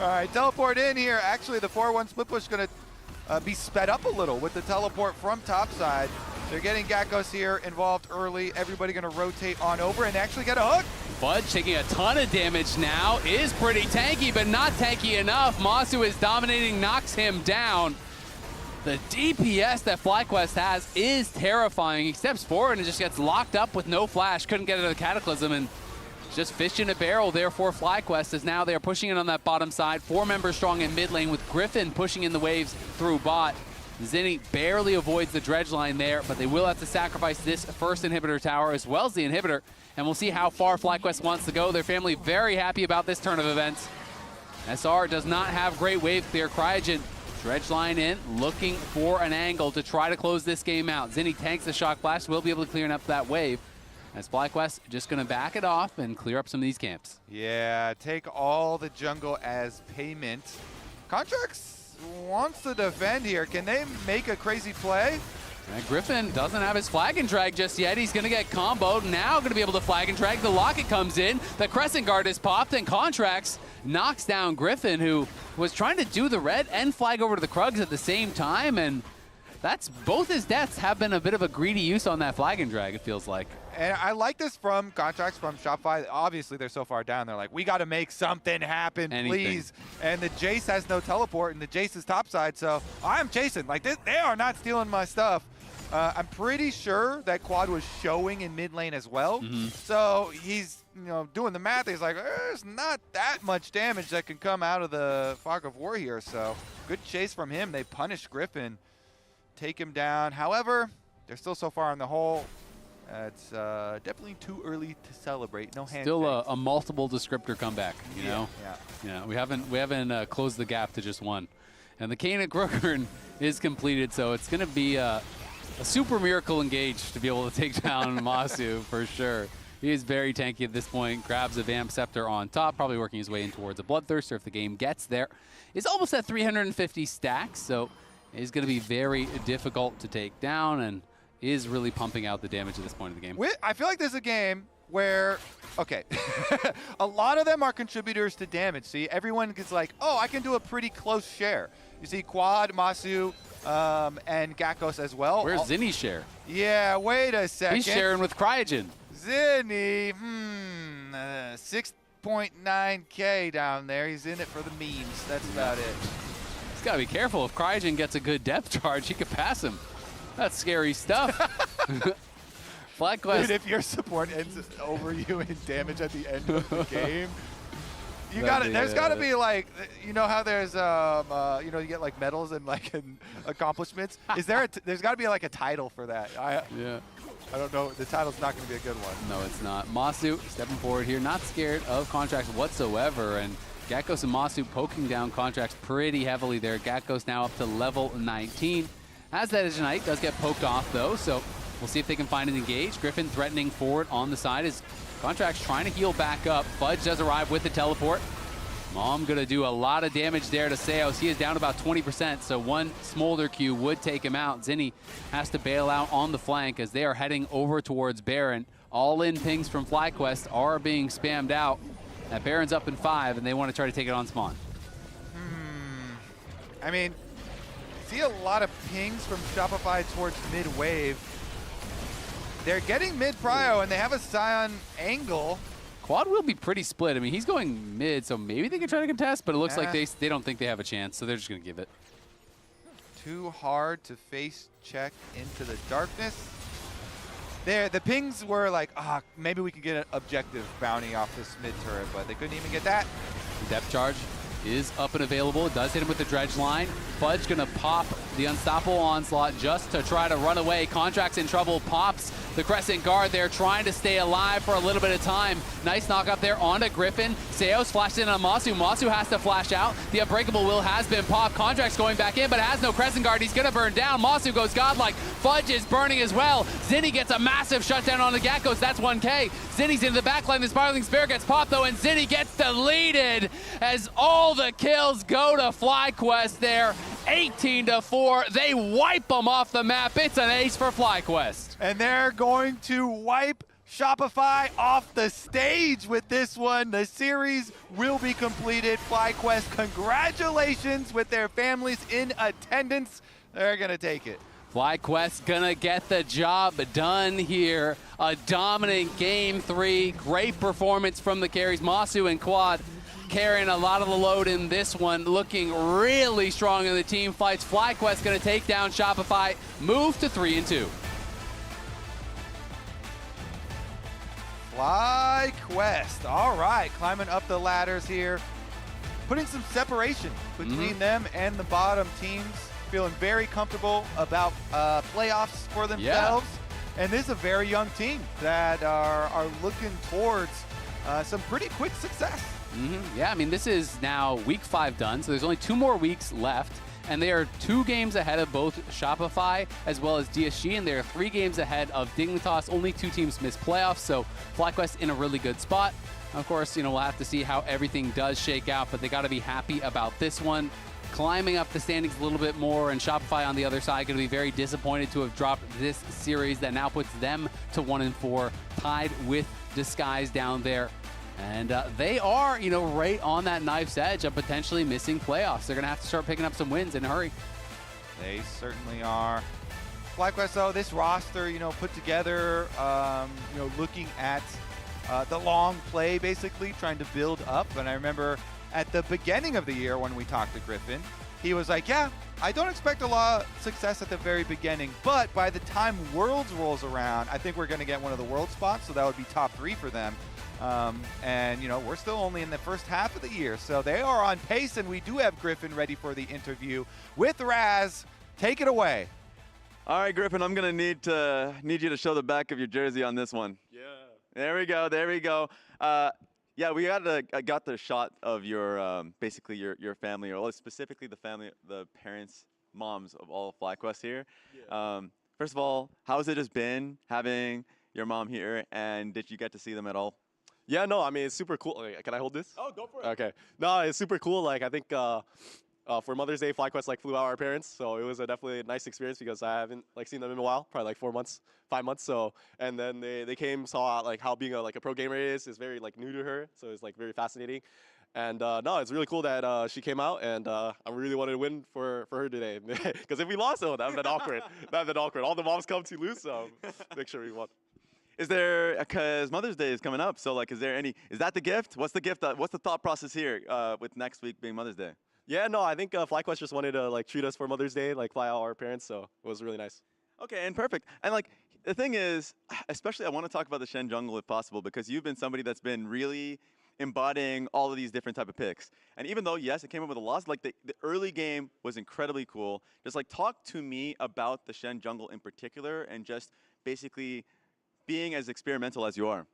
All right, teleport in here. Actually, the 4-1 split push is going to be sped up a little with the teleport from topside. They're getting Gakkos here involved early. Everybody going to rotate on over and actually get a hook. Fudge taking a ton of damage now. Is pretty tanky, but not tanky enough. Masu is dominating, knocks him down. The DPS that FlyQuest has is terrifying. He steps forward and just gets locked up with no flash. Couldn't get into the Cataclysm, and just fish in a barrel there for FlyQuest, as now they are pushing in on that bottom side. 4 members strong in mid lane with Griffin pushing in the waves through bot. Zinni barely avoids the dredge line there, but they will have to sacrifice this first inhibitor tower as well as the inhibitor, and we'll see how far FlyQuest wants to go. Their family very happy about this turn of events. SR does not have great wave clear. Cryogen dredge line in, looking for an angle to try to close this game out. Zinni tanks the shock blast, will be able to clear up that wave, as FlyQuest just going to back it off and clear up some of these camps. Yeah, take all the jungle as payment. Contracts wants to defend here. Can they make a crazy play? And Griffin doesn't have his flag and drag just yet. He's going to get comboed. Now going to be able to flag and drag. The locket comes in. The Crescent Guard is popped, and Contracts knocks down Griffin, who was trying to do the red and flag over to the Krugs at the same time. And that's both his deaths have been a bit of a greedy use on that flag and drag, it feels like. And I like this from Contracts from Shopify. Obviously, they're so far down. They're like, we got to make something happen, please. And the Jace has no teleport, and the Jace is topside, so I'm chasing. Like, they are not stealing my stuff. I'm pretty sure that Quad was showing in mid lane as well. So he's, doing the math. He's like, there's not that much damage that can come out of the Fog of War here. So good chase from him. They punish Griffin, take him down. However, they're still so far in the hole. It's definitely too early to celebrate. No hand. Still a multiple descriptor comeback, you know? Yeah. We haven't closed the gap to just one. And the Kana Grookern is completed, so it's going to be a super miracle engage to be able to take down Masu for sure. He is very tanky at this point. Grabs a Vamp Scepter on top, probably working his way in towards a Bloodthirster if the game gets there. Is almost at 350 stacks, so it's going to be very difficult to take down, and is really pumping out the damage at this point of the game. I feel like there's a game where, okay, a lot of them are contributors to damage. See, everyone gets like, oh, I can do a pretty close share. You see Quad, Masu, and Gakkos as well. Where's Zinni's share? Yeah, wait a second. He's sharing with Cryogen. Zinni, 6.9K down there. He's in it for the memes. That's about it. He's got to be careful. If Cryogen gets a good depth charge, he could pass him. That's scary stuff. FlyQuest. Dude, if your support ends over you in damage at the end of the game, there's got to be like, you know how there's, you get like medals and like accomplishments. There's got to be like a title for that. I don't know. The title's not going to be a good one. No, it's not. Masu stepping forward here, not scared of Contracts whatsoever, and Gakkos and Masu poking down Contracts pretty heavily there. Gakkos now up to level 19. As that is Ignite, does get poked off though, so we'll see if they can find an engage. Griffin threatening forward on the side as Contracts trying to heal back up. Fudge does arrive with the teleport. Mom gonna do a lot of damage there to Seos. He is down about 20%, so one Smolder Q would take him out. Zinni has to bail out on the flank as they are heading over towards Baron. all-in pings from FlyQuest are being spammed out. That Baron's up in 5, and they want to try to take it on spawn. I mean, see a lot of pings from Shopify towards mid-wave. They're getting mid-prio, and they have a Scion angle. Quad will be pretty split. I mean, he's going mid, so maybe they can try to contest, but it looks like they don't think they have a chance, so they're just going to give it. Too hard to face check into the darkness. There, the pings were like, maybe we could get an objective bounty off this mid turret, but they couldn't even get that. Depth charge is up and available. It does hit him with the dredge line. Fudge gonna pop the unstoppable onslaught just to try to run away. Contract's in trouble, pops the crescent guard there, trying to stay alive for a little bit of time. Nice knock up there onto Griffin. Seos flashed in on Masu. Masu has to flash out. The unbreakable will has been popped. Contract's going back in, but it has no crescent guard. He's gonna burn down. Masu goes godlike. Fudge is burning as well. Zinni gets a massive shutdown on the Geckos. That's 1K. Zinni's into the backline. The Spiraling Spear gets popped though, and Zinni gets deleted as all the kills go to FlyQuest there. 18-4. They wipe them off the map. It's an ace for FlyQuest. And they're going to wipe Shopify off the stage with this one. The series will be completed. FlyQuest, congratulations with their families in attendance. They're going to take it. FlyQuest gonna get the job done here. A dominant game 3. Great performance from the carries. Masu and Quad carrying a lot of the load in this one, looking really strong in the team fights. FlyQuest gonna take down Shopify, move to 3-2. FlyQuest, all right, climbing up the ladders here, putting some separation between them and the bottom teams. Feeling very comfortable about playoffs for themselves. Yeah. And this is a very young team that are looking towards some pretty quick success. Yeah, I mean, this is now week 5 done, so there's only 2 more weeks left, and they are 2 games ahead of both Shopify as well as DSG, and they are 3 games ahead of Dignitas. Only 2 teams missed playoffs, so FlyQuest in a really good spot. Of course, we'll have to see how everything does shake out, but they got to be happy about this one. Climbing up the standings a little bit more, and Shopify on the other side going to be very disappointed to have dropped this series that now puts them to 1-4, tied with Disguise down there. And they are, right on that knife's edge of potentially missing playoffs. They're going to have to start picking up some wins in a hurry. They certainly are. FlyQuest, though, this roster, put together, looking at the long play, basically, trying to build up. And I remember at the beginning of the year when we talked to Griffin, he was like, yeah, I don't expect a lot of success at the very beginning, but by the time Worlds rolls around, I think we're going to get one of the World spots, so that would be top 3 for them. And, we're still only in the first half of the year, so they are on pace, and we do have Griffin ready for the interview with Raz. Take it away. All right, Griffin, I'm going to need you to show the back of your jersey on this one. Yeah. There we go. There we go. Yeah, I got the shot of your basically your family, or specifically the parents, moms of all of FlyQuest here. Yeah. First of all, how has it just been having your mom here, and did you get to see them at all? Yeah, no, I mean, it's super cool. Can I hold this? Oh, go for it. Okay. No, it's super cool. I think for Mother's Day, FlyQuest flew out our parents, so it was definitely a nice experience because I haven't seen them in a while, probably 4 months, 5 months. So, and then they came, saw how being a pro gamer is very new to her, so it's very fascinating. And no, it's really cool that she came out, and I really wanted to win for her today. Because if we lost, that would have been awkward. That would have been awkward. All the moms come to lose, so make sure we won. Is there, because Mother's Day is coming up, so is that the gift? What's the gift? What's the thought process here with next week being Mother's Day? Yeah, no, I think FlyQuest just wanted to treat us for Mother's Day, fly out our parents, so it was really nice. Okay, and perfect. And the thing is, especially I want to talk about the Shen jungle if possible, because you've been somebody that's been really embodying all of these different type of picks. And even though, yes, it came up with a loss, the early game was incredibly cool. Just talk to me about the Shen jungle in particular, and just basically being as experimental as you are.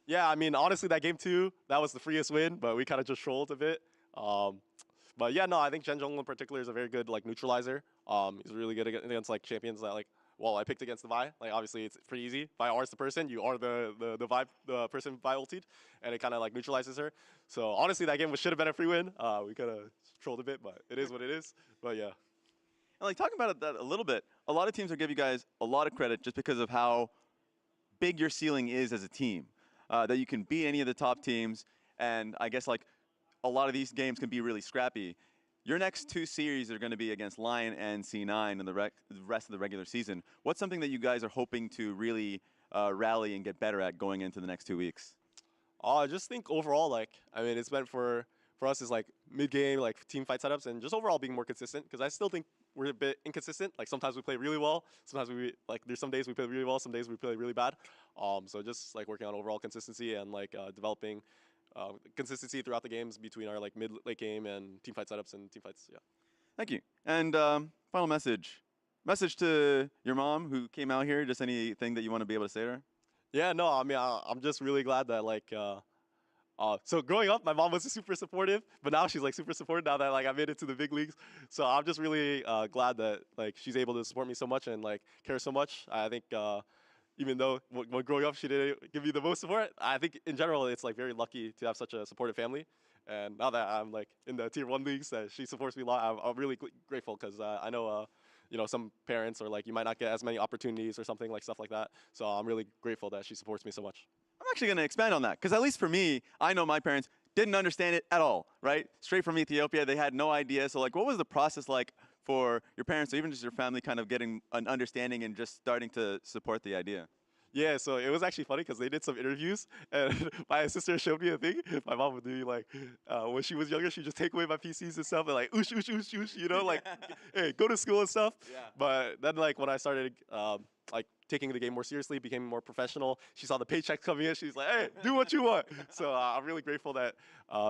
Yeah, I mean, honestly, that game 2, that was the freest win, but we kind of just trolled a bit. But yeah, no, I think Shen jungle in particular is a very good neutralizer. He's really good against champions that I picked against the Vi. Obviously it's pretty easy. Vi R's the person, you are the person Vi ultied, and it kind of neutralizes her. So honestly, that game should have been a free win. We kind of trolled a bit, but it is what it is. But yeah. And talking about that a little bit, a lot of teams will give you guys a lot of credit just because of how big your ceiling is as a team, that you can beat any of the top teams, and I guess like a lot of these games can be really scrappy. Your next 2 series are going to be against Lion and C9 in the rest of the regular season. What's something that you guys are hoping to really rally and get better at going into the next 2 weeks? I just think overall, like, I mean, it's meant for us is like mid-game, like team fight setups, and just overall being more consistent. Because I still think we're a bit inconsistent. Like sometimes we play really well, sometimes there's some days we play really well, some days we play really bad. So just like working on overall consistency and like developing consistency throughout the games between our like mid-late game and team fight setups and team fights. Yeah. Thank you. And final message to your mom who came out here. Just anything that you want to be able to say to her? Yeah, no, I mean, I'm just really glad that like, so growing up, my mom was super supportive, but now she's like super supportive now that like I made it to the big leagues. So I'm just really glad that like she's able to support me so much and like care so much. I think even though when growing up she didn't give me the most support, I think in general it's like very lucky to have such a supportive family. And now that I'm like in the tier 1 leagues, that she supports me a lot, I'm really grateful because I know. You know, some parents or like you might not get as many opportunities or something like stuff like that. So I'm really grateful that she supports me so much. I'm actually going to expand on that because at least for me, I know my parents didn't understand it at all, right? Straight from Ethiopia, they had no idea. So like, what was the process like for your parents or even just your family kind of getting an understanding and just starting to support the idea? Yeah, so it was actually funny because they did some interviews, and my sister showed me a thing. My mom would do like, when she was younger, she'd just take away my PCs and stuff, and like, oosh, oosh, oosh, oosh, you know, like, hey, go to school and stuff. Yeah. But then like when I started like taking the game more seriously, became more professional, she saw the paychecks coming in, she's like, hey, do what you want. So I'm really grateful that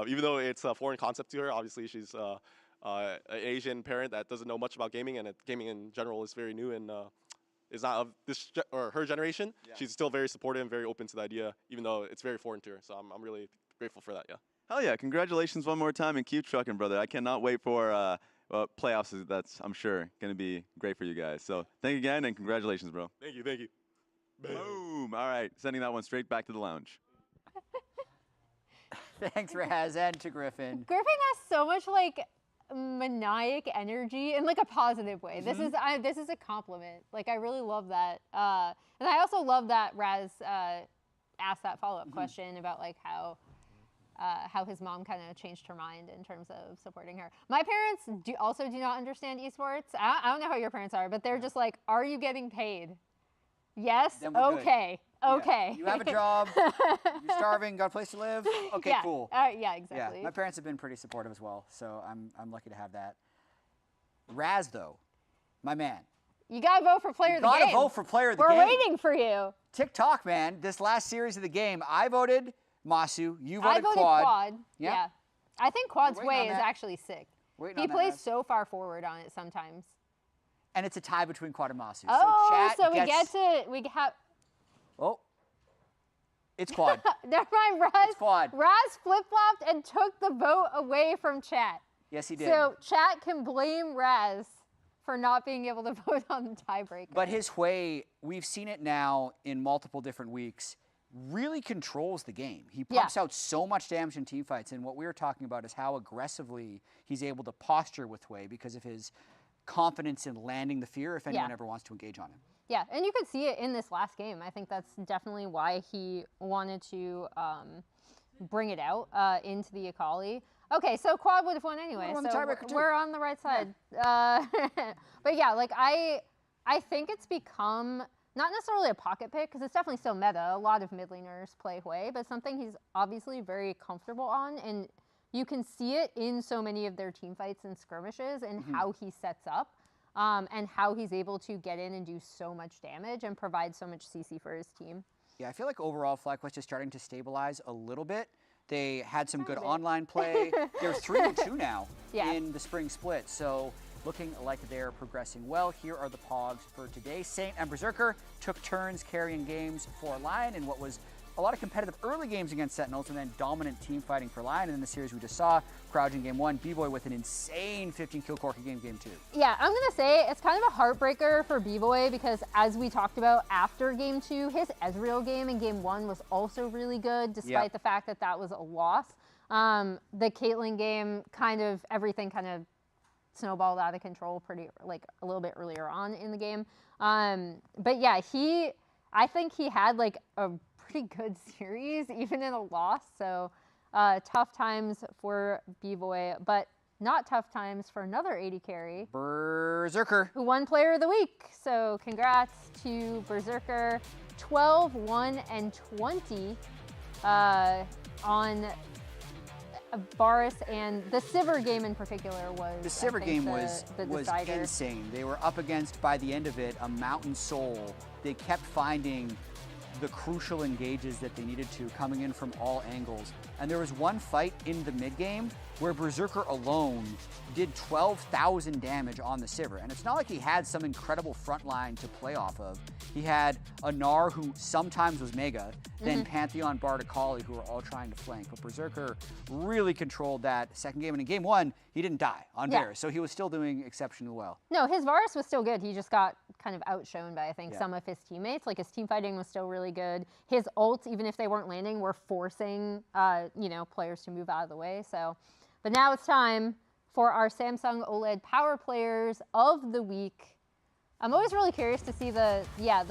even though it's a foreign concept to her, obviously she's an Asian parent that doesn't know much about gaming, and gaming in general is very new and is not of this or her generation. Yeah. She's still very supportive and very open to the idea, even though it's very foreign to her. So I'm really grateful for that. Yeah. Hell yeah! Congratulations one more time and keep trucking, brother. I cannot wait for playoffs. That's I'm sure going to be great for you guys. So thank you again and congratulations, bro. Thank you. Thank you. Boom! All right, sending that one straight back to the lounge. Thanks, Raz, and to Griffin. Griffin has so much like maniac energy in like a positive way. This is a compliment. Like I really love that. And I also love that Raz asked that follow-up question about like how his mom kind of changed her mind in terms of supporting her. My parents also do not understand esports. I don't know how your parents are, but they're just like, are you getting paid? Yes. Okay. Good. Okay. Yeah. You have a job. You're starving. Got a place to live. Okay. Yeah. Cool. Yeah. Exactly. Yeah. My parents have been pretty supportive as well, so I'm lucky to have that. Raz, though, my man. You gotta vote for player of the game. Gotta vote for player of the game. We're waiting for you. TikTok, man. This last series of the game, I voted Masu. You voted I voted Quad. Yeah. I think Quad's way is actually sick. Waiting He on plays that, so far forward on it sometimes. And it's a tie between Quad and Masu. Oh, so we have. Oh, it's Quad. Never mind, Raz. It's Quad. Raz flip-flopped and took the vote away from chat. Yes, he did. So chat can blame Raz for not being able to vote on the tiebreaker. But his Hui, we've seen it now in multiple different weeks, really controls the game. He pumps out so much damage in teamfights, and what we were talking about is how aggressively he's able to posture with Hui because of his confidence in landing the fear if anyone ever wants to engage on him. Yeah, and you could see it in this last game. I think that's definitely why he wanted to bring it out into the Akali. Okay, so Quad would have won anyway, so we're on the right side. Yeah. But yeah, like I think it's become not necessarily a pocket pick because it's definitely still meta. A lot of mid laners play Hui, but something he's obviously very comfortable on, and you can see it in so many of their team fights and skirmishes and how he sets up and how he's able to get in and do so much damage and provide so much CC for his team. Yeah, I feel like overall FlyQuest is starting to stabilize a little bit. They had some good online play. They're 3-2 now in the Spring Split, so looking like they're progressing well. Here are the pogs for today. Saint and Berserker took turns carrying games for Lion in what was a lot of competitive early games against Sentinels and then dominant team fighting for Lion. And in the series we just saw, Crouch in game 1, B-Boy with an insane 15 kill Corki game 2. Yeah, I'm gonna say it's kind of a heartbreaker for B-Boy because as we talked about after game 2, his Ezreal game in game 1 was also really good despite the fact that that was a loss. The Caitlyn game, everything kind of snowballed out of control pretty, like a little bit earlier on in the game. But yeah, I think he had like a pretty good series, even in a loss. So tough times for B-Boy, but not tough times for another 80 carry. Berserker. Who won Player of the Week. So congrats to Berserker. 12, 1, and 20 on Boris, and the Sivir game in particular was The Sivir game was decider. insane. They were up against, by the end of it, a Mountain Soul. They kept finding the crucial engages that they needed to, coming in from all angles. And there was one fight in the mid game where Berserker alone did 12,000 damage on the Sivir. And it's not like he had some incredible front line to play off of. He had a Gnar who sometimes was Mega, then Pantheon, Bard, Akali, who were all trying to flank. But Berserker really controlled that second game. And in game one, he didn't die on Varus, so he was still doing exceptionally well. No, his Varus was still good. He just got kind of outshone by, I think, some of his teammates. Like, his team fighting was still really good. His ult, even if they weren't landing, were forcing, you know, players to move out of the way. So, but now it's time for our Samsung OLED Power Players of the Week. I'm always really curious to see the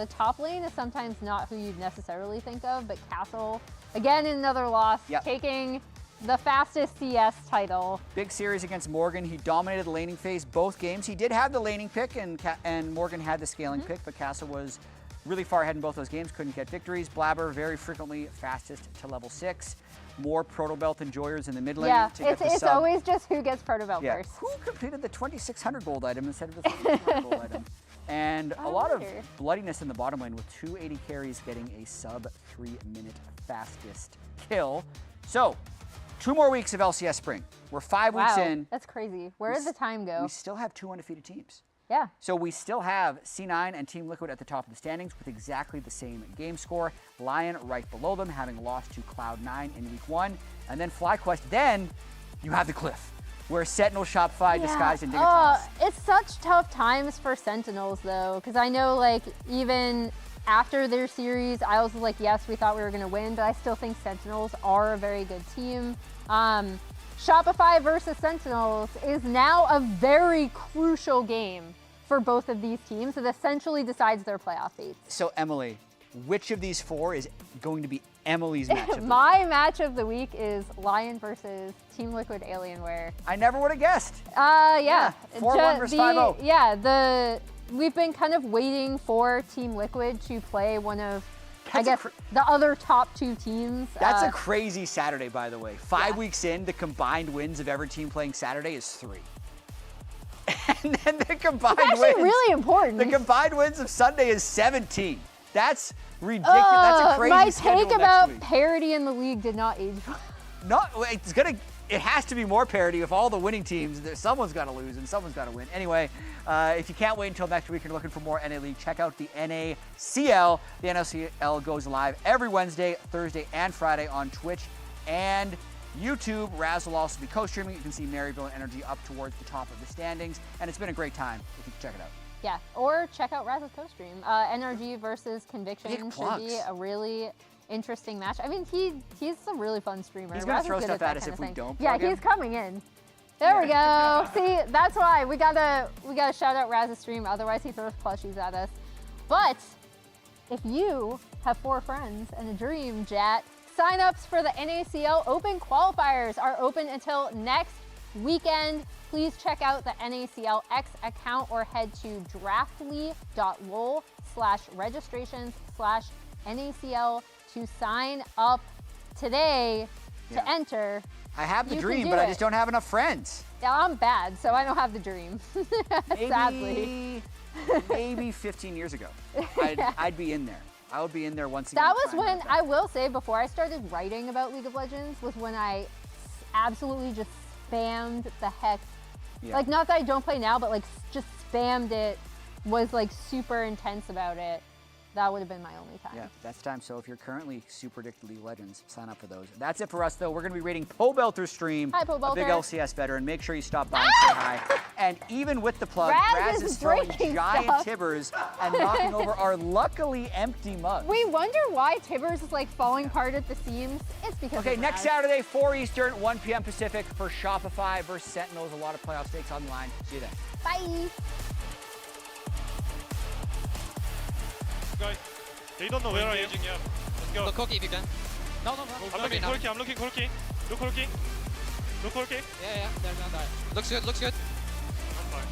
top lane is sometimes not who you'd necessarily think of, but Castle, again in another loss, taking the fastest CS title. Big series against Morgan. He dominated the laning phase both games. He did have the laning pick, and Morgan had the scaling pick, but Castle was really far ahead in both those games, couldn't get victories. Blabber, very frequently fastest to level 6. More Proto Belt enjoyers in the mid lane to get the it's sub. always just who gets Proto Belt first. Who completed the 2,600 gold item instead of the 3,600 gold item? And a lot of bloodiness in the bottom lane with 280 carries getting a sub 3-minute fastest kill. So, 2 more weeks of LCS Spring. We're 5 weeks in. That's crazy. Where did the time go? We still have 2 undefeated teams. Yeah. So we still have C9 and Team Liquid at the top of the standings with exactly the same game score. Lion right below them, having lost to Cloud9 in week 1. And then FlyQuest. Then you have the cliff, where Sentinel, Shopify, disguised in Dignitas. It's such tough times for Sentinels, though, because I know, like, even after their series, I was like, yes, we thought we were going to win, but I still think Sentinels are a very good team. Shopify versus Sentinels is now a very crucial game for both of these teams. It essentially decides their playoff fates. So, Emily, which of these 4 is going to be Emily's match of the week? My match of the week is Lion versus Team Liquid Alienware. I never would have guessed. 4-1 versus 5-0. Yeah, we've been kind of waiting for Team Liquid to play one of, I guess, the other top 2 teams. That's a crazy Saturday, by the way. 5 weeks in, the combined wins of every team playing Saturday is 3. And then the combined wins. That's really important. The combined wins of Sunday is 17. That's ridiculous. That's a crazy My schedule take about next week. Parity in the league did not age well. It has to be more parity if all the winning teams, someone's got to lose and someone's got to win. Anyway, if you can't wait until next week and you're looking for more NA League, check out the NACL. The NACL goes live every Wednesday, Thursday, and Friday on Twitch and YouTube. Raz will also be co-streaming. You can see Maryville and Energy up towards the top of the standings, and it's been a great time if you can check it out. Yeah, or check out Raz's co-stream. NRG versus Conviction should be a really interesting match. I mean, he's a really fun streamer. He's going to throw stuff at us if we don't. Yeah, he's coming in. There we go. See, that's why we gotta shout out Raz's stream. Otherwise, he throws plushies at us. But if you have 4 friends and a dream, Jat, sign-ups for the NACL Open qualifiers are open until next weekend. Please check out the NACL X account or head to draftly.lol/registrations/NACL to sign up today to enter. I have the dream, but I just don't have enough friends. Yeah, I'm bad, so I don't have the dream. Sadly. Maybe 15 years ago, I'd be in there. I would be in there once again. That was when, I will say, before I started writing about League of Legends, was when I absolutely just spammed the heck. Like, not that I don't play now, but like just spammed it, was like super intense about it. That would have been my only time. Yeah, that's time. So if you're currently super addicted to League of Legends, sign up for those. That's it for us, though. We're going to be rating Pobelter stream. Hi, Pobelter. A big LCS veteran. Make sure you stop by and say hi. And even with the plug, Raz is throwing giant Tibbers and knocking over our luckily empty mugs. We wonder why Tibbers is like falling apart at the seams. It's because Okay, next Saturday, 4 Eastern, 1 p.m. Pacific for Shopify versus Sentinels. A lot of playoff stakes on the line. See you then. Bye. Go. They don't know where I am. Yeah. Let's go. Look cookie if you can. No. I'm looking Corki. I'm looking Corki. Look Corki. Look Corki. Yeah. They're gonna die. Looks good. I'm fine.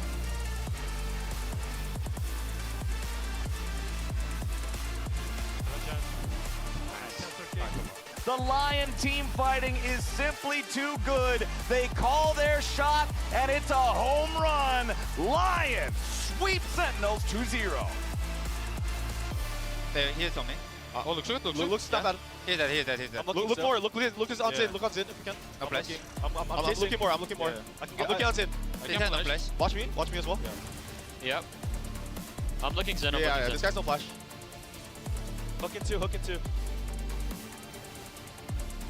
The Lion team fighting is simply too good. They call their shot, and it's a home run. Lions sweep Sentinels 2-0. He is on me. Oh, looks good. Look, stop at him. He's dead. Look for it. Look this on Zin. Look on Zin if you can. No flash. I'm looking more. I'm looking more. I'm looking on Zin. No flash. Watch me as well. Yep. I'm looking Zen. Yeah, this guy's no flash. Hook in two.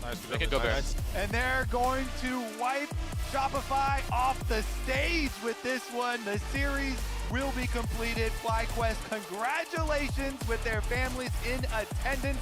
Nice. They can go Bear. And they're going to wipe Shopify off the stage with this one. The series will be completed. FlyQuest, congratulations with their families in attendance.